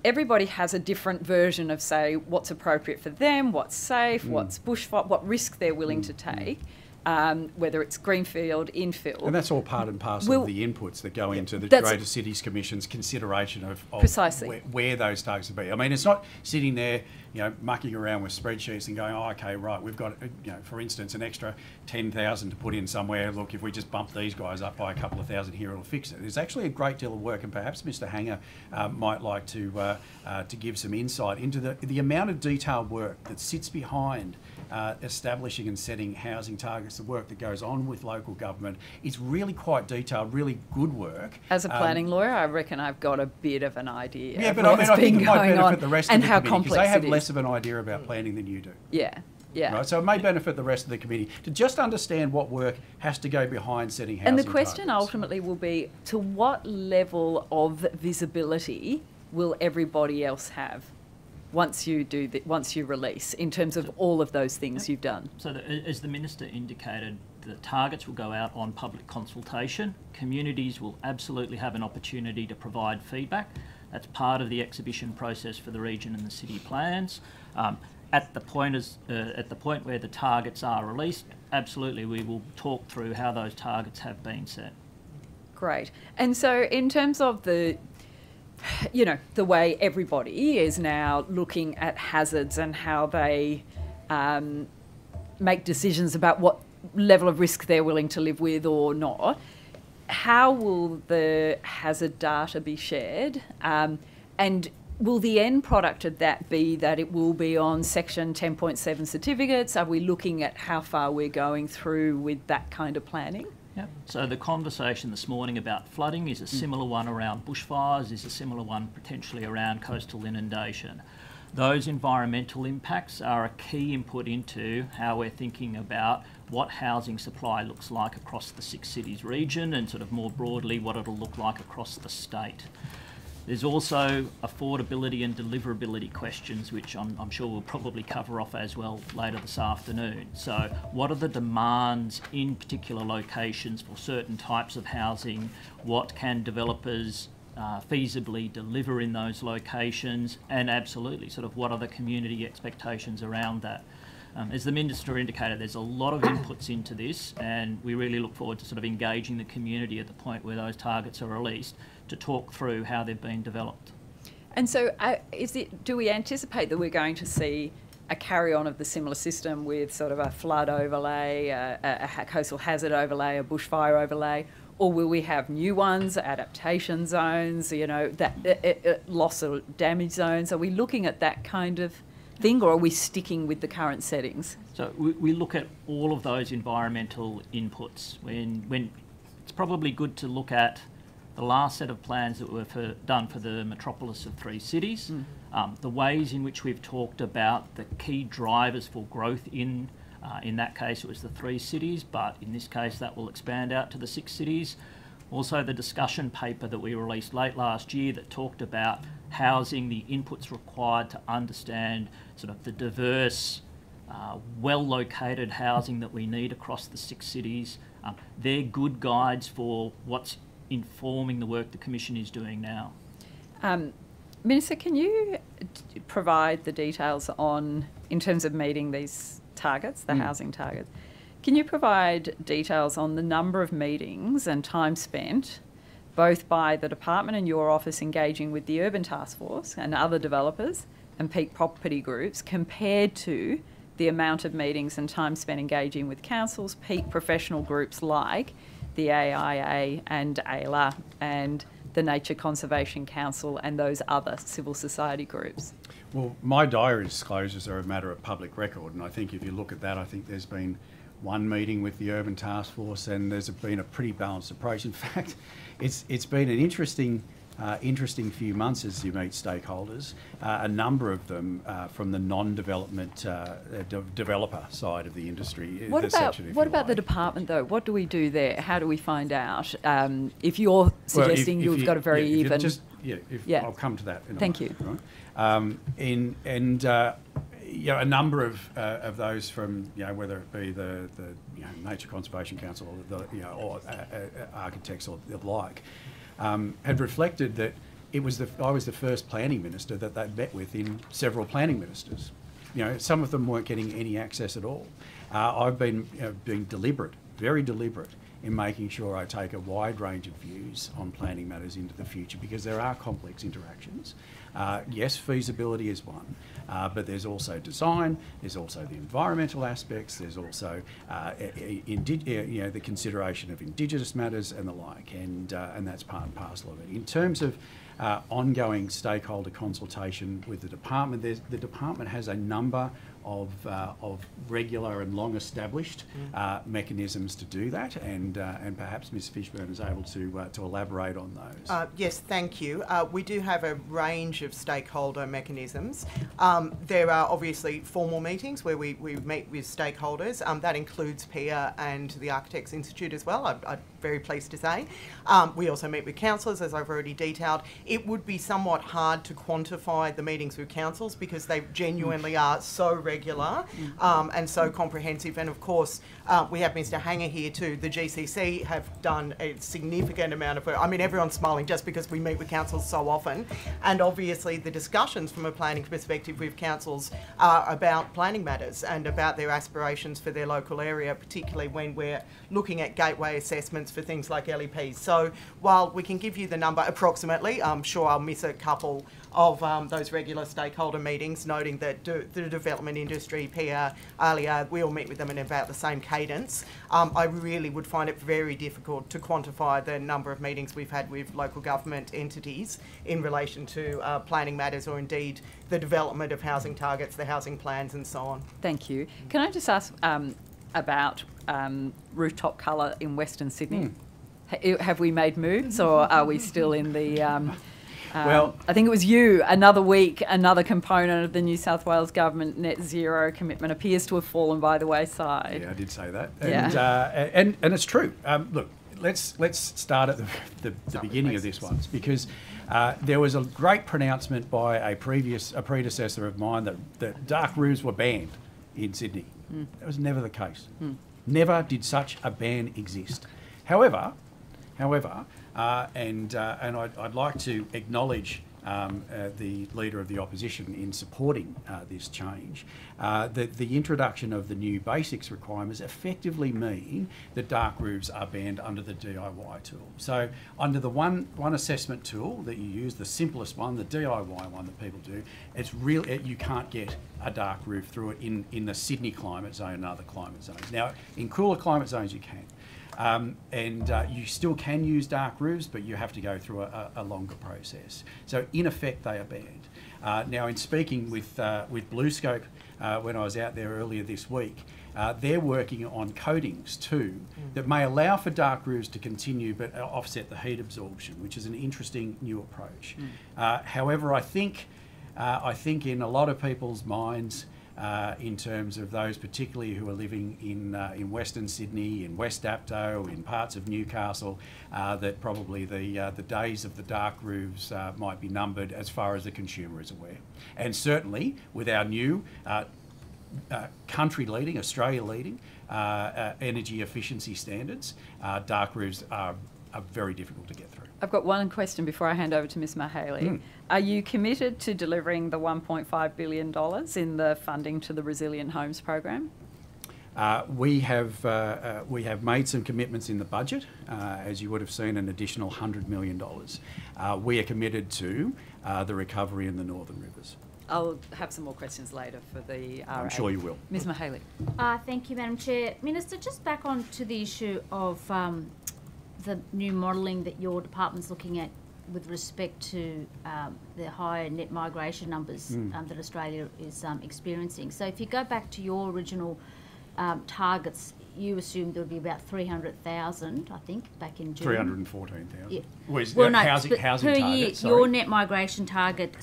Everybody has a different version of, say, what's appropriate for them, what's safe, what's bushfire, what risk they're willing to take, whether it's greenfield, infill. And that's all part and parcel of the inputs that go into the Greater Cities Commission's consideration of precisely where those targets will be. I mean, it's not sitting there, mucking around with spreadsheets and going, oh, okay, right, we've got, for instance, an extra 10,000 to put in somewhere. Look, if we just bump these guys up by a couple of thousand here, it'll fix it. There's actually a great deal of work, and perhaps Mr. Hanger might like to give some insight into the amount of detailed work that sits behind establishing and setting housing targets. The work that goes on with local government is really quite detailed, really good work. As a planning lawyer, I reckon I've got a bit of an idea. Yeah, but I think it might benefit the rest of the committee, complex because they have less of an idea about planning than you do. Yeah. Yeah. Right, so it may benefit the rest of the committee to just understand what work has to go behind setting housing targets. And the question targets. ultimately will be, to what level of visibility will everybody else have once you release, in terms of all of those things you've done? So as the Minister indicated, the targets will go out on public consultation. Communities will absolutely have an opportunity to provide feedback. That's part of the exhibition process for the region and the city plans. At the point where the targets are released, absolutely we will talk through how those targets have been set. Great. And so in terms of the way everybody is now looking at hazards and how they make decisions about what level of risk they're willing to live with or not, how will the hazard data be shared? And will the end product of that be that it will be on Section 10.7 certificates? Are we looking at how far we're going through with that kind of planning? Yep. So the conversation this morning about flooding is a similar one around bushfires, is a similar one potentially around coastal inundation. Those environmental impacts are a key input into how we're thinking about what housing supply looks like across the 6 cities region, and sort of more broadly what it'll look like across the state. There's also affordability and deliverability questions, which I'm sure we'll probably cover off as well later this afternoon. So what are the demands in particular locations for certain types of housing? What can developers feasibly deliver in those locations? And absolutely, sort of what are the community expectations around that? As the Minister indicated, there's a lot of inputs into this, and we really look forward to sort of engaging the community at the point where those targets are released to talk through how they've been developed. And so do we anticipate that we're going to see a carry-on of the similar system with sort of a flood overlay, a coastal hazard overlay, a bushfire overlay, or will we have new ones, adaptation zones, loss or damage zones? Are we looking at that kind of thing, or are we sticking with the current settings? So we look at all of those environmental inputs. When it's probably good to look at the last set of plans that were done for the metropolis of 3 cities, the ways in which we've talked about the key drivers for growth in that case it was the 3 cities, but in this case that will expand out to the 6 cities. Also the discussion paper that we released late last year that talked about housing, the inputs required to understand sort of the diverse, well-located housing that we need across the 6 cities. They're good guides for what's informing the work the Commission is doing now. Minister, can you provide the details in terms of meeting these targets, the housing targets, can you provide details on the number of meetings and time spent, both by the department and your office engaging with the Urban Task Force and other developers and peak property groups, compared to the amount of meetings and time spent engaging with councils, peak professional groups like the AIA and AILA and the Nature Conservation Council and those other civil society groups? Well, my diary disclosures are a matter of public record, and I think if you look at that, I think there's been one meeting with the Urban Task Force and there's been a pretty balanced approach. In fact, it's been an interesting few months as you meet stakeholders, a number of them from the non-development developer side of the industry. What about the department though? What do we do there? How do we find out? If you're suggesting you've got a very even... I'll come to that in a Thank moment, you. Right? A number of those from whether it be the Nature Conservation Council or architects or the like, had reflected that I was the first planning minister that they'd met with in several planning ministers. Some of them weren't getting any access at all. I've been being deliberate, very deliberate, in making sure I take a wide range of views on planning matters into the future, because there are complex interactions. Yes, feasibility is one, but there's also design, there's also the environmental aspects, there's also the consideration of Indigenous matters and the like, and that's part and parcel of it. In terms of ongoing stakeholder consultation with the department, the department has a number of regular and long-established mechanisms to do that, and perhaps Ms Fishburn is able to elaborate on those. Yes, thank you. We do have a range of stakeholder mechanisms. There are obviously formal meetings where we meet with stakeholders. That includes PIA and the Architects Institute as well, I'm very pleased to say. We also meet with councillors, as I've already detailed. It would be somewhat hard to quantify the meetings with councils because they genuinely are so regular and so comprehensive. And of course, we have Mr Hanger here too. The GCC have done a significant amount of work. I mean, everyone's smiling just because we meet with councils so often. And obviously the discussions from a planning perspective with councils are about planning matters and about their aspirations for their local area, particularly when we're looking at gateway assessments for things like LEPs. So while we can give you the number approximately, I'm sure I'll miss a couple of those regular stakeholder meetings, noting that the development industry, PIA, ALIA, we all meet with them in about the same cadence. I really would find it very difficult to quantify the number of meetings we've had with local government entities in relation to planning matters, or indeed the development of housing targets, the housing plans and so on. Thank you. Can I just ask about rooftop colour in Western Sydney? Have we made moves, or are we still in the... well, I think it was you, another week, another component of the New South Wales government net zero commitment appears to have fallen by the wayside. Yeah, I did say that. And, and it's true. Look, let's start at the beginning of this one, because there was a great pronouncement by a predecessor of mine that dark roofs were banned in Sydney. That was never the case. Never did such a ban exist. However, and I'd like to acknowledge the Leader of the Opposition in supporting this change, that the introduction of the new basics requirements effectively mean that dark roofs are banned under the DIY tool. So under the one assessment tool that you use, the simplest one, the DIY one that people do, it's real. You can't get a dark roof through it in the Sydney climate zone and other climate zones. Now, in cooler climate zones you can. You still can use dark roofs, but you have to go through a longer process. So in effect, they are banned. Now, in speaking with BlueScope when I was out there earlier this week, they're working on coatings too that may allow for dark roofs to continue, but offset the heat absorption, which is an interesting new approach. However, I think in a lot of people's minds, in terms of those particularly who are living in Western Sydney, in West Dapto, in parts of Newcastle, that probably the days of the dark roofs might be numbered as far as the consumer is aware. And certainly with our new country-leading, Australia-leading energy efficiency standards, dark roofs are very difficult to get through. I've got one question before I hand over to Ms Mahaley. Are you committed to delivering the $1.5 billion in the funding to the Resilient Homes program? We have made some commitments in the budget, as you would have seen, an additional $100 million. We are committed to the recovery in the Northern Rivers. I'll have some more questions later for the RA. I'm sure you will. Ms Mahaley. Thank you, Madam Chair. Minister, just back on to the issue of the new modelling that your department's looking at with respect to the higher net migration numbers that Australia is experiencing. So if you go back to your original targets, you assumed there would be about 300,000, I think, back in June. 314,000. Yeah. Well, housing per target, year, sorry. your net migration target,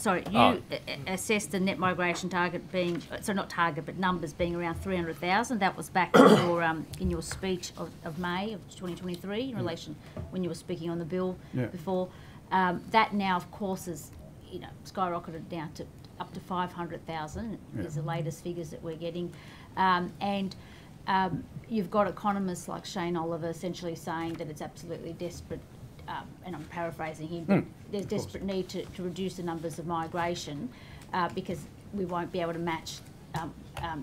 assessed the net migration target being, so not target, but numbers being around 300,000. That was back in your speech of May of 2023 in relation when you were speaking on the bill before. That now, of course, is skyrocketed down to up to 500,000 is the latest figures that we're getting. You've got economists like Shane Oliver essentially saying that it's absolutely desperate, and I'm paraphrasing him, but there's desperate need to reduce the numbers of migration because we won't be able to match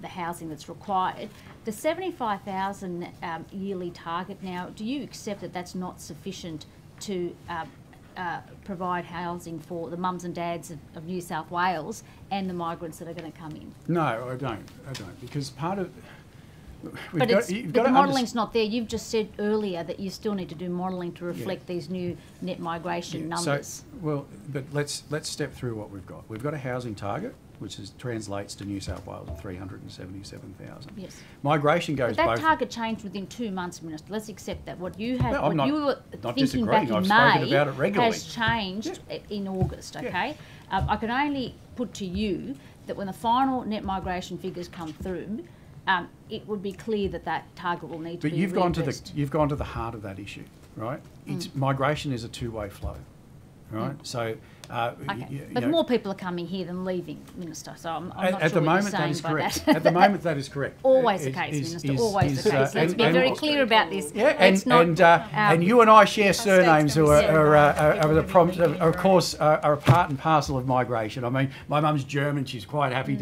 the housing that's required. The 75,000 yearly target now, do you accept that that's not sufficient to provide housing for the mums and dads of New South Wales and the migrants that are going to come in? No, I don't, because part of... But the modelling's not there. You've just said earlier that you still need to do modelling to reflect these new net migration numbers. So, but let's step through what we've got. We've got a housing target, which translates to New South Wales at 377,000. Yes. Migration goes But both... that target changed within 2 months, Minister. Let's accept that. What you had, No, you were not thinking back in I've spoken about it May regularly. has changed in August, okay? I can only put to you that when the final net migration figures come through, it would be clear that that target will need to be But you've gone to the heart of that issue, right? Migration is a two-way flow, right? So, but more people are coming here than leaving, Minister. So I'm not at sure the what moment you're saying that is by correct. that. At the moment that is correct. Always the case, Minister. Always the case. Let's be very clear about this. Yeah, and you and I share surnames who are of course are a part and parcel of migration. I mean, my mum's German. She's quite happy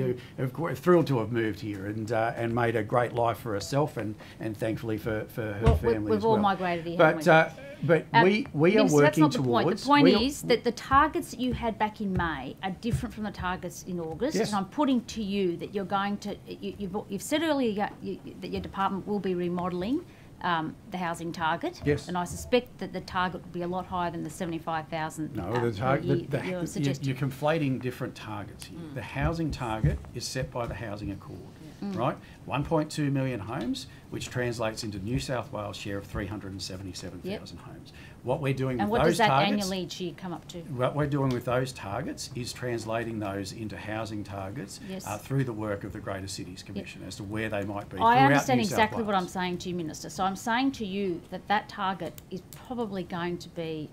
thrilled to have moved here and made a great life for herself and thankfully for her family as well. We've all migrated here, haven't we? But we are Minister, working that's not the towards... point. The point is that the targets that you had back in May are different from the targets in August. Yes. And I'm putting to you that you're going to... You've said earlier that your department will be remodelling the housing target. Yes. And I suspect that the target will be a lot higher than the 75,000 No, you're suggesting. you're conflating different targets here. The housing target is set by the Housing Accord, right? 1.2 million homes, which translates into New South Wales' share of 377,000 homes. What we're doing and with what those does that targets, annually each year come up to? what we're doing with those targets is translating those into housing targets through the work of the Greater Cities Commission as to where they might be. I understand New South exactly what Wales. I'm saying to you, Minister. So I'm saying to you that that target is probably going to be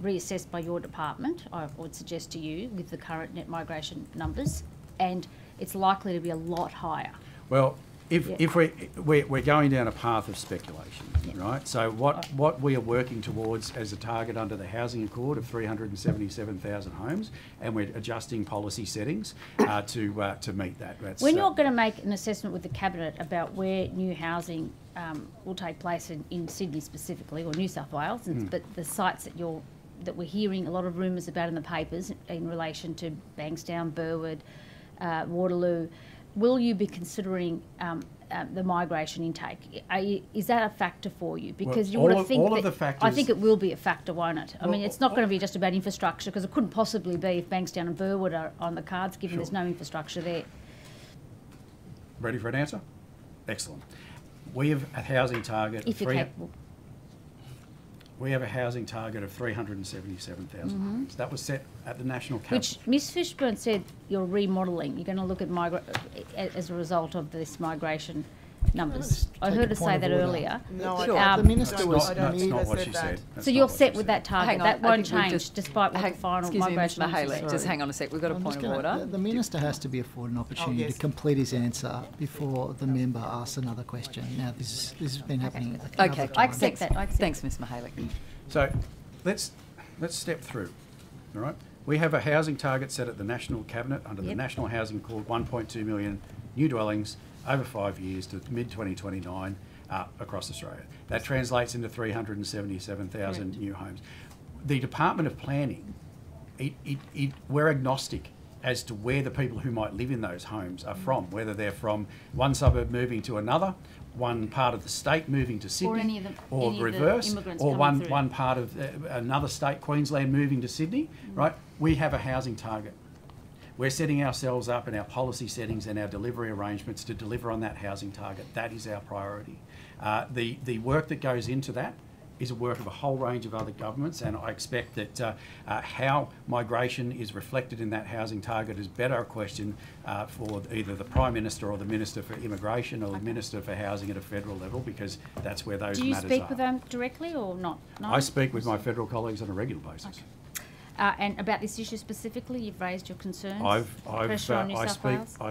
reassessed by your department, I would suggest to you, with the current net migration numbers, and it's likely to be a lot higher. Well, if we're going down a path of speculation, right? So what we are working towards as a target under the Housing Accord of 377,000 homes, and we're adjusting policy settings to meet that. That's, when you're going to make an assessment with the Cabinet about where new housing will take place in Sydney specifically, or New South Wales, but the sites that we're hearing a lot of rumours about in the papers in relation to Bankstown, Burwood, Waterloo, will you be considering the migration intake? Is that a factor for you? Because you would think that, I think it will be a factor, won't it? I mean, it's not going to be just about infrastructure, because it couldn't possibly be if Bankstown and Burwood are on the cards, given there's no infrastructure there. Ready for an answer? Excellent. We have a housing target. If you're capable. We have a housing target of 377,000 homes. That was set at the National Cabinet. Which Ms Fishburn said you're remodelling. You're going to look at as a result of this migration numbers. I heard her say that earlier. No, the Minister was... That's not what she said. So you're set with that target. That won't change despite what the final excuse migration me, Mr. numbers Haley, are. just hang on a sec. We've got a point of order. The Minister has to be afforded an opportunity to complete his answer before the member asks another question. Now, this has been happening. Okay, I accept that. Thanks, Ms. Mahaley. So let's step through, all right? We have a housing target set at the National Cabinet under the National Housing Accord, 1.2 million new dwellings over 5 years to mid-2029 across Australia. That translates into 377,000 new homes. The Department of Planning, we're agnostic as to where the people who might live in those homes are from, whether they're from one suburb moving to another, one part of the state moving to Sydney, or reverse, or one part of another state, Queensland, moving to Sydney, right? We have a housing target. We're setting ourselves up in our policy settings and our delivery arrangements to deliver on that housing target. That is our priority. The work that goes into that is a work of a whole range of other governments, and I expect that how migration is reflected in that housing target is better a question for either the Prime Minister or the Minister for Immigration or the Minister for Housing at a federal level, because that's where those matters are. Do you speak with them directly or not? No? I speak with my federal colleagues on a regular basis. Okay. And about this issue specifically, you've raised your concerns. I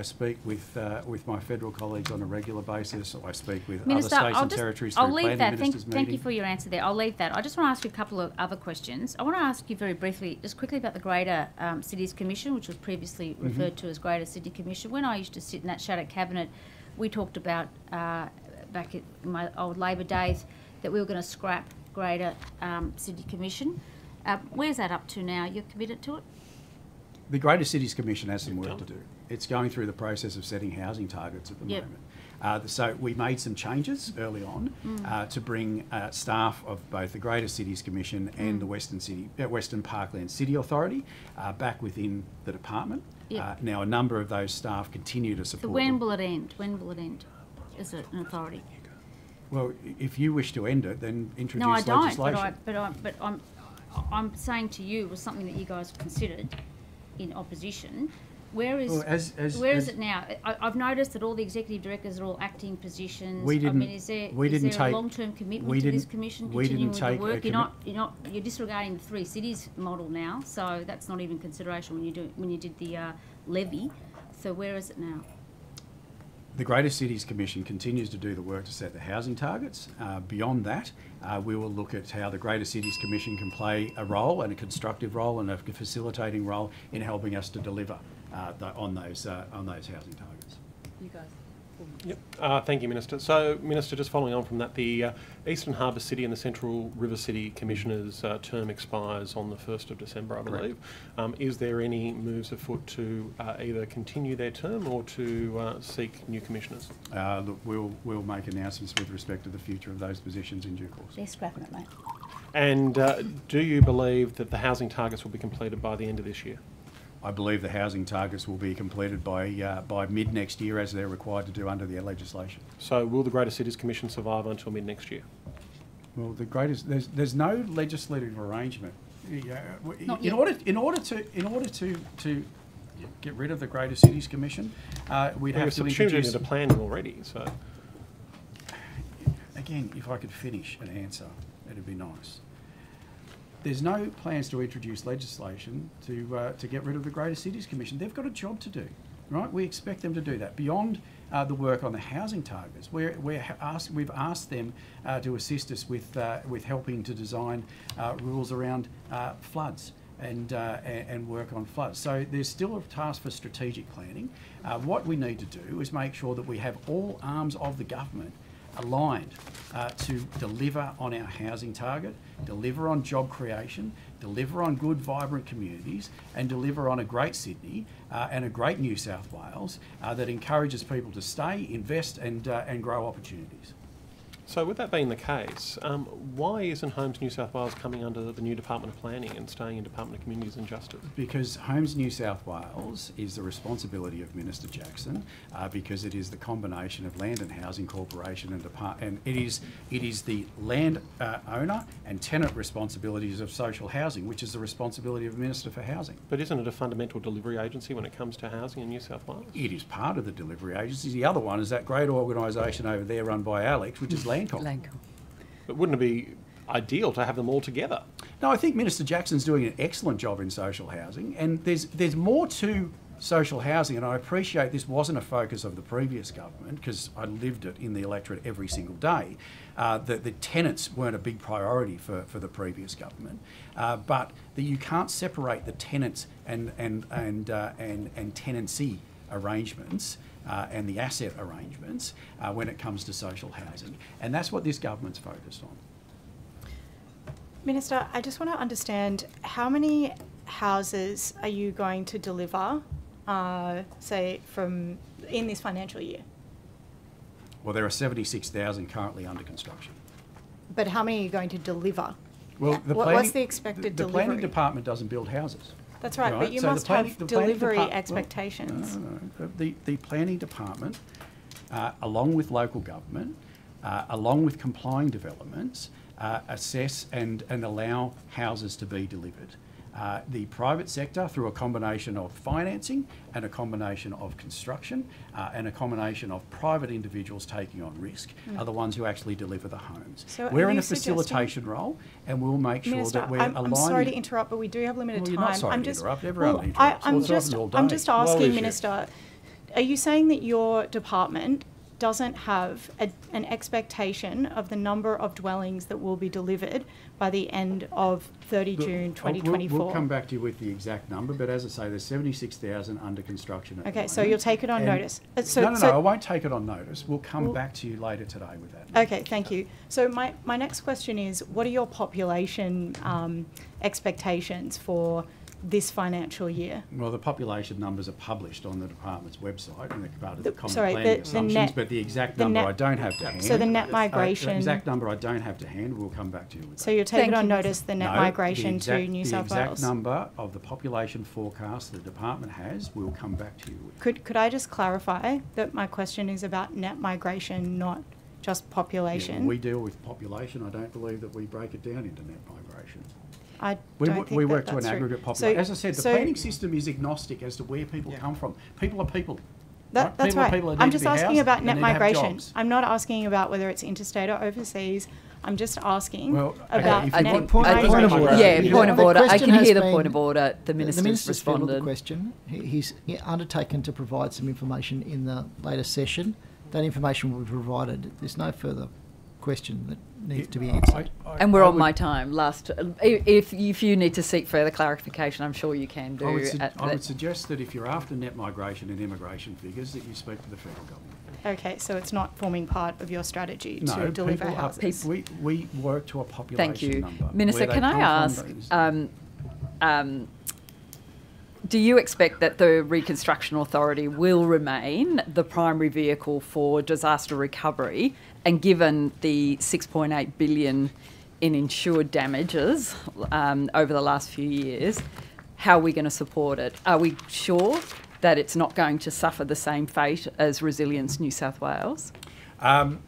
speak with my federal colleagues on a regular basis. I speak with Minister, other states and territories through planning ministers' meetings. Thank you for your answer there. I'll leave that. I just want to ask you a couple of other questions. I want to ask you very briefly, just quickly about the Greater Cities Commission, which was previously referred to as Greater City Commission. When I used to sit in that shadow cabinet, we talked about back in my old Labor days that we were going to scrap Greater City Commission. Where's that up to now? You're committed to it? The Greater Cities Commission has some work to do. It's going through the process of setting housing targets at the moment. So we made some changes early on to bring staff of both the Greater Cities Commission and the Western Parkland City Authority back within the department. Now a number of those staff continue to support. So when will it end? When will it end as an authority? Well, if you wish to end it, then introduce legislation. No, I don't. I'm saying to you, was something that you guys considered in opposition. Where is it now? I've noticed that all the executive directors are all acting positions. Is there a long-term commitment to this commission continuing with the work? You're disregarding the 3 cities model now, so that's not even consideration when you did the levy. So where is it now? The Greater Cities Commission continues to do the work to set the housing targets. Beyond that, we will look at how the Greater Cities Commission can play a role, and a constructive role, and a facilitating role in helping us to deliver on those housing targets. You guys. Yep. Thank you, Minister. So, Minister, just following on from that, the Eastern Harbour City and the Central River City Commissioners' term expires on the 1st of December, I believe. Is there any moves afoot to either continue their term or to seek new commissioners? Look, we'll make announcements with respect to the future of those positions in due course. They're scrapping it, mate. And do you believe that the housing targets will be completed by the end of this year? I believe the housing targets will be completed by mid next year, as they're required to do under the legislation. So will the Greater Cities Commission survive until mid next year? Well, there's no legislative arrangement. In order to get rid of the Greater Cities Commission, we'd have to introduce into planning already. So again, if I could finish an answer, that'd be nice. There's no plans to introduce legislation to get rid of the Greater Cities Commission. They've got a job to do, right? We expect them to do that. Beyond the work on the housing targets. We've asked them to assist us with helping to design rules around floods and work on floods. So there's still a task for strategic planning. What we need to do is make sure that we have all arms of the government aligned to deliver on our housing target, deliver on job creation, deliver on good, vibrant communities, and deliver on a great Sydney and a great New South Wales that encourages people to stay, invest, and grow opportunities. So with that being the case, why isn't Homes New South Wales coming under the new Department of Planning and staying in Department of Communities and Justice? Because Homes New South Wales is the responsibility of Minister Jackson, because it is the combination of Land and Housing Corporation and it is the land owner and tenant responsibilities of social housing, which is the responsibility of Minister for Housing. But isn't it a fundamental delivery agency when it comes to housing in New South Wales? It is part of the delivery agency. The other one is that great organisation over there run by Alex, which is Lancome. But wouldn't it be ideal to have them all together? No, I think Minister Jackson's doing an excellent job in social housing, and there's more to social housing, and I appreciate this wasn't a focus of the previous government because I lived it in the electorate every single day. The tenants weren't a big priority for the previous government, but that you can't separate the tenants and tenancy arrangements and the asset arrangements when it comes to social housing. And that's what this government's focused on. Minister, I just want to understand how many houses are you going to deliver, say, in this financial year? Well, there are 76,000 currently under construction. But how many are you going to deliver? Well, what's the expected delivery? The planning department doesn't build houses. That's right, but you must have delivery expectations. No. The planning department, along with local government, along with complying developments, assess and allow houses to be delivered. The private sector, through a combination of financing and a combination of construction and a combination of private individuals taking on risk, are the ones who actually deliver the homes. So we're in a facilitation role, and we'll make sure Minister, that we're I'm aligning. sorry to interrupt, but we do have limited time. You're not sorry to interrupt. Everyone interrupts. I'm just asking, Minister, are you saying that your department doesn't have an expectation of the number of dwellings that will be delivered by the end of 30 June 2024? We'll come back to you with the exact number, but as I say, there's 76,000 under construction at the moment. So you'll take it on notice? No, I won't take it on notice. We'll come back to you later today with that. Okay, thank you. So my next question is, what are your population expectations for this financial year? Well, the population numbers are published on the department's website and they're part of the common sorry, planning assumptions, but the exact number I don't have to hand. So the net migration... the exact number I don't have to hand, we'll come back to you with that. So you'll take it on notice, the net migration to New South Wales? The exact number of the population forecast the department has, we'll come back to you with. Could I just clarify that my question is about net migration, not just population? Yeah, we deal with population. I don't believe that we break it down into net migration. We work to an aggregate population. As I said, the planning system is agnostic as to where people come from. People are people. That's right. I'm just asking about net migration. I'm not asking about whether it's interstate or overseas. I'm just asking about net point of order. Yeah, point of order. I can hear the point of order. The Minister's responded. responded. The question. He's undertaken to provide some information in the later session. That information will be provided. There's no further question that needs to be answered. And we're on my time. If you need to seek further clarification, I'm sure you can do. I would suggest that if you're after net migration and immigration figures, that you speak to the federal government. Okay, so it's not forming part of your strategy to deliver houses. We work to a population number. Thank you. Minister, can I ask, do you expect that the Reconstruction Authority will remain the primary vehicle for disaster recovery? And given the $6.8 billion in insured damages over the last few years, how are we going to support it? Are we sure that it's not going to suffer the same fate as Resilience New South Wales? I'm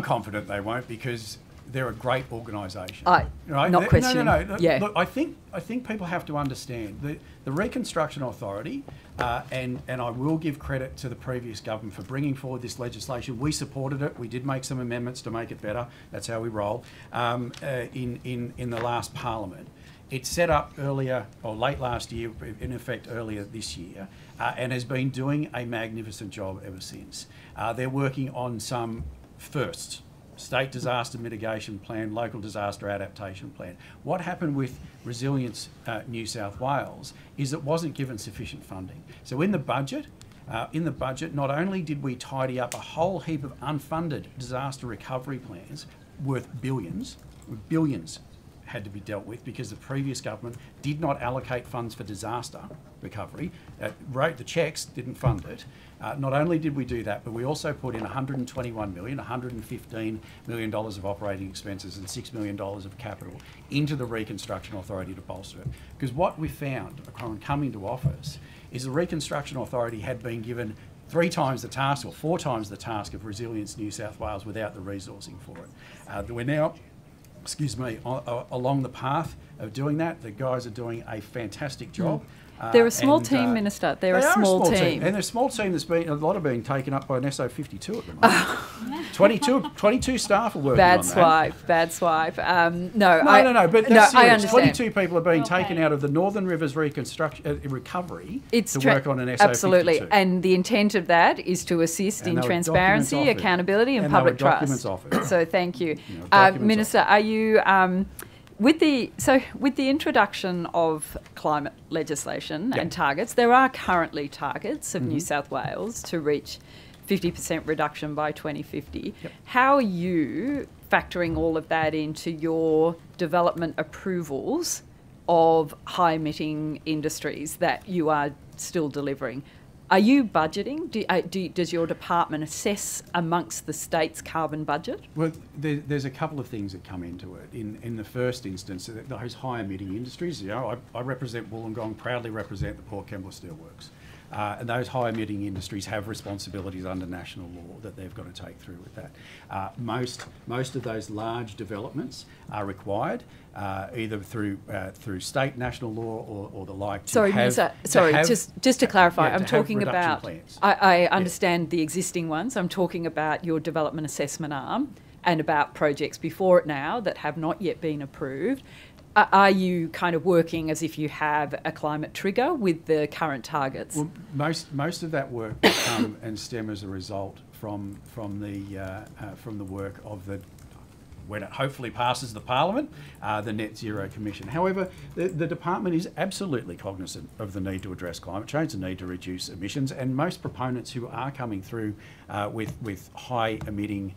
confident they won't, because they're a great organisation. Not questioning. No. Yeah. Look, I think people have to understand the Reconstruction Authority, and I will give credit to the previous government for bringing forward this legislation. We supported it. We did make some amendments to make it better. That's how we roll. In the last Parliament, It's set up earlier, or late last year, in effect earlier this year, and has been doing a magnificent job ever since. They're working on some firsts: state disaster mitigation plan, local disaster adaptation plan. What happened with Resilience New South Wales is it wasn't given sufficient funding. So in the budget, not only did we tidy up a whole heap of unfunded disaster recovery plans worth billions had to be dealt with because the previous government did not allocate funds for disaster recovery, wrote the cheques, didn't fund it. Not only did we do that, but we also put in $121 million, $115 million of operating expenses and $6 million of capital into the Reconstruction Authority to bolster it. Because what we found upon coming to office is the Reconstruction Authority had been given 3 times the task or 4 times the task of Resilience New South Wales without the resourcing for it. We're now, along the path of doing that. The guys are doing a fantastic job. They're a small team, Minister. They're a small team. And they're a small team that's been, a lot of being taken up by an SO52 at the moment. 22 staff are working on that. Bad swipe. But that's serious. I understand. 22 people are being taken out of the Northern Rivers recovery to work on an SO52. Absolutely. And the intent of that is to assist in transparency, accountability and public trust. So thank you. Minister, are you... With the introduction of climate legislation and targets, there are currently targets of New South Wales to reach 50% reduction by 2050. How are you factoring all of that into your development approvals of high-emitting industries that you are still delivering? Are you budgeting? Does your department assess amongst the state's carbon budget? Well, there's a couple of things that come into it. In the first instance, those high-emitting industries, I represent Wollongong, proudly represent the Port Kembla Steelworks. And those high-emitting industries have responsibilities under national law that they've got to take through with that. Most of those large developments are required either through state national law or the like. Just to clarify, I'm talking about. I understand the existing ones. I'm talking about your development assessment arm and about projects before it now that have not yet been approved. Are you kind of working as if you have a climate trigger with the current targets? Well, most of that work will come and stem as a result from the work of when it hopefully passes the Parliament, the Net Zero Commission. However, the department is absolutely cognizant of the need to address climate change, the need to reduce emissions, and most proponents who are coming through with high emitting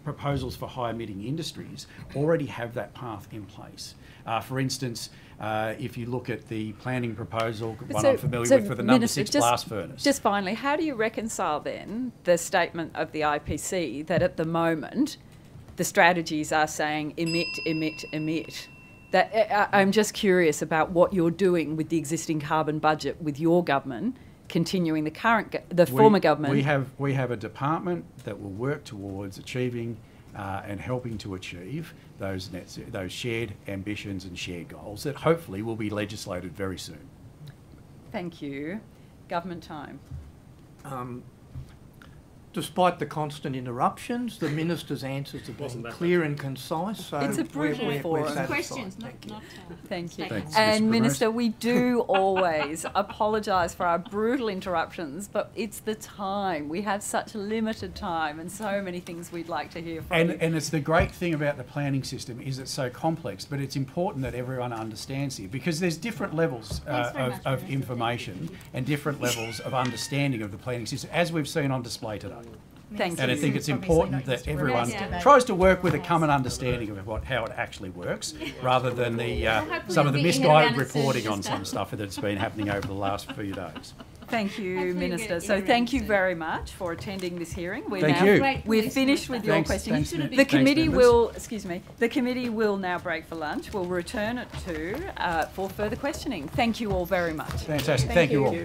proposals for high-emitting industries already have that path in place. For instance, if you look at the planning proposal, I'm familiar with for the number 6 blast furnace. Just finally, how do you reconcile then the statement of the IPC that at the moment the strategies are saying emit, emit, emit? I'm just curious about what you're doing with the existing carbon budget with your government, continuing the former government. We have a department that will work towards achieving and helping to achieve those shared ambitions and shared goals that hopefully will be legislated very soon. Thank you. Government time. Despite the constant interruptions, the Minister's answers have been clear and concise. So it's a brutal forum. Questions, not Thank you. And Minister, we do always apologise for our brutal interruptions, but it's the time. We have such limited time and so many things we'd like to hear from you. And it's the great thing about the planning system is it's so complex, but it's important that everyone understands it because there's different levels of information and different levels of understanding of the planning system, as we've seen on display today. Thank you. And I think it's important that everyone tries to work with a common understanding of how it actually works, rather than some of the misguided reporting on some stuff that's been happening over the last few days. Thank you, Minister. So thank you very much for attending this hearing. We're finished with your questions. The committee will now break for lunch. We'll return at 2 for further questioning. Thank you all very much. Fantastic. Thank you all.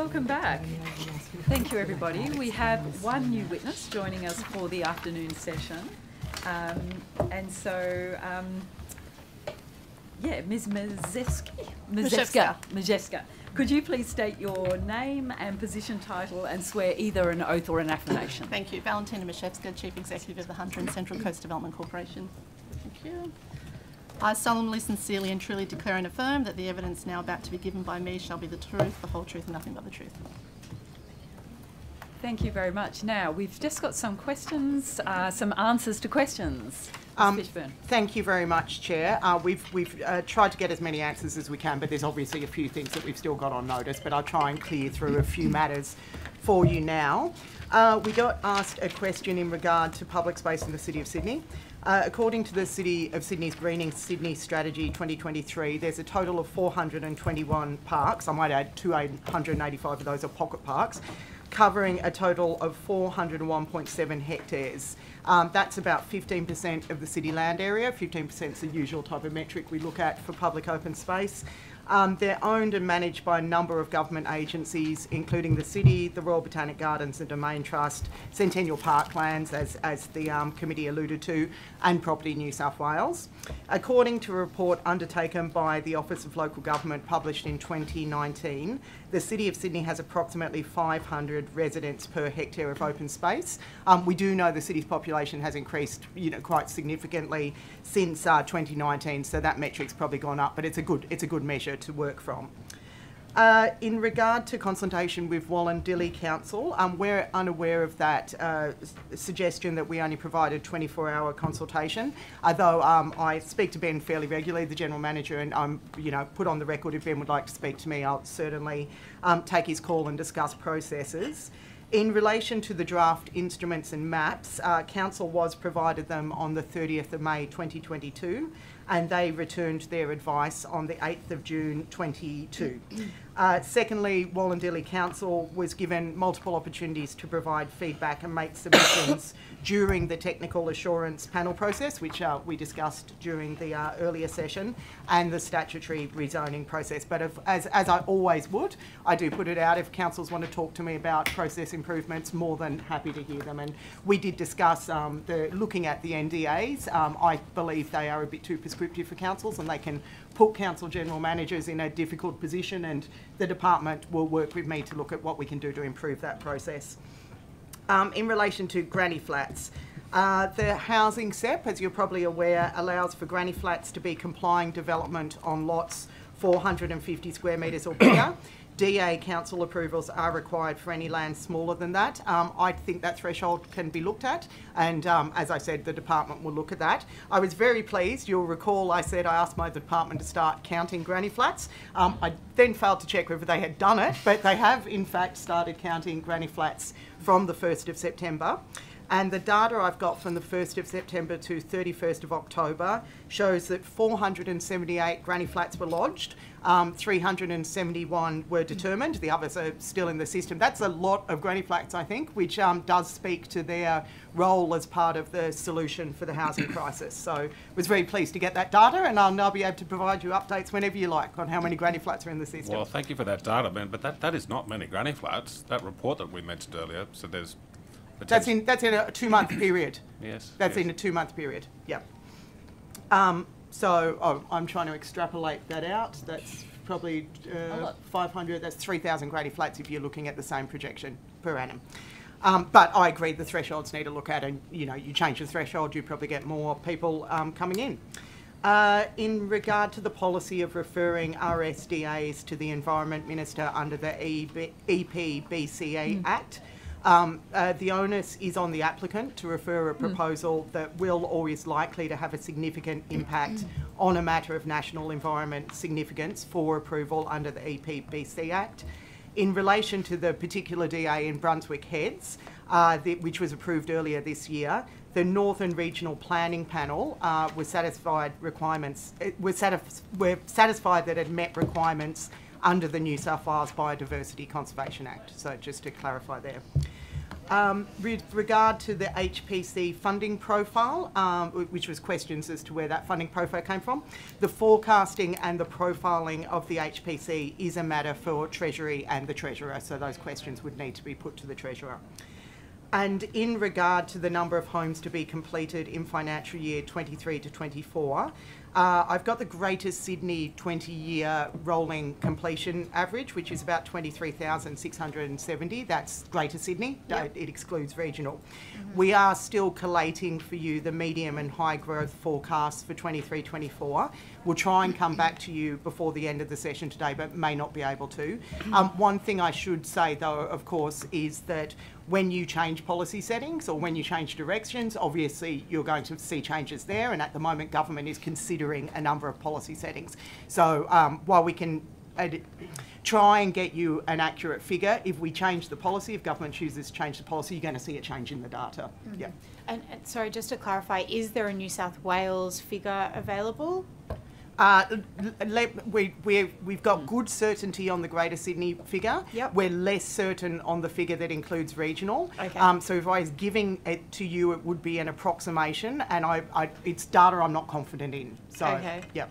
Welcome back. Thank you, everybody. We have one new witness joining us for the afternoon session. Ms. Majeska. Could you please state your name and position title and swear either an oath or an affirmation? Thank you. Valentina Mashevska, Chief Executive of the Hunter and Central Coast Development Corporation. Thank you. I solemnly, sincerely and truly declare and affirm that the evidence now about to be given by me shall be the truth, the whole truth and nothing but the truth. Thank you very much. Now, we've just got some questions, some answers to questions. Thank you very much, Chair. We've tried to get as many answers as we can, but there's obviously a few things that we've still got on notice, but I'll try and clear through a few matters for you now. We got asked a question in regard to public space in the City of Sydney. According to the City of Sydney's Greening Sydney Strategy 2023, there's a total of 421 parks. I might add 285 of those are pocket parks, covering a total of 401.7 hectares. That's about 15% of the city land area. 15% is the usual type of metric we look at for public open space. They're owned and managed by a number of government agencies, including the City, the Royal Botanic Gardens, the Domain Trust, Centennial Parklands, as the committee alluded to, and Property New South Wales. According to a report undertaken by the Office of Local Government published in 2019, the City of Sydney has approximately 500 residents per hectare of open space. We do know the city's population has increased, quite significantly since 2019, so that metric's probably gone up, but it's a good measure to work from. In regard to consultation with Wallandilly Council, we're unaware of that suggestion that we only provided 24-hour consultation, although I speak to Ben fairly regularly, the General Manager, and I'm put on the record if Ben would like to speak to me, I'll certainly take his call and discuss processes. In relation to the draft instruments and maps, Council was provided them on the 30th of May 2022, and they returned their advice on the 8th of June 22. Secondly, Wallandilly Council was given multiple opportunities to provide feedback and make submissions during the technical assurance panel process, which we discussed during the earlier session, and the statutory rezoning process. But as I always would, I do put it out. If councils want to talk to me about process improvements, more than happy to hear them. And we did discuss looking at the NDAs. I believe they are a bit too prescriptive for councils, and they can put council general managers in a difficult position, and the department will work with me to look at what we can do to improve that process. In relation to granny flats, the housing SEP, as you're probably aware, allows for granny flats to be complying development on lots 450 square metres or bigger. DA council approvals are required for any land smaller than that. I think that threshold can be looked at, and as I said, the department will look at that. I was very pleased. You'll recall I said I asked my department to start counting granny flats. I then failed to check whether they had done it, but they have in fact started counting granny flats from the 1st of September. And the data I've got from the 1st of September to 31st of October shows that 478 granny flats were lodged, 371 were determined, the others are still in the system. That's a lot of granny flats, I think, which does speak to their role as part of the solution for the housing crisis. So I was very pleased to get that data, and I'll now be able to provide you updates whenever you like on how many granny flats are in the system. Well, thank you for that data, Ben, but that is not many granny flats. That report that we mentioned earlier, so there's... That's in a 2-month period. Yes. That's in a 2-month period. Yeah. I'm trying to extrapolate that out. That's probably 500. That's 3,000 granny flats if you're looking at the same projection per annum. But I agree the thresholds need to look at, and you change the threshold, you probably get more people coming in. In regard to the policy of referring RSDAs to the Environment Minister under the EPBCA Act, the onus is on the applicant to refer a proposal that will or is likely to have a significant impact on a matter of national environment significance for approval under the EPBC Act. In relation to the particular DA in Brunswick Heads, which was approved earlier this year, the Northern Regional Planning Panel was satisfied that it met requirements under the New South Wales Biodiversity Conservation Act. So just to clarify there. With regard to the HPC funding profile, which was questions as to where that funding profile came from, the forecasting and the profiling of the HPC is a matter for Treasury and the Treasurer, so those questions would need to be put to the Treasurer. And in regard to the number of homes to be completed in financial year 23 to 24, I've got the Greater Sydney 20-year rolling completion average, which is about 23,670. That's Greater Sydney. Yep. It excludes regional. We are still collating for you the medium and high growth forecasts for 23-24. We'll try and come back to you before the end of the session today, but may not be able to. One thing I should say, though, of course, is that when you change policy settings or when you change directions, obviously you're going to see changes there, and at the moment government is considering a number of policy settings. So while we can try and get you an accurate figure, if we change the policy, if government chooses to change the policy, you're going to see a change in the data. Yeah. And sorry, just to clarify, is there a New South Wales figure available? We've got good certainty on the Greater Sydney figure. Yep. We're less certain on the figure that includes regional. Okay. So if I was giving it to you, it would be an approximation, and it's data I'm not confident in. So, okay. Yep.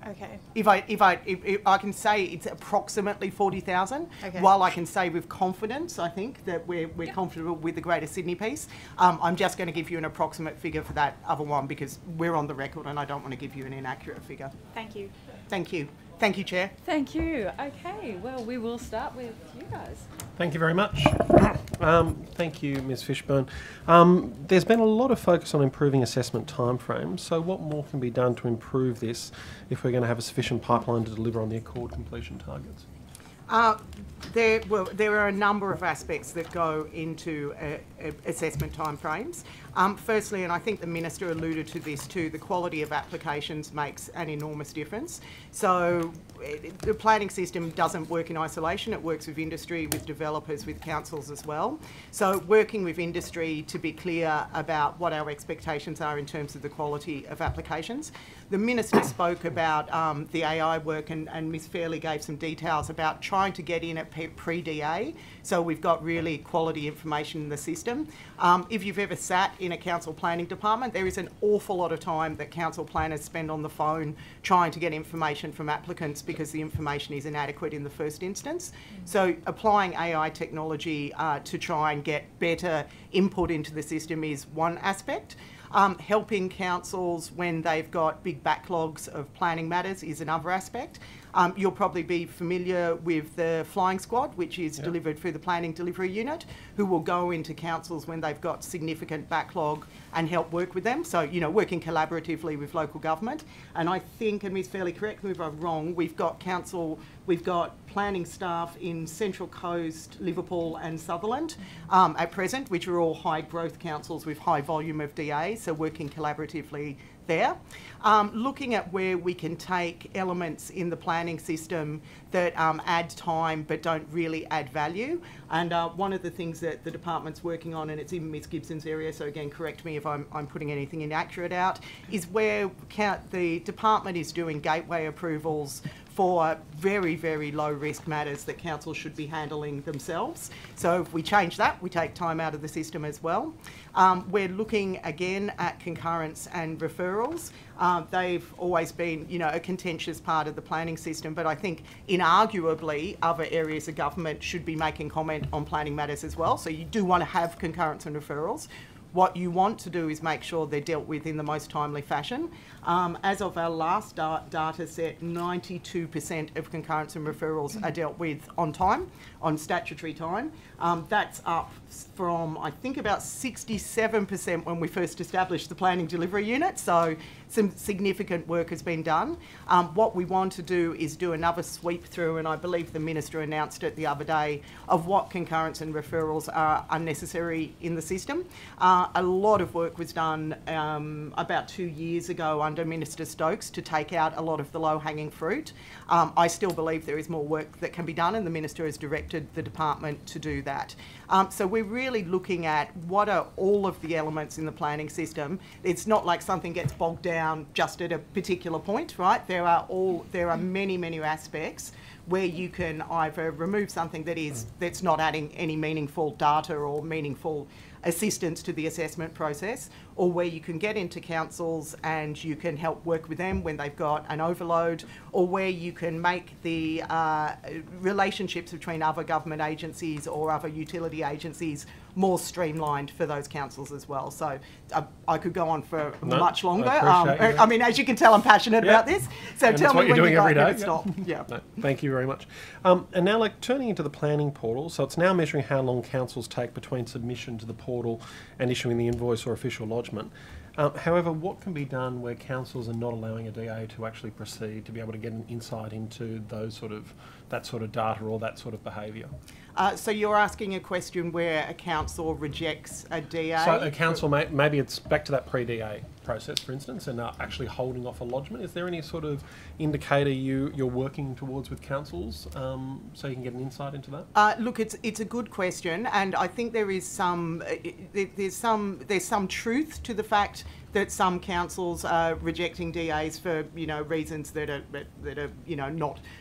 Okay. If I can say it's approximately 40,000, okay. While I can say with confidence, I think that we're comfortable with the Greater Sydney piece, I'm just going to give you an approximate figure for that other one because we're on the record and I don't want to give you an inaccurate figure. Thank you. Thank you. Thank you, Chair. Thank you. Okay, well, we will start with you guys. Thank you very much. Thank you, Ms Fishburn. There's been a lot of focus on improving assessment timeframes, so what more can be done to improve this if we're going to have a sufficient pipeline to deliver on the Accord completion targets? There are a number of aspects that go into assessment timeframes. Firstly, and I think the Minister alluded to this too, the quality of applications makes an enormous difference. So the planning system doesn't work in isolation. It works with industry, with developers, with councils as well. So working with industry to be clear about what our expectations are in terms of the quality of applications. The Minister spoke about the AI work and Ms Fairley gave some details about trying to get in at pre-DA, so we've got really quality information in the system. If you've ever sat in a council planning department, there is an awful lot of time that council planners spend on the phone trying to get information from applicants because the information is inadequate in the first instance. So applying AI technology to try and get better input into the system is one aspect. Helping councils when they've got big backlogs of planning matters is another aspect. You'll probably be familiar with the flying squad, which is delivered through the planning delivery unit, who will go into councils when they've got significant backlog and help work with them. So, you know, working collaboratively with local government. And I think, and Ms Fairley, correct me if I'm wrong, we've got planning staff in Central Coast, Liverpool and Sutherland at present, which are all high growth councils with high volume of DA, so working collaboratively there. Looking at where we can take elements in the planning system that add time but don't really add value. And one of the things that the department's working on, and it's in Ms Gibson's area, so again correct me if I'm putting anything inaccurate out, is where the department is doing gateway approvals for very, very low risk matters that council should be handling themselves. So if we change that, we take time out of the system as well. We're looking again at concurrence and referrals. They've always been, you know, a contentious part of the planning system, but I think inarguably other areas of government should be making comment on planning matters as well. So you do want to have concurrence and referrals. What you want to do is make sure they're dealt with in the most timely fashion. As of our last data set, 92% of concurrence and referrals are dealt with on time, on statutory time. That's up from, I think, about 67% when we first established the planning delivery unit. So some significant work has been done. What we want to do is do another sweep through, and I believe the Minister announced it the other day, of what concurrence and referrals are unnecessary in the system. A lot of work was done about 2 years ago under Minister Stokes to take out a lot of the low-hanging fruit. I still believe there is more work that can be done, and the Minister has directed the department to do that. So we're really looking at what are all of the elements in the planning system. It's not like something gets bogged down just at a particular point, right? There are many, many aspects where you can either remove something that's not adding any meaningful data or meaningful assistance to the assessment process, or where you can get into councils and you can help work with them when they've got an overload, or where you can make the relationships between other government agencies or other utility agencies more streamlined for those councils as well. So I could go on for much longer. I mean, as you can tell, I'm passionate about this. So and tell me when you're going to stop. Yeah. No, thank you very much. And now, turning into the planning portal, so it's now measuring how long councils take between submission to the portal and issuing the invoice or official lodgement. However, what can be done where councils are not allowing a DA to actually proceed to be able to get an insight into that sort of data or that sort of behaviour? So you're asking a question where a council rejects a DA? So a council, maybe it's back to that pre-DA process, for instance, and are actually holding off a lodgement. Is there any sort of indicator you're working towards with councils so you can get an insight into that? Look, it's a good question, and I think there is there's some truth to the fact that some councils are rejecting DAs for reasons that are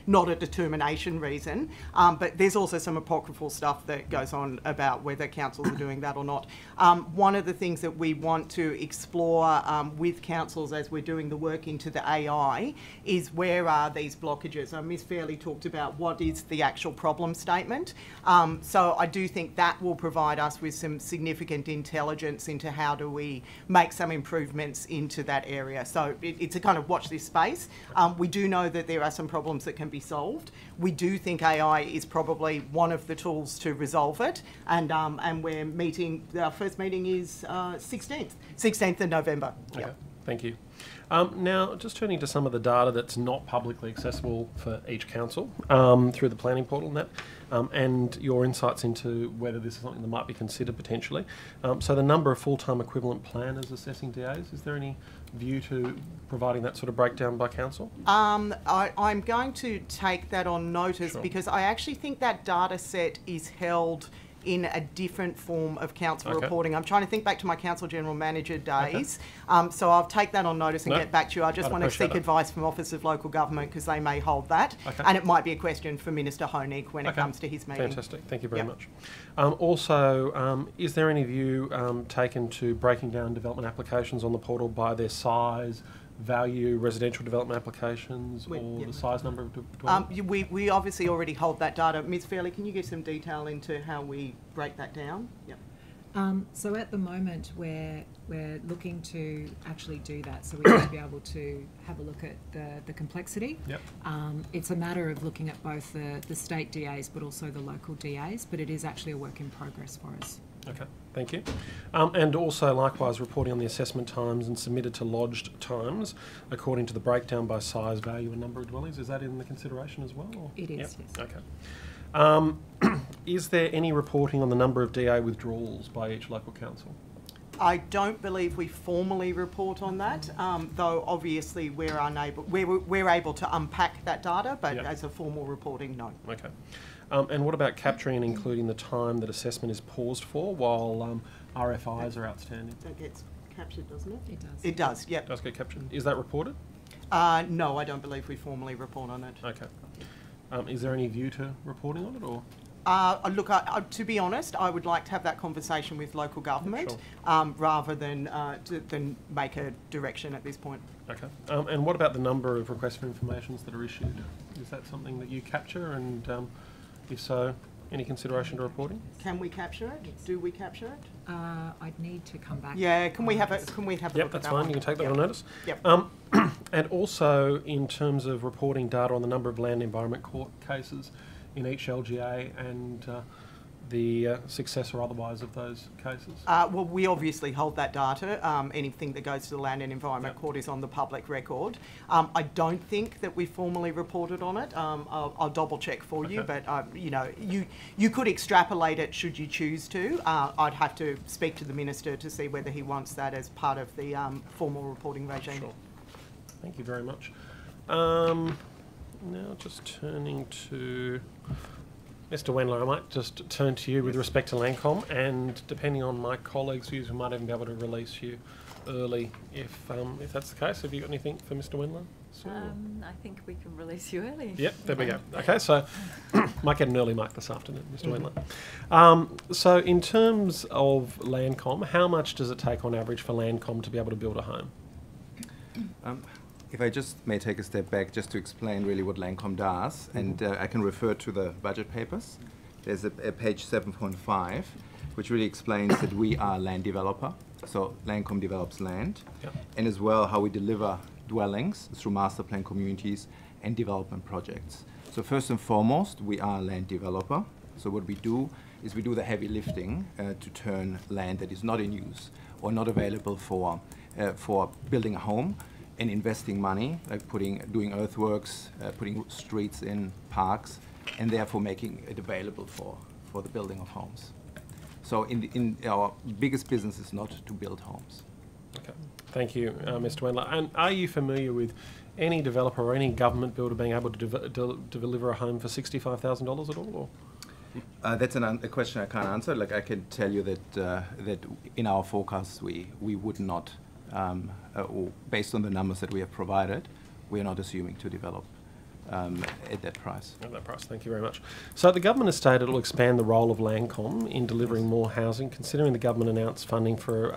not a determination reason. But there's also some apocryphal stuff that goes on about whether councils are doing that or not. One of the things that we want to explore with councils as we're doing the work into the AI is where are these blockages. Ms Fairley talked about what is the actual problem statement. So I do think that will provide us with some significant intelligence into how do we make some improvements into that area. So it's a kind of watch this space. We do know that there are some problems that can be solved. We do think AI is probably one of the tools to resolve it, and we're meeting. Our first meeting is 16th of November. Okay, thank you. Now, just turning to some of the data that's not publicly accessible for each council through the planning portal and that, and your insights into whether this is something that might be considered potentially. So the number of full-time equivalent planners assessing DAs, is there any view to providing that sort of breakdown by council? I'm going to take that on notice because I actually think that data set is held in a different form of council reporting. I'm trying to think back to my council general manager days. So I'll take that on notice and get back to you. I just want to seek advice from Office of Local Government because they may hold that. And it might be a question for Minister Honig when it comes to his meeting. Fantastic. Thank you very much. Also, is there any view taken to breaking down development applications on the portal by their size, value, residential development applications, or the size number of dwellings? We obviously already hold that data. Ms Fairley, can you give some detail into how we break that down? Yep. So at the moment we're looking to actually do that, so we need to be able to have a look at the complexity. Yep. It's a matter of looking at both the state DAs but also the local DAs, but it is actually a work in progress for us. Okay, thank you. And also, likewise, reporting on the assessment times and submitted to lodged times according to the breakdown by size, value and number of dwellings. Is that in the consideration as well? Or? It is, yes. Okay. Is there any reporting on the number of DA withdrawals by each local council? I don't believe we formally report on that, though obviously we're able to unpack that data, but as a formal reporting, no. Okay. And what about capturing and including the time that assessment is paused for while RFIs are outstanding? That gets captured, doesn't it? It does. It does, yep. It does get captured. Is that reported? No, I don't believe we formally report on it. Okay. Is there any view to reporting on it, or? Look, to be honest, I would like to have that conversation with local government rather than make a direction at this point. Okay. And what about the number of requests for informations that are issued? Is that something that you capture, and if so, any consideration to reporting? Can we capture it? Yes. Do we capture it? I'd need to come back. Yeah, can we have a look at that? Yep, that's fine. You can take that on notice. Yep. And also, in terms of reporting data on the number of land environment court cases in each LGA and the success or otherwise of those cases? Well, we obviously hold that data. Anything that goes to the Land and Environment Court is on the public record. I don't think that we formally reported on it. I'll double check for you, but you could extrapolate it should you choose to. I'd have to speak to the Minister to see whether he wants that as part of the formal reporting regime. Sure. Thank you very much. Now just turning to Mr. Wendler, I might just turn to you with respect to Landcom, and depending on my colleagues' views, we might even be able to release you early if that's the case. Have you got anything for Mr. Wendler? I think we can release you early. Yep, there we go. Okay, so might get an early mark this afternoon, Mr. Wendler. So in terms of Landcom, how much does it take on average for Landcom to be able to build a home? If I just may take a step back just to explain really what Landcom does, and I can refer to the budget papers. There's a page 7.5, which really explains that we are a land developer. So Landcom develops land, and as well how we deliver dwellings through master plan communities and development projects. So first and foremost, we are a land developer. So what we do is we do the heavy lifting to turn land that is not in use or not available for building a home, and investing money, like doing earthworks, putting streets in, parks, and therefore making it available for the building of homes. So in our biggest business is not to build homes. Okay, thank you, Mr. Wendler. And are you familiar with any developer or any government builder being able to deliver a home for $65,000 at all? Or? That's a question I can't answer. Like I can tell you that in our forecasts we would not. Or based on the numbers that we have provided, we are not assuming to develop at that price. At that price, thank you very much. So the government has stated it will expand the role of Landcom in delivering more housing, considering the government announced funding for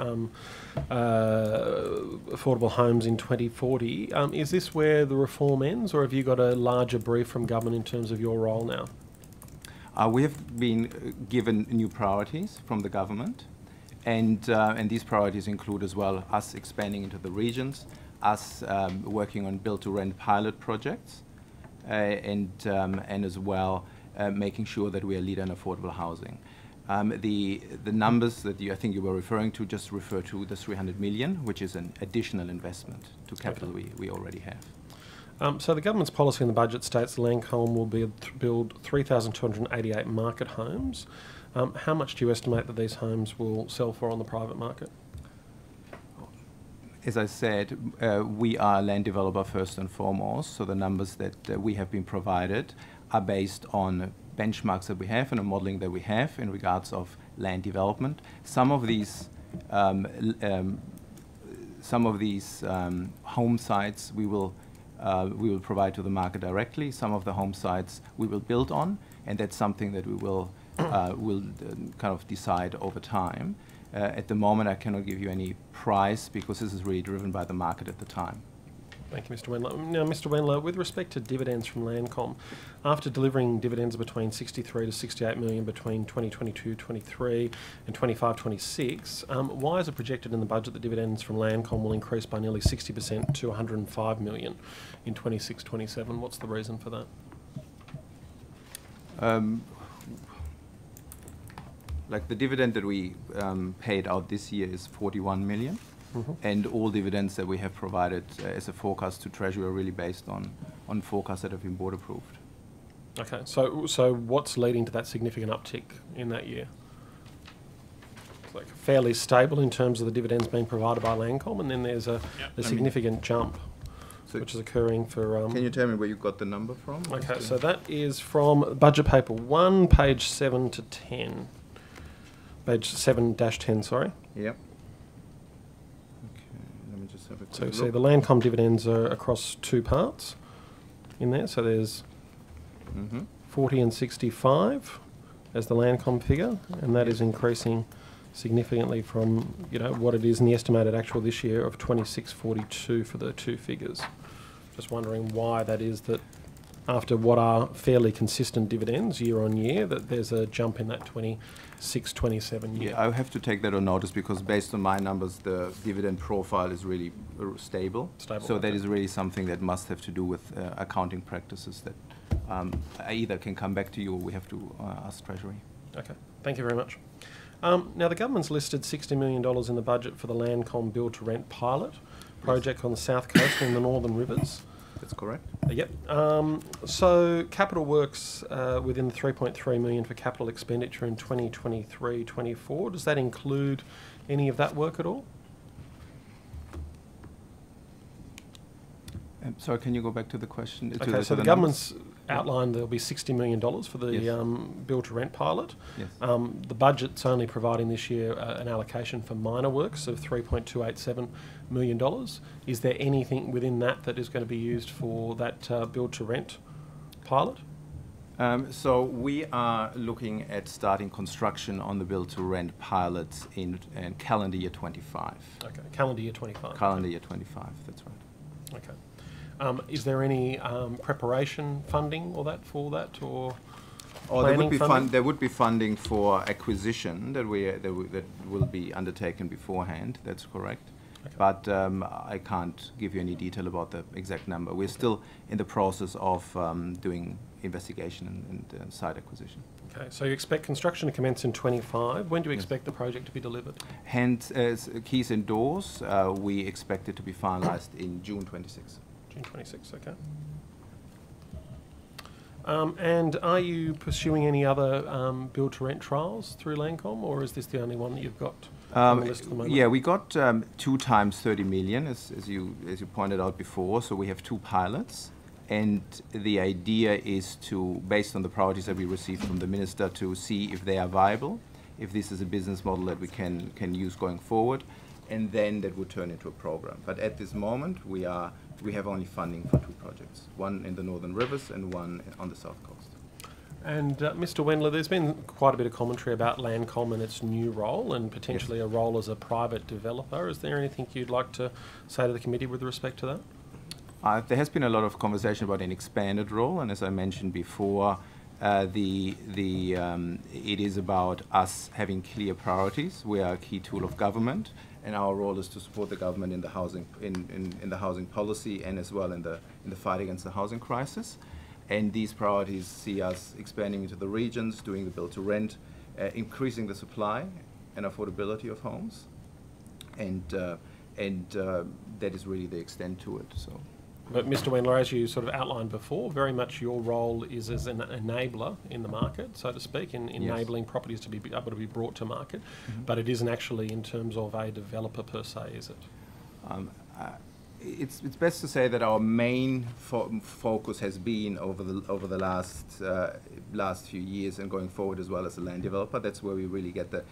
affordable homes in 2040. Is this where the reform ends, or have you got a larger brief from government in terms of your role now? We have been given new priorities from the government. And these priorities include as well us expanding into the regions, us working on build-to-rent pilot projects, and as well making sure that we are a leader in affordable housing. The numbers that I think you were referring to just refer to the 300 million, which is an additional investment to capital we already have. So the government's policy in the budget states Landcom will build 3,288 market homes. How much do you estimate that these homes will sell for on the private market? As I said, we are a land developer first and foremost, so the numbers that we have been provided are based on benchmarks that we have and a modelling that we have in regards of land development. Some of these home sites we will provide to the market directly. Some of the home sites we will build on, and that's something that we will kind of decide over time. At the moment, I cannot give you any price because this is really driven by the market at the time. Thank you, Mr. Wendler. Now, Mr. Wendler, with respect to dividends from Landcom, after delivering dividends of between 63 to 68 million between 2022-23 and 25-26, why is it projected in the budget that dividends from Landcom will increase by nearly 60% to 105 million in 26-27? What's the reason for that? Like the dividend that we paid out this year is 41 million. And all dividends that we have provided as a forecast to Treasury are really based on forecasts that have been board approved. Okay, so what's leading to that significant uptick in that year? It's like fairly stable in terms of the dividends being provided by Landcom, and then there's a significant jump which is occurring for... Can you tell me where you got the number from? Okay, so that is from budget paper 1, page 7 to 10. Page 7-10, sorry. Yep. Let me just have a quick So you look. see the Landcom dividends are across two parts in there. So there's 40 and 65 as the Landcom figure, and that is increasing significantly from what it is in the estimated actual this year of 2642 for the two figures. Just wondering why that is that after what are fairly consistent dividends year on year, that there's a jump in that 26-27 year. Yeah, I have to take that on notice because based on my numbers, the dividend profile is really stable. So that is really something that must have to do with accounting practices that I either can come back to you or we have to ask Treasury. Okay, thank you very much. Now the government's listed $60 million in the budget for the Landcom build-to-rent pilot project on the south coast and the northern rivers. That's correct. Yep. So capital works within the 3.3 million for capital expenditure in 2023-24. Does that include any of that work at all? Sorry, can you go back to the question? Okay, so the government's outlined there'll be $60 million for the build-to-rent pilot. Yes. The budget's only providing this year an allocation for minor works of $3.287 million. Is there anything within that is going to be used for that build-to-rent pilot? So we are looking at starting construction on the build-to-rent pilot in calendar year 25. Okay, calendar year 25. Calendar year 25, that's right. Okay. Is there any preparation funding or for that, or there would be funding for acquisition that will be undertaken beforehand. That's correct. Okay. But I can't give you any detail about the exact number. We're still in the process of doing investigation and site acquisition. Okay, so you expect construction to commence in 25. When do you expect the project to be delivered? Hence, as keys and doors, we expect it to be finalised in June 26. June 26, okay. And are you pursuing any other build-to-rent trials through Landcom, or is this the only one that you've got on the list at the moment? Yeah, we got 2 times 30 million, as you pointed out before. So we have 2 pilots, and the idea is to, based on the priorities that we received from the minister, to see if they are viable, if this is a business model that we can use going forward, and then that would turn into a program. But at this moment, we have only funding for 2 projects, one in the Northern Rivers and one on the South Coast. And Mr. Wendler, there's been quite a bit of commentary about Landcom and its new role and potentially a role as a private developer. Is there anything you'd like to say to the committee with respect to that? There has been a lot of conversation about an expanded role, and as I mentioned before, it is about us having clear priorities. We are a key tool of government, and our role is to support the government in the housing in the housing policy and as well in the fight against the housing crisis. And these priorities see us expanding into the regions, doing the build-to-rent, increasing the supply and affordability of homes, and that is really the extent to it. So. But Mr. Wendler, as you sort of outlined before, very much your role is as an enabler in the market, so to speak, in enabling properties to be able to be brought to market. But it isn't actually in terms of a developer per se, is it? It's best to say that our main focus has been over the last few years and going forward as well as a land developer. That's where we really get the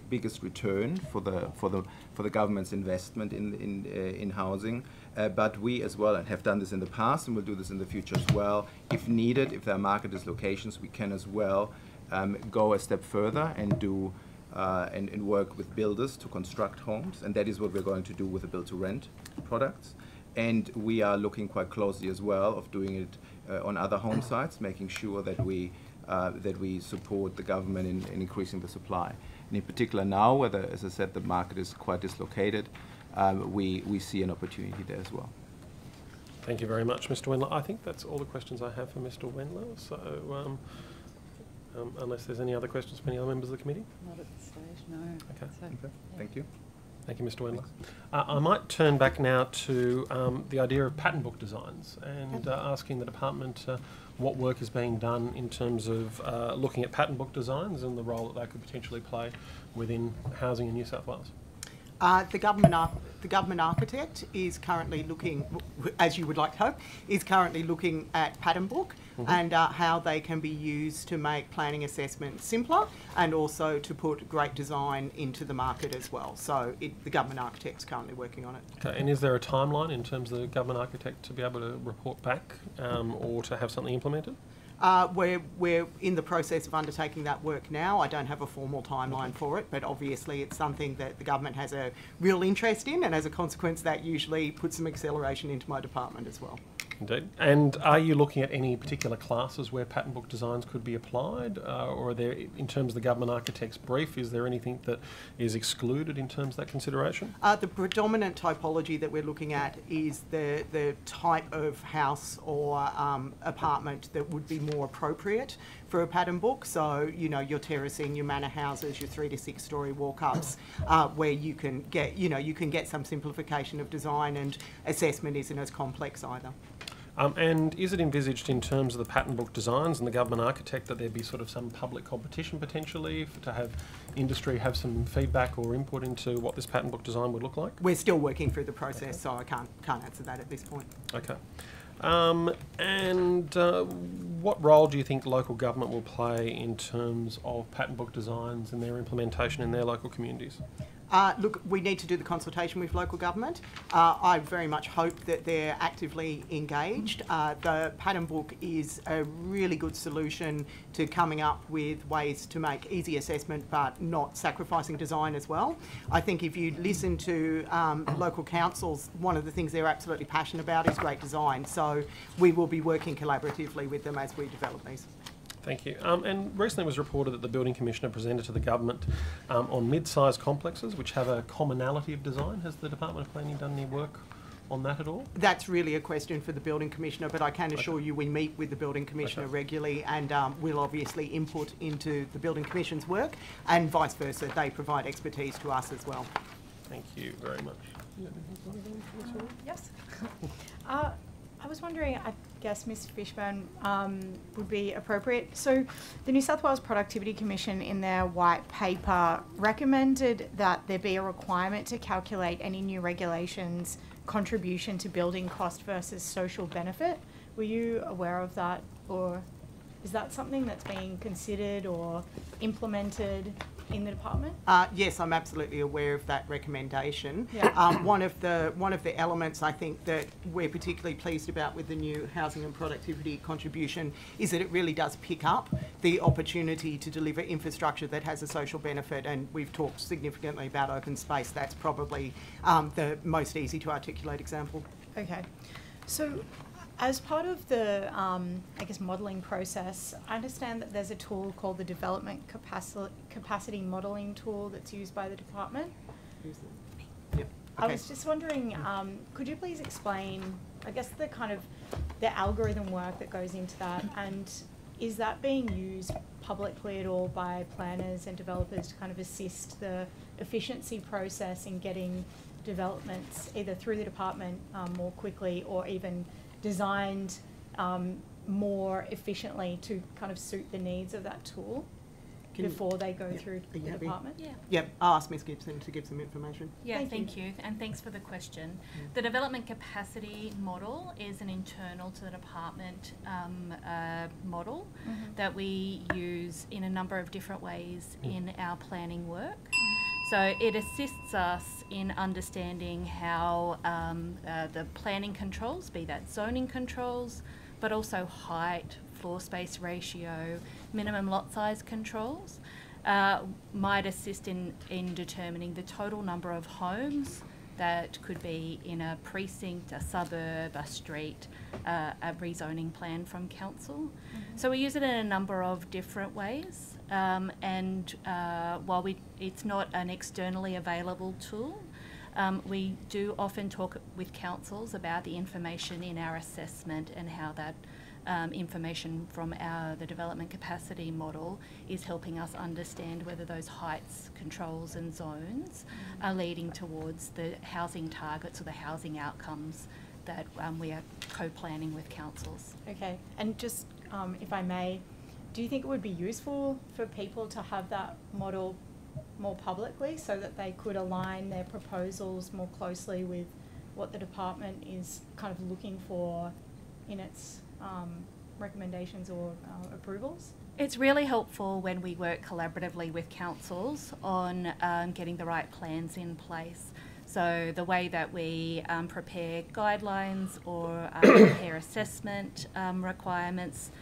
biggest return for the government's investment in housing. But we as well, and have done this in the past and will do this in the future as well, if needed, if there are market dislocations, we can as well go a step further and do and work with builders to construct homes, and that is what we're going to do with the build-to-rent products. And we are looking quite closely as well of doing it on other home sites, making sure that we support the government in increasing the supply. And in particular now, where, as I said, the market is quite dislocated, we see an opportunity there as well. Thank you very much, Mr. Wendler. I think that's all the questions I have for Mr. Wendler. So, unless there's any other questions from any other members of the committee? Not at this stage, no. Okay. Okay. Thank you. Thank you, Mr. Wendler. I might turn back now to the idea of pattern book designs and asking the department what work is being done in terms of looking at pattern book designs and the role that they could potentially play within housing in New South Wales. The government architect is currently looking, as you would like to hope, is currently looking at pattern book and how they can be used to make planning assessment simpler and also to put great design into the market as well. So the government architect's currently working on it. Okay, and is there a timeline in terms of the government architect to be able to report back or to have something implemented? We're in the process of undertaking that work now. I don't have a formal timeline for it, but obviously it's something that the government has a real interest in, and as a consequence that usually puts some acceleration into my department as well. Indeed. And are you looking at any particular classes where pattern book designs could be applied, or are there, in terms of the government architect's brief, is there anything that is excluded in terms of that consideration? The predominant typology that we're looking at is the type of house or apartment that would be more appropriate for a pattern book. So, you know, your terracing, your manor houses, your 3 to 6 story walk-ups, where you can get, you can get some simplification of design and assessment isn't as complex either. And is it envisaged in terms of the pattern book designs and the government architect that there be sort of some public competition potentially to have industry have some feedback or input into what this pattern book design would look like? We're still working through the process, so I can't answer that at this point. Okay. What role do you think local government will play in terms of pattern book designs and their implementation in their local communities? Look, we need to do the consultation with local government. I very much hope that they're actively engaged. The pattern book is a really good solution to coming up with ways to make easy assessment but not sacrificing design as well. I think if you listen to local councils, one of the things they're absolutely passionate about is great design. So we will be working collaboratively with them as we develop these. Thank you. And recently it was reported that the Building Commissioner presented to the government on mid-sized complexes which have a commonality of design. Has the Department of Planning done any work on that at all? That's really a question for the Building Commissioner, but I can assure you we meet with the Building Commissioner regularly, and we'll obviously input into the Building Commission's work, and vice versa. They provide expertise to us as well. Thank you very much. Yes. I was wondering, I guess Ms Fishburn would be appropriate. So the New South Wales Productivity Commission in their white paper recommended that there be a requirement to calculate any new regulations contribution to building cost versus social benefit. Were you aware of that, or is that something that's being considered or implemented in the department? Yes, I'm absolutely aware of that recommendation. Yeah. One of the elements I think that we're particularly pleased about with the new housing and productivity contribution is that it really does pick up the opportunity to deliver infrastructure that has a social benefit, and we've talked significantly about open space. That's probably the most easy to articulate example. Okay. So as part of the, I guess, modelling process, I understand that there's a tool called the Development Capacity Modelling Tool that's used by the department. Yep. Okay. I was just wondering, could you please explain, I guess, the kind of the algorithm work that goes into that, and is that being used publicly at all by planners and developers to kind of assist the efficiency process in getting developments either through the department more quickly, or even designed more efficiently to kind of suit the needs of that tool before they go through the department? Yeah. Yep, I'll ask Ms Gibson to give some information. Yeah, thank you, and thanks for the question. The development capacity model is an internal to the department model that we use in a number of different ways in our planning work. So it assists us in understanding how the planning controls, be that zoning controls, but also height, floor space ratio, minimum lot size controls, might assist in determining the total number of homes that could be in a precinct, a suburb, a street, a rezoning plan from council. So we use it in a number of different ways, and while it's not an externally available tool, we do often talk with councils about the information in our assessment and how that information from the development capacity model is helping us understand whether those heights, controls and zones are leading towards the housing targets or the housing outcomes that we are co-planning with councils. Okay, and just if I may, do you think it would be useful for people to have that model more publicly so that they could align their proposals more closely with what the department is kind of looking for in its recommendations or approvals? It's really helpful when we work collaboratively with councils on getting the right plans in place. So the way that we prepare guidelines or prepare assessment requirements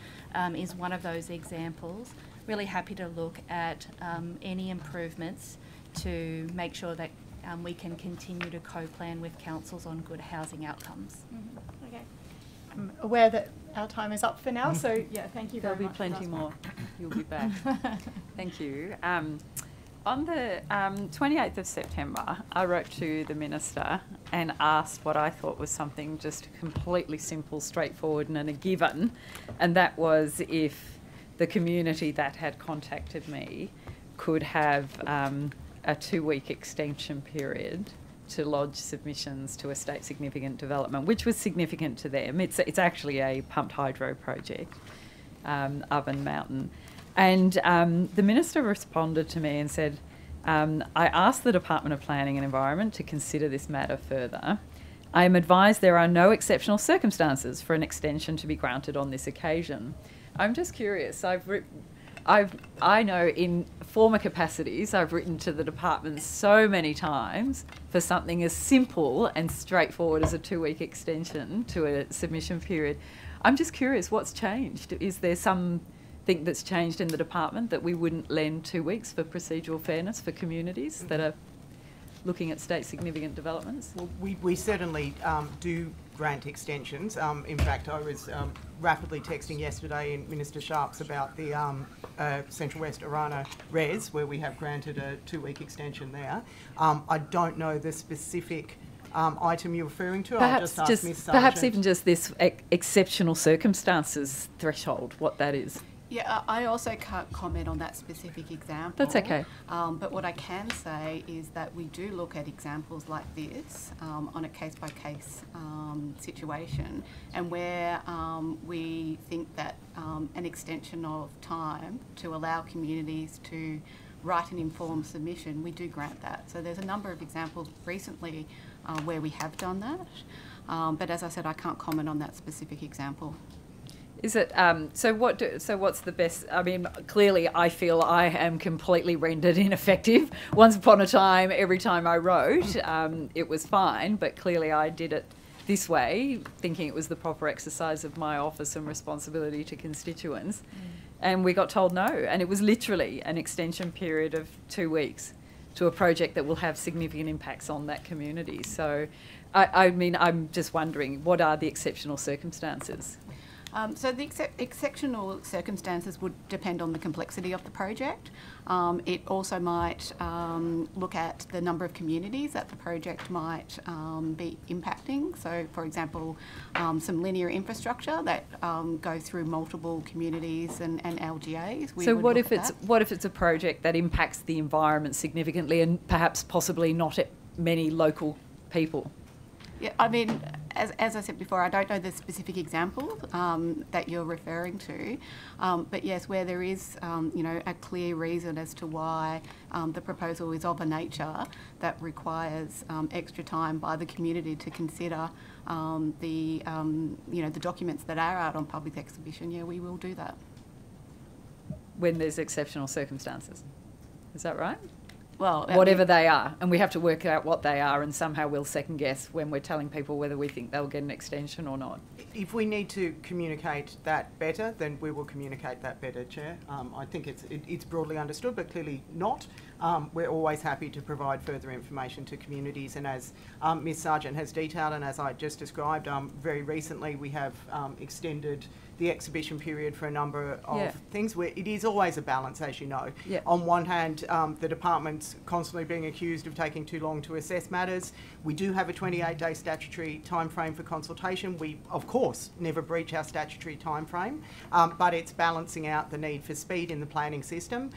is one of those examples. Really happy to look at any improvements to make sure that we can continue to co-plan with councils on good housing outcomes. Okay. I'm aware that our time is up for now, so yeah, thank you very much. There'll be plenty more. You'll be back. Thank you. On the 28th of September, I wrote to the Minister and asked what I thought was something just completely simple, straightforward and a given, and that was if the community that had contacted me could have a 2-week extension period to lodge submissions to a state significant development, which was significant to them. It's actually a pumped hydro project, Oven Mountain. And the minister responded to me and said, I asked the Department of Planning and Environment to consider this matter further. I am advised there are no exceptional circumstances for an extension to be granted on this occasion. I'm just curious. I know in former capacities I've written to the department so many times for something as simple and straightforward as a 2-week extension to a submission period. I'm just curious, what's changed? Is there something that's changed in the department that we wouldn't lend 2 weeks for procedural fairness for communities that are looking at state significant developments? Well, we certainly do grant extensions. In fact, I was rapidly texting yesterday in Minister Sharp's about the Central West Orana Res, where we have granted a 2-week extension there. I don't know the specific item you're referring to. I'll just ask Ms. Sargent. Perhaps even just this exceptional circumstances threshold, what that is. Yeah, I also can't comment on that specific example. That's okay. But what I can say is that we do look at examples like this on a case-by-case situation, and where we think that an extension of time to allow communities to write an informed submission, we do grant that. So there's a number of examples recently where we have done that. But as I said, I can't comment on that specific example. Is it, so what's the best, I mean, clearly I feel I am completely rendered ineffective. Once upon a time, every time I wrote, it was fine, but clearly I did it this way, thinking it was the proper exercise of my office and responsibility to constituents. And we got told no, and it was literally an extension period of 2 weeks to a project that will have significant impacts on that community. So, I mean, I'm just wondering, what are the exceptional circumstances? So the exceptional circumstances would depend on the complexity of the project. It also might look at the number of communities that the project might be impacting. So, for example, some linear infrastructure that goes through multiple communities and LGAs. So what if it's a project that impacts the environment significantly and perhaps possibly not many local people? Yeah, I mean, as I said before, I don't know the specific example that you're referring to, but yes, where there is, you know, a clear reason as to why the proposal is of a nature that requires extra time by the community to consider you know, the documents that are out on public exhibition, yeah, we will do that. When there's exceptional circumstances, is that right? Well, whatever they are, and we have to work out what they are, and somehow we'll second guess when we're telling people whether we think they'll get an extension or not. If we need to communicate that better, then we will communicate that better, Chair. I think it's broadly understood, but clearly not. We're always happy to provide further information to communities, and as Ms. Sargent has detailed, and as I just described, very recently we have extended the exhibition period for a number of things where it is always a balance, as you know. Yeah. On one hand, the department's constantly being accused of taking too long to assess matters. We do have a 28-day statutory timeframe for consultation. We, of course, never breach our statutory timeframe, but it's balancing out the need for speed in the planning system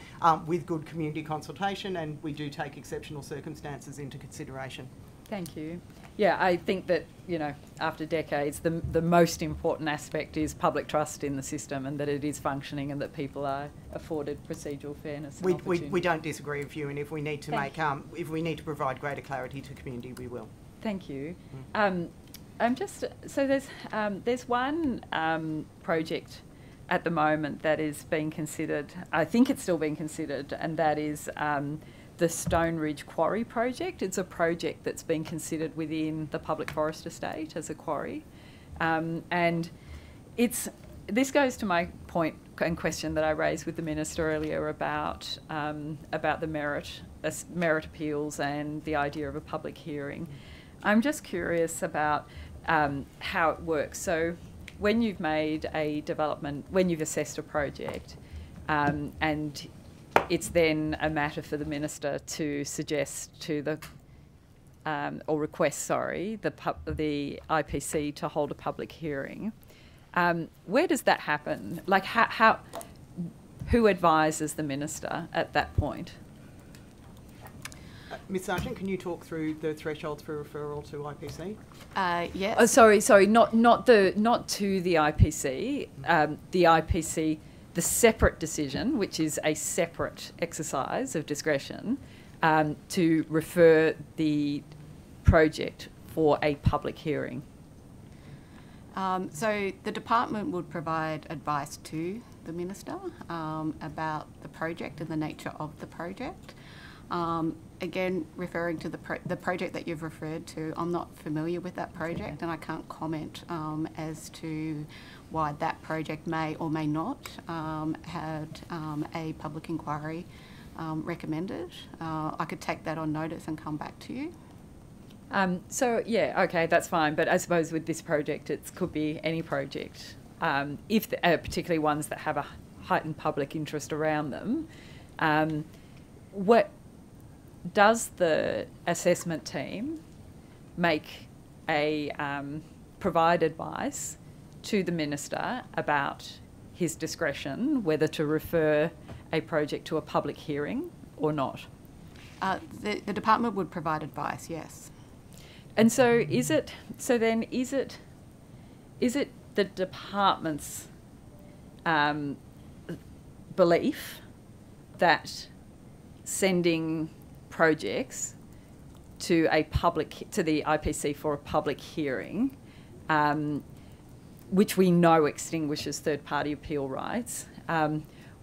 with good community consultation, and we do take exceptional circumstances into consideration. Thank you. Yeah, I think that, you know, after decades, the most important aspect is public trust in the system, and that it is functioning and that people are afforded procedural fairness. We don't disagree with you, and if we need to if we need to provide greater clarity to community, we will. Thank you. I'm just, so there's one project at the moment that is being considered, I think it's still being considered, and that is the Stone Ridge Quarry project. It's a project that's been considered within the public forest estate as a quarry. And this goes to my point and question that I raised with the Minister earlier about the merit appeals and the idea of a public hearing. I'm just curious about how it works. So when you've made a development, when you've assessed a project, and it's then a matter for the Minister to suggest to the, or request, sorry, the IPC to hold a public hearing. Where does that happen? Like, who advises the Minister at that point? Ms Sargent, can you talk through the thresholds for referral to IPC? Yes. Oh, sorry, not to the IPC. The IPC, the separate decision, which is a separate exercise of discretion, to refer the project for a public hearing. So the department would provide advice to the Minister about the project and the nature of the project. Again, referring to the project that you've referred to, I'm not familiar with that project and I can't comment as to why that project may or may not had a public inquiry recommended. I could take that on notice and come back to you. So, yeah, okay, that's fine. But I suppose with this project, it could be any project, particularly ones that have a heightened public interest around them. What does the assessment team provide advice to the Minister about his discretion, whether to refer a project to a public hearing or not? The department would provide advice, yes. And so is it the department's belief that sending projects to the IPC for a public hearing, which we know extinguishes third-party appeal rights,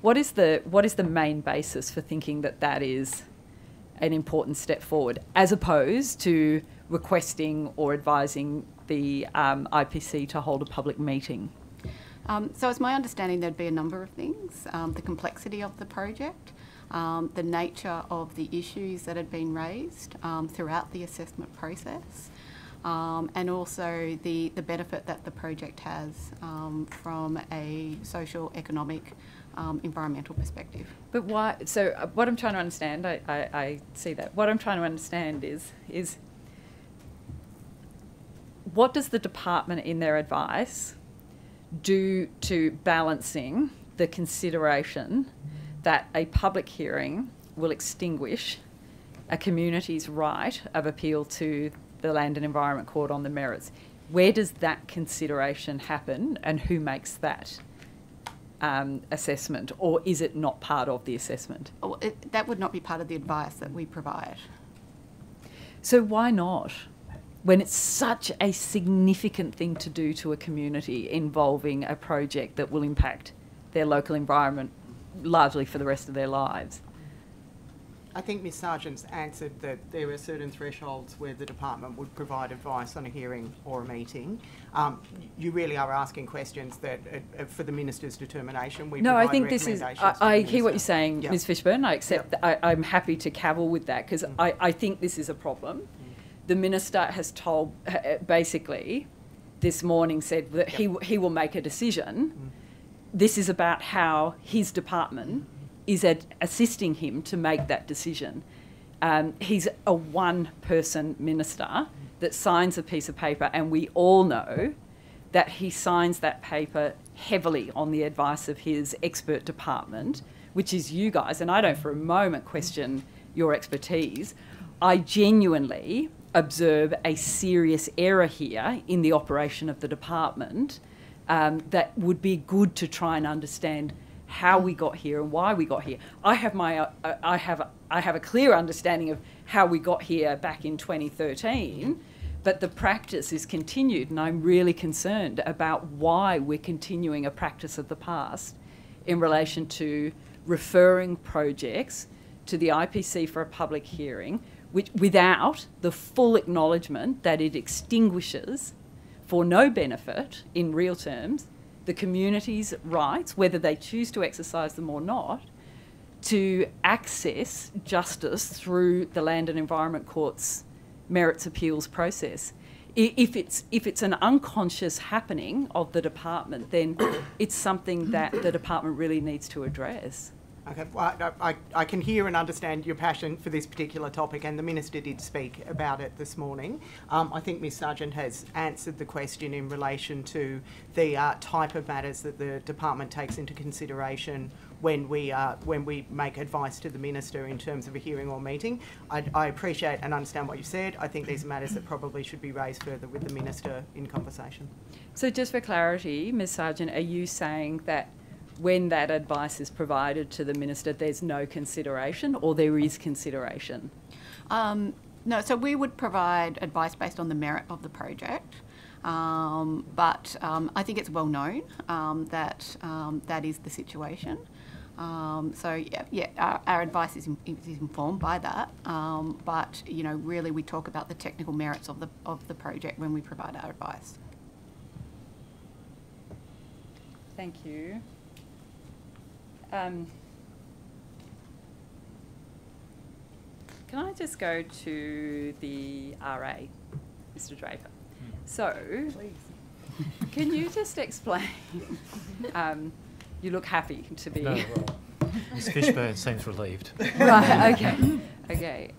what is the main basis for thinking that that is an important step forward, as opposed to requesting or advising the IPC to hold a public meeting? So it's my understanding there'd be a number of things. The complexity of the project, the nature of the issues that had been raised throughout the assessment process, and also the benefit that the project has from a social, economic, environmental perspective. But why? So what I'm trying to understand, I see that. What I'm trying to understand is what does the department in their advice do to balancing the consideration that a public hearing will extinguish a community's right of appeal to the Land and Environment Court on the merits? Where does that consideration happen and who makes that assessment, or is it not part of the assessment? Oh, that would not be part of the advice that we provide. So why not? When it's such a significant thing to do to a community involving a project that will impact their local environment largely for the rest of their lives. I think Ms Sargent's answered that there are certain thresholds where the department would provide advice on a hearing or a meeting. You really are asking questions that for the Minister's determination. We no, I provide think this is, I hear what you're saying, Yep. Ms Fishburn. I accept Yep. that. I'm happy to cavil with that because I think this is a problem. The Minister has told, basically, this morning said that he will make a decision. This is about how his department is assisting him to make that decision. He's a one-person minister that signs a piece of paper, and we all know that he signs that paper heavily on the advice of his expert department, which is you guys, and I don't for a moment question your expertise. I genuinely observe a serious error here in the operation of the department that would be good to try and understand how we got here and why we got here. I have a clear understanding of how we got here back in 2013, but the practice is continued, and I'm really concerned about why we're continuing a practice of the past in relation to referring projects to the IPC for a public hearing, which, without the full acknowledgement that it extinguishes, for no benefit in real terms, the community's rights, whether they choose to exercise them or not, to access justice through the Land and Environment Court's merits appeals process. If it's an unconscious happening of the department, then it's something that the department really needs to address. Okay, well, I can hear and understand your passion for this particular topic, and the Minister did speak about it this morning. I think Ms Sargent has answered the question in relation to the type of matters that the department takes into consideration when we make advice to the Minister in terms of a hearing or meeting. I appreciate and understand what you said. I think these are matters that probably should be raised further with the Minister in conversation. So just for clarity, Ms Sargent, are you saying that when that advice is provided to the Minister, there's no consideration, or there is consideration? No, so we would provide advice based on the merit of the project, but I think it's well known that that is the situation. So our advice is informed by that, but you know, really we talk about the technical merits of the project when we provide our advice. Thank you. Can I just go to the RA, Mr. Draper? So, please, can you just explain? You look happy to be. No, well, Ms. Fishburn seems relieved. Right. Okay. Okay.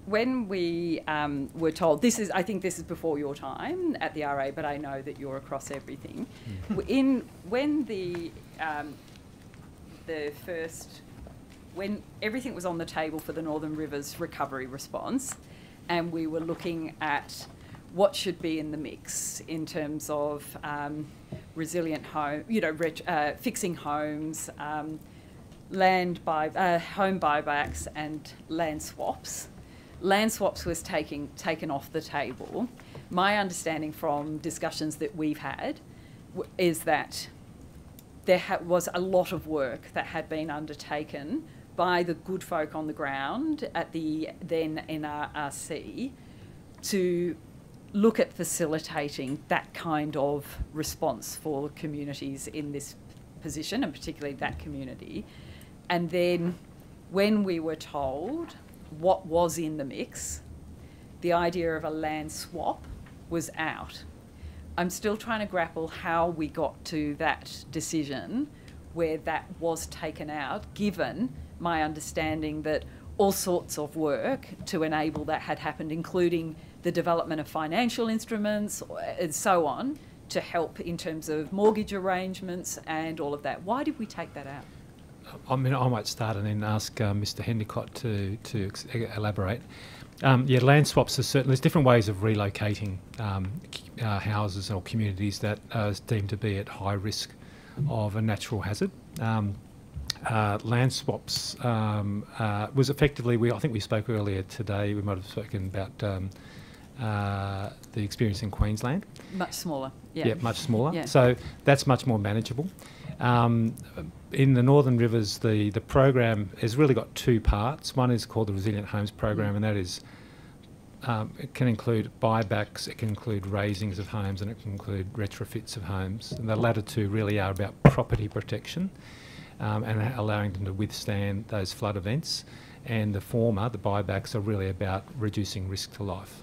When we were told, I think this is before your time at the RA, but I know that you're across everything. When everything was on the table for the Northern Rivers recovery response, and we were looking at what should be in the mix in terms of resilient home, fixing homes, home buybacks, and land swaps. Land swaps was taken off the table. My understanding from discussions that we've had is that there was a lot of work that had been undertaken by the good folk on the ground at the then NRRC to look at facilitating that kind of response for communities in this position, and particularly that community. And then when we were told what was in the mix, the idea of a land swap was out. I'm still trying to grapple how we got to that decision where that was taken out, given my understanding that all sorts of work to enable that had happened, including the development of financial instruments and so on, to help in terms of mortgage arrangements and all of that. Why did we take that out? I mean, I might start and then ask Mr. Hendicott to elaborate. Land swaps are certain. There's different ways of relocating houses or communities that are deemed to be at high risk of a natural hazard. Land swaps was effectively, I think we spoke earlier today, we might have spoken about the experience in Queensland. Much smaller, yeah. Yeah, much smaller. Yeah. So that's much more manageable. In the Northern Rivers, the program has really got two parts. One is called the Resilient Homes Program, and that is, it can include buybacks, it can include raisings of homes, and it can include retrofits of homes. And the latter two really are about property protection and allowing them to withstand those flood events. And the former, the buybacks, are really about reducing risk to life.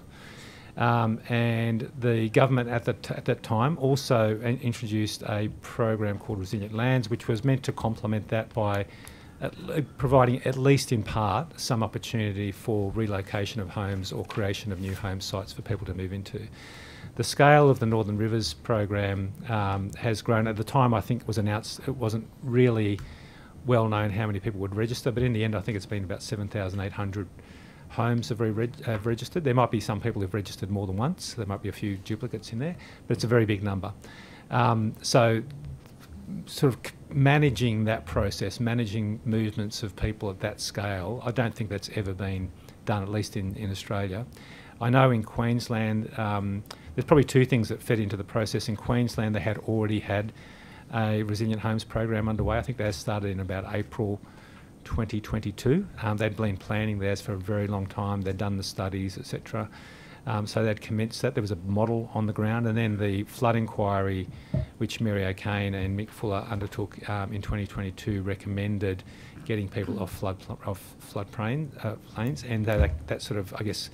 And the government at that time also introduced a program called Resilient Lands, which was meant to complement that by providing, at least in part, some opportunity for relocation of homes or creation of new home sites for people to move into. The scale of the Northern Rivers program has grown. At the time, I think it was announced, it wasn't really well known how many people would register, but in the end, I think it's been about 7,800 homes have registered. There might be some people who've registered more than once. There might be a few duplicates in there, but it's a very big number. So sort of managing that process, managing movements of people at that scale, I don't think that's ever been done, at least in Australia. I know in Queensland, there's probably two things that fed into the process. In Queensland, they had already had a Resilient Homes program underway. I think they started in about April 2022. They'd been planning theirs for a very long time. They'd done the studies, etc. So they'd commenced that. There was a model on the ground, and then the flood inquiry, which Mary O'Kane and Mick Fuller undertook in 2022, recommended getting people off floodplains, and that sort of, I guess,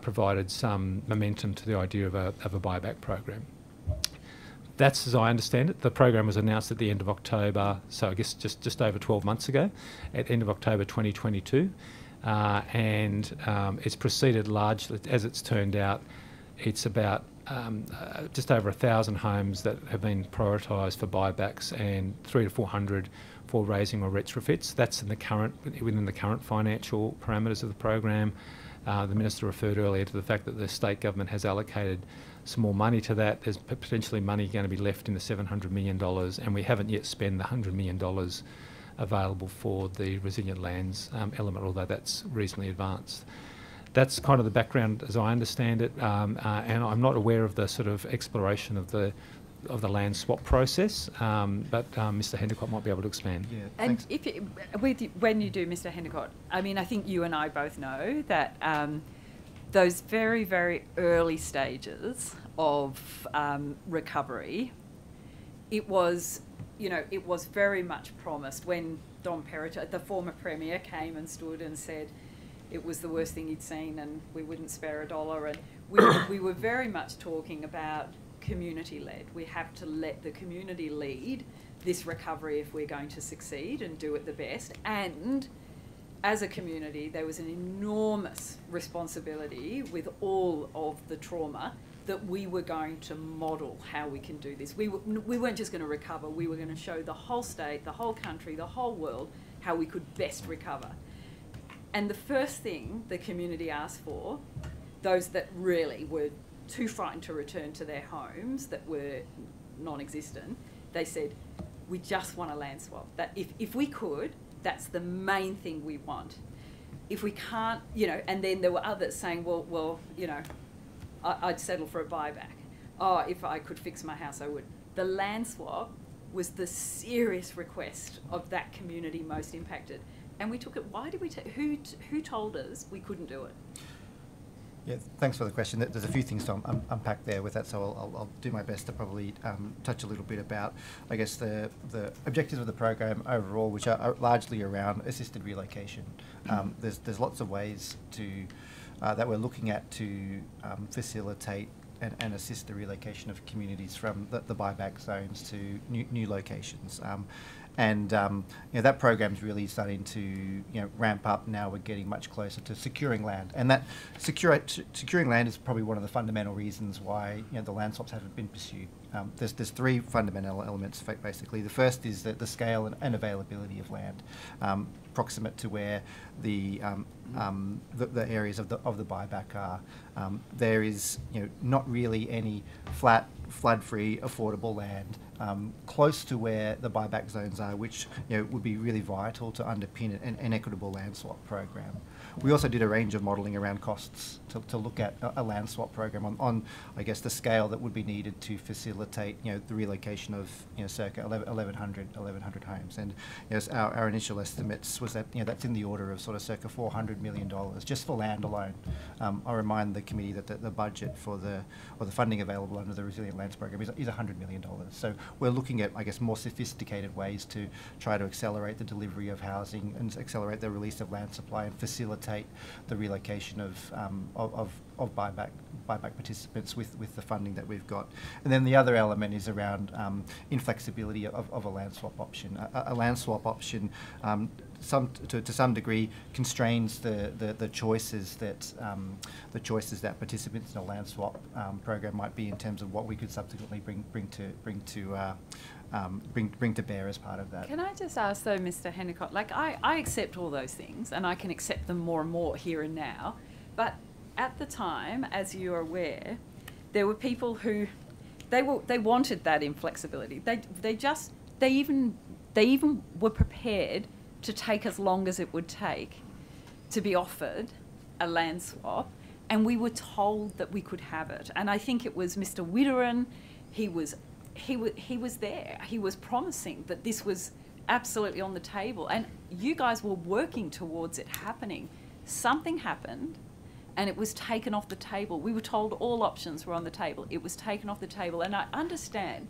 provided some momentum to the idea of a buyback program. That's as I understand it. The program was announced at the end of October, so I guess just over 12 months ago, at end of October 2022. And it's proceeded largely, as it's turned out, it's about just over 1,000 homes that have been prioritised for buybacks and 300 to 400 for raising or retrofits. That's within the current financial parameters of the program. The Minister referred earlier to the fact that the state government has allocated some more money to that. There's potentially money going to be left in the $700 million, and we haven't yet spent the $100 million available for the resilient lands element, although that's reasonably advanced. That's kind of the background as I understand it, and I'm not aware of the sort of exploration of the land swap process, but Mr. Hendicott might be able to expand. Yeah, and when you do, Mr. Hendicott, I mean, I think you and I both know that those very, very early stages of recovery, it was very much promised when Dom Perrottet, the former Premier, came and stood and said it was the worst thing he'd seen and we wouldn't spare a dollar. And we were very much talking about community-led. We have to let the community lead this recovery if we're going to succeed and do it the best. And as a community, there was an enormous responsibility with all of the trauma that we were going to model how we can do this. We weren't just going to recover, we were going to show the whole state, the whole country, the whole world how we could best recover. And the first thing the community asked for, those that really were too frightened to return to their homes that were non-existent, they said, we just want a land swap. That if we could, that's the main thing we want. If we can't, and then there were others saying, well, I'd settle for a buyback. Oh, if I could fix my house, I would. The land swap was the serious request of that community most impacted. And we took it. Why did we who told us we couldn't do it? Yeah, thanks for the question. There's a few things to unpack there with that, so I'll do my best to probably touch a little bit about, I guess, the objectives of the program overall, which are largely around assisted relocation. There's lots of ways that we're looking at to facilitate and assist the relocation of communities from the buyback zones to new locations. That program's really starting to ramp up now. We're getting much closer to securing land, and that securing land is probably one of the fundamental reasons why the land swaps haven't been pursued. There's three fundamental elements basically. The first is the scale and availability of land, proximate to where the areas of the buyback are. There is not really any flat, flood-free, affordable land close to where the buyback zones are, which would be really vital to underpin an equitable land swap program. We also did a range of modelling around costs to look at a land swap program on I guess the scale that would be needed to facilitate the relocation of circa 1,100 homes. And our initial estimates was that that's in the order of sort of circa $400 million just for land alone. I remind the committee that the budget for the funding available under the Resilient Lands program is $100 million. So we're looking at, I guess, more sophisticated ways to try to accelerate the delivery of housing and accelerate the release of land supply and facilitate the relocation of buyback participants with the funding that we've got. And then the other element is around inflexibility of a land swap option. A land swap option to some degree constrains the choices that participants in a land swap program might be in terms of what we could subsequently bring to bear as part of that. Can I just ask though, Mr. Hendicott, like I accept all those things and I can accept them more and more here and now, but at the time, as you're aware, there were people who they wanted that inflexibility. They even were prepared to take as long as it would take to be offered a land swap, and we were told that we could have it. And I think it was Mr. Witteren, he was there. He was promising that this was absolutely on the table, and you guys were working towards it happening. Something happened, and it was taken off the table. We were told all options were on the table. It was taken off the table, and I understand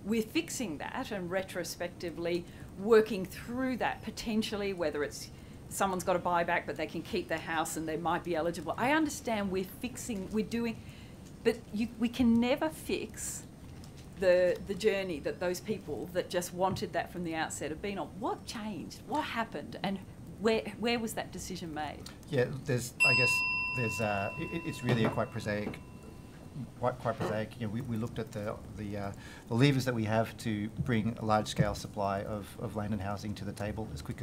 we're fixing that and retrospectively working through that potentially, whether it's someone's got a buyback but they can keep their house and they might be eligible. I understand we're doing, but we can never fix the journey that those people that just wanted that from the outset have been on. What changed? What happened? And where was that decision made? Yeah, it's really a quite prosaic. Quite prosaic. You know, we looked at the levers that we have to bring a large-scale supply of land and housing to the table as quick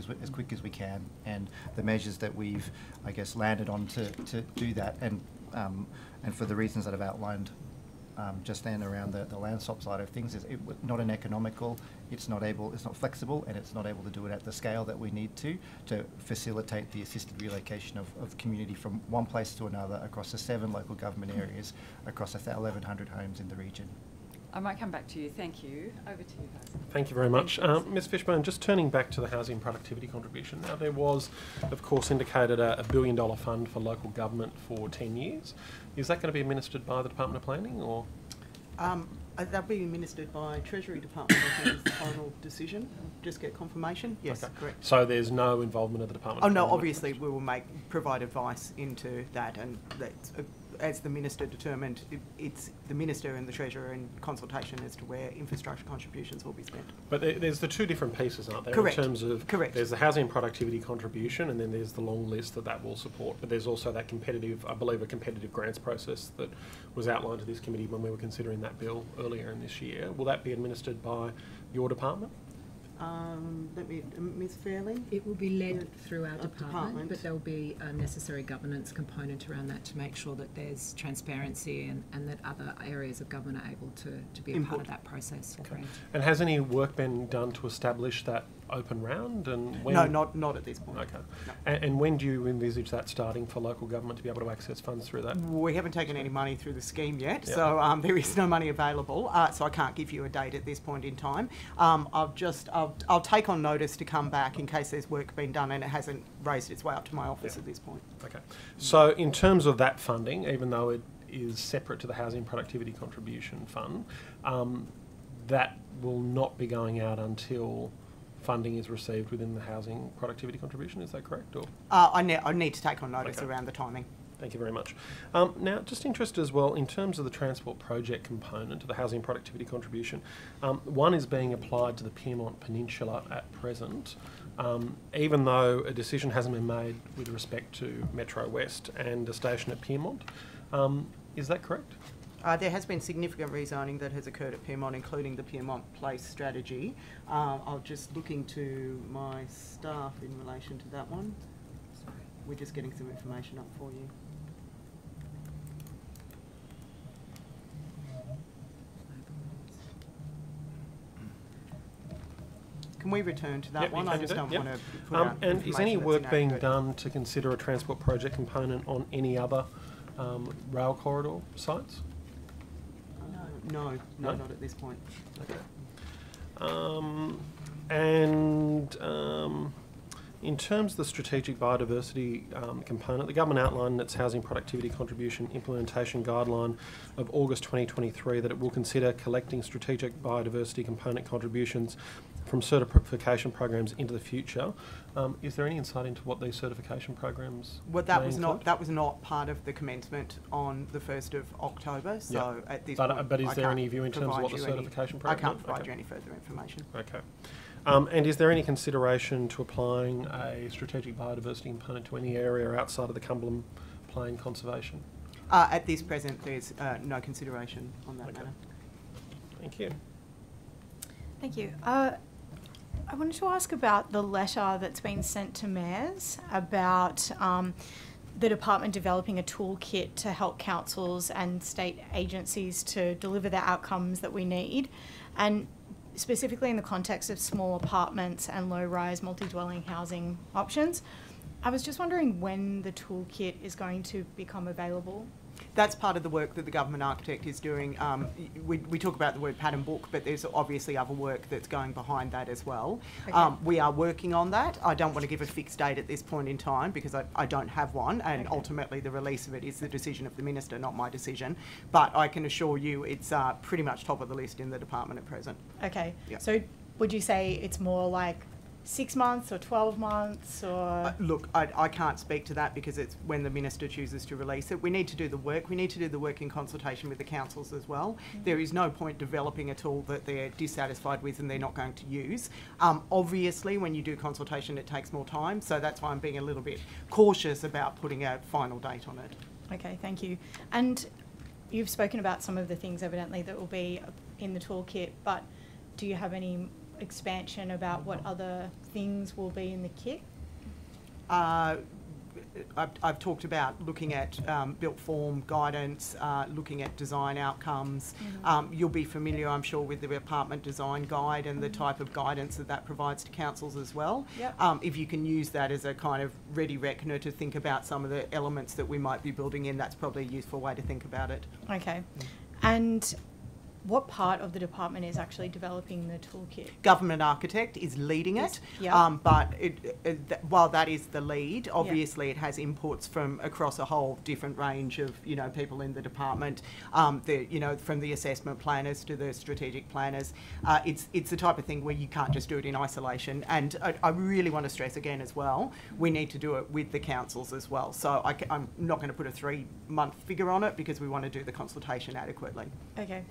as we can, and the measures that we've, I guess, landed on to do that, and for the reasons that I've outlined just then around the land swap side of things, is not an economical. It's not flexible, and it's not able to do it at the scale that we need to facilitate the assisted relocation of community from one place to another across the 7 local government areas, across 1,100 homes in the region. I might come back to you. Thank you. Over to you guys. Thank you very much. Ms Fishburn, just turning back to the housing productivity contribution. Now, there was, of course, indicated a $1 billion fund for local government for 10 years. Is that going to be administered by the Department of Planning, or...? That'll be administered by Treasury Department, I think is the final decision. Just get confirmation. Yes, okay. Correct. So there's no involvement of the Department of no, Planning? obviously we will provide advice into that, and that's, as the Minister determined, it's the Minister and the Treasurer in consultation as to where infrastructure contributions will be spent. But there's the two different pieces, aren't there? Correct. In terms of, correct. There's the housing productivity contribution, and then there's the long list that will support. But there's also that competitive, I believe, a competitive grants process that was outlined to this committee when we were considering that bill earlier in this year. Will that be administered by your department? Ms Fairley? It will be led through our department, but there will be a necessary governance component around that to make sure that there's transparency and that other areas of government are able to be a part of that process. Okay. And has any work been done to establish that open round? And when? No, not at this point. Okay. No. And when do you envisage that starting for local government to be able to access funds through that? We haven't taken any money through the scheme yet, yep. So there is no money available, so I can't give you a date at this point in time. I'll take on notice to come back in case there's work being done and it hasn't raised its way up to my office at this point. Okay. So in terms of that funding, even though it is separate to the Housing Productivity Contribution Fund, that will not be going out until funding is received within the Housing Productivity Contribution, is that correct? Or I need to take on notice around the timing. Thank you very much. Now, just interested as well, in terms of the transport project component of the Housing Productivity Contribution, one is being applied to the Pyrmont Peninsula at present, even though a decision hasn't been made with respect to Metro West and a station at Pyrmont. Is that correct? There has been significant rezoning that has occurred at Pyrmont, including the Pyrmont Place strategy. I'll just look into my staff in relation to that one. We're just getting some information up for you. Can we return to that yep, one? I just don't want to put out and is any work being inaccurate. done to consider a transport project component on any other rail corridor sites? No, not at this point. Okay. In terms of the strategic biodiversity component, the government outlined in its Housing Productivity Contribution Implementation Guideline of August 2023 that it will consider collecting strategic biodiversity component contributions from certification programs into the future. Is there any insight into what these certification programs? Well, that was not part of the commencement on the 1st of October. So at this point, but is there any view in terms of what the certification program? I can't provide you any further information. Okay. And is there any consideration to applying a strategic biodiversity component to any area outside of the Cumberland Plain Conservation? At this present, there's no consideration on that matter. Thank you. Thank you. I wanted to ask about the letter that's been sent to mayors about the department developing a toolkit to help councils and state agencies to deliver the outcomes that we need, and specifically in the context of small apartments and low-rise multi-dwelling housing options. I was just wondering when the toolkit is going to become available. That's part of the work that the government architect is doing. We talk about the word pattern book, but there's obviously other work that's going behind that as well. Okay. We are working on that. I don't want to give a fixed date at this point in time because I don't have one, and ultimately the release of it is the decision of the Minister, not my decision. But I can assure you it's pretty much top of the list in the department at present. Okay. Yep. So would you say it's more like 6 months or 12 months or? Look, I can't speak to that because it's when the Minister chooses to release it. We need to do the work. We need to do the work in consultation with the councils as well. There is no point developing a tool that they're dissatisfied with and they're not going to use. Obviously, when you do consultation, it takes more time, so that's why I'm being a little bit cautious about putting a final date on it. Okay, thank you. And you've spoken about some of the things evidently that will be in the toolkit, but do you have any expansion about what other things will be in the kit? I've talked about looking at built form guidance, looking at design outcomes. You'll be familiar, I'm sure, with the apartment design guide and the type of guidance that that provides to councils as well. Yep. If you can use that as a kind of ready reckoner to think about some of the elements that we might be building in, that's probably a useful way to think about it. Okay. And what part of the department is actually developing the toolkit? Government architect is leading it, but while that is the lead, obviously it has inputs from across a whole different range of people in the department. From the assessment planners to the strategic planners. It's the type of thing where you can't just do it in isolation. And I really want to stress again as well, we need to do it with the councils as well. So I'm not going to put a 3-month figure on it because we want to do the consultation adequately. Okay.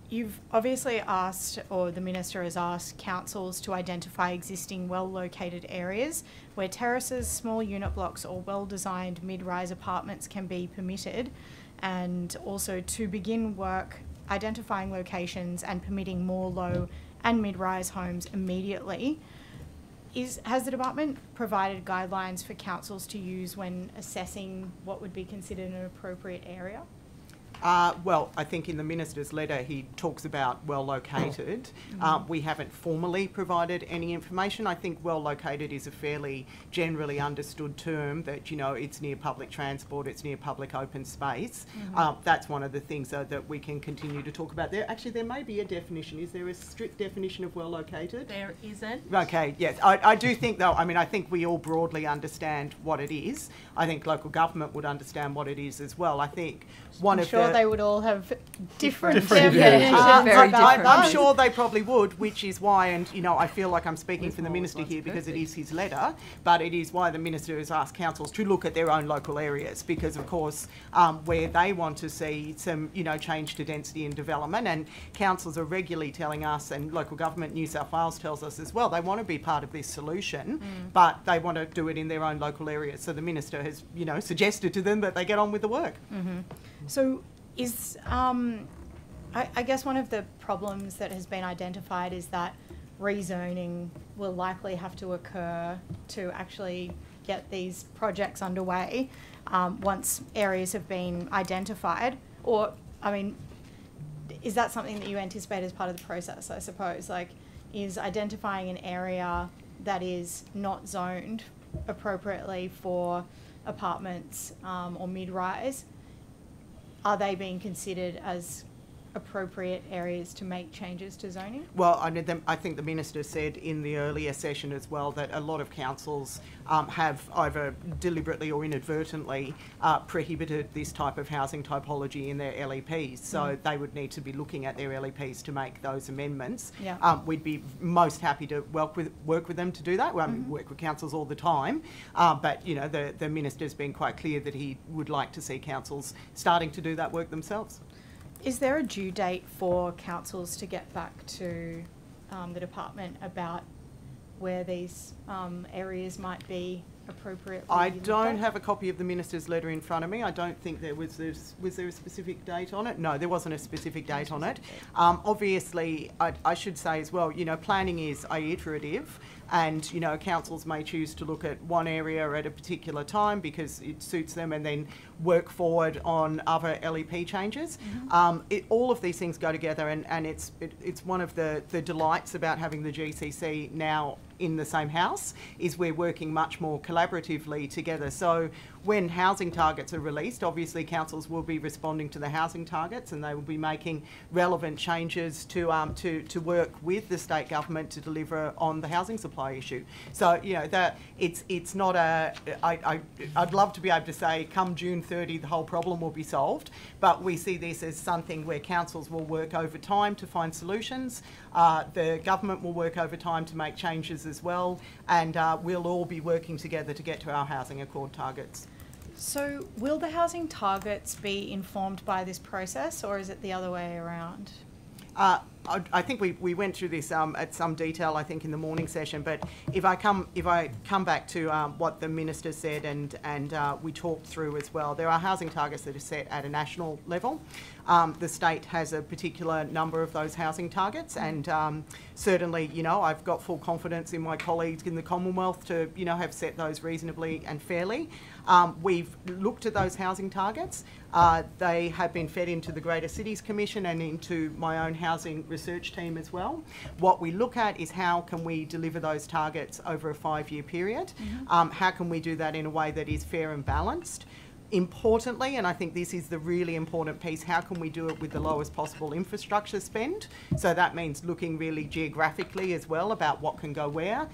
You've obviously asked, or the Minister has asked, councils to identify existing well-located areas where terraces, small unit blocks or well-designed mid-rise apartments can be permitted, and also to begin work identifying locations and permitting more low and mid-rise homes immediately. Has the department provided guidelines for councils to use when assessing what would be considered an appropriate area? Well, I think in the Minister's letter he talks about well located. We haven't formally provided any information. I think well located is a fairly generally understood term that, it's near public transport, it's near public open space. That's one of the things that we can continue to talk about. There may be a definition. Is there a strict definition of well located? There isn't. Okay, yes. I do think though, I think we all broadly understand what it is. I think local government would understand what it is as well. I think they would all have different definitions. I'm I'm sure they probably would, which is why, and I feel like I'm speaking for the Minister here because it is his letter, but it is why the Minister has asked councils to look at their own local areas because, of course, where they want to see some, change to density and development, and councils are regularly telling us, and local government New South Wales tells us as well, they want to be part of this solution, but they want to do it in their own local areas. So the Minister has, suggested to them that they get on with the work. So is, I guess one of the problems that has been identified is that rezoning will likely have to occur to actually get these projects underway once areas have been identified. Or, is that something that you anticipate as part of the process, I suppose? Like, is identifying an area that is not zoned appropriately for apartments or mid-rise, are they being considered as appropriate areas to make changes to zoning? Well, I think the Minister said in the earlier session as well that a lot of councils have either deliberately or inadvertently prohibited this type of housing typology in their LEPs. So they would need to be looking at their LEPs to make those amendments. We'd be most happy to work with them to do that. Well, we work with councils all the time, but the Minister's been quite clear that he would like to see councils starting to do that work themselves. Is there a due date for councils to get back to the department about where these areas might be appropriate? I don't have a copy of the Minister's letter in front of me. I don't think there was there a specific date on it? No, there wasn't a specific date on it. Obviously, I should say as well, planning is iterative. And, councils may choose to look at one area at a particular time because it suits them and then work forward on other LEP changes. All of these things go together and it's one of the delights about having the GCC now in the same house is we're working much more collaboratively together. So when housing targets are released, obviously councils will be responding to the housing targets and they will be making relevant changes to work with the state government to deliver on the housing supply supply issue. So, you know, it's not a, I'd love to be able to say come June 30 the whole problem will be solved, but we see this as something where councils will work over time to find solutions. The government will work over time to make changes as well, and we'll all be working together to get to our housing accord targets. So will the housing targets be informed by this process, or is it the other way around? I think we went through this at some detail, I think, in the morning session. But if I come back to what the minister said, and we talked through as well, there are housing targets that are set at a national level. The state has a particular number of those housing targets, and certainly, you know, I've got full confidence in my colleagues in the Commonwealth to, you know, have set those reasonably and fairly. We've looked at those housing targets. They have been fed into the Greater Cities Commission and into my own housing research team as well. What we look at is how can we deliver those targets over a 5-year period? How can we do that in a way that is fair and balanced? Importantly, and I think this is the really important piece, how can we do it with the lowest possible infrastructure spend? So that means looking really geographically as well about what can go where,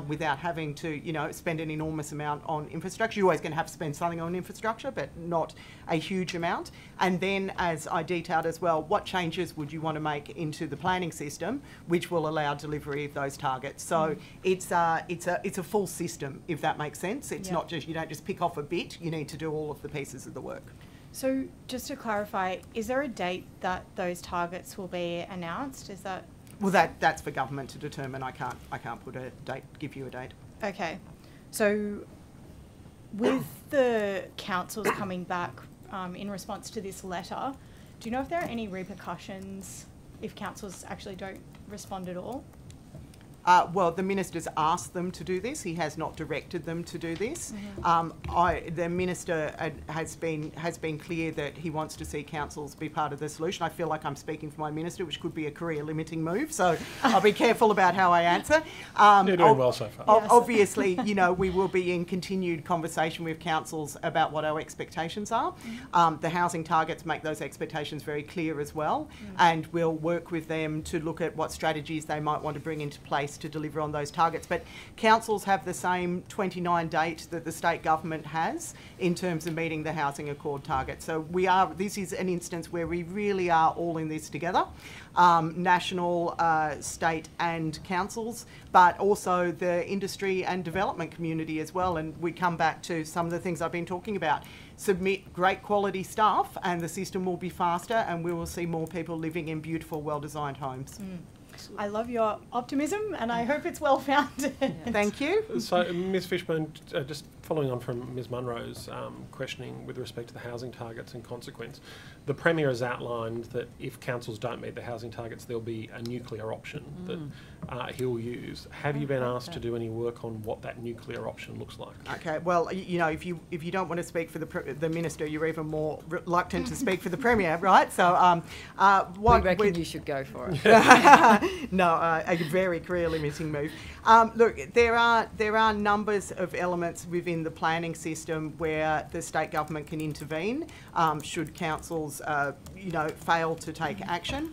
without having to, you know, spend an enormous amount on infrastructure. You're always going to have to spend something on infrastructure, but not a huge amount. And then, as I detailed as well, what changes would you want to make into the planning system which will allow delivery of those targets? So it's a full system, if that makes sense. It's not just, you don't just pick off a bit, you need to do all of the pieces of the work. So just to clarify, is there a date that those targets will be announced? Is that... Well, that's for government to determine. I can't put a date, give you a date. Okay. So with the councils coming back in response to this letter, do you know if there are any repercussions if councils actually don't respond at all? Well, the minister's asked them to do this. He has not directed them to do this. The minister has been clear that he wants to see councils be part of the solution. I feel like I'm speaking for my minister, which could be a career-limiting move. So I'll be careful about how I answer. You're doing well so far. Obviously, you know, we will be in continued conversation with councils about what our expectations are. The housing targets make those expectations very clear as well, and we'll work with them to look at what strategies they might want to bring into place to deliver on those targets. But councils have the same 29 date that the state government has in terms of meeting the housing accord target. So this is an instance where we really are all in this together, national, state and councils, but also the industry and development community as well. And we come back to some of the things I've been talking about. Submit great quality stuff and the system will be faster, and we will see more people living in beautiful, well-designed homes. I love your optimism, and I hope it's well founded. Thank you. So, Ms Fishburn, just following on from Ms Munro's questioning with respect to the housing targets and consequence, the Premier has outlined that if councils don't meet the housing targets, there'll be a nuclear option that he'll use. Have you been asked to do any work on what that nuclear option looks like? Okay, well, you know, if you don't want to speak for the minister, you're even more reluctant to speak for the Premier, right? So, we reckon you should go for it. No, a very career-limiting move. Look, there are numbers of elements within the planning system where the state government can intervene should councils, you know, fail to take action.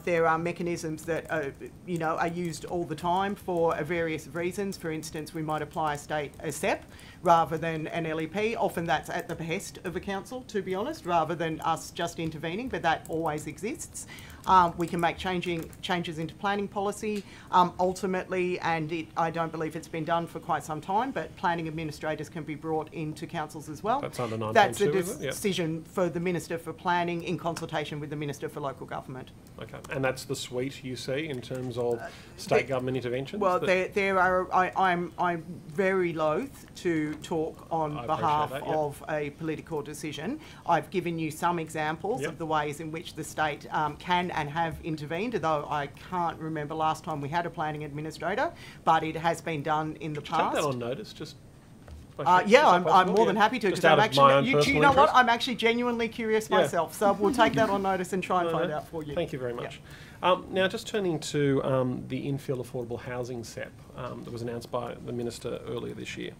There are mechanisms that are used all the time for various reasons. For instance, we might apply a SEP rather than an LEP. Often that's at the behest of a council, to be honest, rather than us just intervening, but that always exists. We can make changes into planning policy. Ultimately, and I don't believe it's been done for quite some time, but planning administrators can be brought into councils as well. That's under 9.2, That's a is it? Yep. decision for the Minister for Planning in consultation with the Minister for Local Government. Okay, and that's the suite you see in terms of state government interventions? Well, there are. I'm very loath to talk on behalf of a political decision. I've given you some examples of the ways in which the state can and have intervened, although I can't remember last time we had a planning administrator, but it has been done in the past. Take that on notice, just... Yeah, I'm more than happy to. Just out of my own personal you know interest. what? I'm actually genuinely curious myself, so we'll take that on notice and try and find out for you. Thank you very much. Now, just turning to the infill affordable housing SEP that was announced by the Minister earlier this year.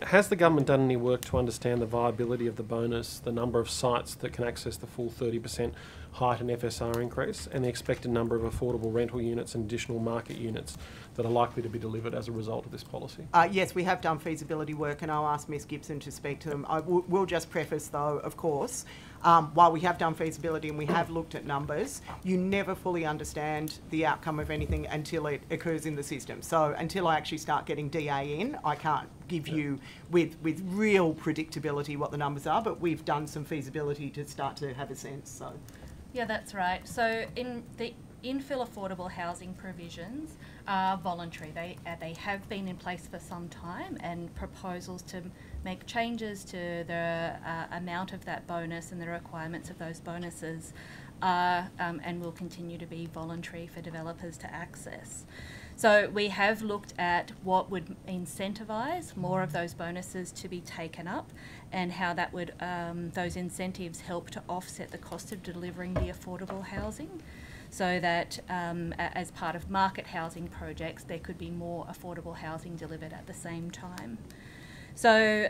Has the government done any work to understand the viability of the bonus, the number of sites that can access the full 30% height and FSR increase, and the expected number of affordable rental units and additional market units that are likely to be delivered as a result of this policy? Yes, we have done feasibility work, and I'll ask Ms Gibson to speak to them. I will just preface, though, of course, while we have done feasibility and we have looked at numbers, you never fully understand the outcome of anything until it occurs in the system. So until I actually start getting DA in, I can't give you with real predictability what the numbers are, but we've done some feasibility to start to have a sense. So, yeah, that's right. So in the infill affordable housing provisions are voluntary. They have been in place for some time, and proposals to make changes to the amount of that bonus and the requirements of those bonuses are and will continue to be voluntary for developers to access. So we have looked at what would incentivise more of those bonuses to be taken up, and how that would those incentives help to offset the cost of delivering the affordable housing, so that as part of market housing projects there could be more affordable housing delivered at the same time. So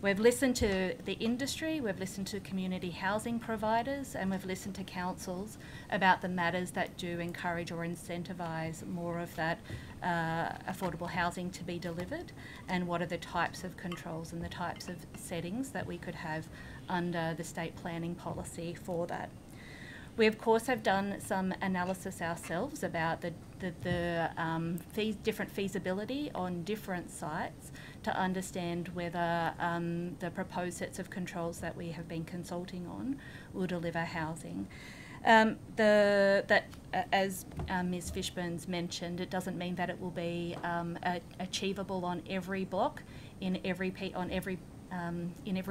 we've listened to the industry, we've listened to community housing providers, and we've listened to councils about the matters that do encourage or incentivise more of that affordable housing to be delivered, and what are the types of controls and the types of settings that we could have under the state planning policy for that. We of course have done some analysis ourselves about the different feasibility on different sites to understand whether the proposed sets of controls that we have been consulting on will deliver housing. As Ms Fishburne's mentioned, it doesn't mean that it will be achievable on every block, in every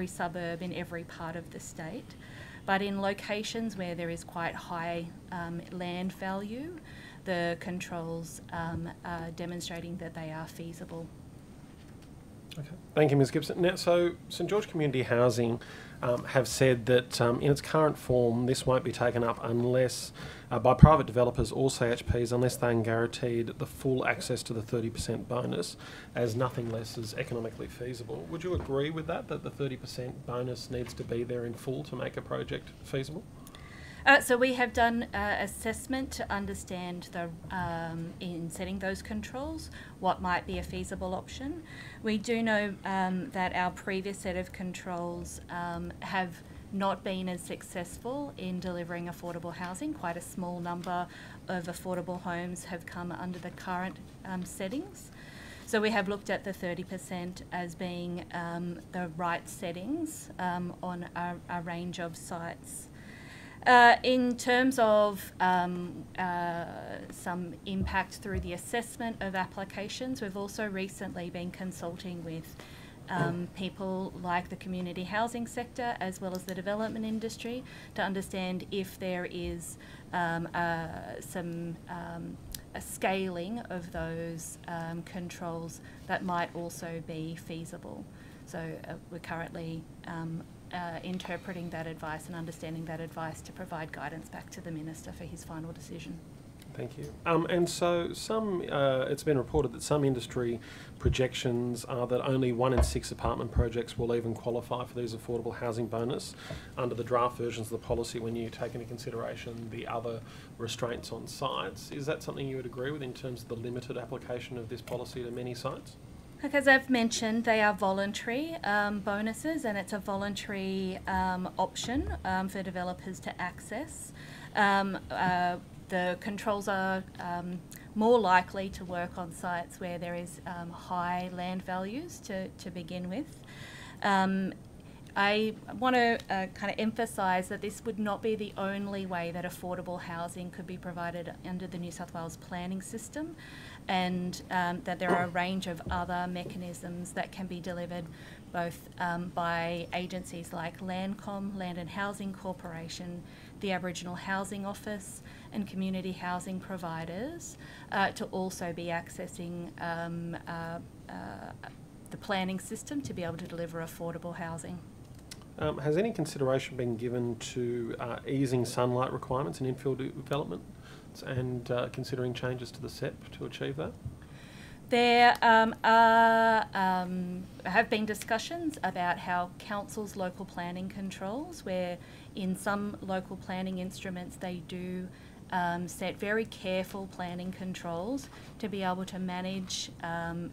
suburb, in every part of the state. But in locations where there is quite high land value, the controls are demonstrating that they are feasible. Okay. Thank you, Ms Gibson. Now, so St George Community Housing have said that in its current form this won't be taken up unless by private developers or CHPs unless they are guaranteed the full access to the 30% bonus, as nothing less is economically feasible. Would you agree with that, that the 30% bonus needs to be there in full to make a project feasible? So we have done assessment to understand in setting those controls what might be a feasible option. We do know that our previous set of controls have not been as successful in delivering affordable housing. Quite a small number of affordable homes have come under the current settings. So we have looked at the 30% as being the right settings on a range of sites. In terms of some impact through the assessment of applications, we've also recently been consulting with people like the community housing sector as well as the development industry to understand if there is a scaling of those controls that might also be feasible. So we're currently interpreting that advice and understanding that advice to provide guidance back to the Minister for his final decision. Thank you. And so it's been reported that some industry projections are that only 1 in 6 apartment projects will even qualify for these affordable housing bonus under the draft versions of the policy when you take into consideration the other restraints on sites. Is that something you would agree with in terms of the limited application of this policy to many sites? As I've mentioned, they are voluntary bonuses, and it's a voluntary option for developers to access. The controls are more likely to work on sites where there is high land values to begin with. I want to kind of emphasise that this would not be the only way that affordable housing could be provided under the New South Wales planning system, and that there are a range of other mechanisms that can be delivered both by agencies like Landcom, Land and Housing Corporation, the Aboriginal Housing Office and community housing providers to also be accessing the planning system to be able to deliver affordable housing. Has any consideration been given to easing sunlight requirements in infill development and considering changes to the SEP to achieve that? There have been discussions about how councils' local planning controls, where in some local planning instruments they do set very careful planning controls to be able to manage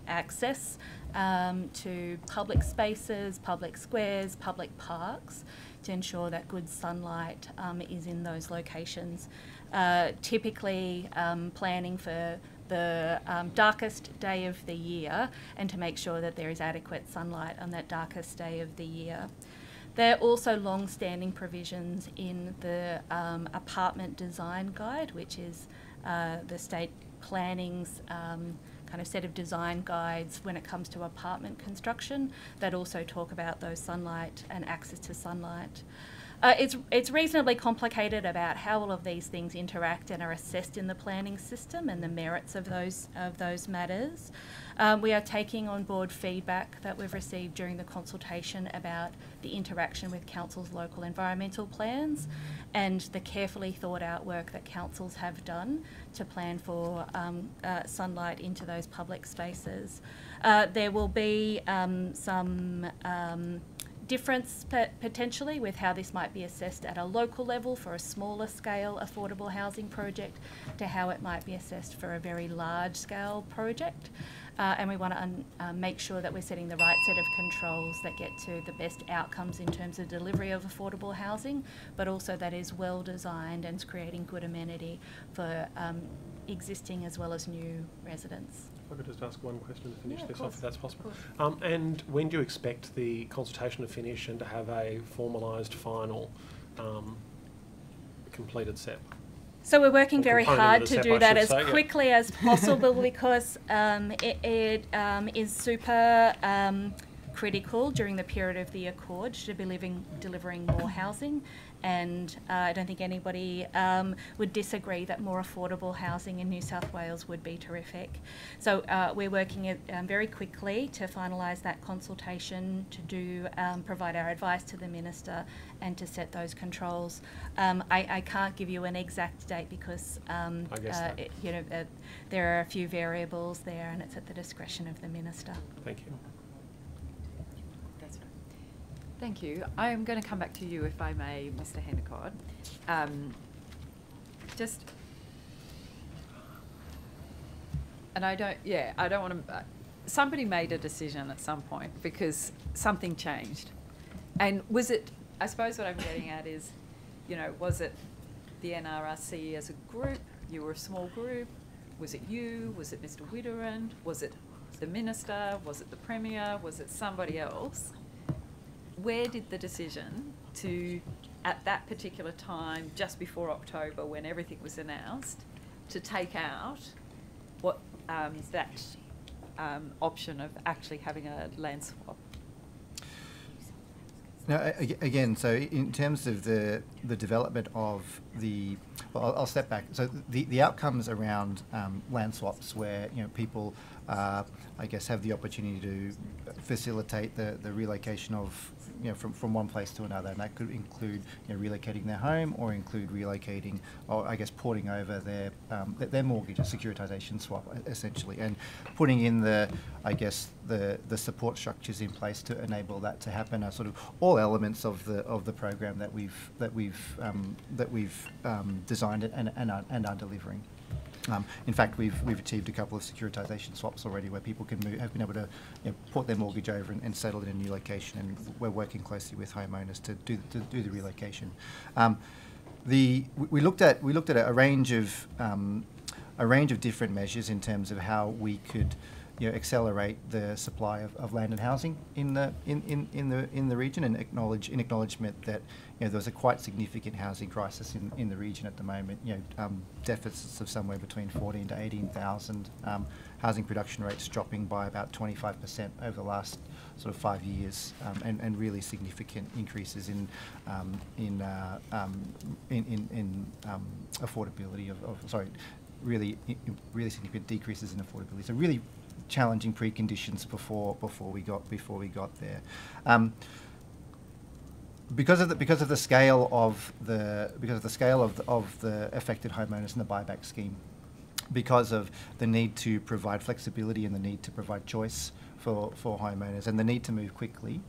access to public spaces, public squares, public parks, to ensure that good sunlight is in those locations. Typically planning for the darkest day of the year and to make sure that there is adequate sunlight on that darkest day of the year. There are also long-standing provisions in the apartment design guide, which is the state planning's kind of set of design guides when it comes to apartment construction that also talk about those sunlight and access to sunlight. It's reasonably complicated about how all of these things interact and are assessed in the planning system and the merits of those matters. We are taking on board feedback that we've received during the consultation about the interaction with council's local environmental plans and the carefully thought out work that councils have done to plan for sunlight into those public spaces. There will be some difference potentially with how this might be assessed at a local level for a smaller scale affordable housing project to how it might be assessed for a very large scale project. And we want to make sure that we're setting the right set of controls that get to the best outcomes in terms of delivery of affordable housing, but also that is well designed and is creating good amenity for existing as well as new residents. If I could just ask one question to finish Yeah, this of off, if course. that's possible. And when do you expect the consultation to finish and to have a formalised final completed SEP? So we're working Or very component hard of to the do SEP, I that should as say, yeah. quickly as possible because it is super critical during the period of the Accord to be delivering more housing, and I don't think anybody would disagree that more affordable housing in New South Wales would be terrific. So we're working very quickly to finalise that consultation, to provide our advice to the Minister and to set those controls. I can't give you an exact date because there are a few variables there and it's at the discretion of the Minister. Thank you. Thank you. I'm going to come back to you, if I may, Mr. Hendicott. And I don't want to. Somebody made a decision at some point because something changed, and was it? I suppose what I'm getting at is, was it the NRRC as a group? You were a small group. Was it you? Was it Mr. Witteren? Was it the Minister? Was it the Premier? Was it somebody else? Where did the decision to, at that particular time, just before October, when everything was announced, to take out what that option of actually having a land swap? Now, again, so in terms of the development of the, well, I'll step back. So the outcomes around land swaps, where people, I guess, have the opportunity to facilitate the relocation of from one place to another, and that could include relocating their home or include relocating, or I guess porting over their mortgage, a securitization swap essentially, and putting in the support structures in place to enable that to happen are sort of all elements of the program that we've designed and are delivering. In fact, we've achieved a couple of securitization swaps already where people have been able to port their mortgage over and settle in a new location, and we're working closely with homeowners to do the relocation. We looked at a range of different measures in terms of how we could accelerate the supply of land and housing in the region, and in acknowledgement that there was a quite significant housing crisis in the region at the moment. Deficits of somewhere between 14 to 18,000, housing production rates dropping by about 25% over the last sort of 5 years, and really significant increases in affordability really significant decreases in affordability. So really challenging preconditions before we got there. Because of the scale of the affected homeowners and the buyback scheme, because of the need to provide flexibility and the need to provide choice for homeowners and the need to move quickly,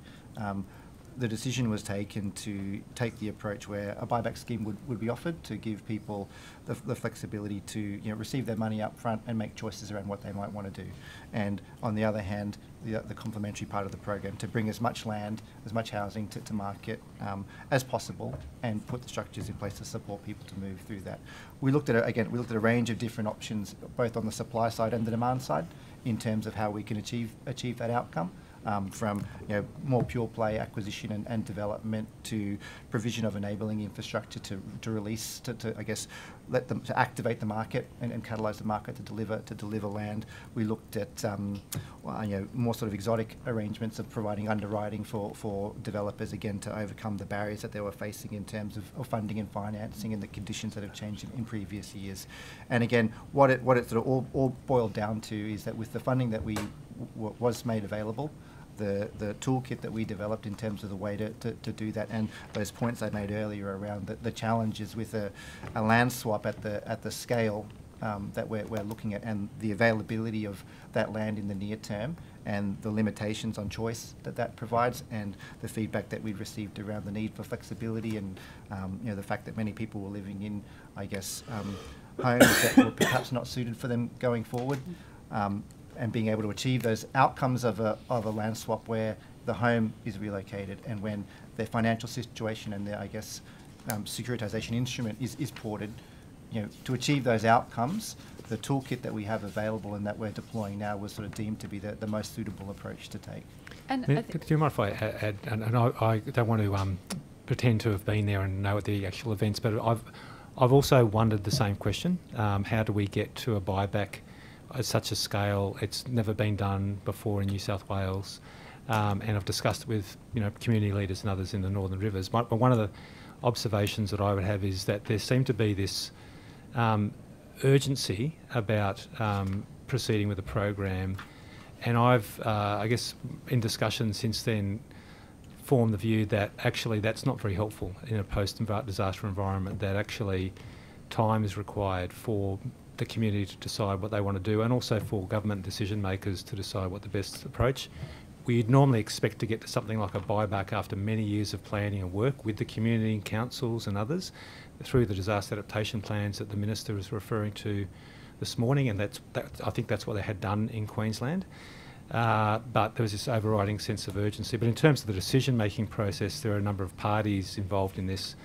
the decision was taken to take the approach where a buyback scheme would be offered to give people the flexibility to receive their money up front and make choices around what they might want to do. And on the other hand, the complementary part of the program to bring as much land, as much housing to market as possible and put the structures in place to support people to move through that. We looked at a range of different options, both on the supply side and the demand side, in terms of how we can achieve that outcome. From more pure play acquisition and development to provision of enabling infrastructure to release to I guess let them to activate the market and catalyse the market to deliver land. We looked at more sort of exotic arrangements of providing underwriting for developers again to overcome the barriers that they were facing in terms of funding and financing and the conditions that have changed in previous years. And again, what it sort of all boiled down to is that with the funding that was made available, the toolkit that we developed in terms of the way to do that, and those points I made earlier around the challenges with a land swap at the scale that we're looking at, and the availability of that land in the near term, and the limitations on choice that provides, and the feedback that we've received around the need for flexibility, and the fact that many people were living in, I guess, homes that were perhaps not suited for them going forward. And being able to achieve those outcomes of a land swap where the home is relocated and when their financial situation and their, I guess, securitisation instrument is ported, to achieve those outcomes, the toolkit that we have available and that we're deploying now was sort of deemed to be the most suitable approach to take. And do you mind if I add, and I don't want to pretend to have been there and know the actual events, but I've also wondered the same question. How do we get to a buyback at such a scale? It's never been done before in New South Wales, and I've discussed it with community leaders and others in the Northern Rivers. But one of the observations that I would have is that there seemed to be this urgency about proceeding with the program, and I've, I guess, in discussion since then, formed the view that actually that's not very helpful in a post-disaster environment. That actually time is required for the community to decide what they want to do, and also for government decision makers to decide what the best approach. We'd normally expect to get to something like a buyback after many years of planning and work with the community and councils and others through the disaster adaptation plans that the Minister was referring to this morning, and I think that's what they had done in Queensland. But there was this overriding sense of urgency. But in terms of the decision-making process, there are a number of parties involved in this,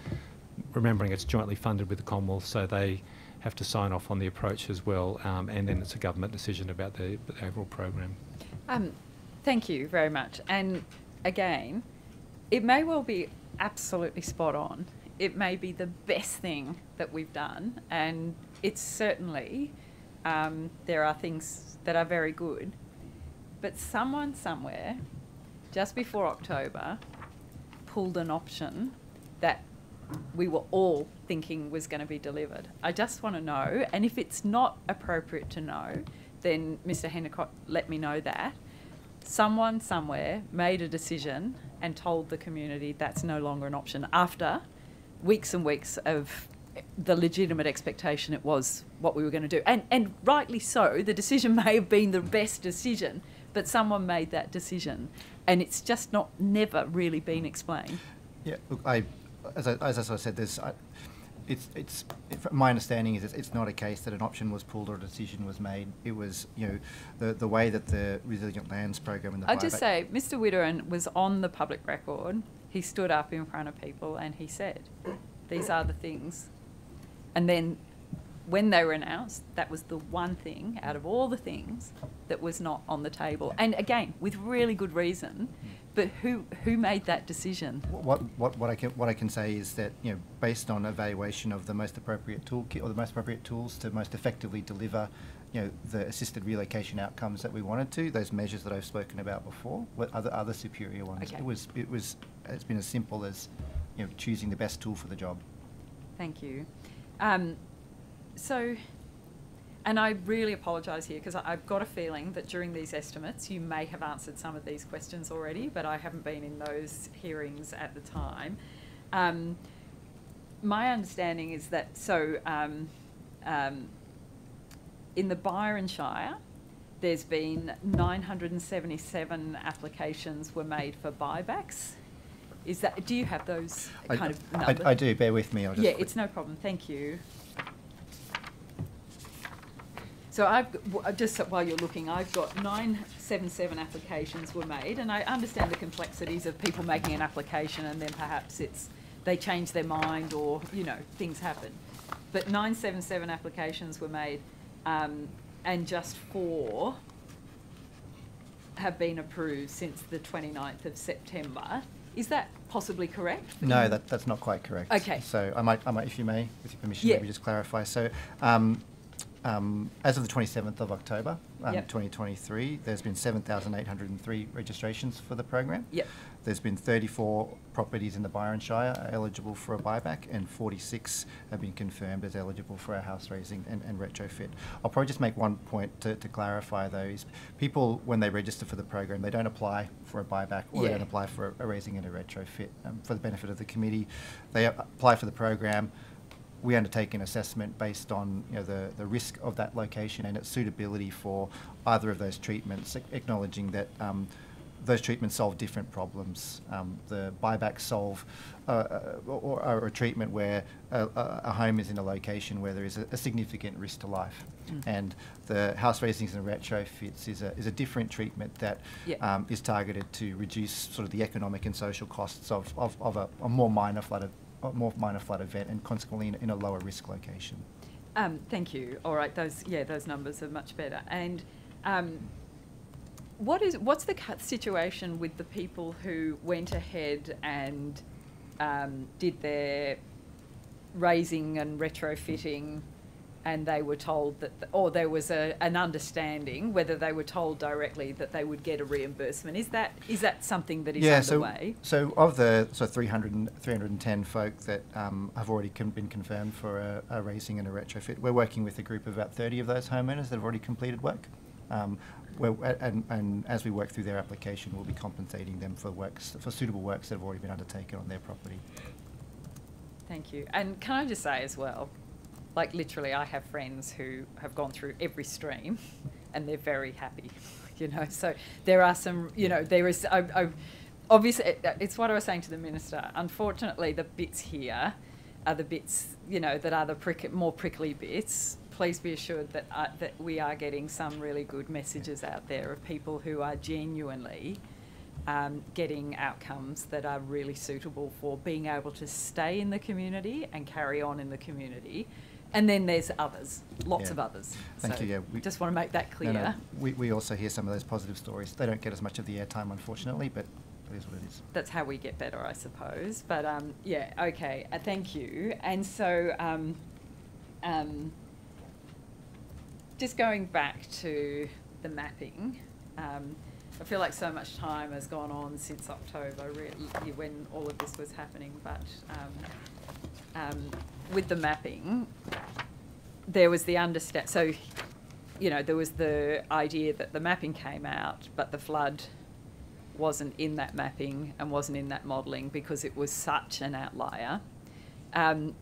remembering it's jointly funded with the Commonwealth, so they have to sign off on the approach as well, and then it's a government decision about the overall program. Thank you very much. And again, it may well be absolutely spot on. It may be the best thing that we've done, and it's certainly, there are things that are very good, but someone somewhere, just before October, pulled an option that we were all thinking was going to be delivered. I just want to know, and if it's not appropriate to know, then Mr. Hendicott, let me know that. Someone somewhere made a decision and told the community that's no longer an option after weeks and weeks of the legitimate expectation it was what we were going to do. And rightly so, the decision may have been the best decision, but someone made that decision, and it's just never really been explained. Yeah, look, as I said, my understanding is it's not a case that an option was pulled or a decision was made. It was, the way that the Resilient Lands program and the I'll just say, Mr. Witteren was on the public record. He stood up in front of people and he said, these are the things. And then when they were announced, that was the one thing out of all the things that was not on the table. And again, with really good reason. But who made that decision? What I can say is that, based on evaluation of the most appropriate toolkit or the most appropriate tools to most effectively deliver, the assisted relocation outcomes that we wanted to, those measures that I've spoken about before, other superior ones. Okay. It's been as simple as, choosing the best tool for the job. Thank you. And I really apologise here because I've got a feeling that during these estimates you may have answered some of these questions already, but I haven't been in those hearings at the time. My understanding is that, in the Byron Shire, there's been 977 applications were made for buybacks. Is that? Do you have those kind of numbers? I do. Bear with me. I'll just yeah, it's no problem. Thank you. So I've just while you're looking, I've got 977 applications were made, and I understand the complexities of people making an application and then perhaps they change their mind or things happen. But 977 applications were made, and just 4 have been approved since the 29th of September. Is that possibly correct? No, that's not quite correct. Okay. So I might, if you may, with your permission, Yeah. maybe just clarify. So as of the 27th of October, Yep. 2023, there's been 7,803 registrations for the program. Yep. There's been 34 properties in the Byron Shire are eligible for a buyback, and 46 have been confirmed as eligible for a house raising and retrofit. I'll probably just make one point to clarify those. People, when they register for the program, they don't apply for a buyback or they don't apply for a raising and a retrofit. For the benefit of the committee, they apply for the program. We undertake an assessment based on the risk of that location and its suitability for either of those treatments, acknowledging that those treatments solve different problems. The buybacks solve or a treatment where a home is in a location where there is a significant risk to life. And the house raisings and retrofits is a different treatment that is targeted to reduce sort of the economic and social costs of a more minor flood event, and consequently in a lower risk location. Thank you. All right, those numbers are much better. And what's the situation with the people who went ahead and did their raising and retrofitting, and they were told that, or there was an understanding, whether they were told directly that they would get a reimbursement? Is that something that is underway? So of the 310 folk that have already been confirmed for a raising and a retrofit, we're working with a group of about 30 of those homeowners that have already completed work. And as we work through their application, we'll be compensating them for suitable works that have already been undertaken on their property. Thank you. And can I just say as well, like literally I have friends who have gone through every stream and they're very happy, so there are some, there is, obviously, it's what I was saying to the Minister. Unfortunately, the bits here are the bits, that are the more prickly bits. Please be assured that we are getting some really good messages out there of people who are genuinely getting outcomes that are really suitable for being able to stay in the community and carry on in the community. And then there's others, lots of others. Thank you. Yeah, we just want to make that clear. No, we also hear some of those positive stories. They don't get as much of the airtime, unfortunately, but it is what it is. That's how we get better, I suppose. But okay. Thank you. And so, just going back to the mapping, I feel like so much time has gone on since October, really, when all of this was happening. But with the mapping, there was the there was the idea that the mapping came out, but the flood wasn't in that mapping and wasn't in that modelling because it was such an outlier. Have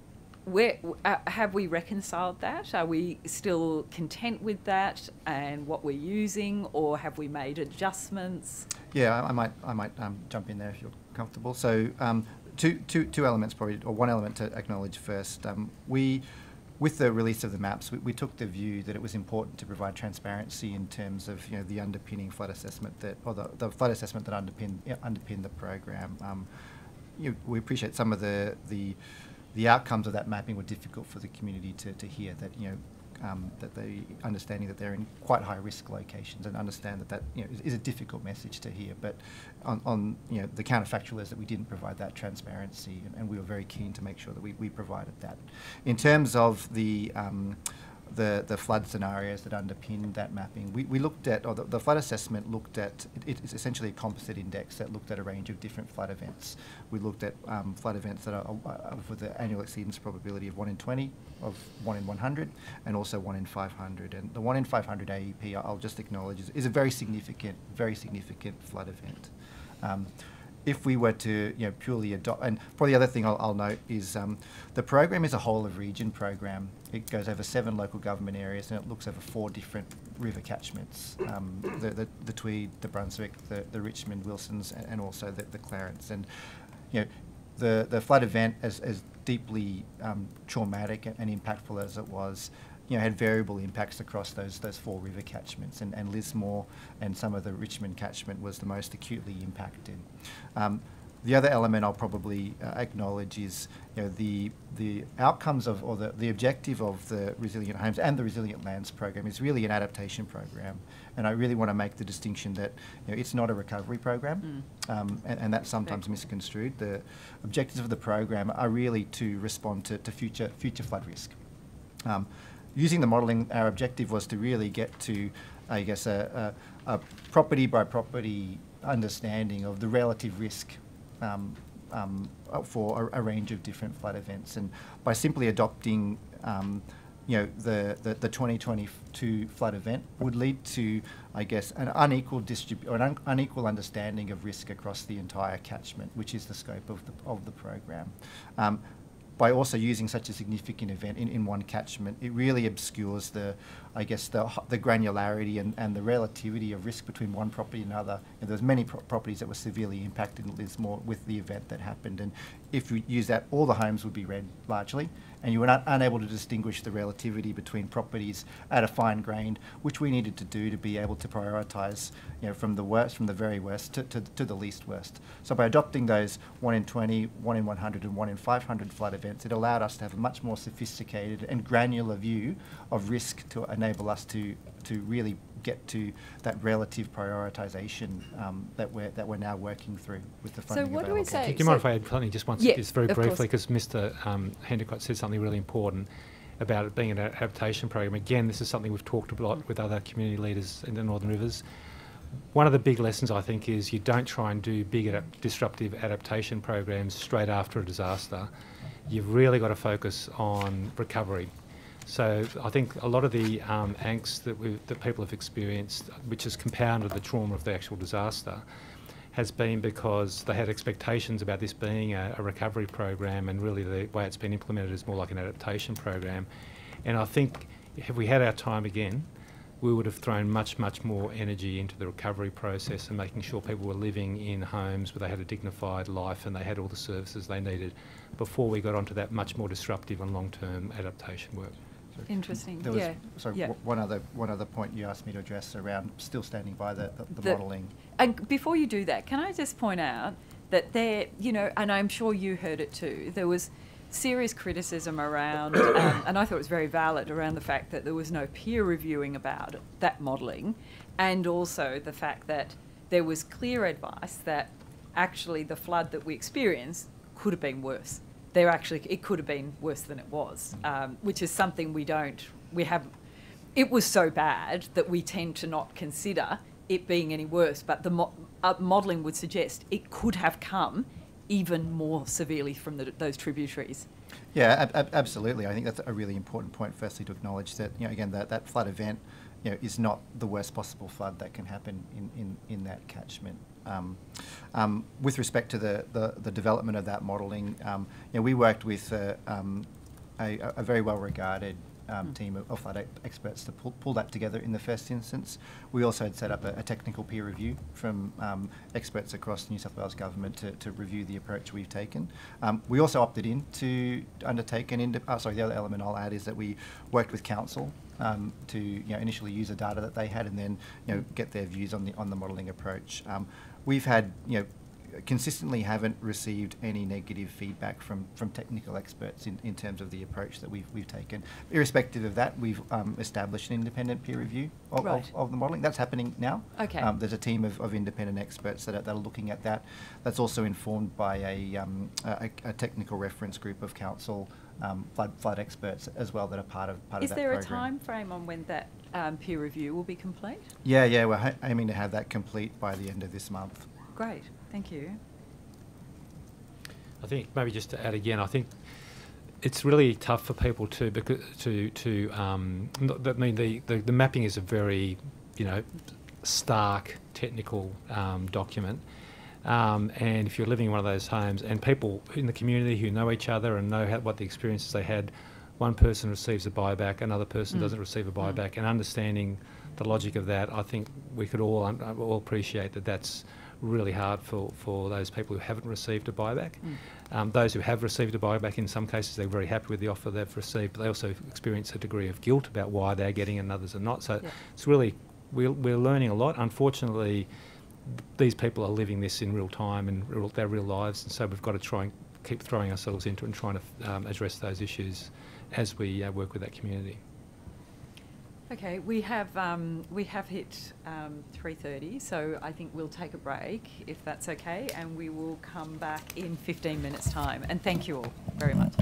we reconciled that? Are we still content with that and what we're using, or have we made adjustments? Yeah, I might jump in there if you're comfortable. So two elements probably, or one element to acknowledge first. With the release of the maps, we took the view that it was important to provide transparency in terms of the underpinning flood assessment the flood assessment that underpinned the program. We appreciate some of the outcomes of that mapping were difficult for the community to hear, that that the understanding that they're in quite high risk locations, and understand that is a difficult message to hear. But on the counterfactual is that we didn't provide that transparency, and we were very keen to make sure that we provided that. In terms of the flood scenarios that underpinned that mapping, we looked at, or the flood assessment looked at, it's essentially a composite index that looked at a range of different flood events. We looked at flood events that are with the annual exceedance probability of 1 in 20, of 1 in 100, and also 1 in 500. And the 1 in 500 AEP, I'll just acknowledge, is a very significant flood event. if we were to purely adopt, and probably the other thing I'll note is the program is a whole of region program. It goes over 7 local government areas and it looks over 4 different river catchments, the Tweed, the Brunswick, the Richmond, Wilsons, and also the Clarence. And the flood event, as deeply traumatic and impactful as it was, had variable impacts across those 4 river catchments, and Lismore and some of the Richmond catchment was the most acutely impacted. The other element I'll probably acknowledge is the outcomes of, or the objective of the Resilient Homes and the Resilient Lands program is really an adaptation program, and I really want to make the distinction that it's not a recovery program, and that's sometimes misconstrued. The objectives of the program are really to respond to future flood risk. Using the modelling, our objective was to really get to, I guess, a property by property understanding of the relative risk for a range of different flood events. And by simply adopting the 2022 flood event would lead to, I guess, an unequal unequal understanding of risk across the entire catchment, which is the scope of the program. By also using such a significant event in one catchment, it really obscures the granularity and the relativity of risk between one property and another. And there's many properties that were severely impacted in Lismore with the event that happened. And if we use that, all the homes would be red largely, and you were unable to distinguish the relativity between properties at a fine grain, which we needed to do to be able to prioritise, from the very worst to the least worst. So by adopting those 1 in 20, 1 in 100 and 1 in 500 flood events, it allowed us to have a much more sophisticated and granular view of risk to enable us to really get to that relative prioritisation that we're now working through with the funding. So what do we say? Do you mind if I add something just once, just very briefly, because Mr. Hendricott said something really important about it being an adaptation program. Again, this is something we've talked a lot with other community leaders in the Northern Rivers. One of the big lessons, I think, is you don't try and do big disruptive adaptation programs straight after a disaster. You've really got to focus on recovery. So I think a lot of the angst that people have experienced, which has compounded the trauma of the actual disaster, has been because they had expectations about this being a recovery program, and really the way it's been implemented is more like an adaptation program. And I think if we had our time again, we would have thrown much, much more energy into the recovery process and making sure people were living in homes where they had a dignified life and they had all the services they needed before we got onto that much more disruptive and long-term adaptation work. Interesting. There was, one other point you asked me to address around still standing by the modelling. And before you do that, can I just point out that there, and I'm sure you heard it too, there was serious criticism around, and I thought it was very valid, around the fact that there was no peer reviewing about that modelling, and also the fact that there was clear advice that actually the flood that we experienced could have been worse. It could have been worse than it was, which is something it was so bad that we tend to not consider it being any worse, but the modelling would suggest it could have come even more severely from those tributaries. Yeah, absolutely. I think that's a really important point, firstly, to acknowledge that, again, that flood event, is not the worst possible flood that can happen in that catchment. With respect to the development of that modelling, we worked with a very well-regarded team of flood experts to pull that together in the first instance. We also had set up a technical peer review from experts across New South Wales Government to review the approach we've taken. We also opted in to undertake the other element I'll add is that we worked with council to initially use the data that they had and then get their views on the modelling approach. We've had consistently haven't received any negative feedback from technical experts in terms of the approach that we've taken. Irrespective of that, we've established an independent peer review of the modelling. That's happening now. Okay. There's a team of independent experts that are looking at that. That's also informed by a technical reference group of council flood experts as well that are part of that program. Is there a time frame on when that peer review will be complete? Yeah, we're aiming to have that complete by the end of this month. Great, thank you. I think maybe just to add again, I think it's really tough for people the mapping is a very stark technical document. And if you're living in one of those homes, and people in the community who know each other and know what the experiences they had, one person receives a buyback, another person doesn't receive a buyback, and understanding the logic of that, I think we could all appreciate that that's really hard for those people who haven't received a buyback. Those who have received a buyback, in some cases they're very happy with the offer they've received, but they also experience a degree of guilt about why they're getting it and others are not. So it's really, we're learning a lot. Unfortunately, these people are living this in real time and their real lives, and so we've got to try and keep throwing ourselves into it and trying to address those issues as we work with that community. Okay, we have hit 3:30, so I think we'll take a break if that's okay, and we will come back in 15 minutes' time. And thank you all very much.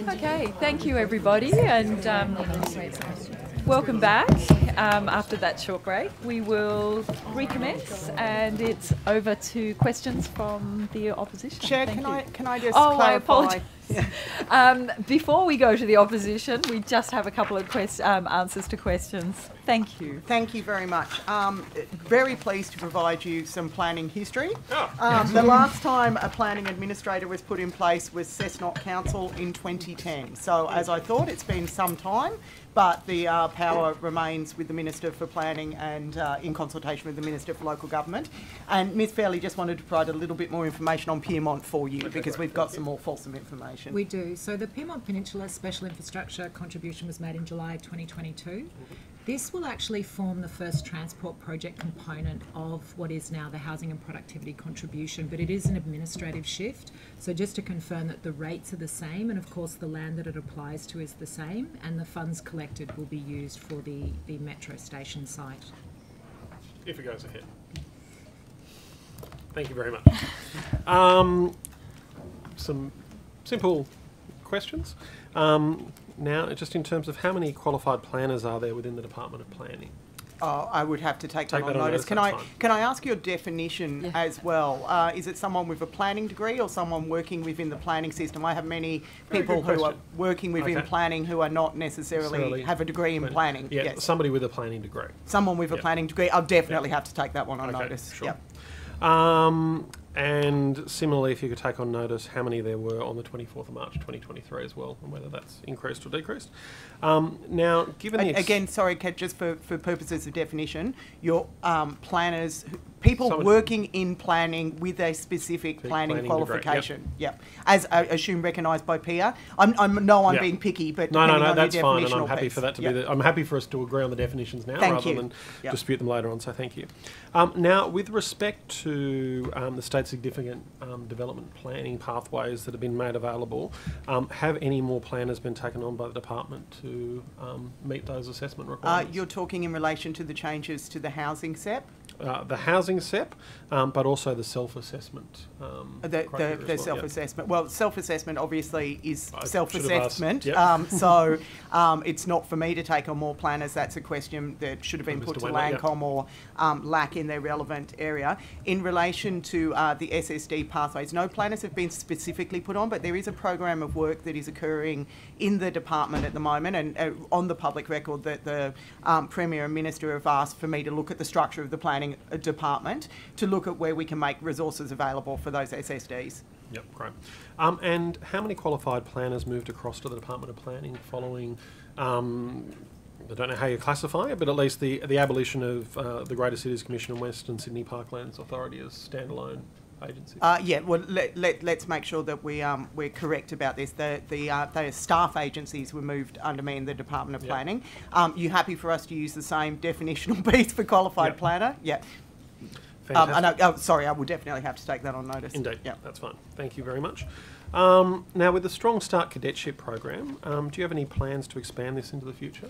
Okay, thank you everybody, and welcome back after that short break. We will recommence, and it's over to questions from the opposition. Chair, Thank you. can I just clarify? clarify? I apologise. Before we go to the opposition, we just have a couple of answers to questions. Thank you. Thank you very much. Very pleased to provide you some planning history. The last time a planning administrator was put in place was Cessnock Council in 2010. So as I thought, it's been some time, but the power remains with the Minister for Planning and in consultation with the Minister for Local Government. And Ms Fairley just wanted to provide a little bit more information on Pyrmont for you, because we've got some more fulsome information. We do. So the Pyrmont Peninsula Special Infrastructure contribution was made in July 2022. This will actually form the first transport project component of what is now the Housing and Productivity contribution, but it is an administrative shift. So just to confirm that the rates are the same, and of course the land that it applies to is the same, and the funds collected will be used for the metro station site. If it goes ahead. Thank you very much. Some simple questions. Now, just in terms of how many qualified planners are there within the Department of Planning? Oh, I would have to take that on notice. Can I ask your definition as well? Is it someone with a planning degree or someone working within the planning system? I have many people who are working within planning who are not necessarily have a degree in planning. Yeah, yes. Somebody with a planning degree. Someone with a planning degree. I'll definitely have to take that one on notice. Sure. Yep. And similarly, if you could take on notice how many there were on the 24th of March 2023 as well, and whether that's increased or decreased. Now, given the... Again, sorry, Kat, just for purposes of definition, your planners, people working in planning with a specific planning qualification. Yep. As I assume recognised by PIA. I'm being picky, but no, that's fine, and I'm happy for that to be I'm happy for us to agree on the definitions now rather than dispute them later on, so thank you. Now, with respect to the state significant development planning pathways that have been made available, have any more planners been taken on by the department to meet those assessment requirements? You're talking in relation to the changes to the housing SEP? The housing SEP, but also the self-assessment. The self-assessment. Well, self-assessment obviously is self-assessment. Yep. So it's not for me to take on more planners. That's a question that should have been put to LANCOM or LAC in their relevant area. In relation to the SSD pathways, no planners have been specifically put on, but there is a program of work that is occurring in the department at the moment, and on the public record that the Premier and Minister have asked for me to look at the structure of the planning department to look at where we can make resources available for those SSDs. Yep, great. And how many qualified planners moved across to the Department of Planning following, I don't know how you classify it, but at least the abolition of the Greater Cities Commission and Western Sydney Parklands Authority as standalone agencies? Yeah, well, let's make sure that we're correct about this. The staff agencies were moved under me in the Department of Planning. You happy for us to use the same definitional piece for qualified planner? Yeah. Sorry, I will definitely have to take that on notice. Indeed, that's fine. Thank you very much. Now, with the Strong Start Cadetship program, do you have any plans to expand this into the future?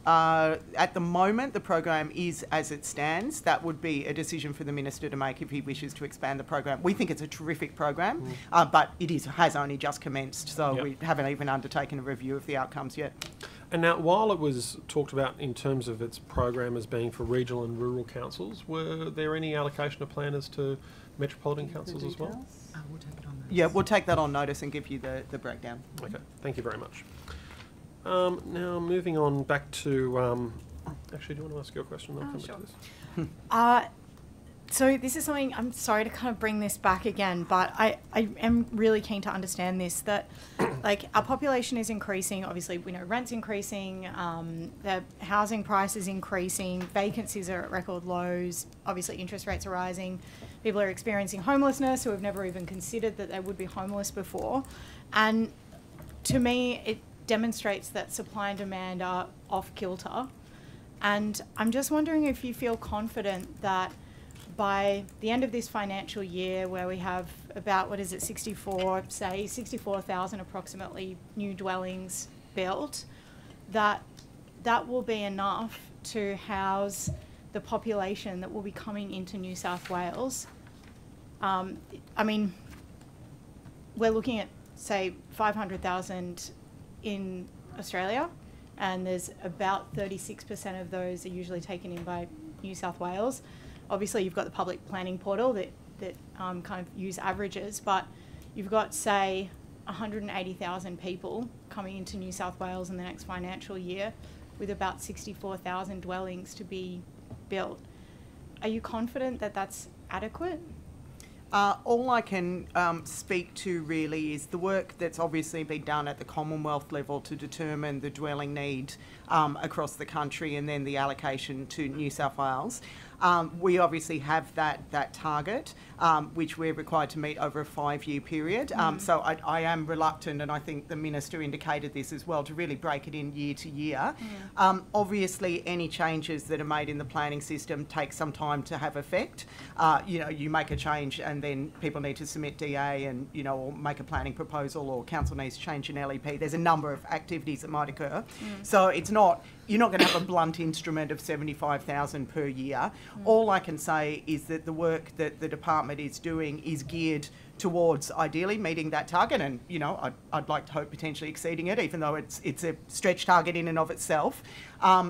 At the moment, the program is as it stands. That would be a decision for the Minister to make if he wishes to expand the program. We think it's a terrific program, but it has only just commenced, so we haven't even undertaken a review of the outcomes yet. And now, while it was talked about in terms of its program as being for regional and rural councils, were there any allocation of planners to metropolitan councils as well? We'll take it on notice. Yeah, we'll take that on notice and give you the breakdown. Okay, thank you very much. Now, moving on back to... actually, do you want to ask your question? I'll come back to this. So this is something, I'm sorry to kind of bring this back again, but I am really keen to understand this, that like our population is increasing, obviously we know rent's increasing, the housing price is increasing, vacancies are at record lows, obviously interest rates are rising, people are experiencing homelessness who have never even considered that they would be homeless before, and to me it demonstrates that supply and demand are off kilter, and I'm just wondering if you feel confident that by the end of this financial year, where we have about, 64,000 approximately new dwellings built, that will be enough to house the population that will be coming into New South Wales. I mean, we're looking at, say, 500,000 in Australia, and there's about 36% of those are usually taken in by New South Wales. Obviously, you've got the public planning portal that kind of use averages, but you've got, say, 180,000 people coming into New South Wales in the next financial year with about 64,000 dwellings to be built. Are you confident that that's adequate? All I can speak to really is the work that's obviously been done at the Commonwealth level to determine the dwelling need across the country, and then the allocation to New South Wales. We obviously have that target, which we're required to meet over a 5-year period. So I am reluctant, and I think the Minister indicated this as well, to really break it in year to year. Obviously, any changes that are made in the planning system take some time to have effect. You know, you make a change and then people need to submit DA and, you know, or make a planning proposal, or council needs to change an LEP. There's a number of activities that might occur. So it's not, you're not going to have a blunt instrument of 75,000 per year. All I can say is that the work that the department is doing is geared towards ideally meeting that target, and you know, I'd like to hope potentially exceeding it, even though it's a stretch target in and of itself.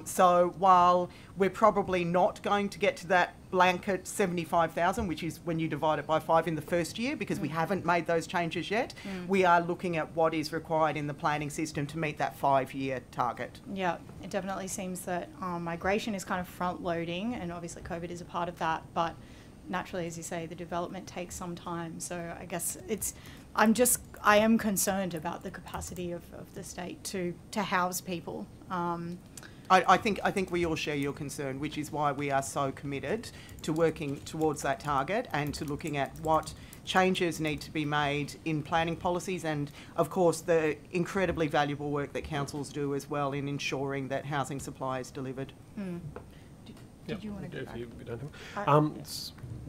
So while we're probably not going to get to that blanket 75,000, which is when you divide it by 5 in the first year, because we haven't made those changes yet, we are looking at what is required in the planning system to meet that 5-year target. Yeah, it definitely seems that migration is kind of front loading, and obviously COVID is a part of that, but naturally, as you say, the development takes some time. So I guess I am concerned about the capacity of the state to house people. I think we all share your concern, which is why we are so committed to working towards that target and to looking at what changes need to be made in planning policies, and of course the incredibly valuable work that councils do as well in ensuring that housing supply is delivered. Did you want to go back? You don't have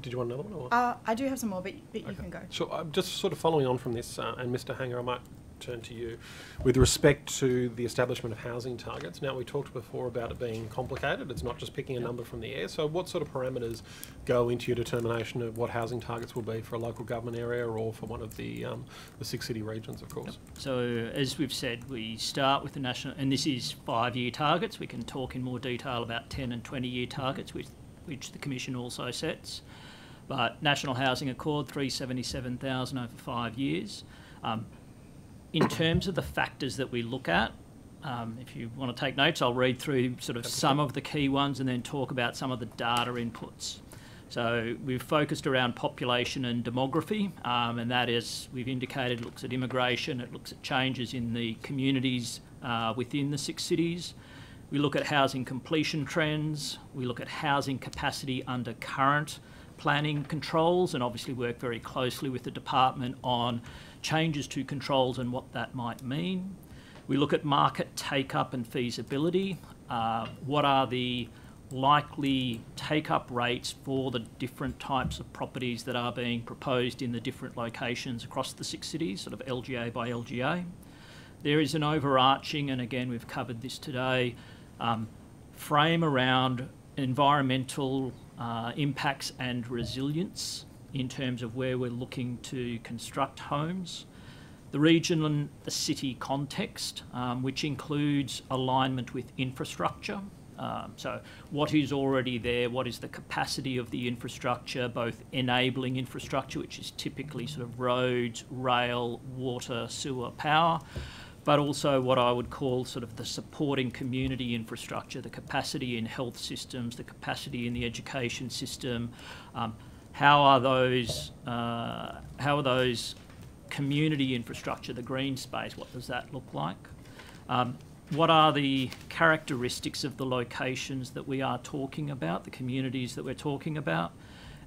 did you want another one? Or? I do have some more, but you can go. Sure. Just sort of following on from this, and Mr. Hanger, I might turn to you with respect to the establishment of housing targets. Now, we talked before about it being complicated. It's not just picking a number from the air. So what sort of parameters go into your determination of what housing targets will be for a local government area or for one of the 6 city regions, of course? So, as we've said, we start with the national, and this is 5-year targets. We can talk in more detail about 10 and 20-year targets, which the Commission also sets. But National Housing Accord, 377,000 over 5 years. In terms of the factors that we look at, if you want to take notes, I'll read through sort of some of the key ones and then talk about some of the data inputs. So we've focused around population and demography, and that is, we've indicated, it looks at immigration, it looks at changes in the communities within the 6 cities. We look at housing completion trends, we look at housing capacity under current planning controls, and obviously work very closely with the department on changes to controls and what that might mean. We look at market take-up and feasibility. What are the likely take-up rates for the different types of properties that are being proposed in the different locations across the 6 cities, sort of LGA by LGA. There is an overarching, and again we've covered this today, frame around environmental impacts and resilience in terms of where we're looking to construct homes. The region and the city context, which includes alignment with infrastructure. So what is already there, what is the capacity of the infrastructure, both enabling infrastructure, which is typically sort of roads, rail, water, sewer, power, but also what I would call sort of the supporting community infrastructure, the capacity in health systems, the capacity in the education system. How are those community infrastructure, the green space, what does that look like? What are the characteristics of the locations that we are talking about, the communities that we're talking about?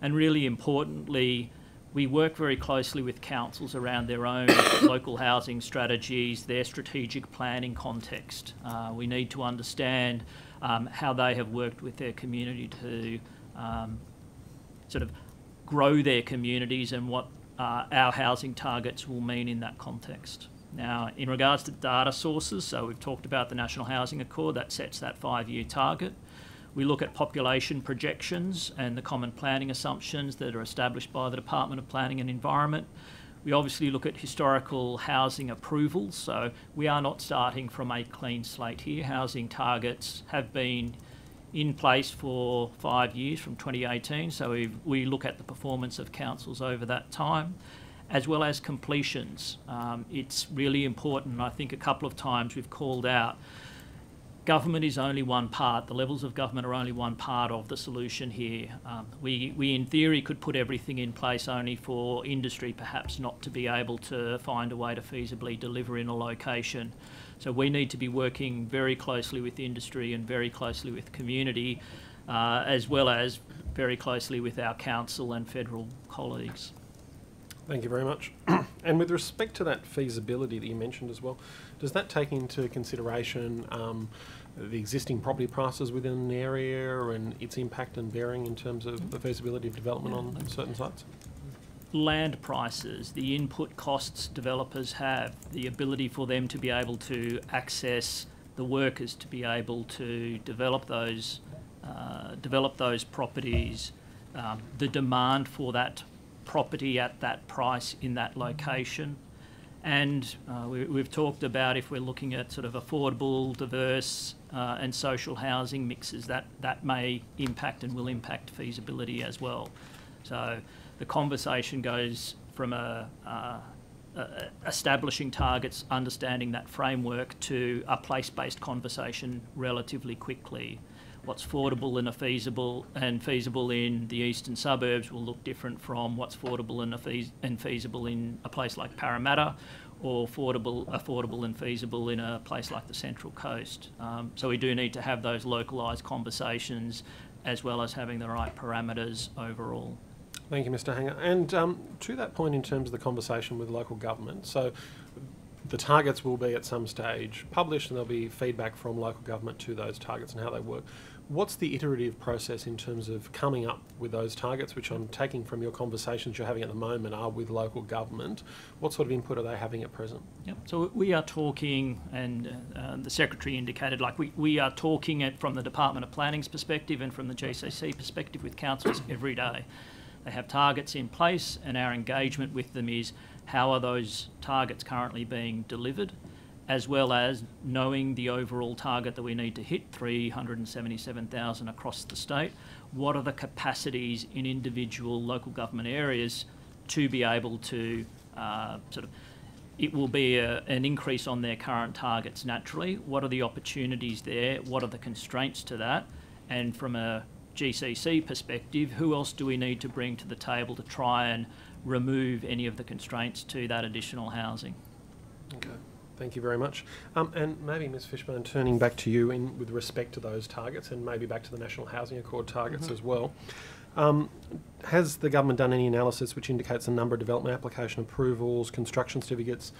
And really importantly, we work very closely with councils around their own local housing strategies, their strategic planning context. We need to understand how they have worked with their community to sort of grow their communities and what our housing targets will mean in that context. Now, in regards to data sources, so we've talked about the National Housing Accord, that sets that 5-year target. We look at population projections and the common planning assumptions that are established by the Department of Planning and Environment. We obviously look at historical housing approvals, so we are not starting from a clean slate here. Housing targets have been in place for 5 years, from 2018, so we look at the performance of councils over that time, as well as completions. It's really important, and I think a couple of times we've called out, government is only one part. The levels of government are only one part of the solution here. We in theory could put everything in place only for industry perhaps not to be able to find a way to feasibly deliver in a location. So we need to be working very closely with industry and very closely with community, as well as very closely with our council and federal colleagues. Thank you very much. And with respect to that feasibility that you mentioned as well, does that take into consideration the existing property prices within the area and its impact and bearing in terms of the feasibility of development on certain sites? Land prices, the input costs developers have, the ability for them to be able to access the workers to be able to develop those properties, the demand for that property at that price in that location. And we've talked about, if we're looking at sort of affordable, diverse and social housing mixes, that may impact and will impact feasibility as well. So the conversation goes from establishing targets, understanding that framework, to a place-based conversation relatively quickly. What's affordable and feasible in the eastern suburbs will look different from what's affordable and feasible in a place like Parramatta, or affordable and feasible in a place like the Central Coast. So we do need to have those localised conversations, as well as having the right parameters overall. Thank you, Mr. Hanger. And to that point, in terms of the conversation with local government, so the targets will be at some stage published, and there'll be feedback from local government to those targets and how they work. What's the iterative process in terms of coming up with those targets, which I'm taking from your conversations you're having at the moment are with local government? What sort of input are they having at present? Yep. So we are talking, and the Secretary indicated, like we are talking from the Department of Planning's perspective and from the GCC perspective with councils every day. They have targets in place, and our engagement with them is how are those targets currently being delivered, as well as knowing the overall target that we need to hit, 377,000 across the state. What are the capacities in individual local government areas to be able to it will be an increase on their current targets naturally. What are the opportunities there? What are the constraints to that? And from a GCC perspective, who else do we need to bring to the table to try and remove any of the constraints to that additional housing? Okay. Thank you very much. And maybe, Ms Fishburn, turning back to you with respect to those targets, and maybe back to the National Housing Accord targets as well. Has the government done any analysis which indicates the number of development application approvals, construction certificates,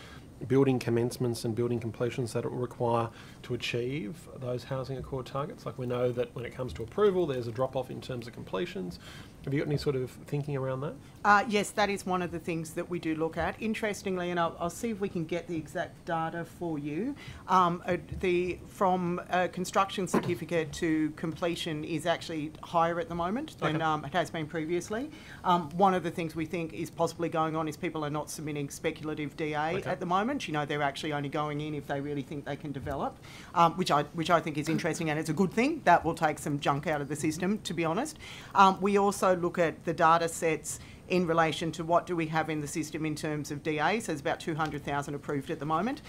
building commencements and building completions that it will require to achieve those Housing Accord targets? Like, we know that when it comes to approval, there's a drop-off in terms of completions. Have you got any sort of thinking around that? Yes, that is one of the things that we do look at. Interestingly, and I'll see if we can get the exact data for you, from construction certificate to completion is actually higher at the moment than it has been previously. One of the things we think is possibly going on is people are not submitting speculative DA at the moment. You know, they're actually only going in if they really think they can develop, which I think is interesting, and it's a good thing. That will take some junk out of the system, to be honest. We also look at the data sets in relation to what do we have in the system in terms of DA. So there's about 200,000 approved at the moment.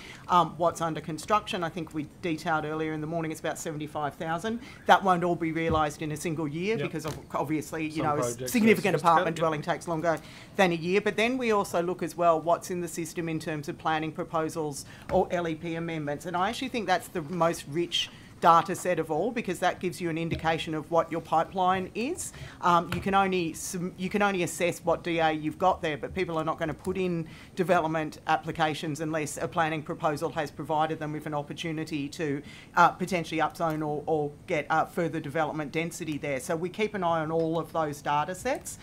What's under construction, I think we detailed earlier in the morning, it's about 75,000. That won't all be realised in a single year because obviously, you know, a significant apartment dwelling takes longer than a year. But then we also look as well what's in the system in terms of planning proposals or LEP amendments. And I actually think that's the most rich data set of all, because that gives you an indication of what your pipeline is. You can only assess what DA you've got there, but people are not going to put in development applications unless a planning proposal has provided them with an opportunity to potentially upzone or get further development density there. So we keep an eye on all of those data sets.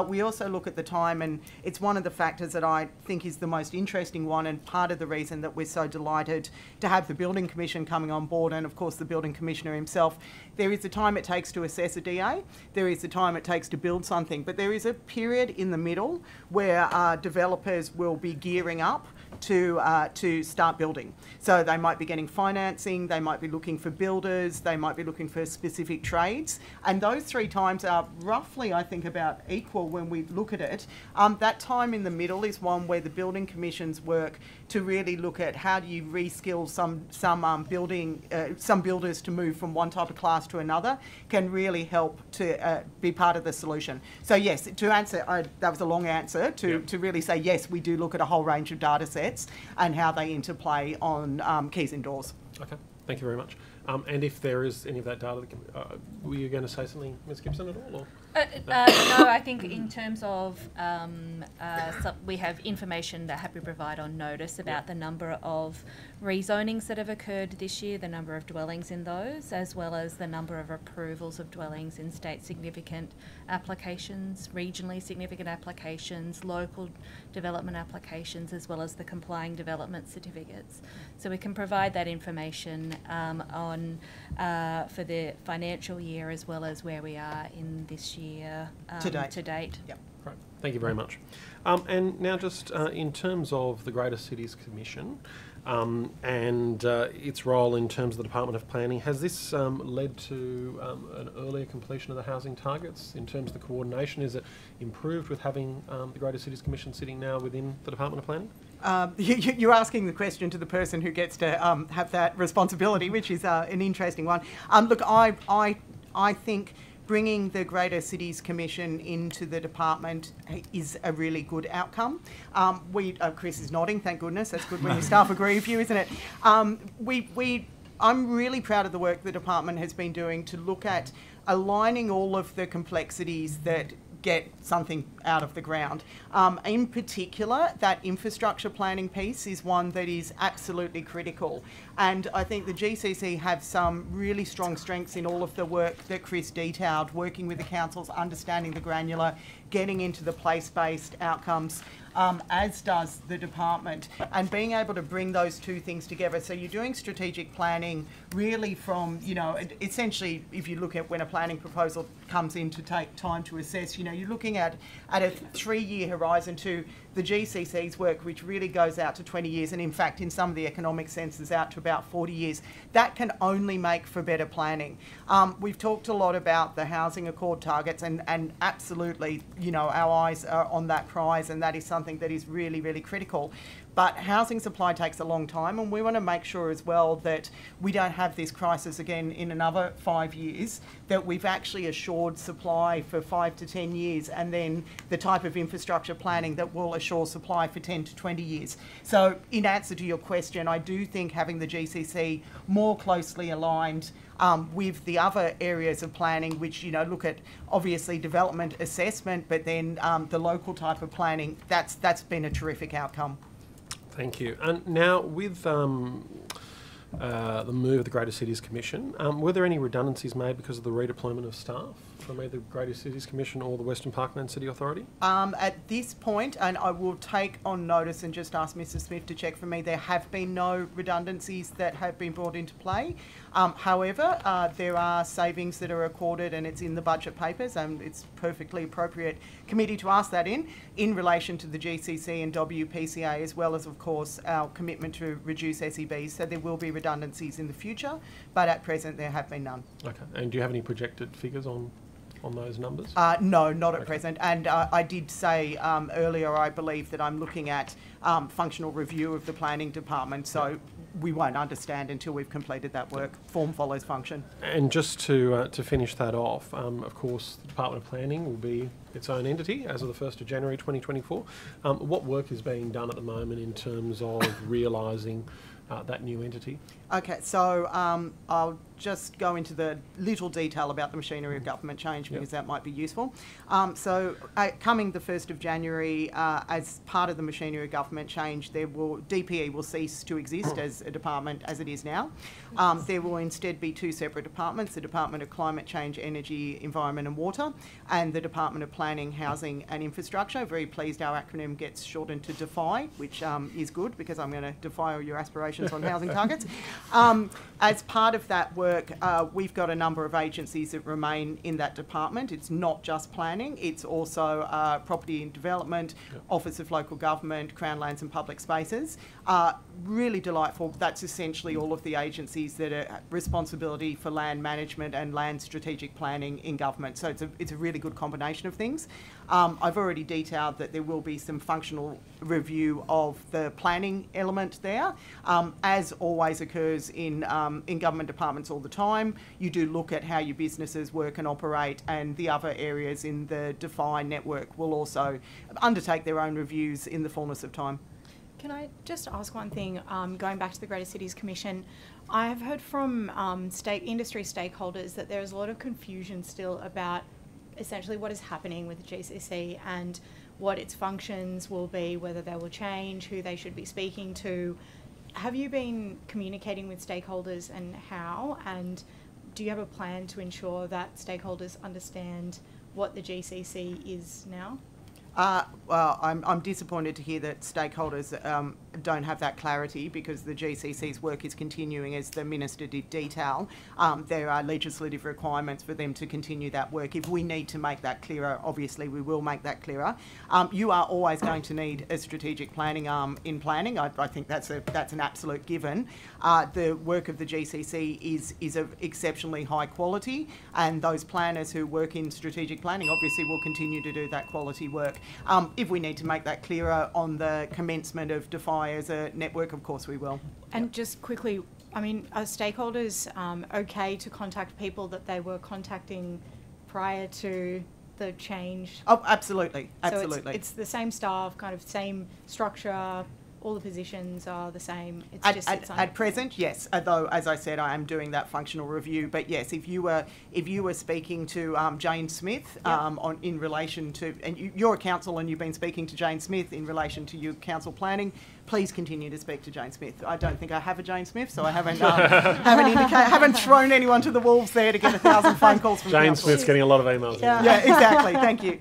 We also look at the time, and it's one of the factors that I think is the most interesting one, and part of the reason that we're so delighted to have the Building Commission coming on board, and of course the building commissioner himself, there is the time it takes to assess a DA, there is the time it takes to build something, but there is a period in the middle where developers will be gearing up to start building. So they might be getting financing, they might be looking for builders, they might be looking for specific trades, and those 3 times are roughly, I think, about equal when we look at it. That time in the middle is one where the building commissions work to really look at how do you reskill some builders to move from one type of class to another, can really help to be part of the solution. So yes, to answer, that was a long answer, to really say yes, we do look at a whole range of data sets and how they interplay on keys indoors. Okay, thank you very much. And if there is any of that data, were you going to say something, Ms Gibson, at all? Or? No, I think in terms of we have information that Happy provide on notice about the number of rezonings that have occurred this year, the number of dwellings in those, as well as the number of approvals of dwellings in state significant applications, regionally significant applications, local development applications, as well as the complying development certificates. So we can provide that information for the financial year, as well as where we are in this year to date. Yep. Great, thank you very much. And now just in terms of the Greater Cities Commission and its role in terms of the Department of Planning, has this led to an earlier completion of the housing targets in terms of the coordination? Is it improved with having the Greater Cities Commission sitting now within the Department of Planning? You're asking the question to the person who gets to have that responsibility, which is an interesting one. Look, I think bringing the Greater Cities Commission into the department is a really good outcome. Chris is nodding, thank goodness. That's good when your staff agree with you, isn't it? I'm really proud of the work the department has been doing to look at aligning all of the complexities that get something out of the ground. In particular, that infrastructure planning piece is one that is absolutely critical. And I think the GCC have some really strong strengths in all of the work that Chris detailed, working with the councils, understanding the granular, getting into the place-based outcomes, as does the department, and being able to bring those two things together. So you're doing strategic planning really from, essentially, if you look at when a planning proposal comes in to take time to assess, you're looking at a 3-year horizon to the GCC's work, which really goes out to 20 years, and in fact, in some of the economic senses, out to about 40 years. That can only make for better planning. We've talked a lot about the housing accord targets, and absolutely, our eyes are on that prize, and that is something that is really, really critical. But housing supply takes a long time, and we want to make sure as well that we don't have this crisis again in another 5 years, that we've actually assured supply for 5 to 10 years, and then the type of infrastructure planning that will assure supply for 10 to 20 years. So in answer to your question, I do think having the GCC more closely aligned with the other areas of planning, which, look at obviously development assessment, but then the local type of planning, that's been a terrific outcome. Thank you. And now with the move of the Greater Cities Commission, were there any redundancies made because of the redeployment of staff from either the Greater Cities Commission or the Western Parkland City Authority? At this point, and I will take on notice and just ask Mrs Smith to check for me, there have been no redundancies that have been brought into play. However, there are savings that are recorded, and it's in the budget papers, and it's perfectly appropriate committee to ask that in relation to the GCC and WPCA, as well as, of course, our commitment to reduce SEBs. So there will be redundancies in the future, but at present there have been none. Okay. And do you have any projected figures on those numbers? No, not at present. And I did say earlier, I believe, that I'm looking at functional review of the planning department. So we won't understand until we've completed that work. Form follows function. And just to finish that off, of course, the Department of Planning will be its own entity as of the 1st of January 2024. What work is being done at the moment in terms of realising that new entity? Okay, so I'll just go into the little detail about the machinery of government change, because that might be useful. Coming the 1st of January, as part of the machinery of government change, DPE will cease to exist as a department as it is now. There will instead be 2 separate departments, the Department of Climate Change, Energy, Environment and Water, and the Department of Planning, Housing and Infrastructure. Very pleased our acronym gets shortened to DEFI, which is good, because I'm going to defy all your aspirations recommendations on housing targets. As part of that work, we've got a number of agencies that remain in that department. It's not just planning, it's also property and development, Office of Local Government, Crown Lands and Public Spaces. Really delightful. That's essentially all of the agencies that are responsibility for land management and land strategic planning in government. So it's a really good combination of things. I've already detailed that there will be some functional review of the planning element there. As always occurs in government departments all the time, you do look at how your businesses work and operate, and the other areas in the Define network will also undertake their own reviews in the fullness of time. Can I just ask one thing, going back to the Greater Cities Commission? I have heard from industry stakeholders that there is a lot of confusion still about essentially what is happening with the GCC and what its functions will be, whether they will change, who they should be speaking to. Have you been communicating with stakeholders, and how? And do you have a plan to ensure that stakeholders understand what the GCC is now? Well, I'm disappointed to hear that stakeholders don't have that clarity, because the GCC's work is continuing, as the Minister did detail. There are legislative requirements for them to continue that work. If we need to make that clearer, obviously we will make that clearer. You are always going to need a strategic planning arm in planning. I think that's an absolute given. The work of the GCC is of exceptionally high quality, and those planners who work in strategic planning obviously will continue to do that quality work. If we need to make that clearer on the commencement of Defy as a network, of course we will. And just quickly, I mean, are stakeholders okay to contact people that they were contacting prior to the change? Oh, absolutely, absolutely. So it's the same staff, kind of same structure, all the positions are the same. It's at present, yes. Although, as I said, I am doing that functional review. But yes, if you were speaking to Jane Smith in relation to, and you're a council and you've been speaking to Jane Smith in relation to your council planning, please continue to speak to Jane Smith. I don't think I have a Jane Smith, so I haven't thrown anyone to the wolves there to get 1,000 phone calls from Jane council. Smith's getting a lot of emails. Yeah, exactly. Thank you.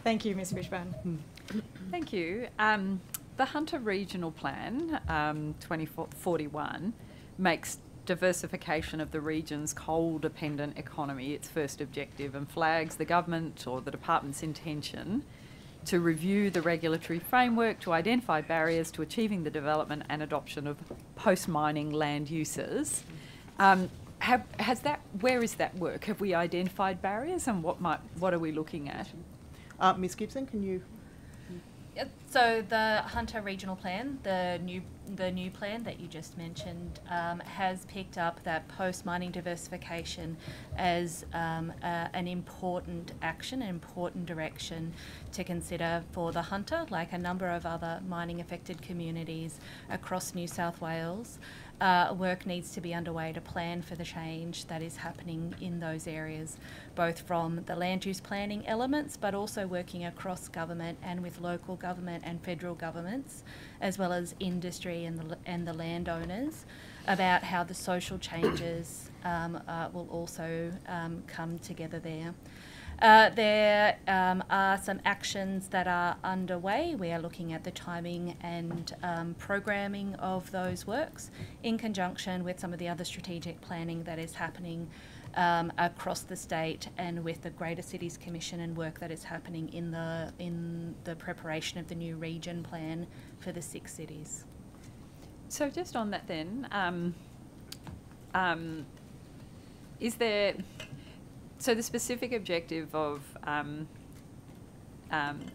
Thank you, Ms. Fishburn. Thank you. The Hunter Regional Plan 2041 makes diversification of the region's coal-dependent economy its first objective, and flags the government or the department's intention to review the regulatory framework to identify barriers to achieving the development and adoption of post-mining land uses. Where is that work? Have we identified barriers, and what are we looking at? Ms. Gibson, can you? So the Hunter Regional Plan, the new plan that you just mentioned, has picked up that post-mining diversification as an important action, an important direction to consider for the Hunter, like a number of other mining-affected communities across New South Wales. Work needs to be underway to plan for the change that is happening in those areas, both from the land use planning elements, but also working across government and with local government and federal governments, as well as industry and the landowners, about how the social changes will also come together there. There are some actions that are underway. We are looking at the timing and programming of those works in conjunction with some of the other strategic planning that is happening across the state, and with the Greater Cities Commission and work that is happening in the preparation of the new region plan for the 6 cities. So just on that then, is there... So the specific objective of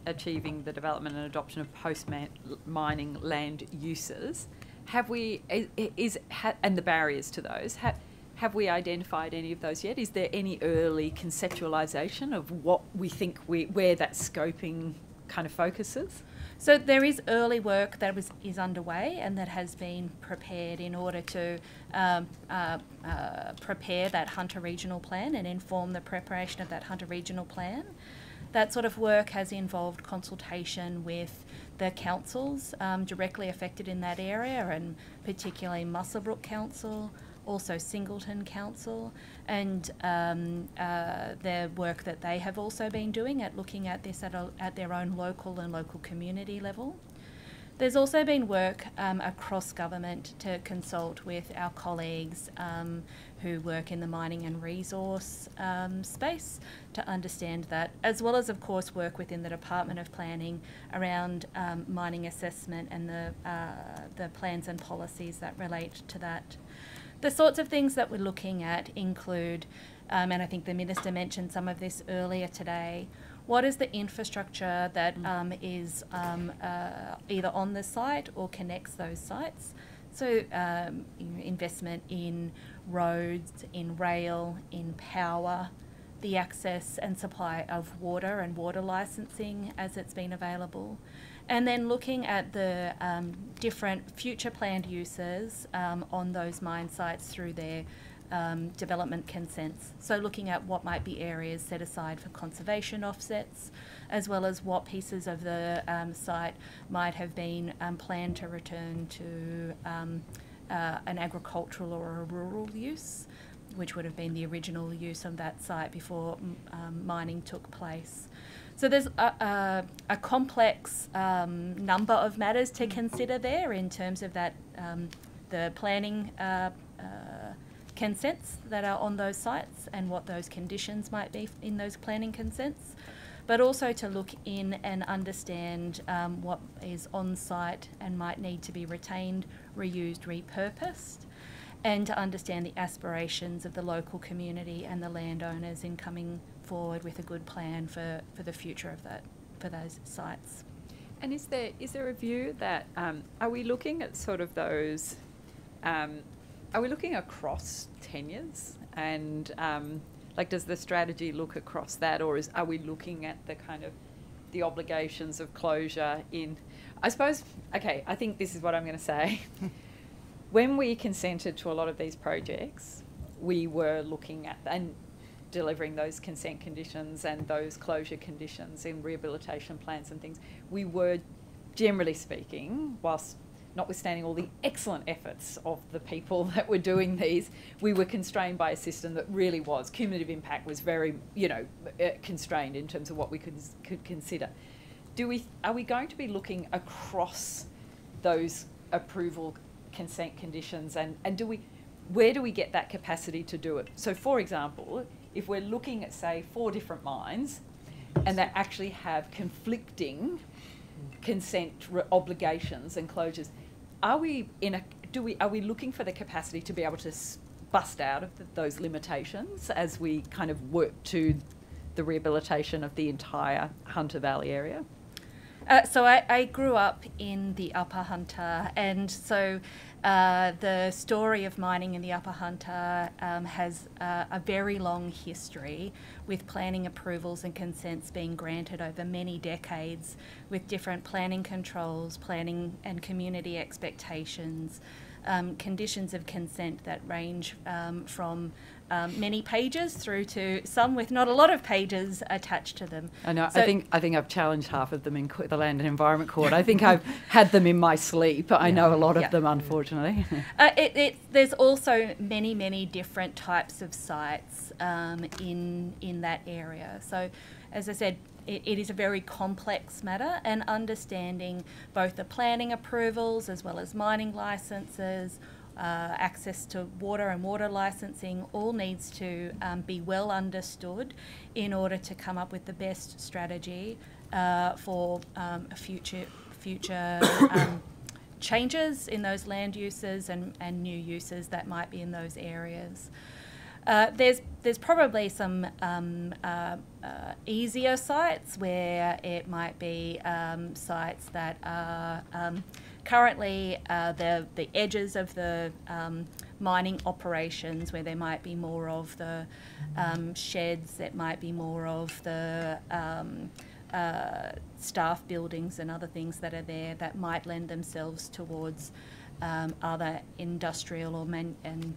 achieving the development and adoption of post-mining land uses, and the barriers to those, have we identified any of those yet? Is there any early conceptualisation of what we think where that scoping kind of focuses? So there is early work that is underway and that has been prepared in order to prepare that Hunter Regional Plan and inform the preparation of that Hunter Regional Plan. That sort of work has involved consultation with the councils directly affected in that area, and particularly Muswellbrook Council, also Singleton Council, and the work that they have also been doing at looking at this at their own local and local community level. There's also been work across government to consult with our colleagues who work in the mining and resource space to understand that, as well as, of course, work within the Department of Planning around mining assessment and the plans and policies that relate to that. The sorts of things that we're looking at include, and I think the Minister mentioned some of this earlier today, what is the infrastructure that is either on the site or connects those sites? So investment in roads, in rail, in power, the access and supply of water and water licensing as it's been available. And then looking at the different future planned uses on those mine sites through their development consents. So looking at what might be areas set aside for conservation offsets, as well as what pieces of the site might have been planned to return to an agricultural or a rural use, which would have been the original use of that site before mining took place. So there's a complex number of matters to consider there in terms of that, the planning consents that are on those sites and what those conditions might be in those planning consents, but also to look in and understand what is on site and might need to be retained, reused, repurposed, and to understand the aspirations of the local community and the landowners in coming forward with a good plan for the future of that, for those sites. And is there a view that, are we looking at sort of those, are we looking across tenures and like does the strategy look across that, or are we looking at the kind of the obligations of closure in, I suppose, okay, I think this is what I'm going to say. When we consented to a lot of these projects, we were looking at and delivering those consent conditions and those closure conditions in rehabilitation plans and things. We were, generally speaking, whilst notwithstanding all the excellent efforts of the people that were doing these, we were constrained by a system that really was, cumulative impact was very, constrained in terms of what we could consider. Are we going to be looking across those approval consent conditions and where do we get that capacity to do it? So for example, if we're looking at say 4 different mines and they actually have conflicting consent obligations and closures, are we looking for the capacity to be able to bust out of those limitations as we kind of work to the rehabilitation of the entire Hunter Valley area? So I grew up in the Upper Hunter, and so the story of mining in the Upper Hunter has a very long history with planning approvals and consents being granted over many decades with different planning controls, planning and community expectations, conditions of consent that range from many pages through to some with not a lot of pages attached to them. I know. So I think I've challenged half of them in the Land and Environment Court. I think I've had them in my sleep. I know a lot of them, unfortunately. There's also many different types of sites in that area. So, as I said, it is a very complex matter, and understanding both the planning approvals as well as mining licences, access to water and water licensing all needs to be well understood in order to come up with the best strategy for future changes in those land uses and new uses that might be in those areas. There's probably some easier sites where it might be sites that are currently the edges of the mining operations, where there might be more of the sheds, it might be more of the staff buildings and other things that are there that might lend themselves towards other industrial or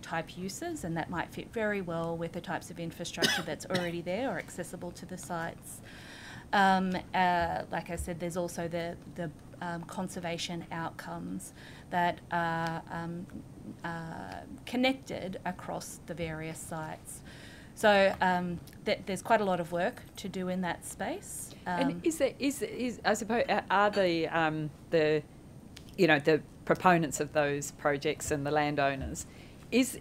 type uses, and that might fit very well with the types of infrastructure that's already there or accessible to the sites. Like I said, there's also the conservation outcomes that are connected across the various sites. So there's quite a lot of work to do in that space. And is I suppose, are the you know, the proponents of those projects and the landowners. Is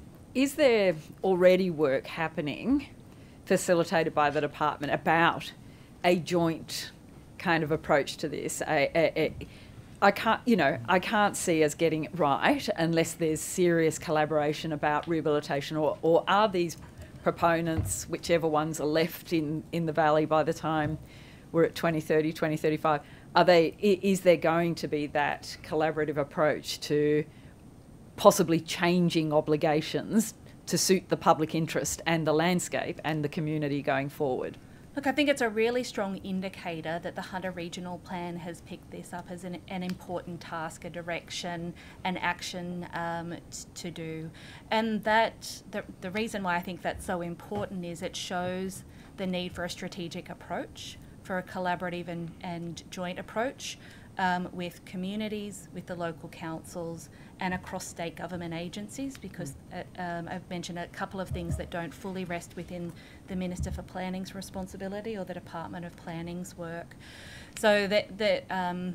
there already work happening, facilitated by the department, about a joint kind of approach to this? I can't see us getting it right unless there's serious collaboration about rehabilitation, or are these proponents, whichever ones are left in the valley by the time we're at 2030, 2035, is there going to be that collaborative approach to possibly changing obligations to suit the public interest and the landscape and the community going forward? Look, I think it's a really strong indicator that the Hunter Regional Plan has picked this up as an important task, a direction, an action to do. And that the reason why I think that's so important is it shows the need for a strategic approach, for a collaborative and joint approach with communities, with the local councils and across state government agencies, because I've mentioned a couple of things that don't fully rest within the Minister for Planning's responsibility or the Department of Planning's work. So the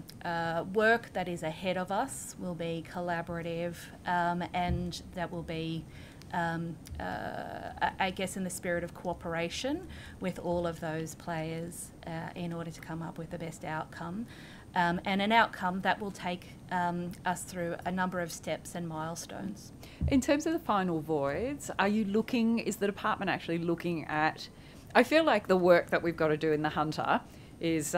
work that is ahead of us will be collaborative and that will be I guess in the spirit of cooperation with all of those players in order to come up with the best outcome. And an outcome that will take us through a number of steps and milestones. In terms of the final voids, is the department actually looking at, I feel like the work that we've got to do in the Hunter is,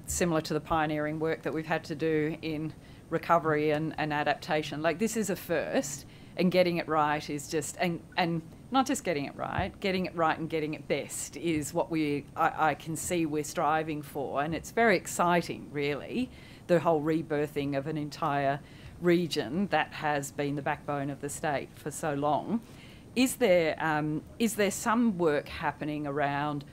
similar to the pioneering work that we've had to do in recovery and adaptation. Like, this is a first, and getting it right is just, and not just getting it right and getting it best is what I can see we're striving for. And it's very exciting, really, the whole rebirthing of an entire region that has been the backbone of the state for so long. Is there some work happening around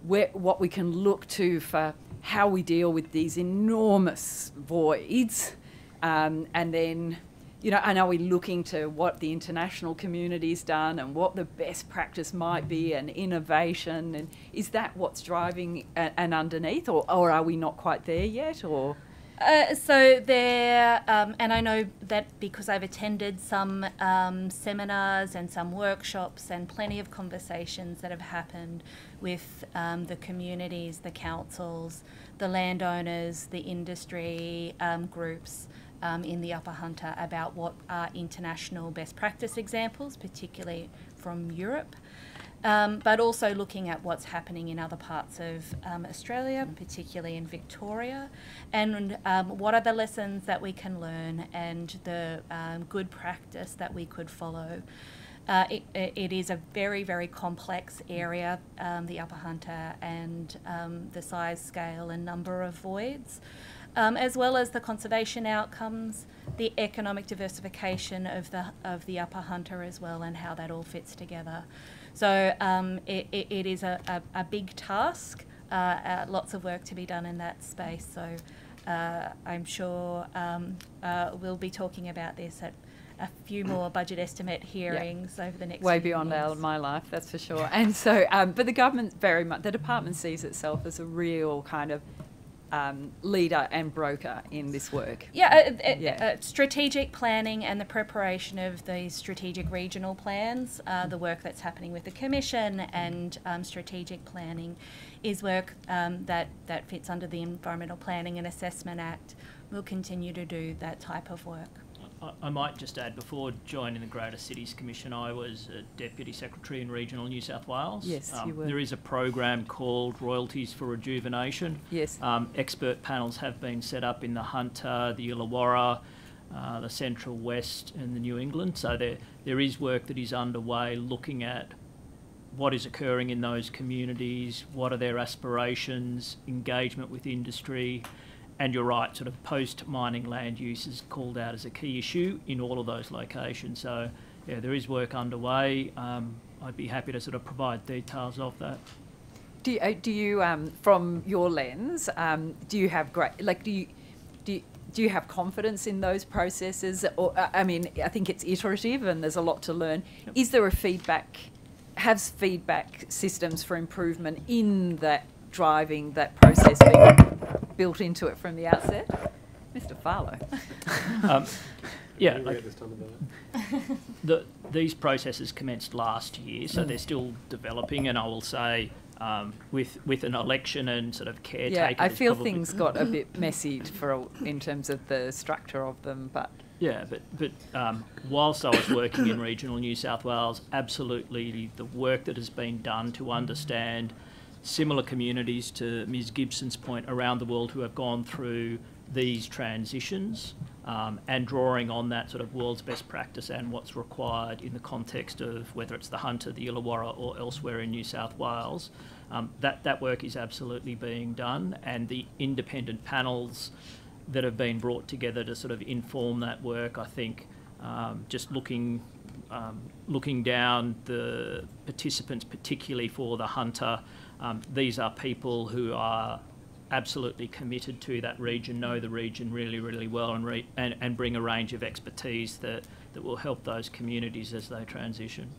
what we can look to for how we deal with these enormous voids, and then, and are we looking to what the international community's done and what the best practice might be and innovation? And is that what's driving and underneath, or are we not quite there yet? Or so there, and I know that because I've attended some seminars and some workshops and plenty of conversations that have happened with the communities, the councils, the landowners, the industry groups in the Upper Hunter about what are international best practice examples, particularly from Europe. But also looking at what's happening in other parts of Australia, particularly in Victoria, and what are the lessons that we can learn and the good practice that we could follow. It is a very, very complex area, the Upper Hunter, and the size, scale and number of voids, as well as the conservation outcomes, the economic diversification of the Upper Hunter as well, and how that all fits together. So it is a big task, lots of work to be done in that space. So I'm sure we'll be talking about this at a few more budget estimate hearings over the next way few beyond years. my life, that's for sure. And so, but the government the department sees itself as a real kind of leader and broker in this work. Strategic planning and the preparation of the strategic regional plans, the work that's happening with the Commission and strategic planning is work that fits under the Environmental Planning and Assessment Act. We'll continue to do that type of work. I might just add, before joining the Greater Cities Commission, I was a Deputy Secretary in Regional New South Wales. Yes, you were. There is a program called Royalties for Rejuvenation. Yes. Expert panels have been set up in the Hunter, the Illawarra, the Central West and the New England. So there is work that is underway looking at what is occurring in those communities, what are their aspirations, engagement with industry. And you're right, sort of post-mining land use is called out as a key issue in all of those locations. So, yeah, there is work underway. I'd be happy to sort of provide details of that. Do you from your lens, do you have do you have confidence in those processes? Or I mean, I think it's iterative and there's a lot to learn. Yep. Is there has feedback systems for improvement in that driving that process being built into it from the outset? Mr. Farlow. Yeah, these processes commenced last year, so they're still developing, and I will say with an election and sort of caretaker. Yeah, I feel things got a bit messy in terms of the structure of them, but... Yeah, but whilst I was working in regional New South Wales, absolutely the work that has been done to understand similar communities to Ms Gibson's point around the world who have gone through these transitions and drawing on that sort of world's best practice and what's required in the context of whether it's the Hunter, the Illawarra or elsewhere in New South Wales. That work is absolutely being done, and the independent panels that have been brought together to sort of inform that work, I think just looking down the participants, particularly for the Hunter, these are people who are absolutely committed to that region, know the region really, really well, and bring a range of expertise that will help those communities as they transition.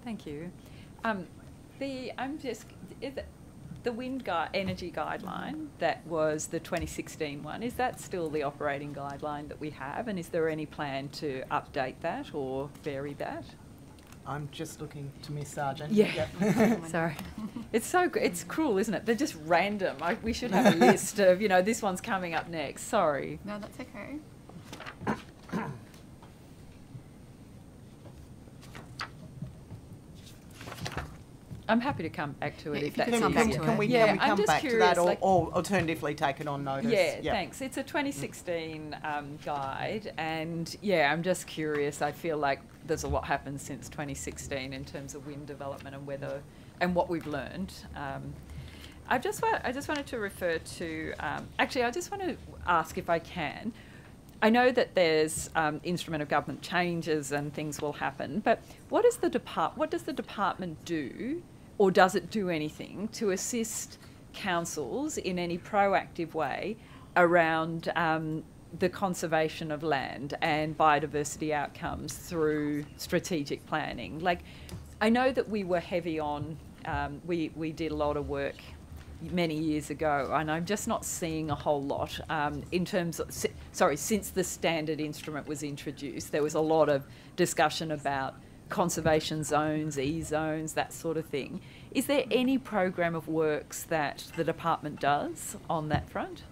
Thank you. The wind energy guideline that was the 2016 one, is that still the operating guideline that we have, and is there any plan to update that or vary that? I'm just looking to Miss Sargent. Yeah. Yep. Sorry. It's cruel, isn't it? They're just random. We should have a list of, this one's coming up next. Sorry. No, that's okay. I'm happy to come back to it if that's easier. Can we come back to that, or alternatively take it on notice? Yeah, thanks. It's a 2016 guide, and I'm just curious. I feel like there's a lot happened since 2016 in terms of wind development and what we've learned. I just wanted to refer to. Actually, I just want to ask if I can. I know that there's instrument of government changes and things will happen, but what does the department do, or does it do anything to assist councils in any proactive way around the conservation of land and biodiversity outcomes through strategic planning? Like, I know that we were heavy on, we did a lot of work many years ago, and I'm just not seeing a whole lot in terms of, since the standard instrument was introduced, there was a lot of discussion about conservation zones, E-zones, that sort of thing. Is there any program of works that the department does on that front?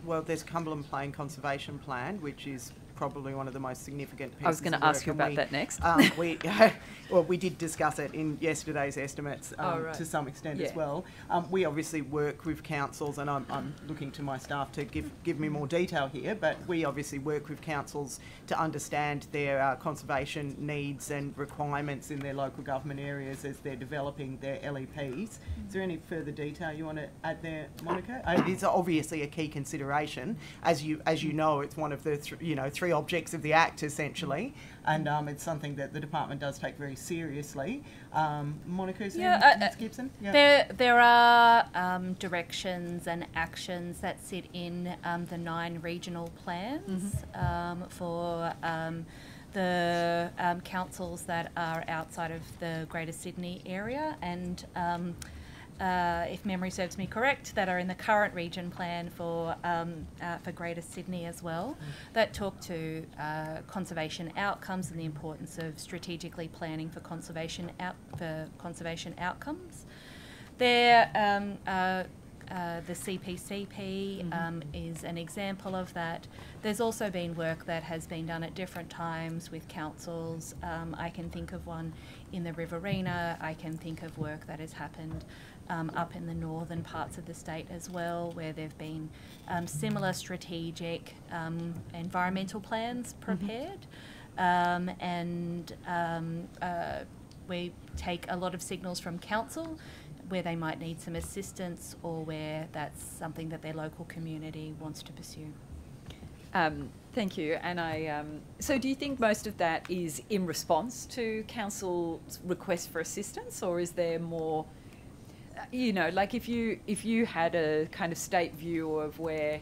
Well, there's Cumberland Plain Conservation Plan, which is probably one of the most significant pieces. I was going to ask you about that next. We did discuss it in yesterday's estimates to some extent as well. We obviously work with councils, and I'm looking to my staff to give me more detail here, but we obviously work with councils to understand their conservation needs and requirements in their local government areas as they're developing their LEPs. Is there any further detail you want to add there, Monica? It is obviously a key consideration. As you know, it's one of the three objects of the Act, essentially, and it's something that the department does take very seriously. Monica, Ms Gibson? Yeah. There are directions and actions that sit in the 9 regional plans for the councils that are outside of the Greater Sydney area, and if memory serves me correct, that are in the current region plan for Greater Sydney as well, that talk to conservation outcomes and the importance of strategically planning for conservation outcomes. There, the CPCP is an example of that. There's also been work that has been done at different times with councils. I can think of one in the Riverina. I can think of work that has happened up in the northern parts of the state as well, where there have been similar strategic environmental plans prepared. We take a lot of signals from council where they might need some assistance, or where that's something that their local community wants to pursue. Thank you. And so do you think most of that is in response to council's request for assistance, or is there more, like if you had a kind of state view of where,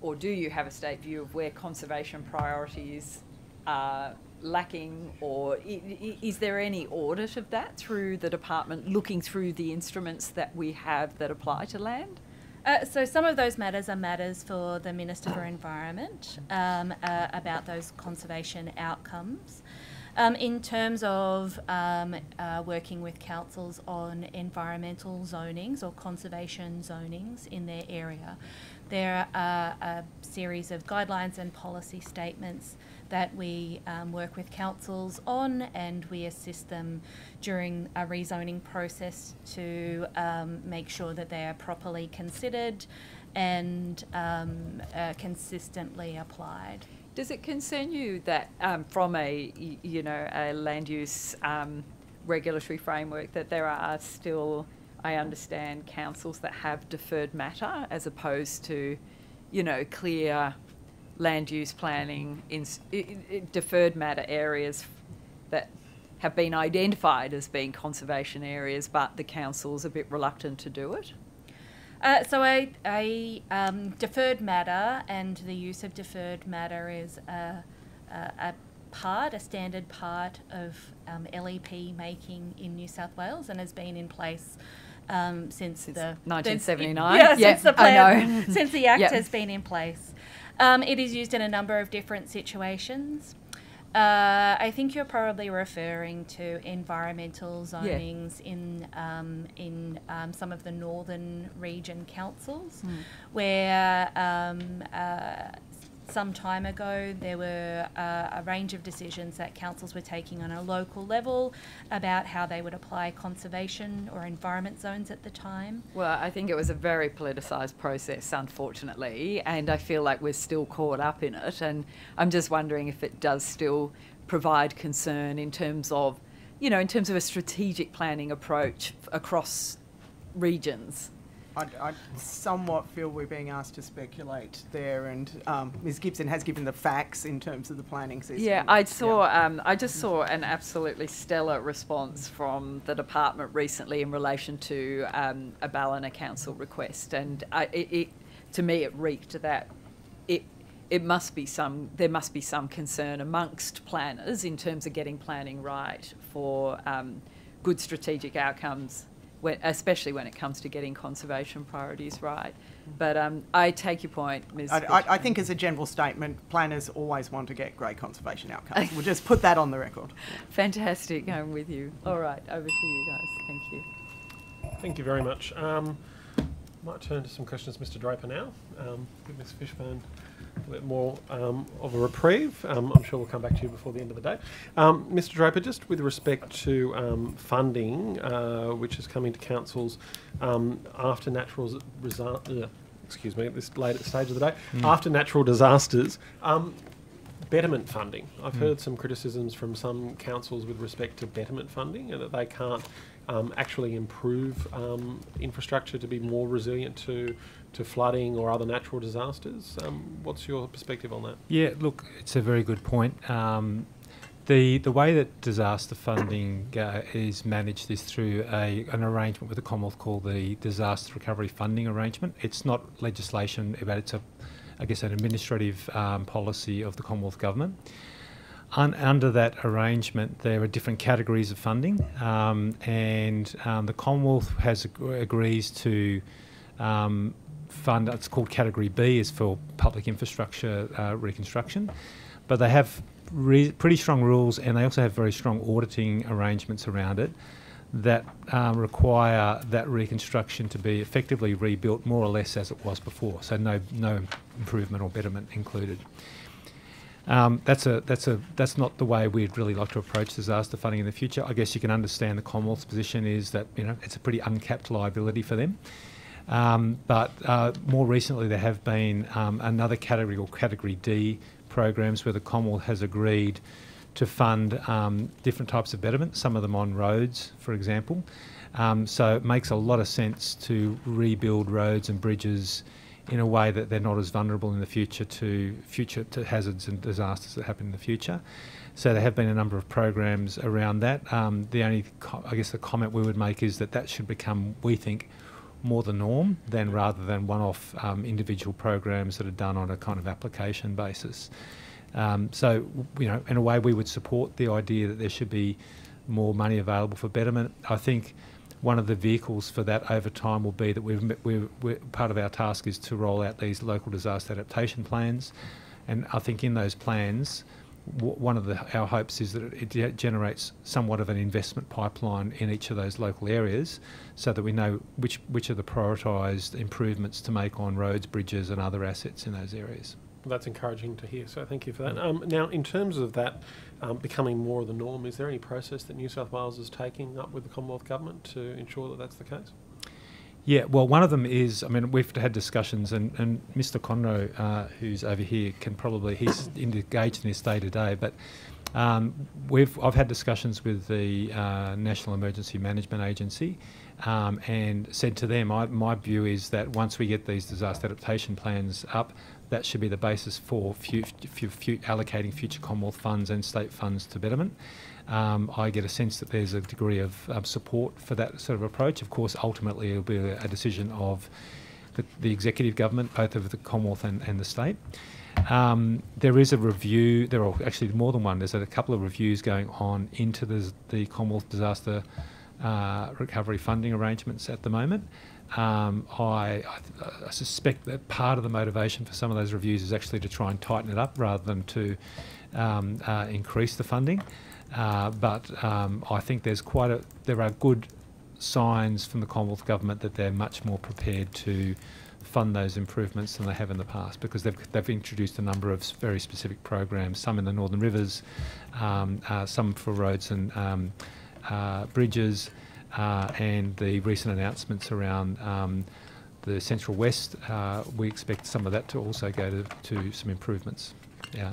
or do you have a state view of where conservation priorities are lacking, or is there any audit of that through the department, looking through the instruments that we have that apply to land? So some of those matters are matters for the Minister for Environment about those conservation outcomes. In terms of working with councils on environmental zonings or conservation zonings in their area, there are a series of guidelines and policy statements that we work with councils on, and we assist them during a rezoning process to make sure that they are properly considered and consistently applied. Does it concern you that from a land use regulatory framework that there are still, I understand, councils that have deferred matter as opposed to, clear land use planning in deferred matter areas that have been identified as being conservation areas, but the council's a bit reluctant to do it? So a deferred matter and the use of deferred matter is a standard part of LEP making in New South Wales, and has been in place since the 1979. Since the plan, since the Act Yep. has been in place. It is used in a number of different situations. I think you're probably referring to environmental zonings in some of the northern region councils, where some time ago there were a range of decisions that councils were taking on a local level about how they would apply conservation or environment zones at the time. Well, I think it was a very politicised process, unfortunately, and I feel like we're still caught up in it, and I'm just wondering if it does still provide concern in terms of, a strategic planning approach across regions. I somewhat feel we're being asked to speculate there, and Ms Gibson has given the facts in terms of the planning system. Yeah, I just saw an absolutely stellar response from the department recently in relation to a Ballina Council request, and to me it reeked that there must be some concern amongst planners in terms of getting planning right for good strategic outcomes, especially when it comes to getting conservation priorities right. But I take your point, Ms. I think as a general statement, planners always want to get great conservation outcomes. We'll just put that on the record. Fantastic, I'm with you. All right, over to you guys. Thank you. Thank you very much. Might turn to some questions, Mr. Draper now. Give Ms. Fishburn a bit more of a reprieve. I'm sure we'll come back to you before the end of the day. Mr. Draper, just with respect to funding, which is coming to councils after natural this late stage of the day, after natural disasters, betterment funding. I've heard some criticisms from some councils with respect to betterment funding, and that they can't actually improve infrastructure to be more resilient to flooding or other natural disasters. What's your perspective on that? Yeah, look, it's a very good point. The way that disaster funding is managed is through an arrangement with the Commonwealth called the Disaster Recovery Funding Arrangement. It's not legislation, but it's an administrative policy of the Commonwealth Government. Under that arrangement, there are different categories of funding, and the Commonwealth agrees to fund. It's called Category B, is for public infrastructure reconstruction, but they have pretty strong rules, and they also have very strong auditing arrangements around it that require that reconstruction to be effectively rebuilt more or less as it was before, so no improvement or betterment included. That's not the way we'd really like to approach disaster funding in the future. I guess you can understand the Commonwealth's position is that it's a pretty uncapped liability for them. But more recently there have been another category, or Category D programs, where the Commonwealth has agreed to fund different types of betterment, some of them on roads, for example. So it makes a lot of sense to rebuild roads and bridges in a way that they're not as vulnerable in the future to hazards and disasters that happen in the future. So there have been a number of programs around that. The only, the comment we would make is that should become, we think, more the norm rather than one-off individual programs that are done on a kind of application basis. So, in a way we would support the idea that there should be more money available for betterment. I think one of the vehicles for that over time will be that we're part of our task is to roll out these local disaster adaptation plans, and I think in those plans, one of our hopes is that it generates somewhat of an investment pipeline in each of those local areas, so that we know which are the prioritised improvements to make on roads, bridges, and other assets in those areas. That's encouraging to hear, so thank you for that. Now, in terms of that becoming more of the norm, is there any process that New South Wales is taking up with the Commonwealth Government to ensure that that's the case? Yeah, well, one of them is, I mean, we've had discussions, and Mr. Conroe, who's over here, he's engaged in this day to day, but I've had discussions with the National Emergency Management Agency and said to them, my view is that once we get these disaster adaptation plans up, that should be the basis for allocating future Commonwealth funds and state funds to betterment. I get a sense that there's a degree of support for that sort of approach. Of course, ultimately it'll be a decision of the executive government, both of the Commonwealth and the state. There is a review, there are actually more than one, there's a couple of reviews going on into the Commonwealth disaster recovery funding arrangements at the moment. I suspect that part of the motivation for some of those reviews is actually to try and tighten it up rather than to increase the funding. But I think there are good signs from the Commonwealth Government that they're much more prepared to fund those improvements than they have in the past, because they've introduced a number of very specific programs, some in the Northern Rivers, some for roads and bridges, and the recent announcements around the Central West. We expect some of that to also go to some improvements. Yeah.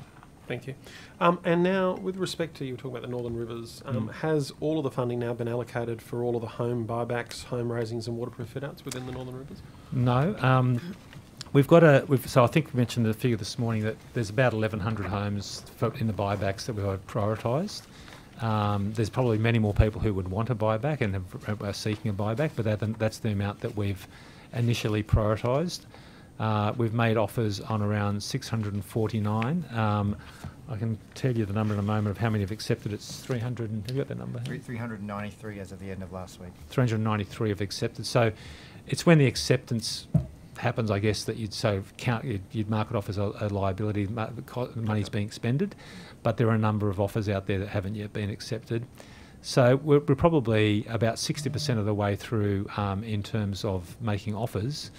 Thank you. And now, with respect to, you were talking about the Northern Rivers, has all of the funding now been allocated for all of the home buybacks, home raisings and waterproof fit-outs within the Northern Rivers? No. So I think we mentioned the figure this morning that there's about 1,100 homes in the buybacks that we've prioritised. There's probably many more people who would want a buyback and are seeking a buyback, but that's the amount that we've initially prioritised. We've made offers on around 649. I can tell you the number in a moment of how many have accepted. It's 300. Have you got that number? 393 as of the end of last week. 393 have accepted. So it's when the acceptance happens, I guess, that you'd you'd mark it off as a liability. The money's being expended, but there are a number of offers out there that haven't yet been accepted. So we're probably about 60% of the way through in terms of making offers,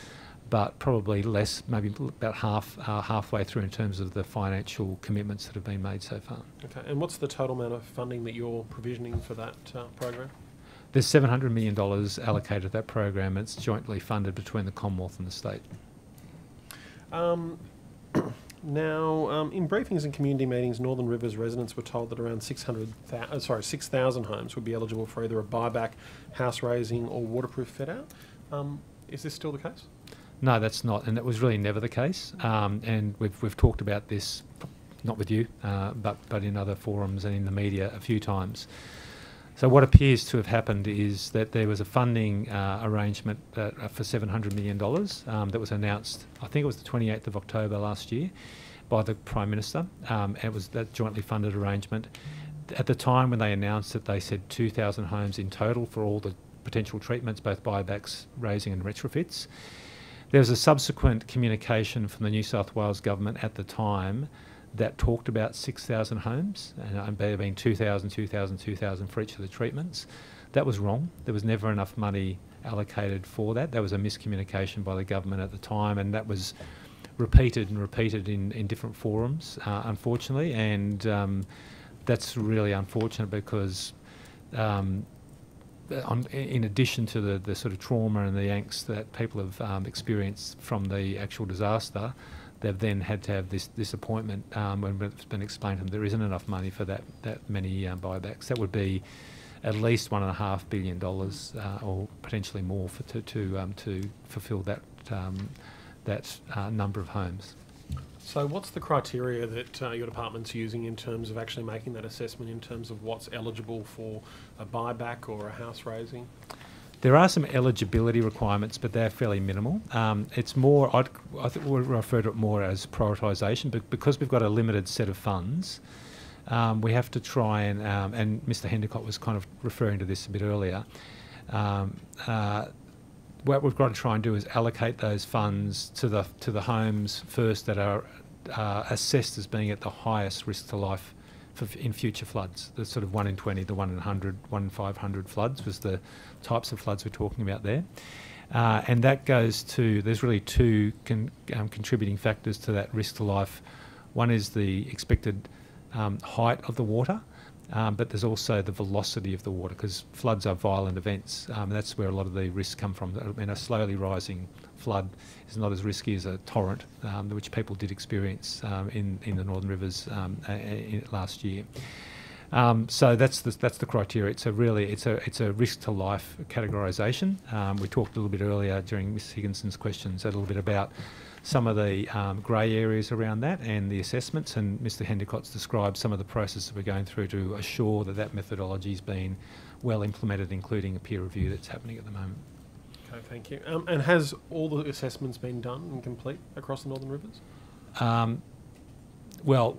but probably less, maybe about halfway through in terms of the financial commitments that have been made so far. Okay, and what's the total amount of funding that you're provisioning for that program? There's $700 million allocated to that program. It's jointly funded between the Commonwealth and the state. Now, in briefings and community meetings, Northern Rivers residents were told that around 6,000 homes would be eligible for either a buyback, house raising or waterproof fit-out. Is this still the case? No, that's not, and it was really never the case. And we've talked about this, not with you, but in other forums and in the media a few times. So what appears to have happened is that there was a funding arrangement for $700 million that was announced, I think it was the 28th of October last year, by the Prime Minister. It was that jointly funded arrangement. At the time when they announced it, they said 2,000 homes in total for all the potential treatments, both buybacks, raising and retrofits. There was a subsequent communication from the New South Wales government at the time that talked about 6,000 homes, and there being 2,000, 2,000, 2,000 for each of the treatments. That was wrong. There was never enough money allocated for that. That was a miscommunication by the government at the time, and that was repeated in different forums, unfortunately, and that's really unfortunate because in addition to the sort of trauma and the angst that people have experienced from the actual disaster, they've then had to have this disappointment when it's been explained to them there isn't enough money for that many buybacks. That would be at least $1.5 billion or potentially more to fulfil that number of homes. So what's the criteria that your department's using in terms of actually making that assessment in terms of what's eligible for a buyback or a house raising? There are some eligibility requirements, but they're fairly minimal. It's more, I think we'll refer to it more as prioritisation, but because we've got a limited set of funds, we have to try and Mr. Hendicott was kind of referring to this a bit earlier, what we've got to try and do is allocate those funds to the homes first that are assessed as being at the highest risk to life in future floods. The sort of 1 in 20, the 1 in 100, 1 in 500 floods was the types of floods we're talking about there. And that goes to, there's really two contributing factors to that risk to life. One is the expected height of the water, but there's also the velocity of the water, because floods are violent events. That's where a lot of the risks come from. I mean, a slowly rising flood is not as risky as a torrent, which people did experience in the Northern Rivers last year. So that's the criteria. It's a risk to life categorisation. We talked a little bit earlier during Ms Higginson's questions a little bit about some of the grey areas around that and the assessments, and Mr Hendicott's described some of the processes we're going through to assure that that methodology has been well implemented, including a peer review that's happening at the moment. Okay, thank you. And has all the assessments been done and complete across the Northern Rivers? Well,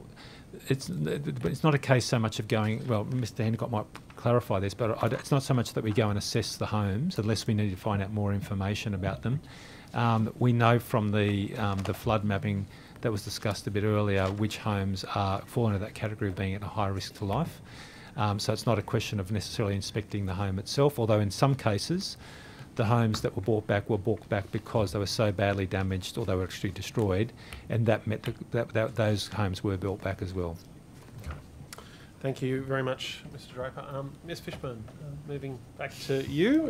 it's not a case so much of going, well, Mr Endicott might clarify this, but it's not so much that we go and assess the homes unless we need to find out more information about them. We know from the flood mapping that was discussed a bit earlier which homes fall into that category of being at a high risk to life. So it's not a question of necessarily inspecting the home itself, although in some cases the homes that were brought back because they were so badly damaged or they were actually destroyed, and that meant that those homes were built back as well. Okay. Thank you very much, Mr Draper. Ms Fishburn, moving back to you.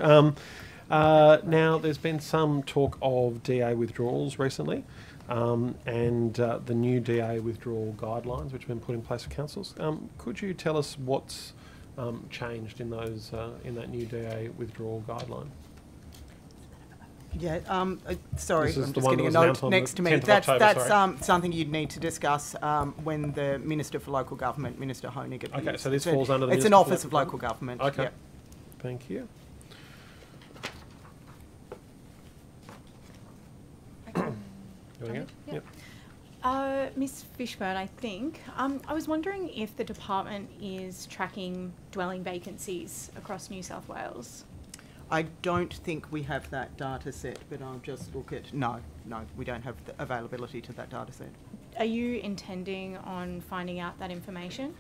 Now, there's been some talk of DA withdrawals recently, and the new DA withdrawal guidelines which have been put in place for councils. Could you tell us what's changed in those in that new DA withdrawal guideline? Yeah, sorry, I'm just getting a note next to me. That's something you'd need to discuss when the Minister for Local Government, Minister Honig, appears. Okay, so this falls under the It's an Office of Local Government. Okay, yep. Thank you. Yep. Ms Fishburn, I think. I was wondering if the department is tracking dwelling vacancies across New South Wales. I don't think we have that data set, but I'll just look at... No, we don't have the availability to that data set. Are you intending on finding out that information?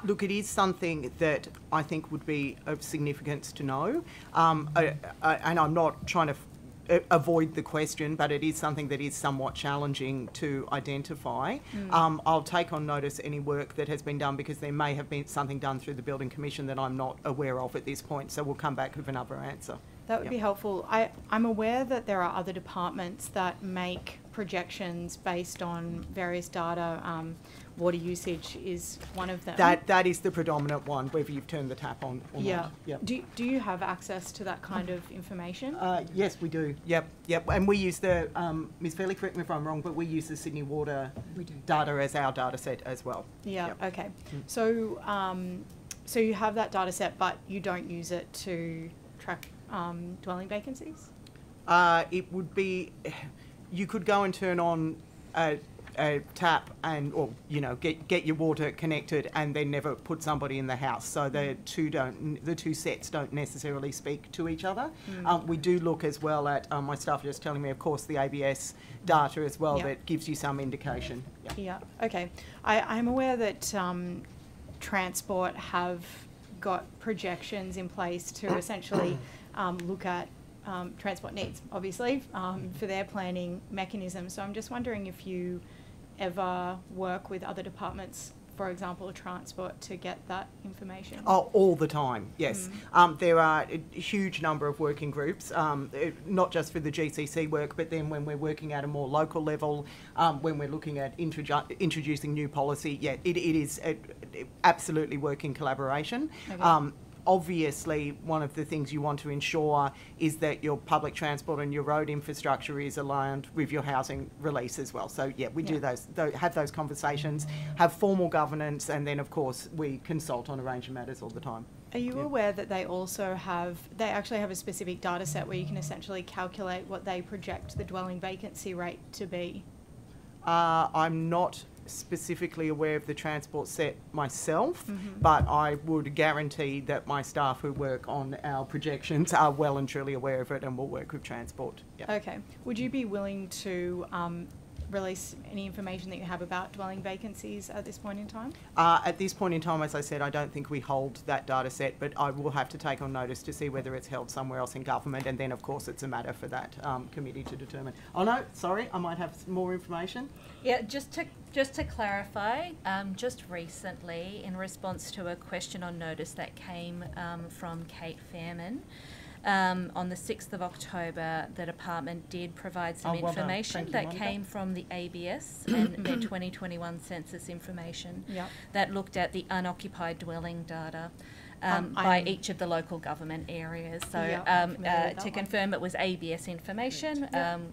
Look, it is something that I think would be of significance to know. And I'm not trying to avoid the question, but it is something that is somewhat challenging to identify. I'll take on notice any work that has been done, because there may have been something done through the Building Commission that I'm not aware of at this point, so we'll come back with another answer. That would be helpful. I'm aware that there are other departments that make projections based on various data. Water usage is one of them. That is the predominant one, whether you've turned the tap on or not. Yep. Do you have access to that kind of information? Yes, we do. Yep. And we use the, Ms Fairley, correct me if I'm wrong, but we use the Sydney Water data as our data set as well. Yeah, yep. Okay. So, so you have that data set, but you don't use it to track dwelling vacancies? It would be, you could go and turn on a tap and, or get your water connected and then never put somebody in the house. So the two sets don't necessarily speak to each other. We do look as well at, my staff are just telling me, of course, the ABS data as well, that gives you some indication. Yeah. Okay. I'm aware that Transport have got projections in place to essentially look at transport needs, obviously, for their planning mechanism. So I'm just wondering if you ever work with other departments, for example, transport, to get that information? Oh, all the time, yes. There are a huge number of working groups, not just for the GCC work, but then when we're working at a more local level, when we're looking at introducing new policy, it is absolutely working collaboration. Okay. Obviously, one of the things you want to ensure is that your public transport and your road infrastructure is aligned with your housing release as well. So, we do have those conversations, have formal governance, and then, of course, we consult on a range of matters all the time. Are you aware that they actually have a specific data set where you can essentially calculate what they project the dwelling vacancy rate to be? I'm not specifically aware of the transport set myself, but I would guarantee that my staff who work on our projections are well and truly aware of it and will work with transport. Yeah. Okay. Would you be willing to release any information that you have about dwelling vacancies at this point in time? At this point in time, as I said, I don't think we hold that data set, but I will have to take on notice to see whether it's held somewhere else in government, and then of course it's a matter for that committee to determine. Oh no, sorry, I might have more information. Yeah, just to clarify, just recently, in response to a question on notice that came from Kate Fairman, on the 6th of October, the department did provide some information that came from the ABS and their 2021 census information that looked at the unoccupied dwelling data by each of the local government areas. So to confirm, it was ABS information,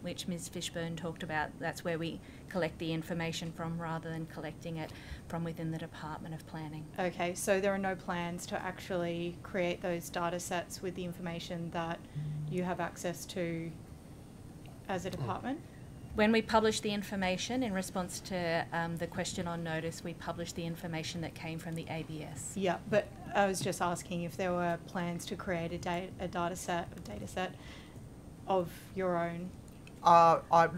which Ms Fishburn talked about. That's where we collect the information from rather than collecting it from within the Department of Planning. Okay, so there are no plans to actually create those data sets with the information that you have access to as a department? When we publish the information in response to the question on notice, we publish the information that came from the ABS. Yeah, but I was just asking if there were plans to create a data set of your own.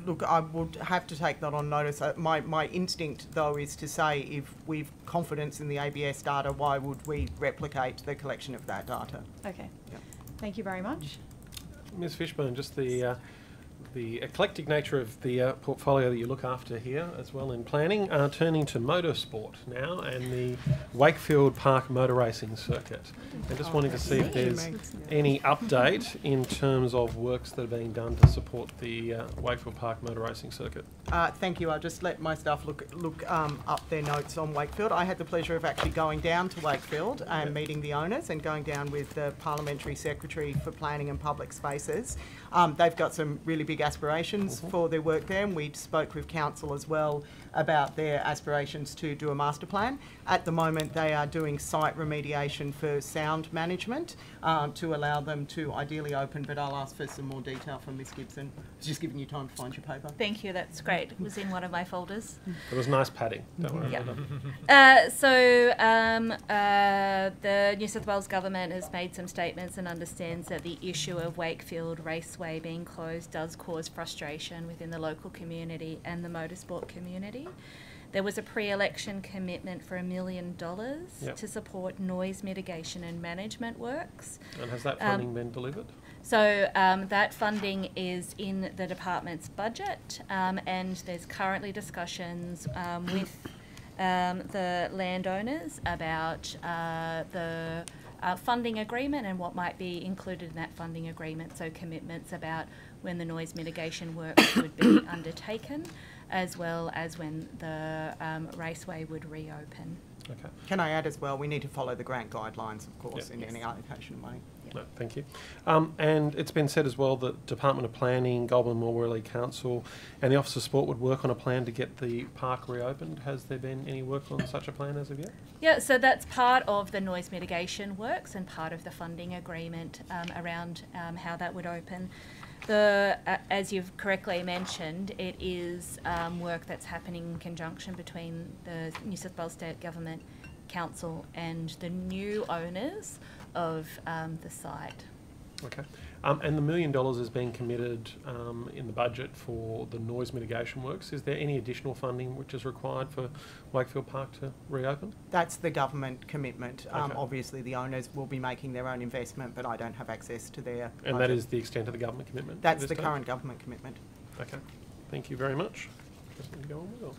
Look, I would have to take that on notice. My instinct, though, is to say if we've confidence in the ABS data, why would we replicate the collection of that data? Okay. Yep. Thank you very much. Ms Fishburn, just the eclectic nature of the portfolio that you look after here as well in planning. Turning to motorsport now and the Wakefield Park motor racing circuit. And just wanting to see if there's any update in terms of works that are being done to support the Wakefield Park motor racing circuit. Thank you. I'll just let my staff look up their notes on Wakefield. I had the pleasure of actually going down to Wakefield and meeting the owners and going down with the Parliamentary Secretary for Planning and Public Spaces. They've got some really big aspirations for their work there, and we spoke with council as well about their aspirations to do a master plan. At the moment they are doing site remediation for sound management to allow them to ideally open, but I'll ask for some more detail from Ms Gibson. Just giving you time to find your paper. Thank you, that's great. It was in one of my folders. It was nice padding, don't worry about that. The New South Wales Government has made some statements and understands that the issue of Wakefield Raceway being closed does cause frustration within the local community and the motorsport community. There was a pre-election commitment for $1 million to support noise mitigation and management works. And has that funding been delivered? So that funding is in the department's budget, and there's currently discussions with the landowners about the funding agreement and what might be included in that funding agreement. So commitments about when the noise mitigation works would be undertaken, as well as when the raceway would reopen. Okay. Can I add as well, we need to follow the grant guidelines, of course, in any allocation of money. No, thank you. And it's been said as well that Department of Planning, Goulburn Morwelly Council and the Office of Sport would work on a plan to get the park reopened. Has there been any work on such a plan as of yet? Yeah, so that's part of the noise mitigation works and part of the funding agreement around how that would open. As you've correctly mentioned, it is work that's happening in conjunction between the New South Wales State Government, Council and the new owners of the site. Okay. And the $1 million is being committed in the budget for the noise mitigation works. Is there any additional funding which is required for Wakefield Park to reopen? That's the government commitment. Okay. Obviously the owners will be making their own investment, but I don't have access to their And budget. that is the extent of the government commitment? That's the current government commitment. Okay. Thank you very much. Go on, Will.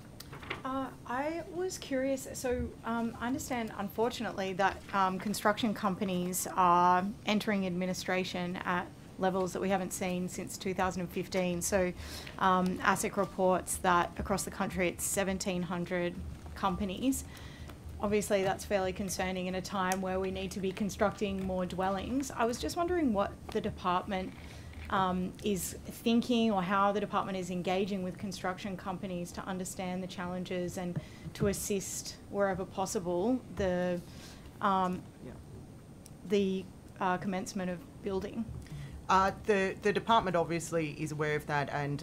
I was curious, so I understand unfortunately that construction companies are entering administration at levels that we haven't seen since 2015. So ASIC reports that across the country it's 1,700 companies. Obviously that's fairly concerning in a time where we need to be constructing more dwellings. I was just wondering what the department is thinking, or how the department is engaging with construction companies to understand the challenges and to assist wherever possible the commencement of building. The department obviously is aware of that, and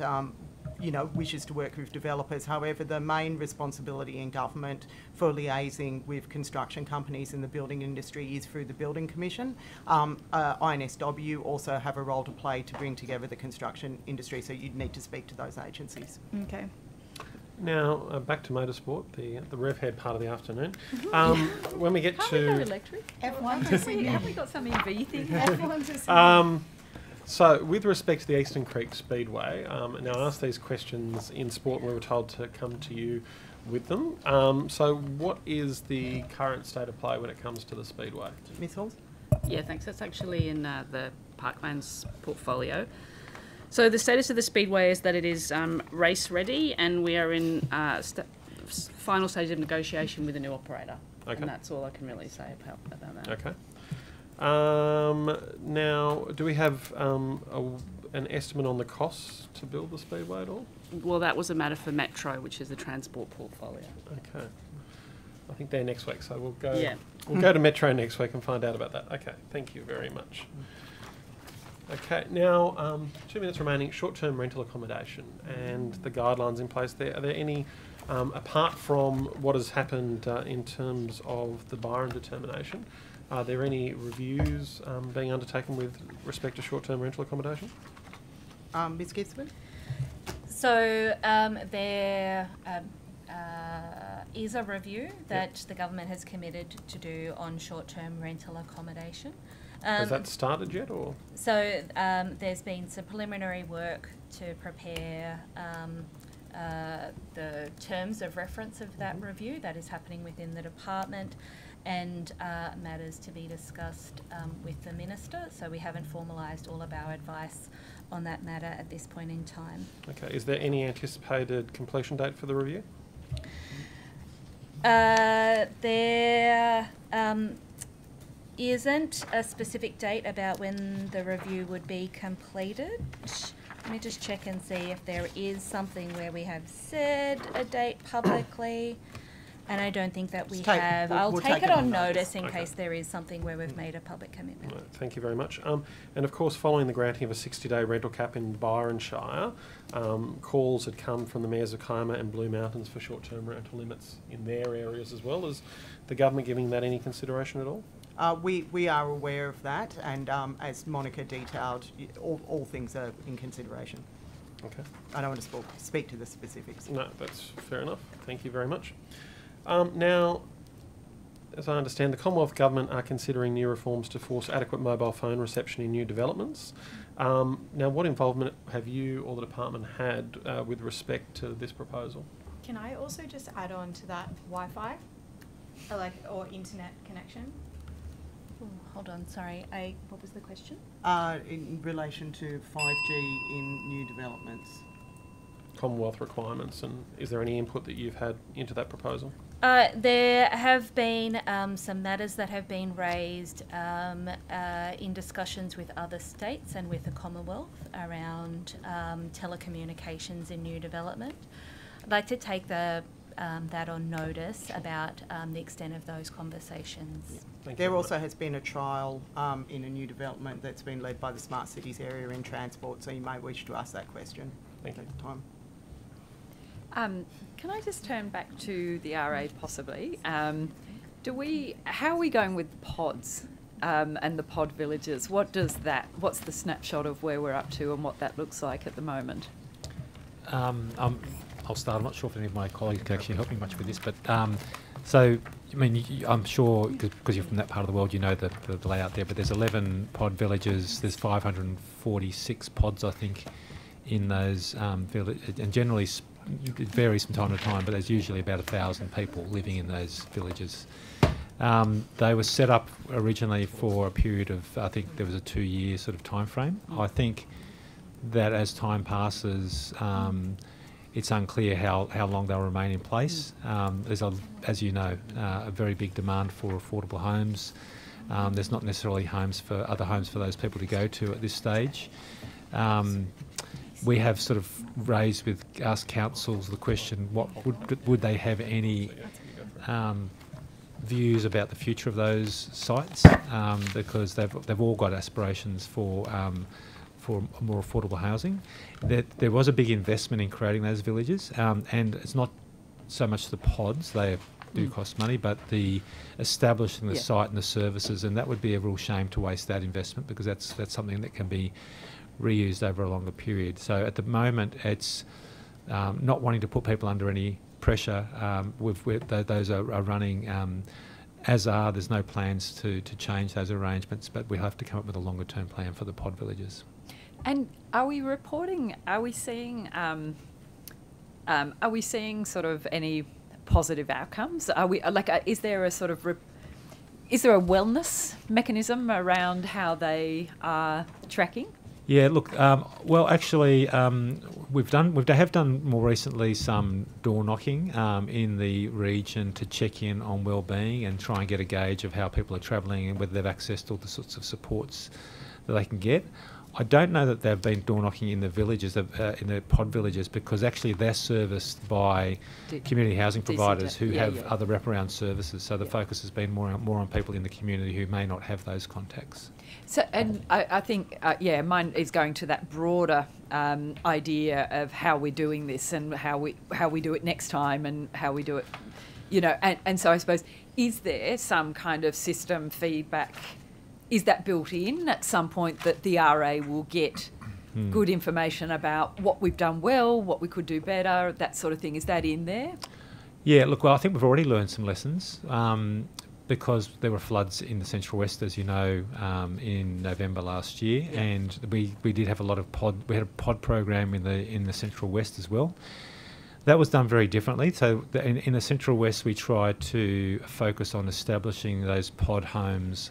wishes to work with developers. However, the main responsibility in government for liaising with construction companies in the building industry is through the Building Commission. INSW also have a role to play to bring together the construction industry, so you'd need to speak to those agencies. Okay. Now, back to motorsport, the rev-head part of the afternoon. When we get Can't to... we go electric? Have we got some EV thing? So, with respect to the Eastern Creek Speedway, now I asked these questions in sport and we were told to come to you with them. So, what is the current state of play when it comes to the Speedway? Ms Halls? Yeah, thanks. That's actually in the Parklands portfolio. So the status of the Speedway is that it is race ready, and we are in final stage of negotiation with a new operator. Okay. And that's all I can really say about that. Okay. Now, do we have an estimate on the costs to build the Speedway at all? Well, that was a matter for Metro, which is the transport portfolio. Okay. I think they're next week, so we'll go. Yeah. We'll go to Metro next week and find out about that. Okay. Thank you very much. Okay. Now, 2 minutes remaining. Short-term rental accommodation and the guidelines in place there. Are there any, apart from what has happened in terms of the Byron determination, are there any reviews being undertaken with respect to short-term rental accommodation? Ms Gisborne? So there is a review that the government has committed to do on short-term rental accommodation. Has that started yet, or? So there's been some preliminary work to prepare the terms of reference of that review that is happening within the department, and matters to be discussed with the Minister. So we haven't formalised all of our advice on that matter at this point in time. Okay. Is there any anticipated completion date for the review? There isn't a specific date about when the review would be completed. Let me just check and see if there is something where we have said a date publicly. And I don't think that we have. I'll take it on notice in case there is something where we've made a public commitment. Right, thank you very much. And of course, following the granting of a 60-day rental cap in Byron Shire, calls had come from the mayors of Kiama and Blue Mountains for short-term rental limits in their areas as well. Is the government giving that any consideration at all? We are aware of that, and as Monica detailed, all things are in consideration. Okay. I don't want to speak to the specifics. No, that's fair enough. Thank you very much. Now, as I understand, the Commonwealth Government are considering new reforms to force adequate mobile phone reception in new developments. Now, what involvement have you or the department had with respect to this proposal? Can I also just add on to that Wi-Fi, or internet connection? Ooh, hold on, sorry. What was the question? In relation to 5G in new developments. Commonwealth requirements, and is there any input that you've had into that proposal? There have been some matters that have been raised in discussions with other states and with the Commonwealth around telecommunications in new development. I'd like to take that on notice about the extent of those conversations. There also has been a trial in a new development that's been led by the Smart Cities area in transport, so you may wish to ask that question. Thank you. At the time. Can I just turn back to the RA possibly? How are we going with pods and the pod villages? What's the snapshot of where we're up to and what that looks like at the moment? I'll start. I'm not sure if any of my colleagues can actually help me much with this, but so, I mean, I'm sure, because you're from that part of the world, you know the layout there, but there's 11 pod villages, there's 546 pods, I think, in those villages, and generally it varies from time to time, but there's usually about 1,000 people living in those villages. They were set up originally for a period of, I think there was a 2-year sort of time frame. I think that as time passes, it's unclear how long they'll remain in place. There's, as you know, a very big demand for affordable homes. There's not necessarily other homes for those people to go to at this stage. We have sort of raised with us councils the question: would they have any views about the future of those sites? Because they've all got aspirations for for more affordable housing. There was a big investment in creating those villages, and it's not so much the pods, they do cost money, but the establishing the site and the services, and that would be a real shame to waste that investment, because that's something that can be reused over a longer period. So at the moment, it's not wanting to put people under any pressure. Those are running as are. There's no plans to change those arrangements, but we have to come up with a longer term plan for the pod villages. And are we seeing sort of any positive outcomes? Are we is there a sort of is there a wellness mechanism around how they are tracking? Yeah, look, well, actually, we have done more recently some door knocking in the region to check in on wellbeing and try and get a gauge of how people are travelling and whether they've accessed all the sorts of supports that they can get. I don't know that they've been door knocking in the villages, in the pod villages, because actually they're serviced by community housing providers who have other wraparound services. So the focus has been more on people in the community who may not have those contacts. So, and I think, mine is going to that broader idea of how we're doing this and how we do it next time and how we do it, and so I suppose, is there some kind of system feedback? Is that built in at some point that the RA will get good information about what we've done well, what we could do better, that sort of thing? Is that in there? Yeah, look, well, I think we've already learned some lessons because there were floods in the Central West, as you know, in November last year, and we did have a lot of we had a pod program in the Central West as well. That was done very differently. So in the Central West, we tried to focus on establishing those pod homes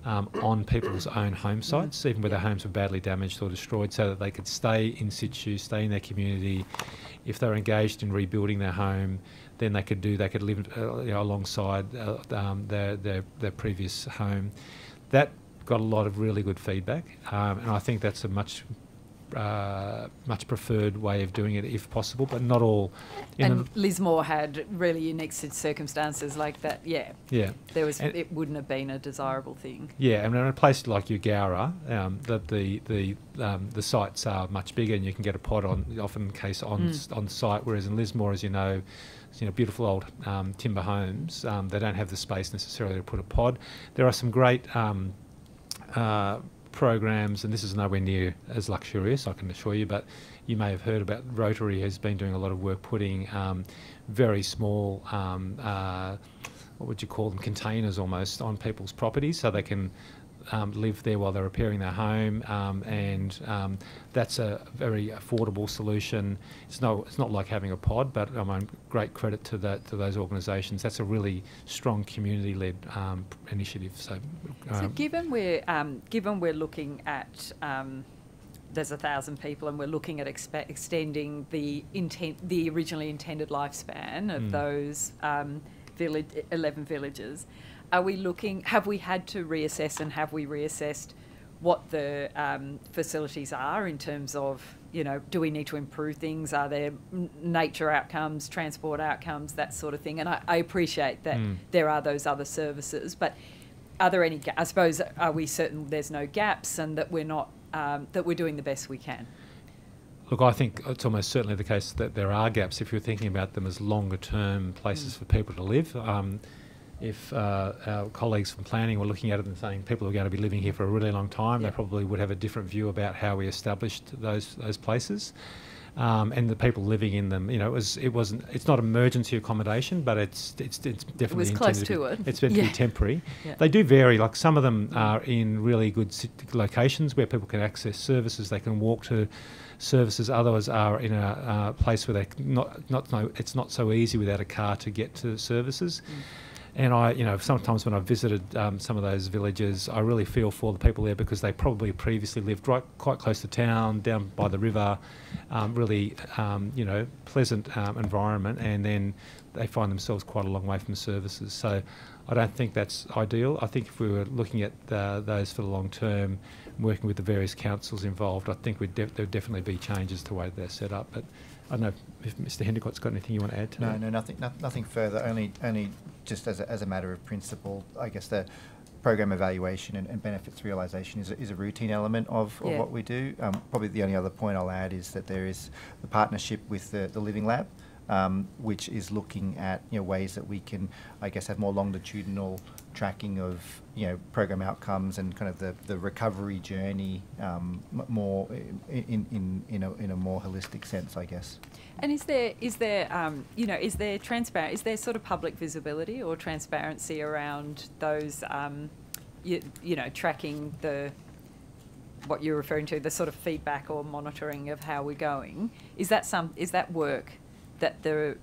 on people's own home sites, even where their homes were badly damaged or destroyed, so that they could stay in situ, stay in their community. If they were engaged in rebuilding their home, then they could live alongside their previous home. That got a lot of really good feedback, and I think that's a much preferred way of doing it if possible, but not all. And Lismore had really unique circumstances like that. Yeah. It wouldn't have been a desirable thing. Yeah, and in a place like Ugara, the sites are much bigger, and you can get a pod on site. Whereas in Lismore, as you know, beautiful old timber homes. They don't have the space necessarily to put a pod. There are some great programs, and this is nowhere near as luxurious, I can assure you, but you may have heard about Rotary has been doing a lot of work putting very small, what would you call them, containers almost on people's properties so they can live there while they're repairing their home, and that's a very affordable solution. It's not like having a pod, but great credit to those organisations. That's a really strong community-led initiative. So given we're looking at there's 1,000 people, and we're looking at extending the originally intended lifespan of those 11 villages. Are we looking? Have we had to reassess, and have we reassessed what the facilities are in terms of, do we need to improve things? Are there nature outcomes, transport outcomes, that sort of thing? And I appreciate that there are those other services, but are there any? I suppose, are we certain there's no gaps, and that we're not that we're doing the best we can? Look, I think it's almost certainly the case that there are gaps if you're thinking about them as longer-term places for people to live. If our colleagues from planning were looking at it and saying people are going to be living here for a really long time, they probably would have a different view about how we established those places. And the people living in them, it's not emergency accommodation, but it's definitely it was close to it. It's meant to be temporary. They do vary. Like some of them are in really good locations where people can access services. They can walk to services. Others are in a place where it's not so easy without a car to get to services. And sometimes when I've visited some of those villages, I really feel for the people there, because they probably previously lived quite close to town, down by the river, really, pleasant environment, and then they find themselves quite a long way from services. So I don't think that's ideal. I think if we were looking at those for the long term, working with the various councils involved, I think there'd definitely be changes to the way they're set up. But I don't know if Mr. Hendicott's got anything you want to add to that? No, nothing further. Only just as a matter of principle, I guess the program evaluation and benefits realisation is a routine element of what we do. Probably the only other point I'll add is that there is the partnership with the Living Lab, which is looking at ways that we can, I guess, have more longitudinal tracking of program outcomes and kind of the recovery journey more in a more holistic sense, I guess. And is there sort of public visibility or transparency around those tracking what you're referring to, the sort of feedback or monitoring of how we're going? Is that work that the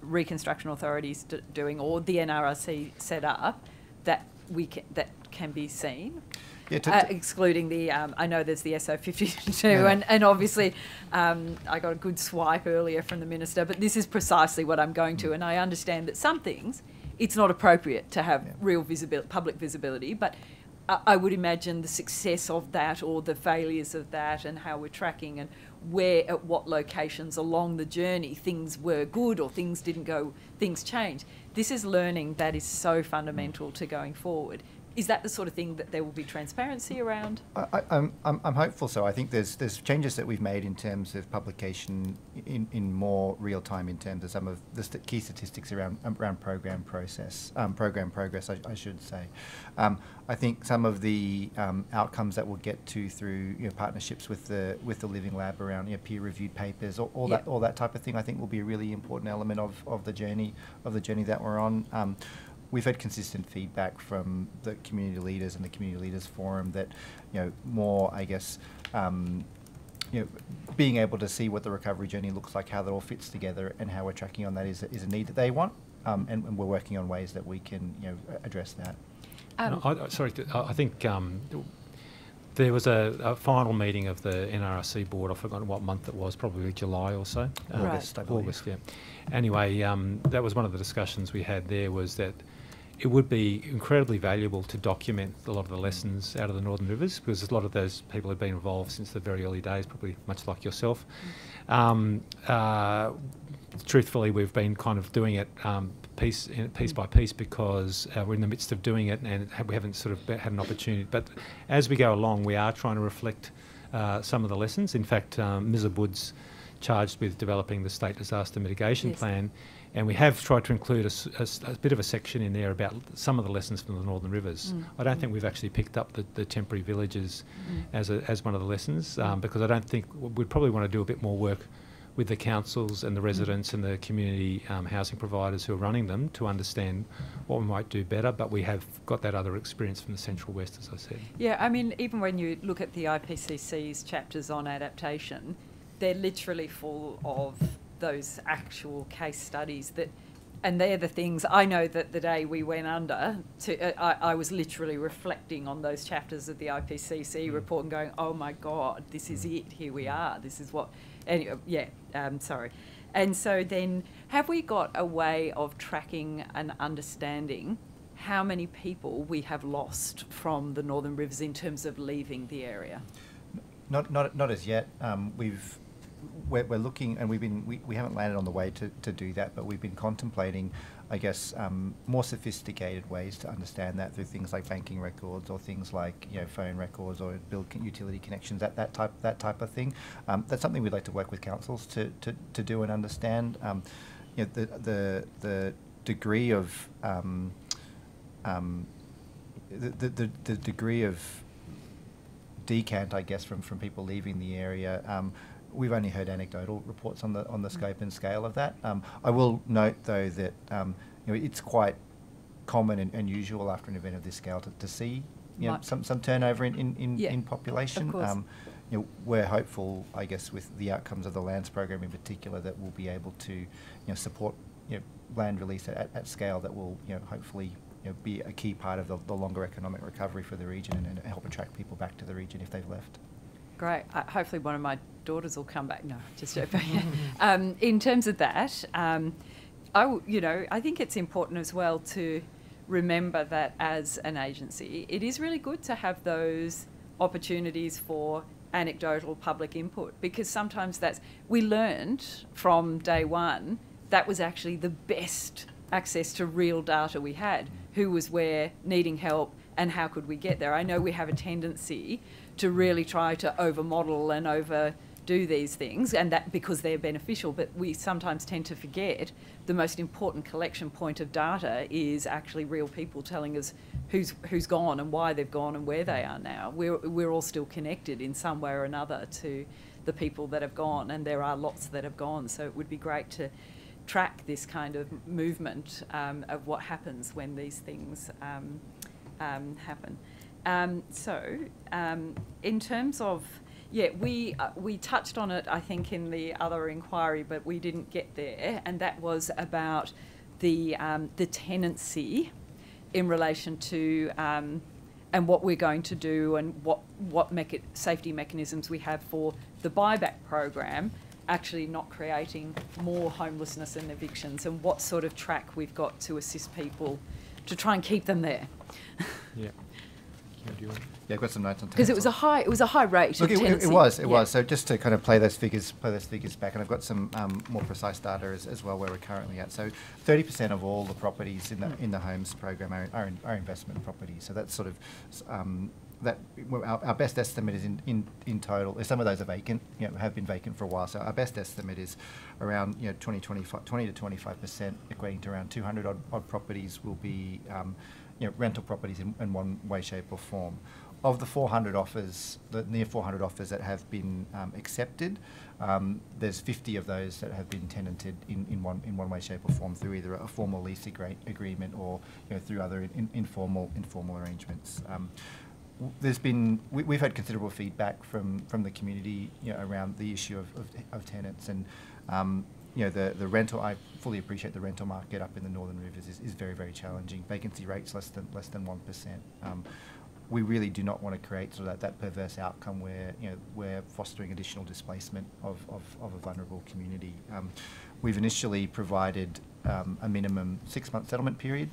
Reconstruction Authority's doing, or the NRRC set up, that can be seen? Yeah, excluding the, I know there's the SO52, and obviously I got a good swipe earlier from the Minister, but this is precisely what I'm going to, and I understand that some things it's not appropriate to have real public visibility, but I would imagine the success of that or the failures of that and how we're tracking and where, at what locations along the journey things were good or things didn't go, things changed. This is learning that is so fundamental to going forward. Is that the sort of thing that there will be transparency around? I'm hopeful so. I think there's changes that we've made in terms of publication in more real time in terms of some of the key statistics around program progress, I should say. I think some of the outcomes that we'll get to through partnerships with the Living Lab around peer reviewed papers, all that type of thing, I think will be a really important element of the journey that we're on. We've had consistent feedback from the community leaders and the Community Leaders Forum that, more, I guess, being able to see what the recovery journey looks like, how that all fits together, and how we're tracking on that is a need that they want, and we're working on ways that we can, address that. I think there was a final meeting of the NRRC board. I've forgotten what month it was, probably July or so. August, I believe. August, yeah. Anyway, that was one of the discussions we had there, was that it would be incredibly valuable to document a lot of the lessons out of the Northern Rivers, because a lot of those people have been involved since the very early days, probably much like yourself. Truthfully, we've been kind of doing it piece by piece because we're in the midst of doing it and we haven't sort of had an opportunity. But as we go along, we are trying to reflect some of the lessons. In fact, Ms. Wood's charged with developing the State Disaster Mitigation Plan, and we have tried to include a bit of a section in there about some of the lessons from the Northern Rivers. I don't think we've actually picked up the temporary villages as one of the lessons, because I don't think we'd probably want to do a bit more work with the councils and the residents and the community housing providers who are running them to understand what we might do better, but we have got that other experience from the Central West, as I said. Yeah, I mean, even when you look at the IPCC's chapters on adaptation, they're literally full of those actual case studies and they're the things, I know that the day we went under, I was literally reflecting on those chapters of the IPCC report and going, oh my God, this is it, here we are, this is what, anyway, sorry. And so then, have we got a way of tracking and understanding how many people we have lost from the Northern Rivers in terms of leaving the area? Not as yet. We're looking, and we haven't landed on the way to do that, but we've been contemplating, I guess, more sophisticated ways to understand that through things like banking records or things like phone records or utility connections, that type of thing. That's something we'd like to work with councils to do and understand. The degree of the degree of decant, I guess, from people leaving the area. We've only heard anecdotal reports on the scope and scale of that. I will note, though, that it's quite common and usual after an event of this scale to see some turnover in population. Of course. We're hopeful, I guess, with the outcomes of the lands program in particular, that we'll be able to support land release at scale that will hopefully be a key part of the longer economic recovery for the region and help attract people back to the region if they've left. Great. Hopefully one of my daughters will come back. No, just joking. In terms of that, I think it's important as well to remember that as an agency, it is really good to have those opportunities for anecdotal public input, because sometimes we learned from day one that was actually the best access to real data we had, who was where, needing help, and how could we get there. I know we have a tendency to really try to over-model and overdo these things, and that because they're beneficial, but we sometimes tend to forget the most important collection point of data is actually real people telling us who's gone and why they've gone and where they are now. We're all still connected in some way or another to the people that have gone, and there are lots that have gone, so it would be great to track this kind of movement of what happens when these things happen. In terms of, we touched on it, I think, in the other inquiry, but we didn't get there, and that was about the tenancy in relation to and what we're going to do and what safety mechanisms we have for the buyback program, actually not creating more homelessness and evictions, and what sort of track we've got to assist people to try and keep them there. Yeah, I've got some notes on because it was a high rate. Look, of tenancy. it was. So just to kind of play those figures back, and I've got some more precise data as well where we're currently at. So 30% of all the properties in the homes program are investment properties. So that's sort of our best estimate is in total. Some of those are vacant, have been vacant for a while. So our best estimate is around 20 to 25%, equating to around 200 odd properties will be rental properties in one way, shape, or form. Of the 400 offers, the near 400 offers that have been accepted, there's 50 of those that have been tenanted in one way, shape, or form through either a formal lease agreement or through other informal arrangements. We've had considerable feedback from the community around the issue of tenants, and the rental. I fully appreciate the rental market up in the Northern Rivers is very, very challenging. Vacancy rates less than 1%. We really do not want to create sort of that perverse outcome where we're fostering additional displacement of a vulnerable community. We've initially provided a minimum 6-month settlement period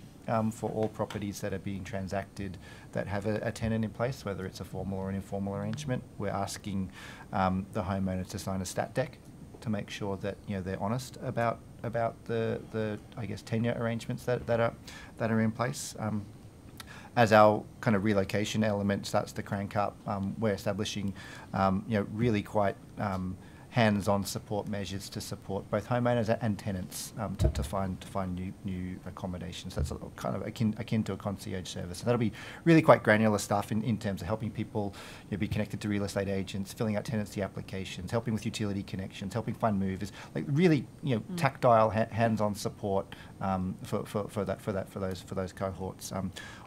for all properties that are being transacted that have a tenant in place, whether it's a formal or an informal arrangement. We're asking the homeowners to sign a stat dec to make sure that they're honest about the I guess tenure arrangements that are in place. As our kind of relocation element starts to crank up, we're establishing really quite hands-on support measures to support both homeowners and tenants to find new accommodations. That's kind of akin to a concierge service. So that'll be really quite granular stuff in terms of helping people be connected to real estate agents, filling out tenancy applications, helping with utility connections, helping find movers. Like really, tactile, hands-on support for those cohorts.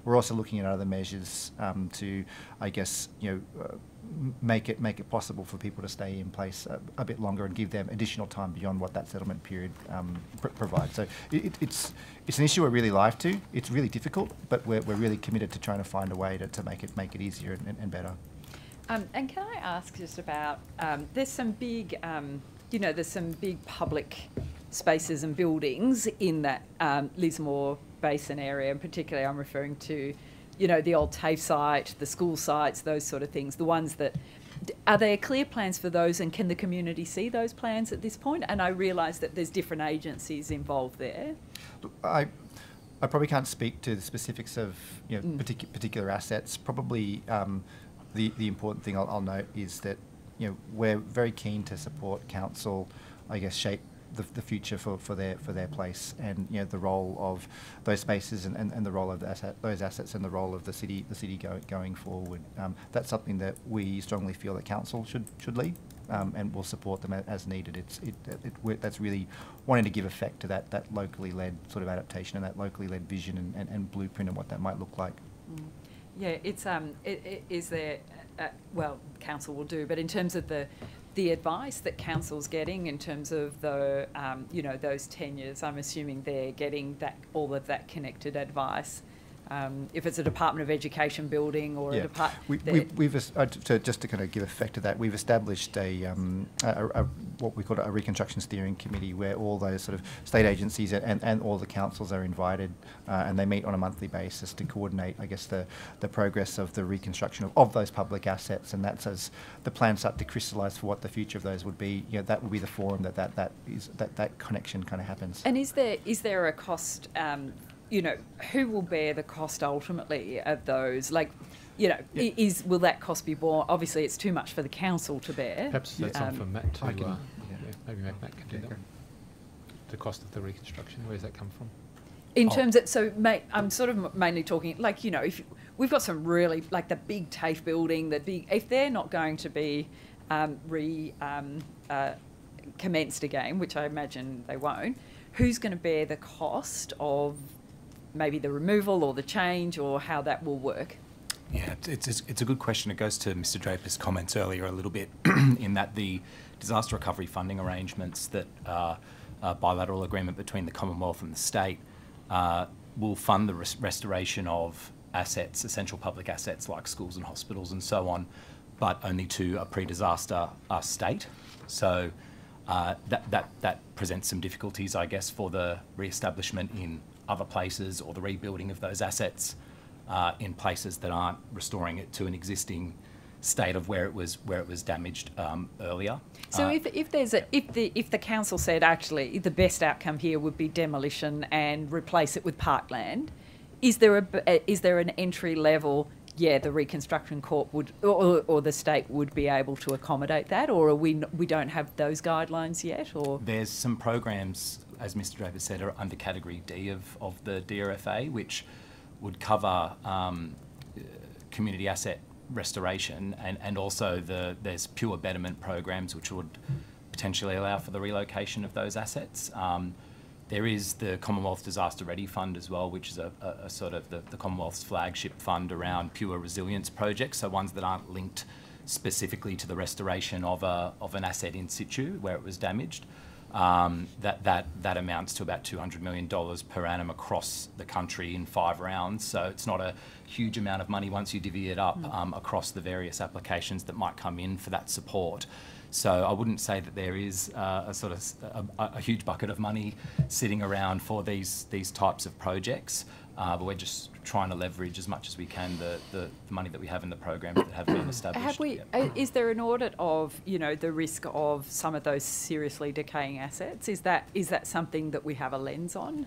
We're also looking at other measures to, I guess, make it possible for people to stay in place a bit longer and give them additional time beyond what that settlement period provides. So it's an issue we're really live to. It's really difficult, but we're really committed to trying to find a way to make it easier and better. And can I ask just about there's some big there's some big public spaces and buildings in that Lismore Basin area, and particularly I'm referring to the old TAFE site, the school sites, those sort of things, the ones that... Are there clear plans for those, and can the community see those plans at this point? And I realise that there's different agencies involved there. Look, I probably can't speak to the specifics of particular assets. Probably the important thing I'll note is that we're very keen to support council, I guess, shape the future for their place, and the role of those spaces and the role of those assets and the role of the city going forward. That's something that we strongly feel that council should lead, and we'll support them as needed. That's really wanting to give effect to that locally led sort of adaptation and that locally led vision and blueprint and what that might look like. Yeah, it's is there well, council will do, but in terms of the advice that council's getting in terms of the those tenures, I'm assuming they're getting all of that connected advice If it's a Department of Education building or a department. Just to kind of give effect to that, we've established what we call a reconstruction steering committee, where all those sort of state agencies and all the councils are invited, and they meet on a monthly basis to coordinate, I guess, the progress of the reconstruction of those public assets. And that's as the plans start to crystallise for what the future of those would be. That will be the forum that connection kind of happens. And is there a cost? Who will bear the cost ultimately of those? Will that cost be borne? Obviously, it's too much for the council to bear. Perhaps that's on for Matt to, maybe Matt can do that. The cost of the reconstruction, where does that come from? In terms of, I'm sort of mainly talking, if we've got some really, the big TAFE building, if they're not going to be commenced again, which I imagine they won't, who's going to bear the cost of maybe the removal or the change, or how that will work? Yeah, it's a good question. It goes to Mr. Draper's comments earlier a little bit in that the disaster recovery funding arrangements that are a bilateral agreement between the Commonwealth and the state will fund the restoration of assets, essential public assets like schools and hospitals and so on, but only to a pre-disaster state. So that presents some difficulties, I guess, for the re-establishment in other places, or the rebuilding of those assets in places that aren't restoring it to an existing state of where it was damaged earlier. So if the council said actually the best outcome here would be demolition and replace it with parkland, is there an entry level? Yeah, the Reconstruction Corp would, or the state would be able to accommodate that, or we don't have those guidelines yet, or there's some programs, as Mr. Draper said, are under Category D of the DRFA, which would cover community asset restoration, and also there's pure betterment programs which would potentially allow for the relocation of those assets. There is the Commonwealth Disaster Ready Fund as well, which is a sort of the Commonwealth's flagship fund around pure resilience projects, so ones that aren't linked specifically to the restoration of an asset in situ where it was damaged. That amounts to about $200 million per annum across the country in 5 rounds. So it's not a huge amount of money once you divvy it up across the various applications that might come in for that support. So I wouldn't say that there is a huge bucket of money sitting around for these types of projects. But we're just trying to leverage as much as we can the money that we have in the programs that have been established. Is there an audit of the risk of some of those seriously decaying assets? Is that something that we have a lens on?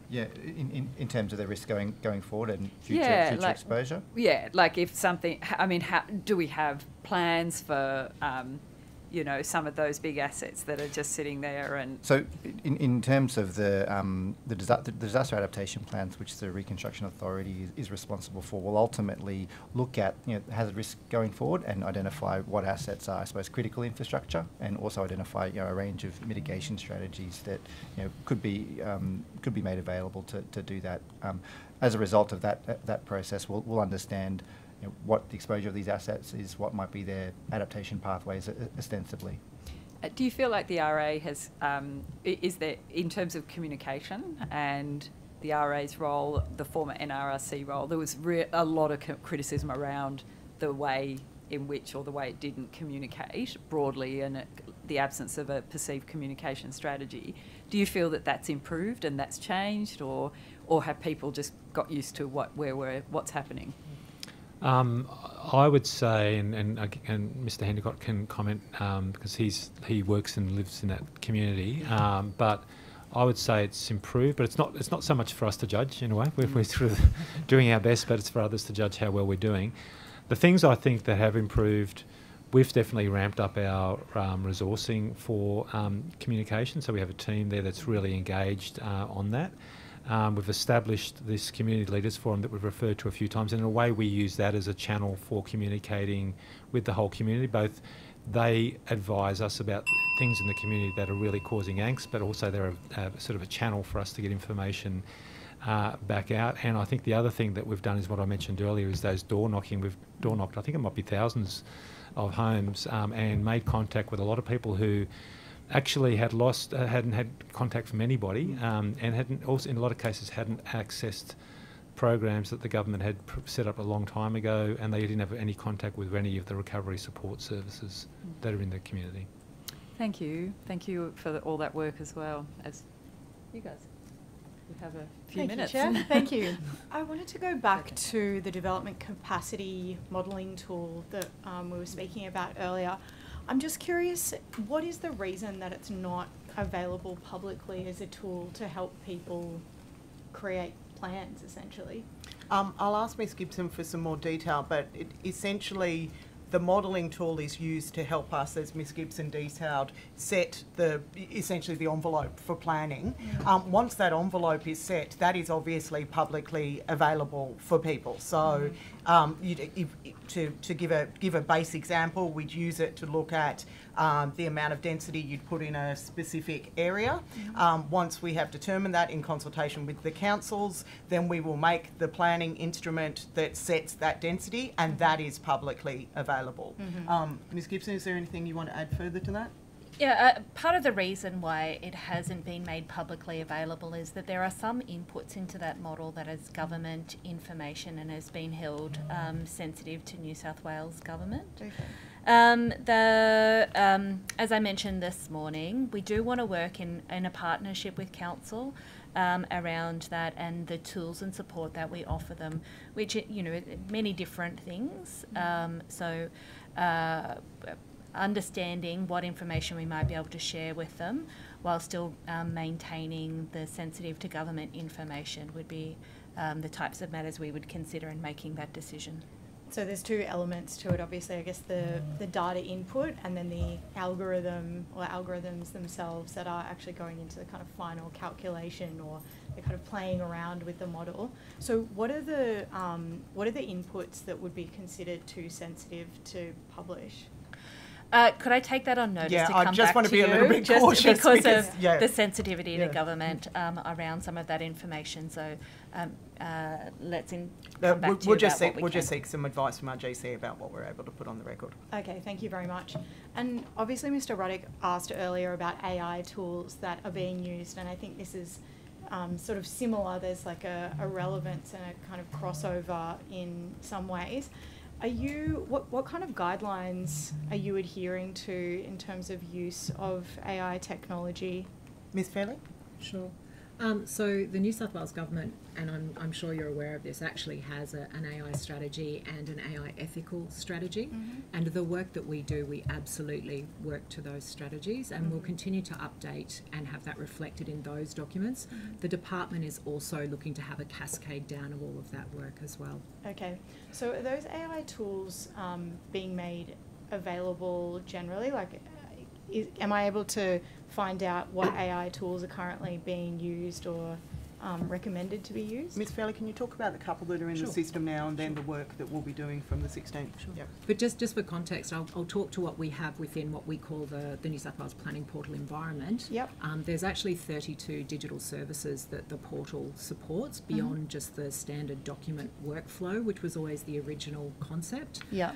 Yeah, in terms of the risk going forward and future exposure. Yeah, if something. Do we have plans for? Some of those big assets that are just sitting there. And so in terms of the disaster adaptation plans, which the Reconstruction Authority is responsible for, will ultimately look at hazard risk going forward and identify what assets are, I suppose, critical infrastructure, and also identify a range of mitigation strategies that could be made available to do that. As a result of that process, we'll understand what the exposure of these assets is, what might be their adaptation pathways ostensibly. Do you feel like the RA has, is there, in terms of communication and the RA's role, the former NRRC role, there was a lot of criticism around the way in which, or the way it didn't communicate broadly, and the absence of a perceived communication strategy. Do you feel that that's improved and that's changed, or have people just got used to what's happening? I would say, and Mr. Hendicott can comment because he works and lives in that community. But I would say it's improved, but it's not so much for us to judge in a way. We're sort of doing our best, but it's for others to judge how well we're doing. The things I think that have improved, we've definitely ramped up our resourcing for communication. So we have a team there that's really engaged on that. We've established this community leaders forum that we've referred to a few times, and in a way we use that as a channel for communicating with the whole community. Both they advise us about things in the community that are really causing angst, but also they're sort of a channel for us to get information back out. And I think the other thing that we've done is what I mentioned earlier, is those door knocking. We've door knocked, I think it might be thousands of homes, and made contact with a lot of people who actually had lost, hadn't had contact from anybody, and hadn't also, in a lot of cases, hadn't accessed programs that the government had set up a long time ago, and they didn't have any contact with any of the recovery support services that are in the community. Thank you for all that work as well. As you guys, we have a few minutes. Thank you, Chair. Thank you. I wanted to go back to the development capacity modelling tool that we were speaking about earlier. I'm just curious, what is the reason that it's not available publicly as a tool to help people create plans, essentially? I'll ask Ms Gibson for some more detail, but essentially the modelling tool is used to help us, as Ms Gibson detailed, set essentially the envelope for planning. Once that envelope is set, that is obviously publicly available for people. So to give a base example, we'd use it to look at the amount of density you'd put in a specific area. Once we have determined that in consultation with the councils, then we will make the planning instrument that sets that density, and that is publicly available. Ms Gibson, is there anything you want to add further to that? Yeah, part of the reason why it hasn't been made publicly available is that there are some inputs into that model that is government information and has been held sensitive to New South Wales government. Okay. As I mentioned this morning, we do want to work in a partnership with council around that and the tools and support that we offer them, which, you know, many different things. Understanding what information we might be able to share with them while still maintaining the sensitive to government information would be the types of matters we would consider in making that decision. So there's two elements to it, obviously, I guess the data input and then the algorithm or algorithms themselves that are actually going into the kind of final calculation or the kind of playing around with the model. So what are the inputs that would be considered too sensitive to publish? Could I take that on notice to come I just back want to be you, a little bit just cautious because because of the sensitivity to government around some of that information. So let's come back to you we'll just about seek some advice from our GC about what we're able to put on the record. Okay, thank you very much. And obviously Mr Roddick asked earlier about AI tools that are being used, and I think this is sort of similar. There's like a relevance and a kind of crossover in some ways. What kind of guidelines are you adhering to in terms of use of AI technology? Ms Fairley? Sure. So the New South Wales Government, and I'm sure you're aware of this, actually has an AI strategy and an AI ethical strategy. And the work that we do, we absolutely work to those strategies, and we'll continue to update and have that reflected in those documents. The department is also looking to have a cascade down of all of that work as well. Okay, so are those AI tools being made available generally? Like, am I able to find out what AI tools are currently being used or recommended to be used? Ms Fairley, can you talk about the couple that are in the system now and then the work that we'll be doing from the 16th? Sure. Yep. But just for context, I'll talk to what we have within what we call the New South Wales Planning Portal environment. Yep. There's actually 32 digital services that the portal supports beyond just the standard document workflow, which was always the original concept. Yeah.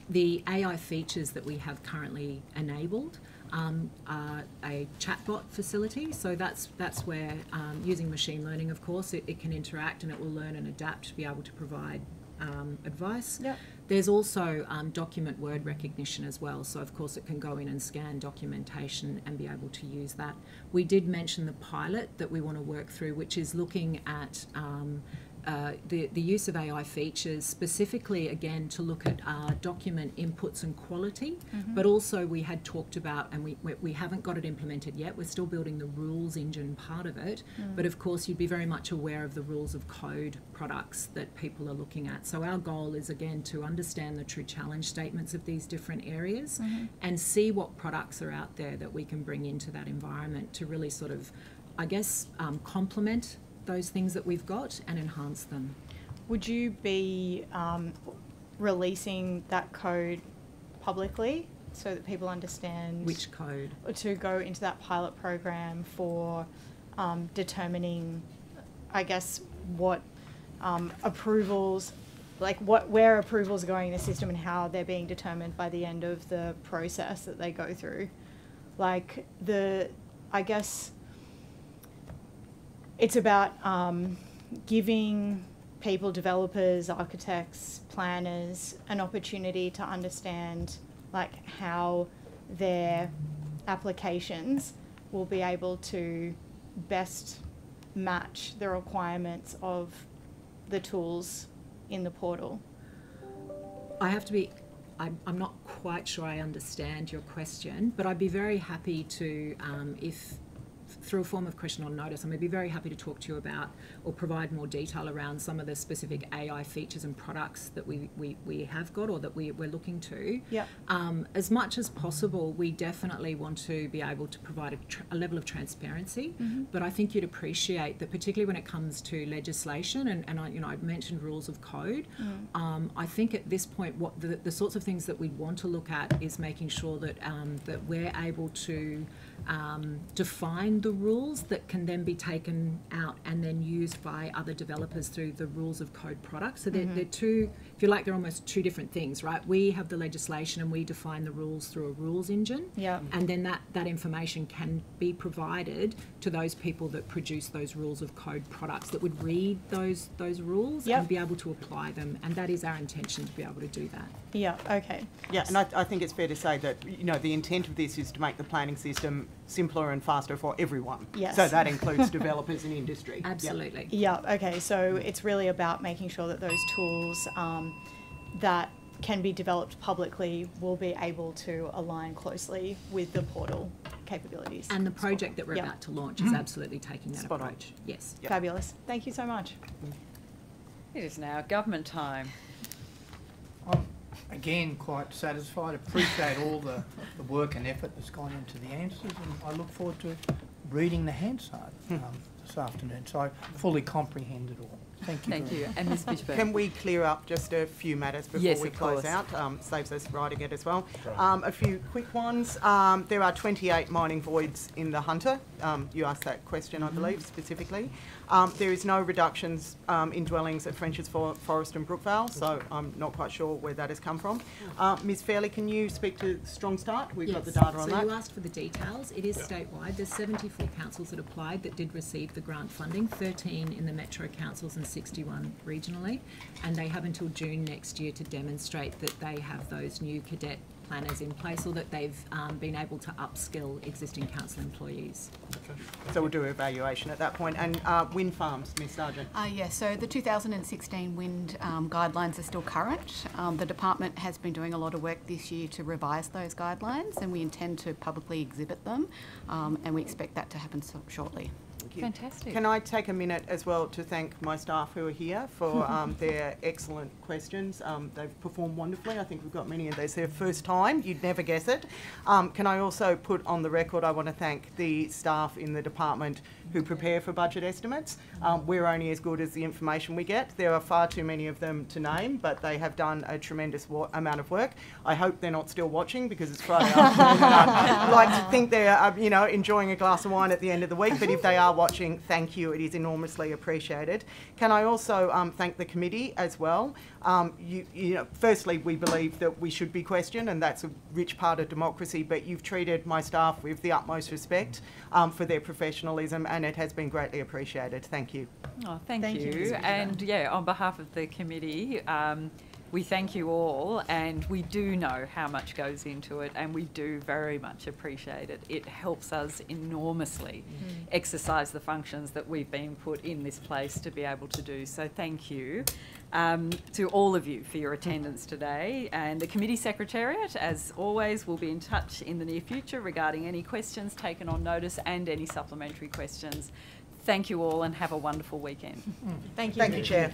The AI features that we have currently enabled are a chatbot facility. So that's where, using machine learning, of course, it can interact and it will learn and adapt to be able to provide advice. Yep. There's also document word recognition as well. So, of course, it can go in and scan documentation and be able to use that. We did mention the pilot that we want to work through, which is looking at the use of AI features specifically, again, to look at document inputs and quality, but also we had talked about, and we haven't got it implemented yet, we're still building the rules engine part of it, but of course you'd be very much aware of the rules of code products that people are looking at. So our goal is, again, to understand the true challenge statements of these different areas and see what products are out there that we can bring into that environment to really sort of, I guess, complement those things that we've got and enhance them. Would you be releasing that code publicly so that people understand? Which code? To go into that pilot program for determining, I guess, what approvals, like where approvals are going in the system and how they're being determined by the end of the process that they go through. Like I guess it's about giving people, developers, architects, planners, an opportunity to understand like how their applications will be able to best match the requirements of the tools in the portal. I have to be, I'm not quite sure I understand your question, but I'd be very happy to, if through a form of question or notice, I'd be very happy to talk to you about or provide more detail around some of the specific AI features and products that we have got or that we're looking to. Yep. As much as possible, we definitely want to be able to provide a level of transparency, but I think you'd appreciate that, particularly when it comes to legislation, and I've mentioned rules of code. I think at this point, what the sorts of things that we want to look at is making sure that that we're able to define the rules that can then be taken out and then used by other developers through the rules of code products. So they're two, if you like, they're almost two different things, right? We have the legislation and we define the rules through a rules engine. Yeah. And then that information can be provided to those people that produce those rules of code products that would read those rules and be able to apply them. And that is our intention, to be able to do that. Yeah, okay. Yeah, and I think it's fair to say that, the intent of this is to make the planning system simpler and faster for everyone. Yes. So that includes developers and industry. Absolutely. Yeah, okay, so it's really about making sure that those tools that can be developed publicly will be able to align closely with the portal capabilities. And the project that we're about to launch is absolutely taking that approach. Yes. Yep. Fabulous. Thank you so much. It is now government time. I'm again quite satisfied. Appreciate all the work and effort that's gone into the answers, and I look forward to reading the Hansard this afternoon, so I fully comprehend it all. Thank you. Thank you. And Ms. Fishburn. Can we clear up just a few matters before we close out? Saves us writing it as well. A few quick ones. There are 28 mining voids in the Hunter. You asked that question, I believe, specifically. There is no reductions in dwellings at French's Forest and Brookvale, so I'm not quite sure where that has come from. Ms. Fairley, can you speak to Strong Start? We've got the data on that. So you asked for the details. It is statewide. There's 74 councils that applied that did receive the grant funding, 13 in the metro councils and 61 regionally, and they have until June next year to demonstrate that they have those new cadet planners in place, or that they've been able to upskill existing council employees. So we'll do an evaluation at that point. And wind farms, Ms. Sargent. Yes, so the 2016 wind guidelines are still current. The department has been doing a lot of work this year to revise those guidelines, and we intend to publicly exhibit them, and we expect that to happen shortly. Fantastic. Can I take a minute as well to thank my staff who are here for their excellent questions. They've performed wonderfully. I think we've got many of those their first time. You'd never guess it. Can I also put on the record, I want to thank the staff in the department who prepare for budget estimates. We're only as good as the information we get. There are far too many of them to name, but they have done a tremendous amount of work. I hope they're not still watching because it's Friday afternoon. I'd like to think they're, enjoying a glass of wine at the end of the week, but if they are watching, thank you. It is enormously appreciated. Can I also thank the committee as well? Firstly, we believe that we should be questioned, and that's a rich part of democracy, but you've treated my staff with the utmost respect for their professionalism, and it has been greatly appreciated. Thank you. Oh, thank you. And on behalf of the committee, we thank you all, and we do know how much goes into it, and we do very much appreciate it. It helps us enormously exercise the functions that we've been put in this place to be able to do. So thank you to all of you for your attendance today. And the committee secretariat, as always, will be in touch in the near future regarding any questions taken on notice and any supplementary questions. Thank you all, and have a wonderful weekend. Thank you. Thank you, Chair.